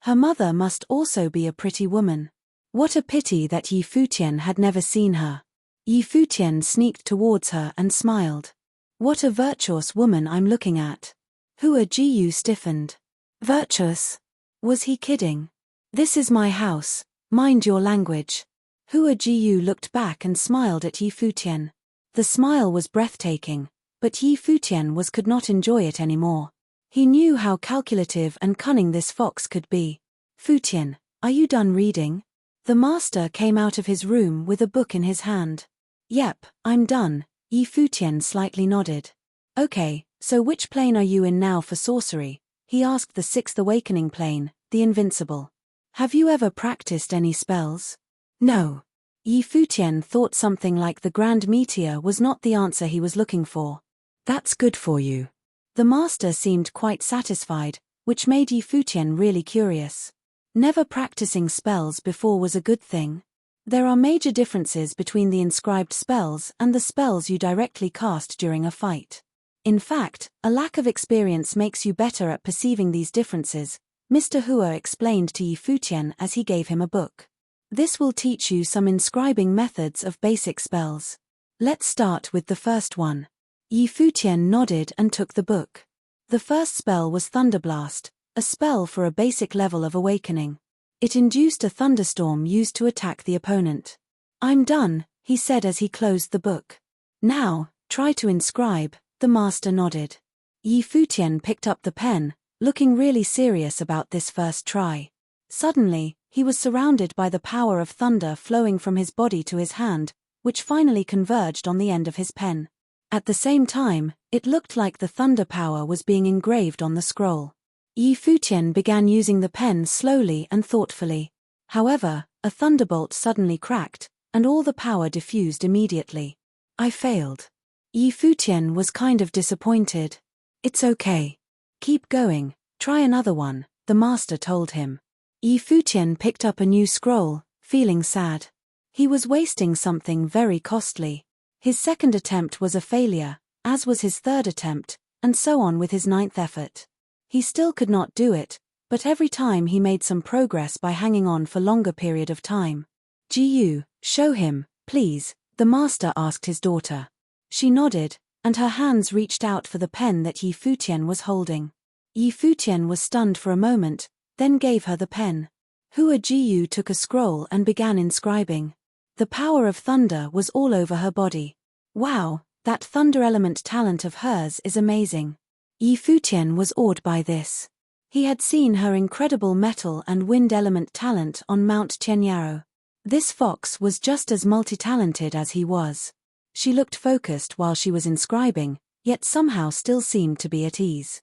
Her mother must also be a pretty woman. What a pity that Yi Futian had never seen her. Yi Futian sneaked towards her and smiled. "What a virtuous woman I'm looking at." Hua Jiyu stiffened. Virtuous? Was he kidding? "This is my house, mind your language." Hua Jiyu looked back and smiled at Yi Futian. The smile was breathtaking, but Yi Futian could not enjoy it anymore. He knew how calculative and cunning this fox could be. Futian, are you done reading? The master came out of his room with a book in his hand. Yep, I'm done, Futian slightly nodded. Okay, so which plane are you in now for sorcery? He asked the sixth awakening plane, the invincible. Have you ever practiced any spells? No. Futian thought something like the grand meteor was not the answer he was looking for. That's good for you. The master seemed quite satisfied, which made Futian really curious. Never practicing spells before was a good thing. There are major differences between the inscribed spells and the spells you directly cast during a fight. In fact, a lack of experience makes you better at perceiving these differences, Mr. Hua explained to Futian as he gave him a book. This will teach you some inscribing methods of basic spells. Let's start with the first one. Futian nodded and took the book. The first spell was Thunderblast, a spell for a basic level of awakening. It induced a thunderstorm used to attack the opponent. I'm done, he said as he closed the book. Now, try to inscribe, the master nodded. Futian picked up the pen, looking really serious about this first try. Suddenly, he was surrounded by the power of thunder flowing from his body to his hand, which finally converged on the end of his pen. At the same time, it looked like the thunder power was being engraved on the scroll. Futian began using the pen slowly and thoughtfully. However, a thunderbolt suddenly cracked, and all the power diffused immediately. I failed. Futian was kind of disappointed. It's okay. Keep going, try another one, the master told him. Futian picked up a new scroll, feeling sad. He was wasting something very costly. His second attempt was a failure, as was his third attempt, and so on with his ninth effort. He still could not do it, but every time he made some progress by hanging on for longer period of time. Jiyu, show him, please, the master asked his daughter. She nodded, and her hands reached out for the pen that Futian was holding. Futian was stunned for a moment, then gave her the pen. Hua Jiyu took a scroll and began inscribing. The power of thunder was all over her body. Wow, that thunder element talent of hers is amazing. Futian was awed by this. He had seen her incredible metal and wind element talent on Mount Tianyaro. This fox was just as multi-talented as he was. She looked focused while she was inscribing, yet somehow still seemed to be at ease.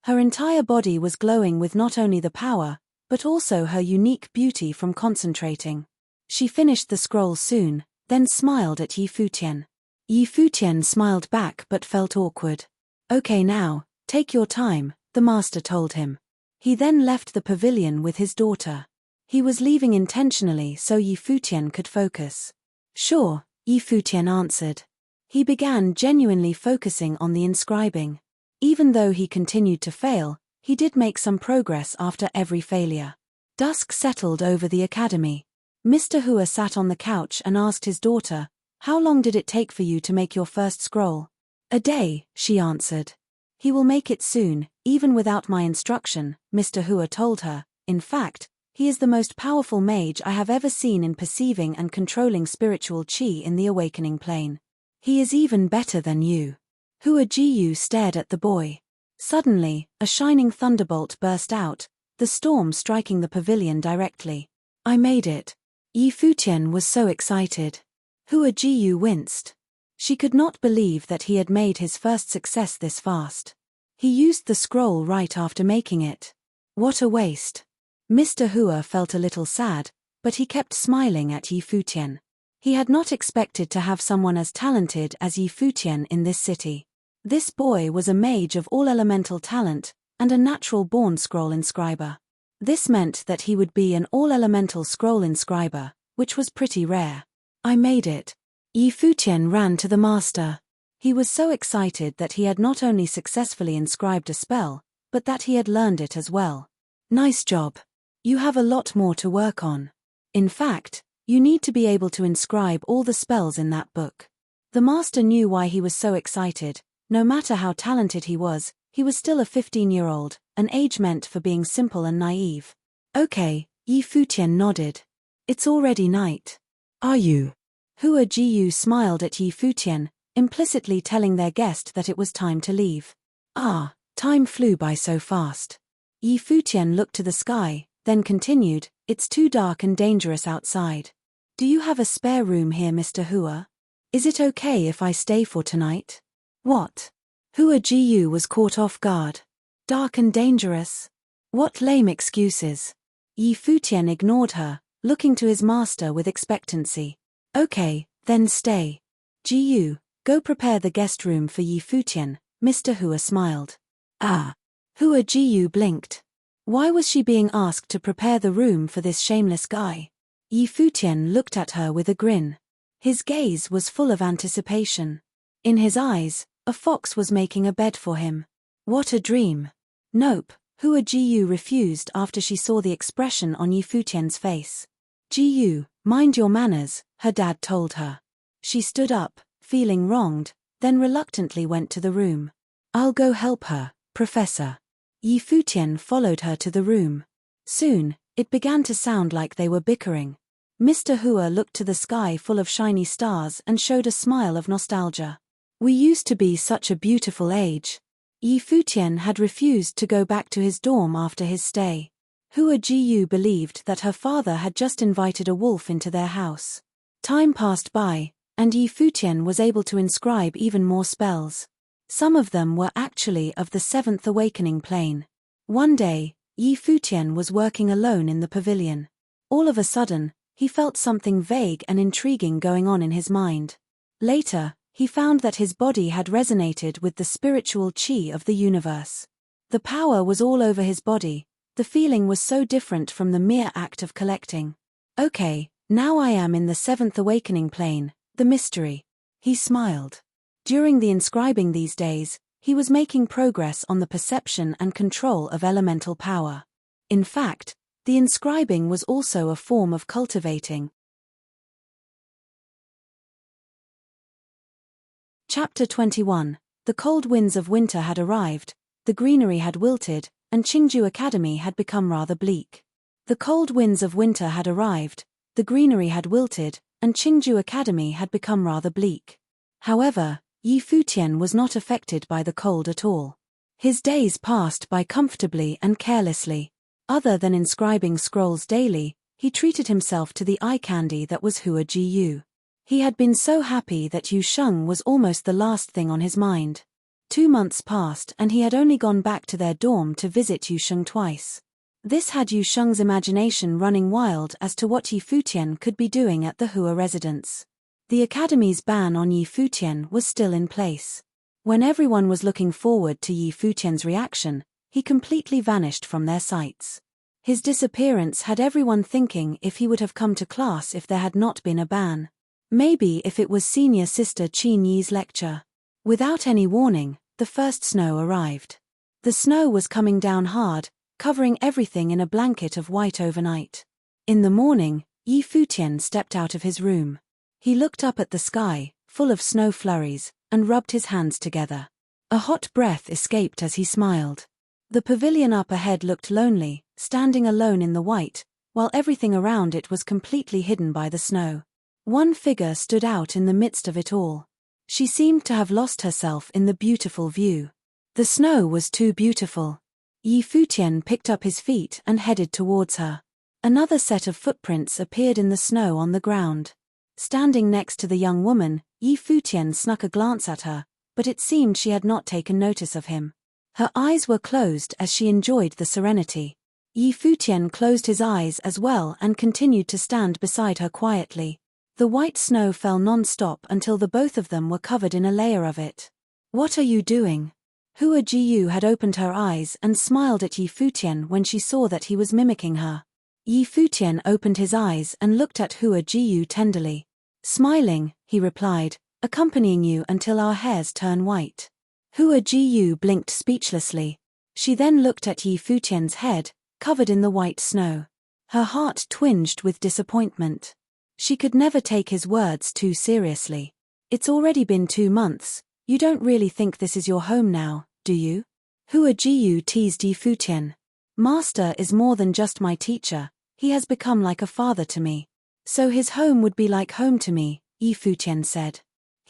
Her entire body was glowing with not only the power, but also her unique beauty from concentrating. She finished the scroll soon, then smiled at Futian. Futian smiled back but felt awkward. Okay now, take your time, the master told him. He then left the pavilion with his daughter. He was leaving intentionally so Futian could focus. Sure, Futian answered. He began genuinely focusing on the inscribing. Even though he continued to fail, he did make some progress after every failure. Dusk settled over the academy. Mr. Hua sat on the couch and asked his daughter, "How long did it take for you to make your first scroll?" "A day," she answered. "He will make it soon, even without my instruction," Mr. Hua told her. In fact, he is the most powerful mage I have ever seen in perceiving and controlling spiritual chi in the awakening plane. He is even better than you. Hua Jiyu stared at the boy. Suddenly, a shining thunderbolt burst out, the storm striking the pavilion directly. "I made it." Futian was so excited. Hua Jiyu winced. She could not believe that he had made his first success this fast. He used the scroll right after making it. What a waste. Mr. Hua felt a little sad, but he kept smiling at Futian. He had not expected to have someone as talented as Futian in this city. This boy was a mage of all elemental talent, and a natural-born scroll inscriber. This meant that he would be an all-elemental scroll inscriber, which was pretty rare. "I made it." Futian ran to the master. He was so excited that he had not only successfully inscribed a spell, but that he had learned it as well. "Nice job. You have a lot more to work on. In fact, you need to be able to inscribe all the spells in that book." The master knew why he was so excited. No matter how talented he was still a 15-year-old, an age meant for being simple and naive. "Okay," Futian nodded. "It's already night." "Are you?" Hua Jiyu smiled at Futian, implicitly telling their guest that it was time to leave. Ah, time flew by so fast. Yi Futian looked to the sky, then continued, "It's too dark and dangerous outside. Do you have a spare room here, Mr. Hua? Is it okay if I stay for tonight?" What? Hua Jiyu was caught off guard. Dark and dangerous? What lame excuses. Yi Futian ignored her, looking to his master with expectancy. "Okay, then stay. Jiyu, go prepare the guest room for Yi Futian," Mr. Hua smiled. Ah. Hua Jiyu blinked. Why was she being asked to prepare the room for this shameless guy? Yi Futian looked at her with a grin. His gaze was full of anticipation. In his eyes, a fox was making a bed for him. What a dream. Nope, Hua Jiyu refused after she saw the expression on Yi Futian's face. "Jiyu, mind your manners," her dad told her. She stood up, feeling wronged, then reluctantly went to the room. "I'll go help her, Professor." Yi Futian followed her to the room. Soon, it began to sound like they were bickering. Mr. Hua looked to the sky full of shiny stars and showed a smile of nostalgia. "We used to be such a beautiful age." Yi Futian had refused to go back to his dorm after his stay. Hua Jiyu believed that her father had just invited a wolf into their house. Time passed by, and Yi Futian was able to inscribe even more spells. Some of them were actually of the seventh awakening plane. One day, Yi Futian was working alone in the pavilion. All of a sudden, he felt something vague and intriguing going on in his mind. Later, he found that his body had resonated with the spiritual chi of the universe. The power was all over his body. The feeling was so different from the mere act of collecting. "Okay, now I am in the seventh awakening plane, the mystery." He smiled. During the inscribing these days, he was making progress on the perception and control of elemental power. In fact, the inscribing was also a form of cultivating. Chapter 21. The cold winds of winter had arrived, the greenery had wilted, and Qingju Academy had become rather bleak. The cold winds of winter had arrived, the greenery had wilted, and Qingju Academy had become rather bleak. However, Yi Futian was not affected by the cold at all. His days passed by comfortably and carelessly. Other than inscribing scrolls daily, he treated himself to the eye candy that was Hua Jiyu. He had been so happy that Yu Sheng was almost the last thing on his mind. 2 months passed and he had only gone back to their dorm to visit Yu Sheng twice. This had Yu Sheng's imagination running wild as to what Yi Futian could be doing at the Hua residence. The academy's ban on Yi Futian was still in place. When everyone was looking forward to Yi Futian's reaction, he completely vanished from their sights. His disappearance had everyone thinking if he would have come to class if there had not been a ban. Maybe if it was senior sister Qin Yi's lecture. Without any warning, the first snow arrived. The snow was coming down hard, covering everything in a blanket of white overnight. In the morning, Yi Futian stepped out of his room. He looked up at the sky, full of snow flurries, and rubbed his hands together. A hot breath escaped as he smiled. The pavilion up ahead looked lonely, standing alone in the white, while everything around it was completely hidden by the snow. One figure stood out in the midst of it all. She seemed to have lost herself in the beautiful view. The snow was too beautiful. Yi Futian picked up his feet and headed towards her. Another set of footprints appeared in the snow on the ground. Standing next to the young woman, Yi Futian snuck a glance at her, but it seemed she had not taken notice of him. Her eyes were closed as she enjoyed the serenity. Yi Futian closed his eyes as well and continued to stand beside her quietly. The white snow fell non-stop until the both of them were covered in a layer of it. "What are you doing?" Hua Jiyu had opened her eyes and smiled at Yi Futian when she saw that he was mimicking her. Yi Futian opened his eyes and looked at Hua Jiyu tenderly. Smiling, he replied, "Accompanying you until our hairs turn white." Hua Jiyu blinked speechlessly. She then looked at Yi Futian's head, covered in the white snow. Her heart twinged with disappointment. She could never take his words too seriously. "It's already been 2 months, you don't really think this is your home now, do you?" Hua Jiyu teased Yi Futian. "Master is more than just my teacher, he has become like a father to me. So his home would be like home to me," Yi Futian said.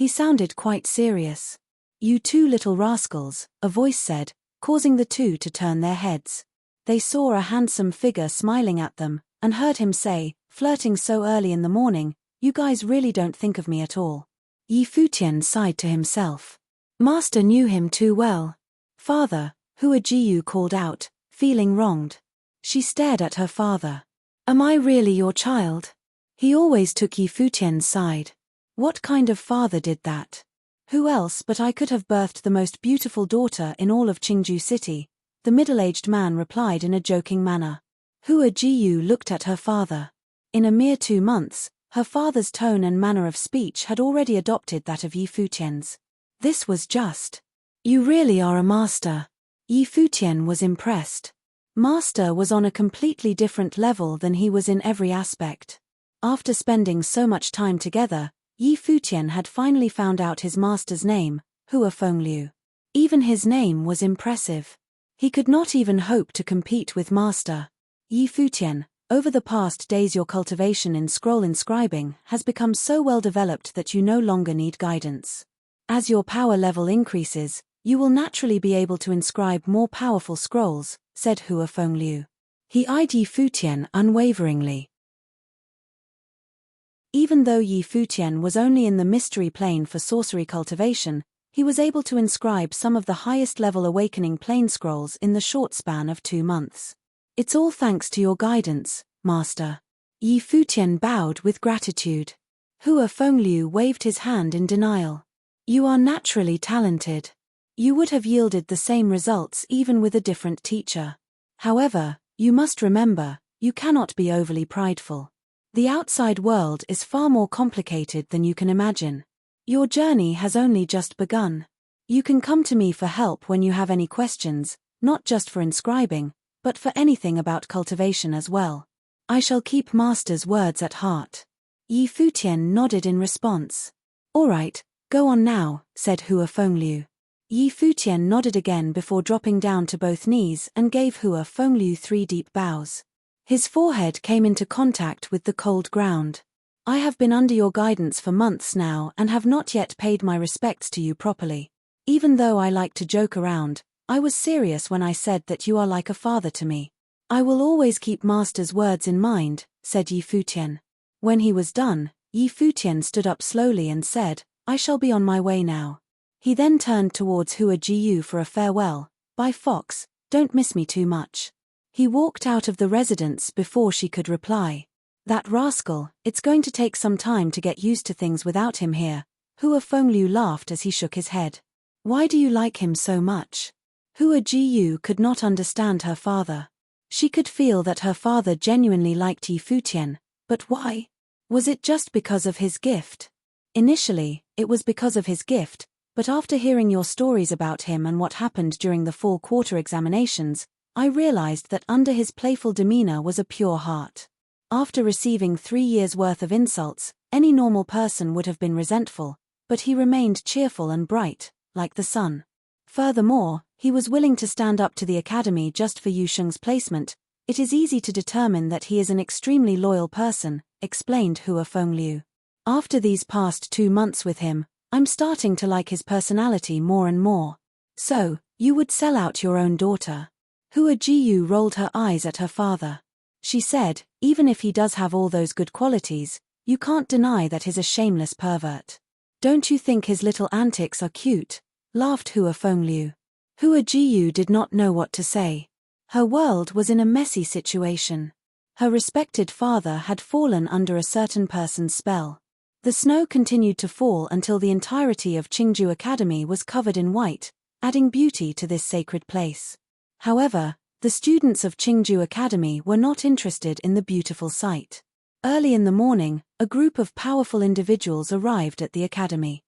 He sounded quite serious. "You two little rascals," a voice said, causing the two to turn their heads. They saw a handsome figure smiling at them, and heard him say, "Flirting so early in the morning, you guys really don't think of me at all." Futian sighed to himself. Master knew him too well. "Father," Hua Jiyu called out, feeling wronged. She stared at her father. "Am I really your child?" He always took Futian's side. What kind of father did that? "Who else but I could have birthed the most beautiful daughter in all of Qingju City," the middle-aged man replied in a joking manner. Hua Jiyu looked at her father. In a mere 2 months, her father's tone and manner of speech had already adopted that of Futian's. This was just. "You really are a master." Futian was impressed. Master was on a completely different level than he was in every aspect. After spending so much time together, Futian had finally found out his master's name, Hua Fengliu. Even his name was impressive. He could not even hope to compete with Master. Futian, over the past days your cultivation in scroll inscribing has become so well developed that you no longer need guidance. As your power level increases, you will naturally be able to inscribe more powerful scrolls, said Hua Fengliu. He eyed Futian unwaveringly. Even though Futian was only in the mystery plane for sorcery cultivation, he was able to inscribe some of the highest-level awakening plane scrolls in the short span of 2 months. "It's all thanks to your guidance, Master." Futian bowed with gratitude. Hua Fengliu waved his hand in denial. "You are naturally talented. You would have yielded the same results even with a different teacher. However, you must remember, you cannot be overly prideful. The outside world is far more complicated than you can imagine. Your journey has only just begun. You can come to me for help when you have any questions, not just for inscribing, but for anything about cultivation as well. I shall keep Master's words at heart." Futian nodded in response. "All right, go on now," said Hua Fengliu. Futian nodded again before dropping down to both knees and gave Hua Fengliu 3 deep bows. His forehead came into contact with the cold ground. "I have been under your guidance for months now and have not yet paid my respects to you properly. Even though I like to joke around, I was serious when I said that you are like a father to me. I will always keep Master's words in mind," said Futian. When he was done, Futian stood up slowly and said, "I shall be on my way now." He then turned towards Hua Jiyu for a farewell. "Bye Fox, don't miss me too much." He walked out of the residence before she could reply. "That rascal, it's going to take some time to get used to things without him here." Hua Fengliu laughed as he shook his head. "Why do you like him so much?" Hua Jiyu could not understand her father. She could feel that her father genuinely liked Futian, but why? Was it just because of his gift? Initially, it was because of his gift, but after hearing your stories about him and what happened during the fall quarter examinations, I realized that under his playful demeanor was a pure heart. After receiving 3 years' worth of insults, any normal person would have been resentful, but he remained cheerful and bright, like the sun. Furthermore, he was willing to stand up to the academy just for Yu Sheng's placement. "It is easy to determine that he is an extremely loyal person," explained Hua Fengliu. "After these past 2 months with him, I'm starting to like his personality more and more." "So, you would sell out your own daughter?" Hua Jiyu rolled her eyes at her father. She said, "Even if he does have all those good qualities, you can't deny that he's a shameless pervert." "Don't you think his little antics are cute?" laughed Hua Fengliu. Hua Jiyu did not know what to say. Her world was in a messy situation. Her respected father had fallen under a certain person's spell. The snow continued to fall until the entirety of Qingju Academy was covered in white, adding beauty to this sacred place. However, the students of Qingju Academy were not interested in the beautiful sight. Early in the morning, a group of powerful individuals arrived at the academy.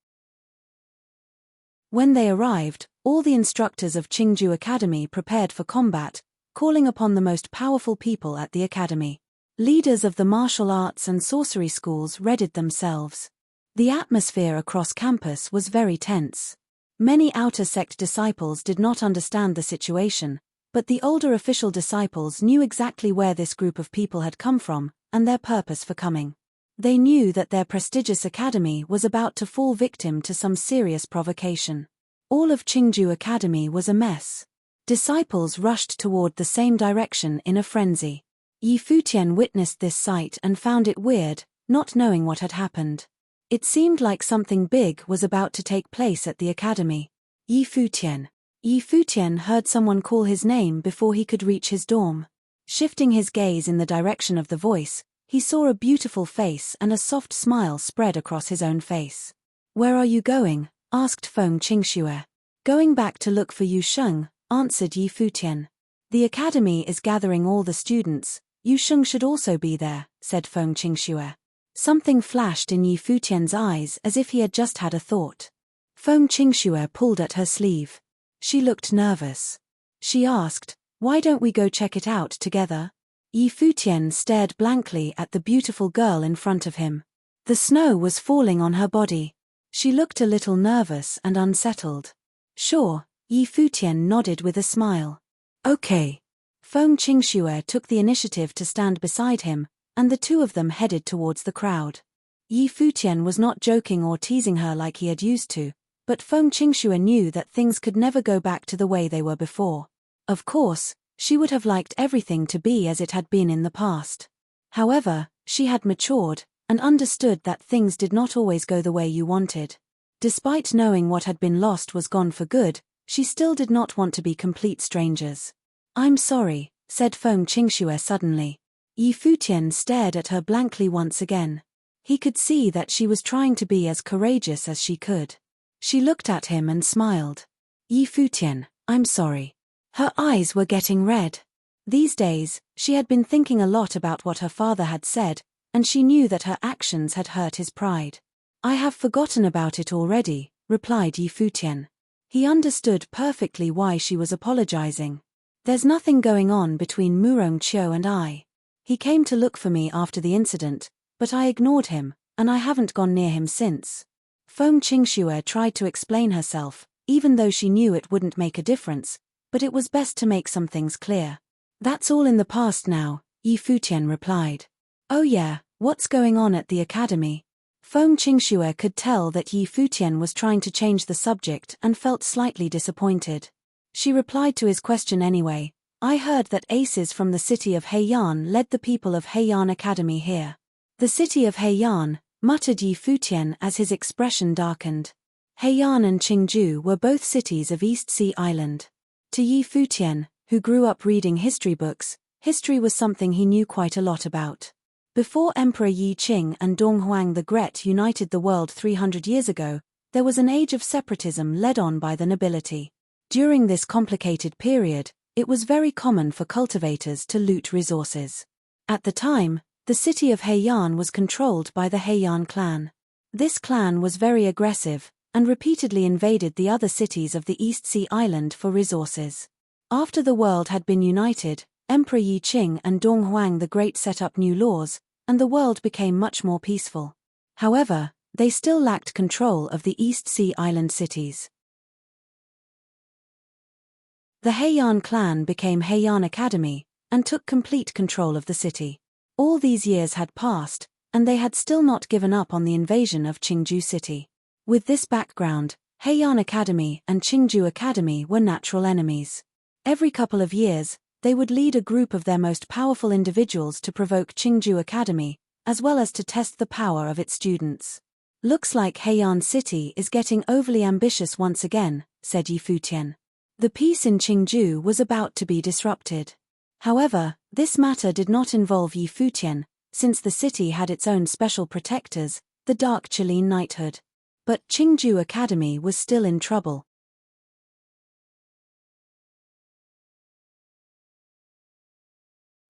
When they arrived, all the instructors of Qingju Academy prepared for combat, calling upon the most powerful people at the academy. Leaders of the martial arts and sorcery schools readied themselves. The atmosphere across campus was very tense. Many outer sect disciples did not understand the situation, but the older official disciples knew exactly where this group of people had come from, and their purpose for coming. They knew that their prestigious academy was about to fall victim to some serious provocation. All of Qingju Academy was a mess. Disciples rushed toward the same direction in a frenzy. Yi Futian witnessed this sight and found it weird, not knowing what had happened. It seemed like something big was about to take place at the academy. Yi Futian. Yi Futian heard someone call his name before he could reach his dorm. Shifting his gaze in the direction of the voice, he saw a beautiful face and a soft smile spread across his own face. "Where are you going?" asked Feng Qingxue. "Going back to look for Yu Sheng," answered Yi Futian. "The academy is gathering all the students. Yu Sheng should also be there," said Feng Qingxue. Something flashed in Yi Futian's eyes as if he had just had a thought. Feng Qingxue pulled at her sleeve. She looked nervous. She asked, "Why don't we go check it out together?" Yi Futian stared blankly at the beautiful girl in front of him. The snow was falling on her body. She looked a little nervous and unsettled. "Sure," Yi Futian nodded with a smile. "Okay." Feng Qingxue took the initiative to stand beside him, and the two of them headed towards the crowd. Yi Futian was not joking or teasing her like he had used to, but Feng Qingxue knew that things could never go back to the way they were before. Of course, she would have liked everything to be as it had been in the past. However, she had matured, and understood that things did not always go the way you wanted. Despite knowing what had been lost was gone for good, she still did not want to be complete strangers. "I'm sorry," said Feng Qingxue suddenly. Yi Futian stared at her blankly once again. He could see that she was trying to be as courageous as she could. She looked at him and smiled. "Yi Futian, I'm sorry." Her eyes were getting red. These days, she had been thinking a lot about what her father had said, and she knew that her actions had hurt his pride. "I have forgotten about it already," replied Yi Futian. He understood perfectly why she was apologizing. "There's nothing going on between Murong Qiu and I. He came to look for me after the incident, but I ignored him, and I haven't gone near him since." Feng Qingxue tried to explain herself, even though she knew it wouldn't make a difference, but it was best to make some things clear. "That's all in the past now," Yi Futian replied. "Oh yeah, what's going on at the academy?" Feng Qingxue could tell that Yi Futian was trying to change the subject and felt slightly disappointed. She replied to his question anyway. "I heard that aces from the city of Heian led the people of Heian Academy here." "The city of Heian," muttered Yi Futian as his expression darkened. Heian and Qingju were both cities of East Sea Island. To Yi Futian, who grew up reading history books, history was something he knew quite a lot about. Before Emperor Yi Qing and Donghuang the Great united the world 300 years ago, there was an age of separatism led on by the nobility. During this complicated period, it was very common for cultivators to loot resources. At the time, the city of Heian was controlled by the Heian clan. This clan was very aggressive, and repeatedly invaded the other cities of the East Sea Island for resources. After the world had been united, Emperor Yi Qing and Donghuang the Great set up new laws, and the world became much more peaceful. However, they still lacked control of the East Sea Island cities. The Heian clan became Heian Academy, and took complete control of the city. All these years had passed, and they had still not given up on the invasion of Qingju City. With this background, Heian Academy and Qingju Academy were natural enemies. Every couple of years, they would lead a group of their most powerful individuals to provoke Qingju Academy, as well as to test the power of its students. "Looks like Heian City is getting overly ambitious once again," said Yi Futian. The peace in Qingju was about to be disrupted. However, this matter did not involve Yi Futian, since the city had its own special protectors, the Dark Qilin Knighthood. But Qingju Academy was still in trouble.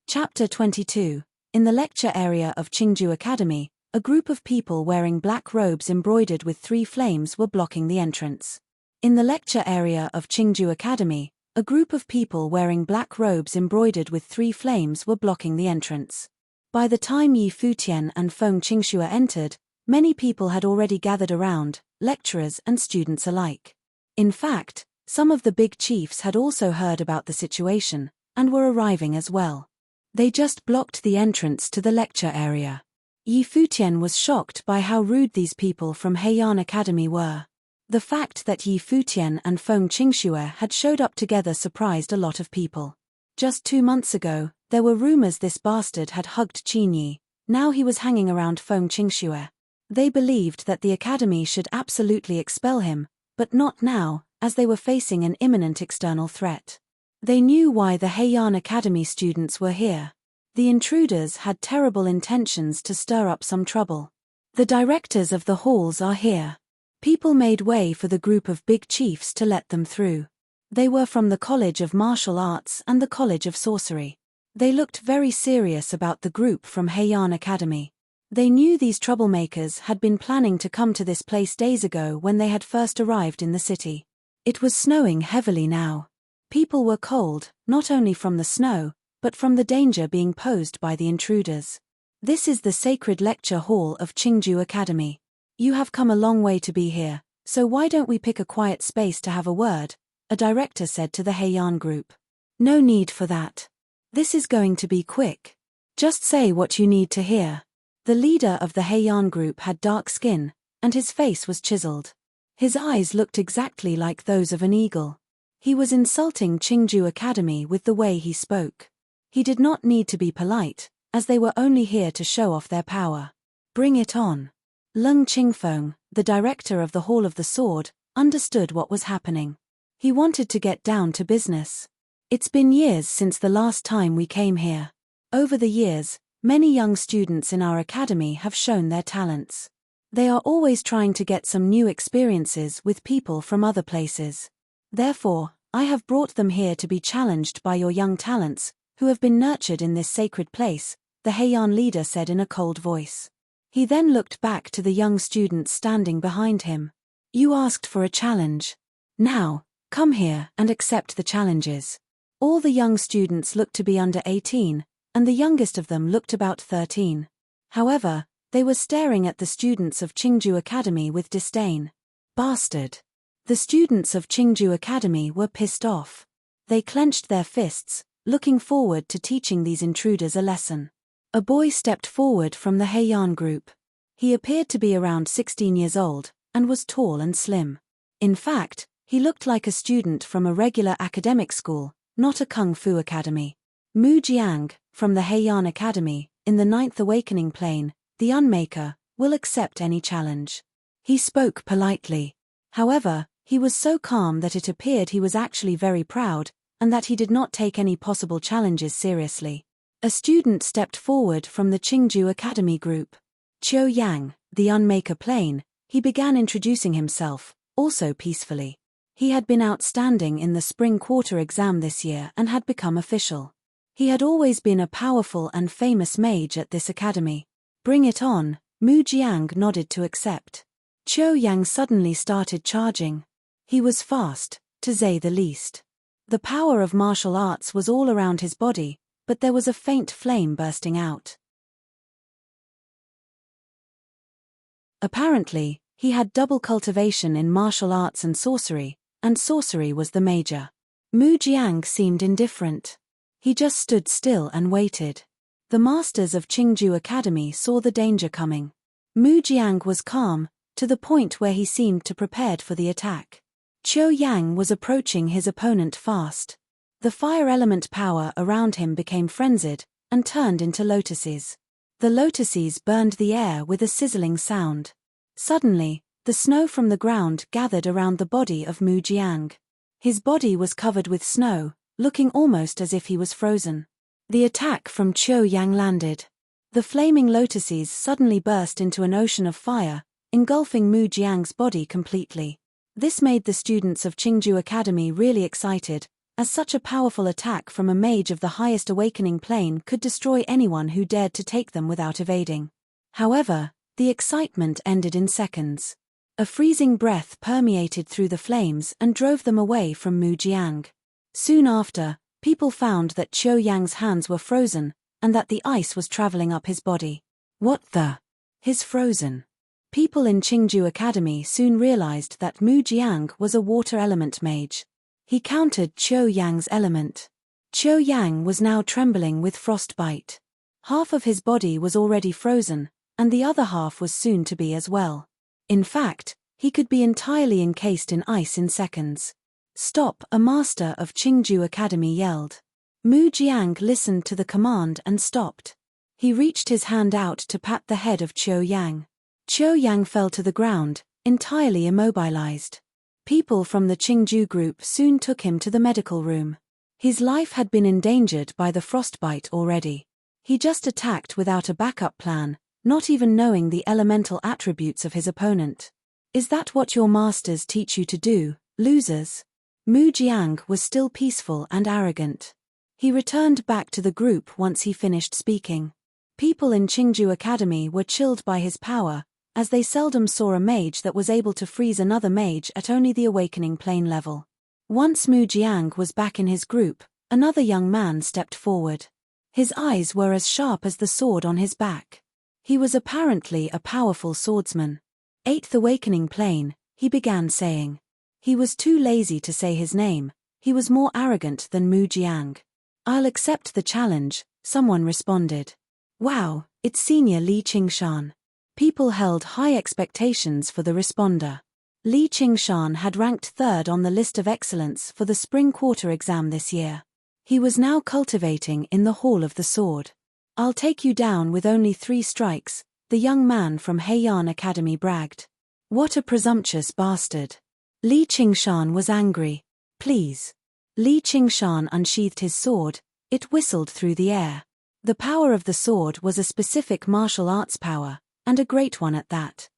Chapter 22. In the lecture area of Qingju Academy, a group of people wearing black robes embroidered with 3 flames were blocking the entrance. In the lecture area of Qingju Academy, a group of people wearing black robes embroidered with 3 flames were blocking the entrance. By the time Yi Futian and Feng Qingxue entered, many people had already gathered around, lecturers and students alike. In fact, some of the big chiefs had also heard about the situation, and were arriving as well. They just blocked the entrance to the lecture area. Yi Futian was shocked by how rude these people from Heian Academy were. The fact that Yi Futian and Feng Qingxue had showed up together surprised a lot of people. Just 2 months ago, there were rumors this bastard had hugged Qin Yi. Now he was hanging around Feng Qingxue. They believed that the academy should absolutely expel him, but not now, as they were facing an imminent external threat. They knew why the Heian Academy students were here. The intruders had terrible intentions to stir up some trouble. The directors of the halls are here. People made way for the group of big chiefs to let them through. They were from the College of Martial Arts and the College of Sorcery. They looked very serious about the group from Heian Academy. They knew these troublemakers had been planning to come to this place days ago when they had first arrived in the city. It was snowing heavily now. People were cold, not only from the snow, but from the danger being posed by the intruders. This is the sacred lecture hall of Qingju Academy. You have come a long way to be here, so why don't we pick a quiet space to have a word, a director said to the Heian group. No need for that. This is going to be quick. Just say what you need to hear. The leader of the Heian group had dark skin, and his face was chiseled. His eyes looked exactly like those of an eagle. He was insulting Qingju Academy with the way he spoke. He did not need to be polite, as they were only here to show off their power. Bring it on. Leng Qingfeng, the director of the Hall of the Sword, understood what was happening. He wanted to get down to business. It's been years since the last time we came here. Over the years, many young students in our academy have shown their talents. They are always trying to get some new experiences with people from other places. Therefore, I have brought them here to be challenged by your young talents, who have been nurtured in this sacred place, the Heian leader said in a cold voice. He then looked back to the young students standing behind him. You asked for a challenge. Now, come here and accept the challenges. All the young students looked to be under 18, and the youngest of them looked about 13. However, they were staring at the students of Qingju Academy with disdain. Bastard. The students of Qingju Academy were pissed off. They clenched their fists, looking forward to teaching these intruders a lesson. A boy stepped forward from the Heian group. He appeared to be around 16 years old, and was tall and slim. In fact, he looked like a student from a regular academic school, not a kung fu academy. Mu Jiang, from the Heian Academy, in the 9th Awakening Plane, the Unmaker, will accept any challenge. He spoke politely. However, he was so calm that it appeared he was actually very proud, and that he did not take any possible challenges seriously. A student stepped forward from the Qingju Academy group. Qiu Yang, the Unmaker Plane, he began introducing himself, also peacefully. He had been outstanding in the spring quarter exam this year and had become official. He had always been a powerful and famous mage at this academy. Bring it on, Mu Jiang nodded to accept. Qiu Yang suddenly started charging. He was fast, to say the least. The power of martial arts was all around his body, but there was a faint flame bursting out. Apparently, he had double cultivation in martial arts and sorcery was the major. Mu Jiang seemed indifferent. He just stood still and waited. The masters of Qingju Academy saw the danger coming. Mu Jiang was calm, to the point where he seemed to prepared for the attack. Qiu Yang was approaching his opponent fast. The fire element power around him became frenzied, and turned into lotuses. The lotuses burned the air with a sizzling sound. Suddenly, the snow from the ground gathered around the body of Mu Jiang. His body was covered with snow, looking almost as if he was frozen. The attack from Qiu Yang landed. The flaming lotuses suddenly burst into an ocean of fire, engulfing Mu Jiang's body completely. This made the students of Qingju Academy really excited, as such a powerful attack from a mage of the highest awakening plane could destroy anyone who dared to take them without evading. However, the excitement ended in seconds. A freezing breath permeated through the flames and drove them away from Mu Jiang. Soon after, people found that Qiu Yang's hands were frozen, and that the ice was traveling up his body. What the? He's frozen. People in Qingju Academy soon realized that Mu Jiang was a water element mage. He countered Qiu Yang's element. Qiu Yang was now trembling with frostbite. Half of his body was already frozen, and the other half was soon to be as well. In fact, he could be entirely encased in ice in seconds. "Stop!" a master of Qingju Academy yelled. Mu Jiang listened to the command and stopped. He reached his hand out to pat the head of Qiu Yang. Qiu Yang fell to the ground, entirely immobilized. People from the Qingju group soon took him to the medical room. His life had been endangered by the frostbite already. He just attacked without a backup plan, not even knowing the elemental attributes of his opponent. "Is that what your masters teach you to do, losers?" Mu Jiang was still peaceful and arrogant. He returned back to the group once he finished speaking. People in Qingju Academy were chilled by his power, as they seldom saw a mage that was able to freeze another mage at only the awakening plane level. Once Mu Jiang was back in his group, another young man stepped forward. His eyes were as sharp as the sword on his back. He was apparently a powerful swordsman. "Eighth awakening plane," he began saying. He was too lazy to say his name. He was more arrogant than Mu Jiang. "I'll accept the challenge," someone responded. "Wow, it's Senior Li Qingshan." People held high expectations for the responder. Li Qingshan had ranked third on the list of excellence for the spring quarter exam this year. He was now cultivating in the Hall of the Sword. "I'll take you down with only 3 strikes, the young man from Heian Academy bragged. "What a presumptuous bastard." Li Qingshan was angry. "Please." Li Qingshan unsheathed his sword. It whistled through the air. The power of the sword was a specific martial arts power, and a great one at that.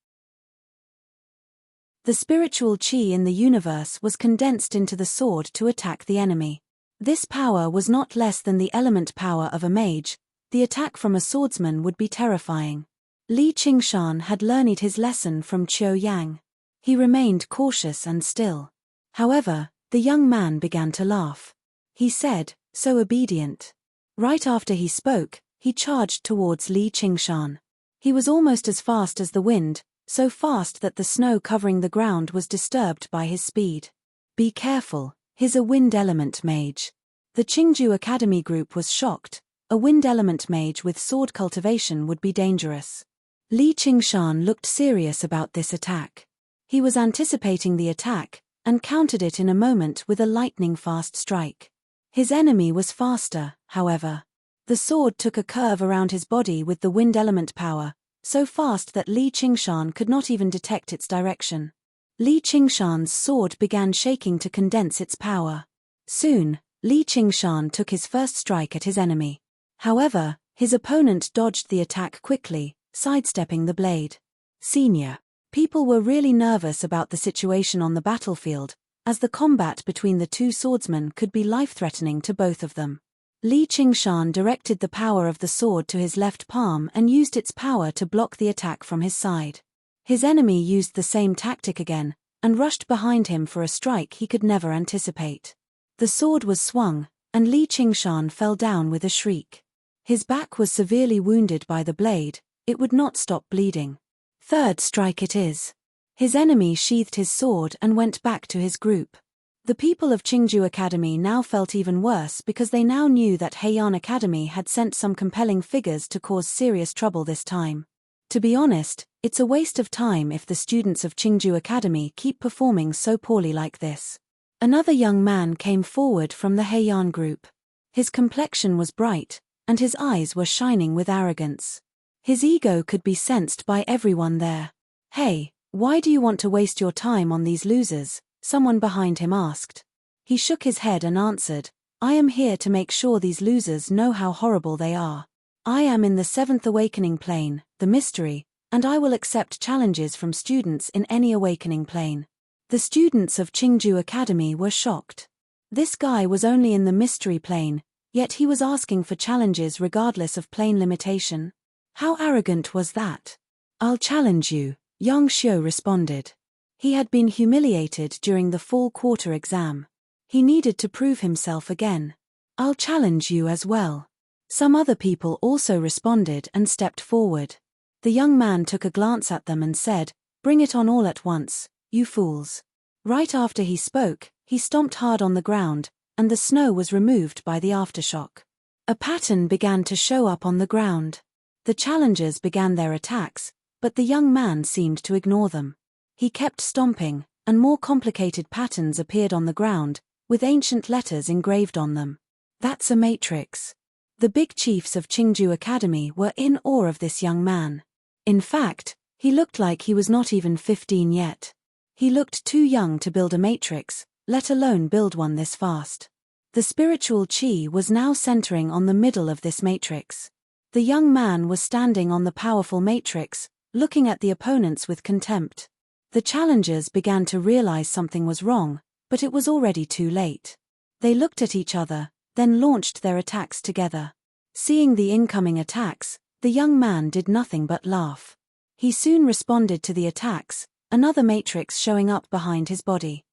The spiritual qi in the universe was condensed into the sword to attack the enemy. This power was not less than the element power of a mage. The attack from a swordsman would be terrifying. Li Qingshan had learned his lesson from Qiu Yang. He remained cautious and still. However, the young man began to laugh. He said, so obedient. Right after he spoke, he charged towards Li Qingshan. He was almost as fast as the wind, so fast that the snow covering the ground was disturbed by his speed. "Be careful, he's a wind element mage." The Qingju Academy group was shocked. A wind element mage with sword cultivation would be dangerous. Li Qingshan looked serious about this attack. He was anticipating the attack, and countered it in a moment with a lightning-fast strike. His enemy was faster, however. The sword took a curve around his body with the wind element power, so fast that Li Qingshan could not even detect its direction. Li Qingshan's sword began shaking to condense its power. Soon, Li Qingshan took his first strike at his enemy. However, his opponent dodged the attack quickly, sidestepping the blade. Senior. People were really nervous about the situation on the battlefield, as the combat between the two swordsmen could be life-threatening to both of them. Li Qingshan directed the power of the sword to his left palm and used its power to block the attack from his side. His enemy used the same tactic again, and rushed behind him for a strike he could never anticipate. The sword was swung, and Li Qingshan fell down with a shriek. His back was severely wounded by the blade. It would not stop bleeding. Third strike it is. His enemy sheathed his sword and went back to his group. The people of Qingju Academy now felt even worse because they now knew that Heian Academy had sent some compelling figures to cause serious trouble this time. To be honest, it's a waste of time if the students of Qingju Academy keep performing so poorly like this. Another young man came forward from the Heian group. His complexion was bright, and his eyes were shining with arrogance. His ego could be sensed by everyone there. "Hey, why do you want to waste your time on these losers?" someone behind him asked. He shook his head and answered, "I am here to make sure these losers know how horrible they are. I am in the 7th awakening plane, the mystery, and I will accept challenges from students in any awakening plane." The students of Qingju Academy were shocked. This guy was only in the mystery plane, yet he was asking for challenges regardless of plane limitation. How arrogant was that? "I'll challenge you," Yang Xiu responded. He had been humiliated during the fall quarter exam. He needed to prove himself again. "I'll challenge you as well." Some other people also responded and stepped forward. The young man took a glance at them and said, "Bring it on all at once, you fools." Right after he spoke, he stomped hard on the ground, and the snow was removed by the aftershock. A pattern began to show up on the ground. The challengers began their attacks, but the young man seemed to ignore them. He kept stomping, and more complicated patterns appeared on the ground, with ancient letters engraved on them. That's a matrix. The big chiefs of Qingju Academy were in awe of this young man. In fact, he looked like he was not even 15 yet. He looked too young to build a matrix, let alone build one this fast. The spiritual chi was now centering on the middle of this matrix. The young man was standing on the powerful matrix, looking at the opponents with contempt. The challengers began to realize something was wrong, but it was already too late. They looked at each other, then launched their attacks together. Seeing the incoming attacks, the young man did nothing but laugh. He soon responded to the attacks, another matrix showing up behind his body.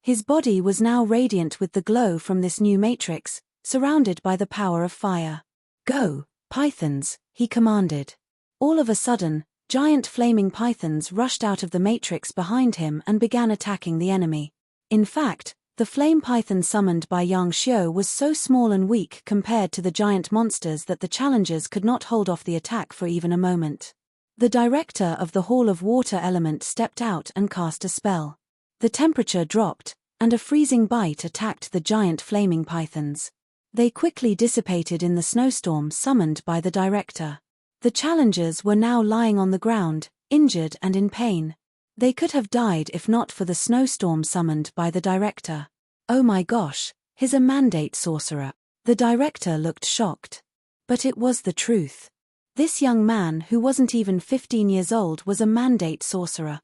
His body was now radiant with the glow from this new matrix, surrounded by the power of fire. "Go, pythons," he commanded. All of a sudden, giant flaming pythons rushed out of the matrix behind him and began attacking the enemy. In fact, the flame python summoned by Yang Xiu was so small and weak compared to the giant monsters that the challengers could not hold off the attack for even a moment. The director of the Hall of Water Element stepped out and cast a spell. The temperature dropped, and a freezing bite attacked the giant flaming pythons. They quickly dissipated in the snowstorm summoned by the director. The challengers were now lying on the ground, injured and in pain. They could have died if not for the snowstorm summoned by the director. "Oh my gosh, he's a mandate sorcerer." The director looked shocked. But it was the truth. This young man who wasn't even 15 years old was a mandate sorcerer.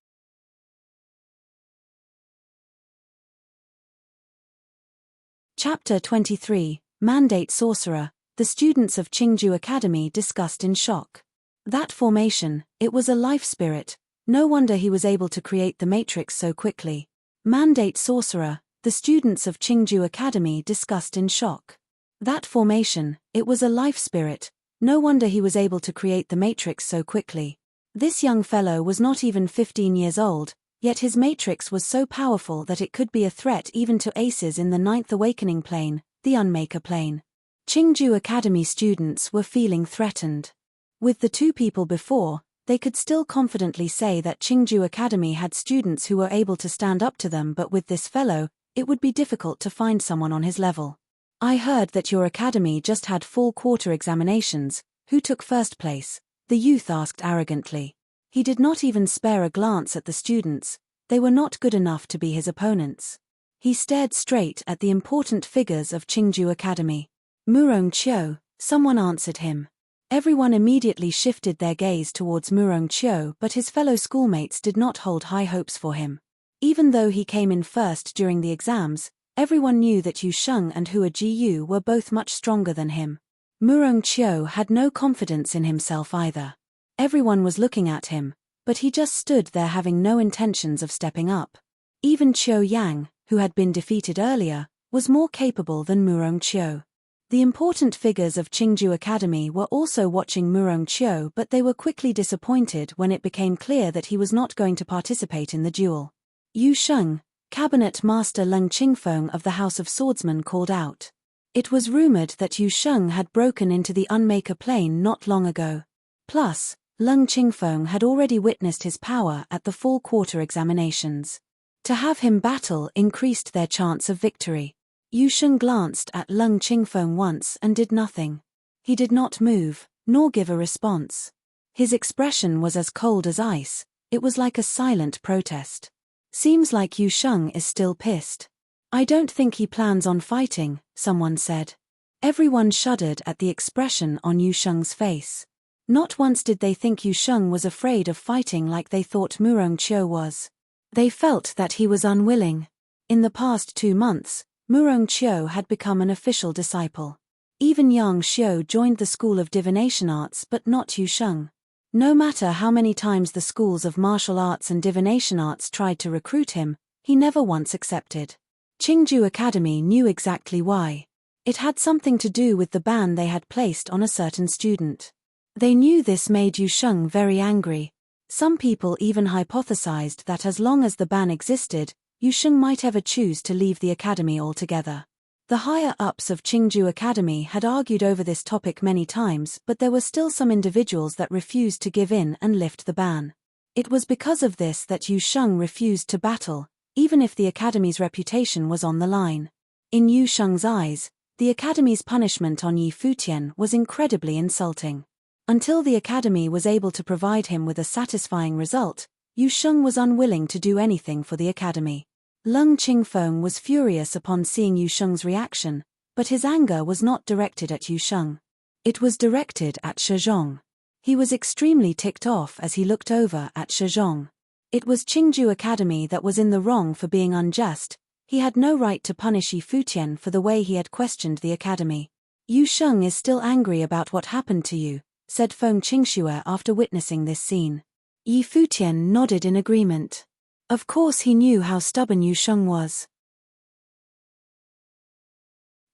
Chapter 23, Mandate Sorcerer. The students of Qingju Academy discussed in shock. That formation, it was a life spirit. No wonder he was able to create the matrix so quickly. Mandate Sorcerer. The students of Qingju Academy discussed in shock. That formation, it was a life spirit. No wonder he was able to create the matrix so quickly. This young fellow was not even 15 years old, yet his matrix was so powerful that it could be a threat even to aces in the 9th awakening plane, the Unmaker plane. Qingju Academy students were feeling threatened. With the two people before, they could still confidently say that Qingju Academy had students who were able to stand up to them, but with this fellow, it would be difficult to find someone on his level. "I heard that your academy just had fall quarter examinations. Who took first place?" the youth asked arrogantly. He did not even spare a glance at the students. They were not good enough to be his opponents. He stared straight at the important figures of Qingju Academy. "Murong Qiu," someone answered him. Everyone immediately shifted their gaze towards Murong Qiu, but his fellow schoolmates did not hold high hopes for him. Even though he came in first during the exams, everyone knew that Yu Sheng and Hua Jiyu were both much stronger than him. Murong Qiu had no confidence in himself either. Everyone was looking at him, but he just stood there having no intentions of stepping up. Even Qiu Yang, who had been defeated earlier, was more capable than Murong Qiu. The important figures of Qingju Academy were also watching Murong Qiu, but they were quickly disappointed when it became clear that he was not going to participate in the duel. Yu Sheng, Cabinet Master Leng Qingfeng of the House of Swordsmen, called out. It was rumored that Yu Sheng had broken into the Unmaker plane not long ago. Plus, Leng Qingfeng had already witnessed his power at the fall quarter examinations. To have him battle increased their chance of victory. Yu Sheng glanced at Leng Qingfeng once and did nothing. He did not move, nor give a response. His expression was as cold as ice. It was like a silent protest. "Seems like Yu Sheng is still pissed. I don't think he plans on fighting," someone said. Everyone shuddered at the expression on Yu Sheng's face. Not once did they think Yu Sheng was afraid of fighting like they thought Murong Qiu was. They felt that he was unwilling. In the past 2 months, Murong Qiu had become an official disciple. Even Yang Xiu joined the School of Divination Arts, but not Yu Sheng. No matter how many times the schools of martial arts and divination arts tried to recruit him, he never once accepted. Qingju Academy knew exactly why. It had something to do with the ban they had placed on a certain student. They knew this made Yu Sheng very angry. Some people even hypothesized that as long as the ban existed, Yu Sheng might ever choose to leave the academy altogether. The higher-ups of Qingju Academy had argued over this topic many times, but there were still some individuals that refused to give in and lift the ban. It was because of this that Yu Sheng refused to battle, even if the Academy's reputation was on the line. In Yu Sheng's eyes, the Academy's punishment on Yi Futian was incredibly insulting. Until the Academy was able to provide him with a satisfying result, Yu Sheng was unwilling to do anything for the Academy. Leng Qingfeng was furious upon seeing Yu Sheng's reaction, but his anger was not directed at Yu Sheng. It was directed at Shizhong. He was extremely ticked off as he looked over at Shizhong. It was Qingju Academy that was in the wrong for being unjust. He had no right to punish Yi Futian for the way he had questioned the Academy. Yu Sheng is still angry about what happened to you, said Feng Qingxue after witnessing this scene. Yi Futian nodded in agreement. Of course he knew how stubborn Yu Sheng was.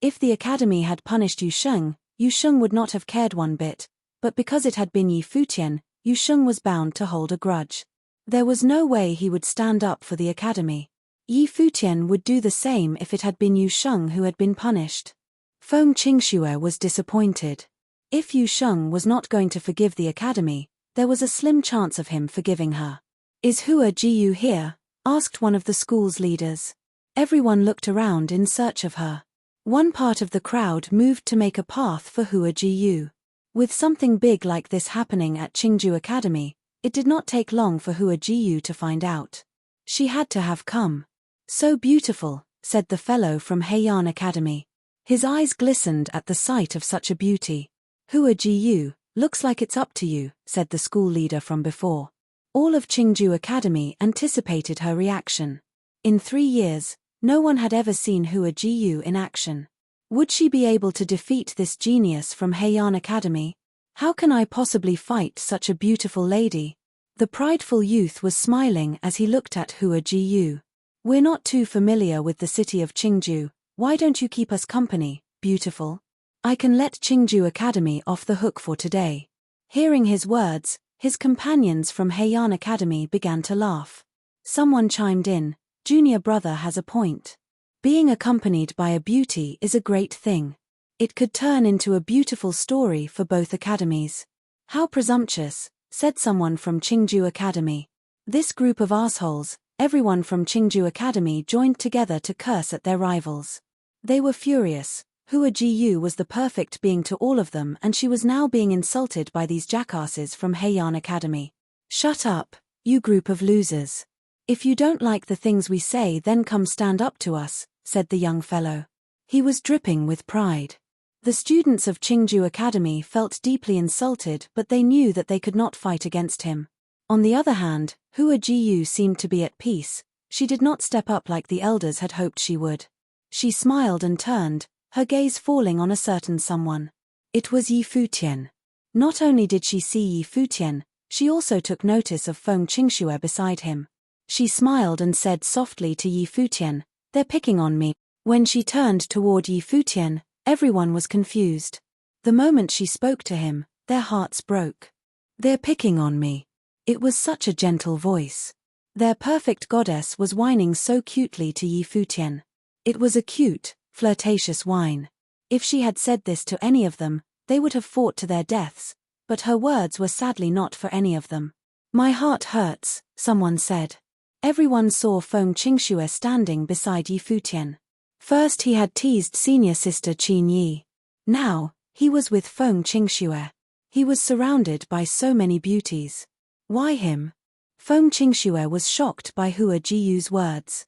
If the Academy had punished Yu Sheng would not have cared one bit, but because it had been Yi Futian, Yu Sheng was bound to hold a grudge. There was no way he would stand up for the Academy. Yi Futian would do the same if it had been Yu Sheng who had been punished. Feng Qingxue was disappointed. If Yu Sheng was not going to forgive the Academy, there was a slim chance of him forgiving her. Is Hua Jiyu here? Asked one of the school's leaders. Everyone looked around in search of her. One part of the crowd moved to make a path for Hua Jiyu. With something big like this happening at Qingju Academy, it did not take long for Hua Jiyu to find out. She had to have come. So beautiful, said the fellow from Heian Academy. His eyes glistened at the sight of such a beauty. Hua Jiyu, looks like it's up to you, said the school leader from before. All of Qingju Academy anticipated her reaction. In 3 years, no one had ever seen Hua Jiyu in action. Would she be able to defeat this genius from Heian Academy? How can I possibly fight such a beautiful lady? The prideful youth was smiling as he looked at Hua Jiyu. We're not too familiar with the city of Qingju, why don't you keep us company, beautiful? I can let Qingju Academy off the hook for today. Hearing his words, his companions from Heian Academy began to laugh. Someone chimed in, junior brother has a point. Being accompanied by a beauty is a great thing. It could turn into a beautiful story for both academies. How presumptuous, said someone from Qingju Academy. This group of assholes, everyone from Qingju Academy joined together to curse at their rivals. They were furious. Hua Jiyu was the perfect being to all of them and she was now being insulted by these jackasses from Heian Academy. Shut up, you group of losers. If you don't like the things we say then come stand up to us, said the young fellow. He was dripping with pride. The students of Qingju Academy felt deeply insulted but they knew that they could not fight against him. On the other hand, Hua Jiyu seemed to be at peace. She did not step up like the elders had hoped she would. She smiled and turned, her gaze falling on a certain someone. It was Yi Futian. Not only did she see Yi Futian, she also took notice of Feng Qingxue beside him. She smiled and said softly to Yi Futian, they're picking on me. When she turned toward Yi Futian, everyone was confused. The moment she spoke to him, their hearts broke. They're picking on me. It was such a gentle voice. Their perfect goddess was whining so cutely to Yi Futian. It was a cute, flirtatious whine. If she had said this to any of them, they would have fought to their deaths, but her words were sadly not for any of them. My heart hurts, someone said. Everyone saw Feng Qingxue standing beside Yi Futian. First he had teased senior sister Qin Yi. Now, he was with Feng Qingxue. He was surrounded by so many beauties. Why him? Feng Qingxue was shocked by Hua Jiyu's words.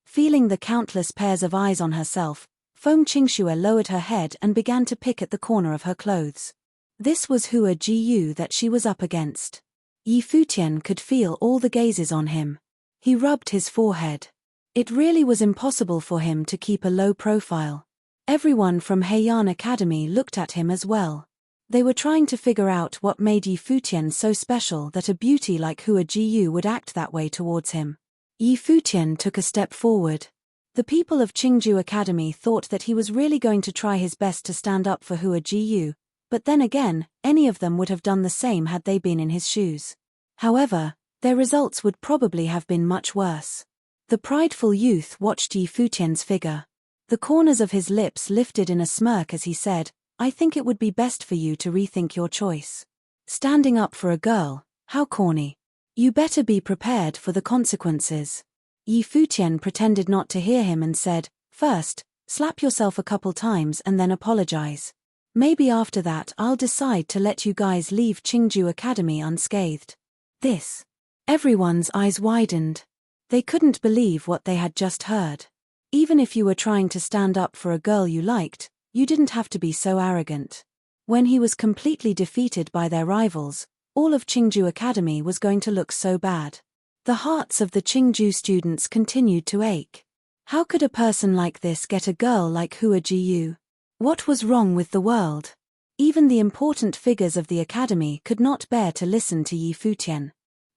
Feeling the countless pairs of eyes on herself, Feng Qingxue lowered her head and began to pick at the corner of her clothes. This was Hua Jiyu that she was up against. Yi Futian could feel all the gazes on him. He rubbed his forehead. It really was impossible for him to keep a low profile. Everyone from Heian Academy looked at him as well. They were trying to figure out what made Yi Futian so special that a beauty like Hua Jiyu would act that way towards him. Yi Futian took a step forward. The people of Qingju Academy thought that he was really going to try his best to stand up for Hua Jiyu, but then again, any of them would have done the same had they been in his shoes. However, their results would probably have been much worse. The prideful youth watched Yi Futian's figure. The corners of his lips lifted in a smirk as he said, "I think it would be best for you to rethink your choice. Standing up for a girl, how corny. You better be prepared for the consequences." Yi Futian pretended not to hear him and said, "First, slap yourself a couple times and then apologize. Maybe after that I'll decide to let you guys leave Qingju Academy unscathed." This. Everyone's eyes widened. They couldn't believe what they had just heard. Even if you were trying to stand up for a girl you liked, you didn't have to be so arrogant. When he was completely defeated by their rivals, all of Qingju Academy was going to look so bad. The hearts of the Qingju students continued to ache. How could a person like this get a girl like Hua Jiyu? What was wrong with the world? Even the important figures of the academy could not bear to listen to Yi Futian.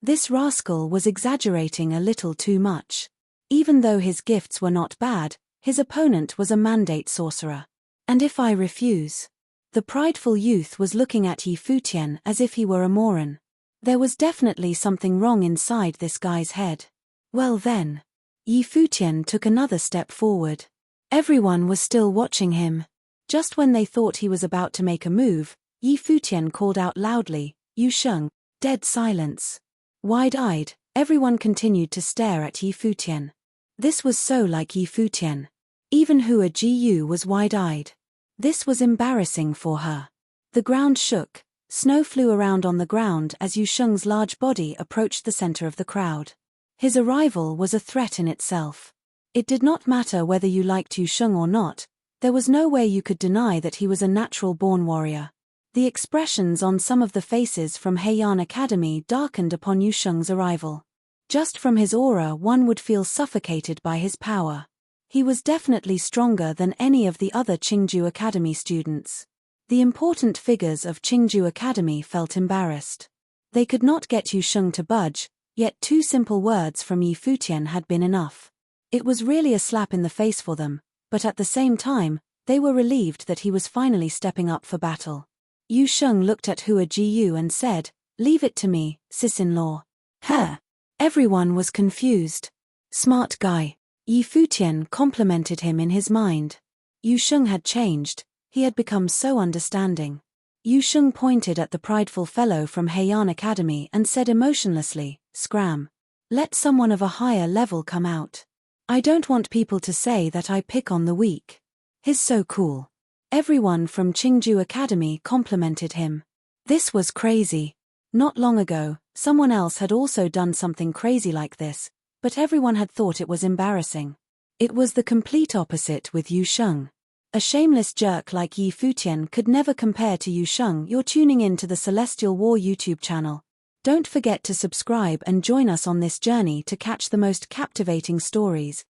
This rascal was exaggerating a little too much. Even though his gifts were not bad, his opponent was a mandate sorcerer. And if I refuse? The prideful youth was looking at Yi Futian as if he were a moron. There was definitely something wrong inside this guy's head. Well then. Yi Futian took another step forward. Everyone was still watching him. Just when they thought he was about to make a move, Yi Futian called out loudly, "Yu Sheng." Dead silence. Wide-eyed, everyone continued to stare at Yi Futian. This was so like Yi Futian. Even Hua Jiyu was wide-eyed. This was embarrassing for her. The ground shook, snow flew around on the ground as Yu Sheng's large body approached the center of the crowd. His arrival was a threat in itself. It did not matter whether you liked Yu Sheng or not, there was no way you could deny that he was a natural-born warrior. The expressions on some of the faces from Heian Academy darkened upon Yu Sheng's arrival. Just from his aura one would feel suffocated by his power. He was definitely stronger than any of the other Qingju Academy students. The important figures of Qingju Academy felt embarrassed. They could not get Yu Sheng to budge, yet 2 simple words from Yi Futian had been enough. It was really a slap in the face for them, but at the same time, they were relieved that he was finally stepping up for battle. Yu Sheng looked at Hua Jiyu and said, "Leave it to me, sis-in-law." Huh. Everyone was confused. Smart guy. Yi Futian complimented him in his mind. Yu Sheng had changed, he had become so understanding. Yu Sheng pointed at the prideful fellow from Heian Academy and said emotionlessly, "Scram. Let someone of a higher level come out. I don't want people to say that I pick on the weak. He's so cool." Everyone from Qingju Academy complimented him. This was crazy. Not long ago, someone else had also done something crazy like this, but everyone had thought it was embarrassing. It was the complete opposite with Yu Sheng. A shameless jerk like Yi Futian could never compare to Yu Sheng. You're tuning in to the Celestial War YouTube channel. Don't forget to subscribe and join us on this journey to catch the most captivating stories.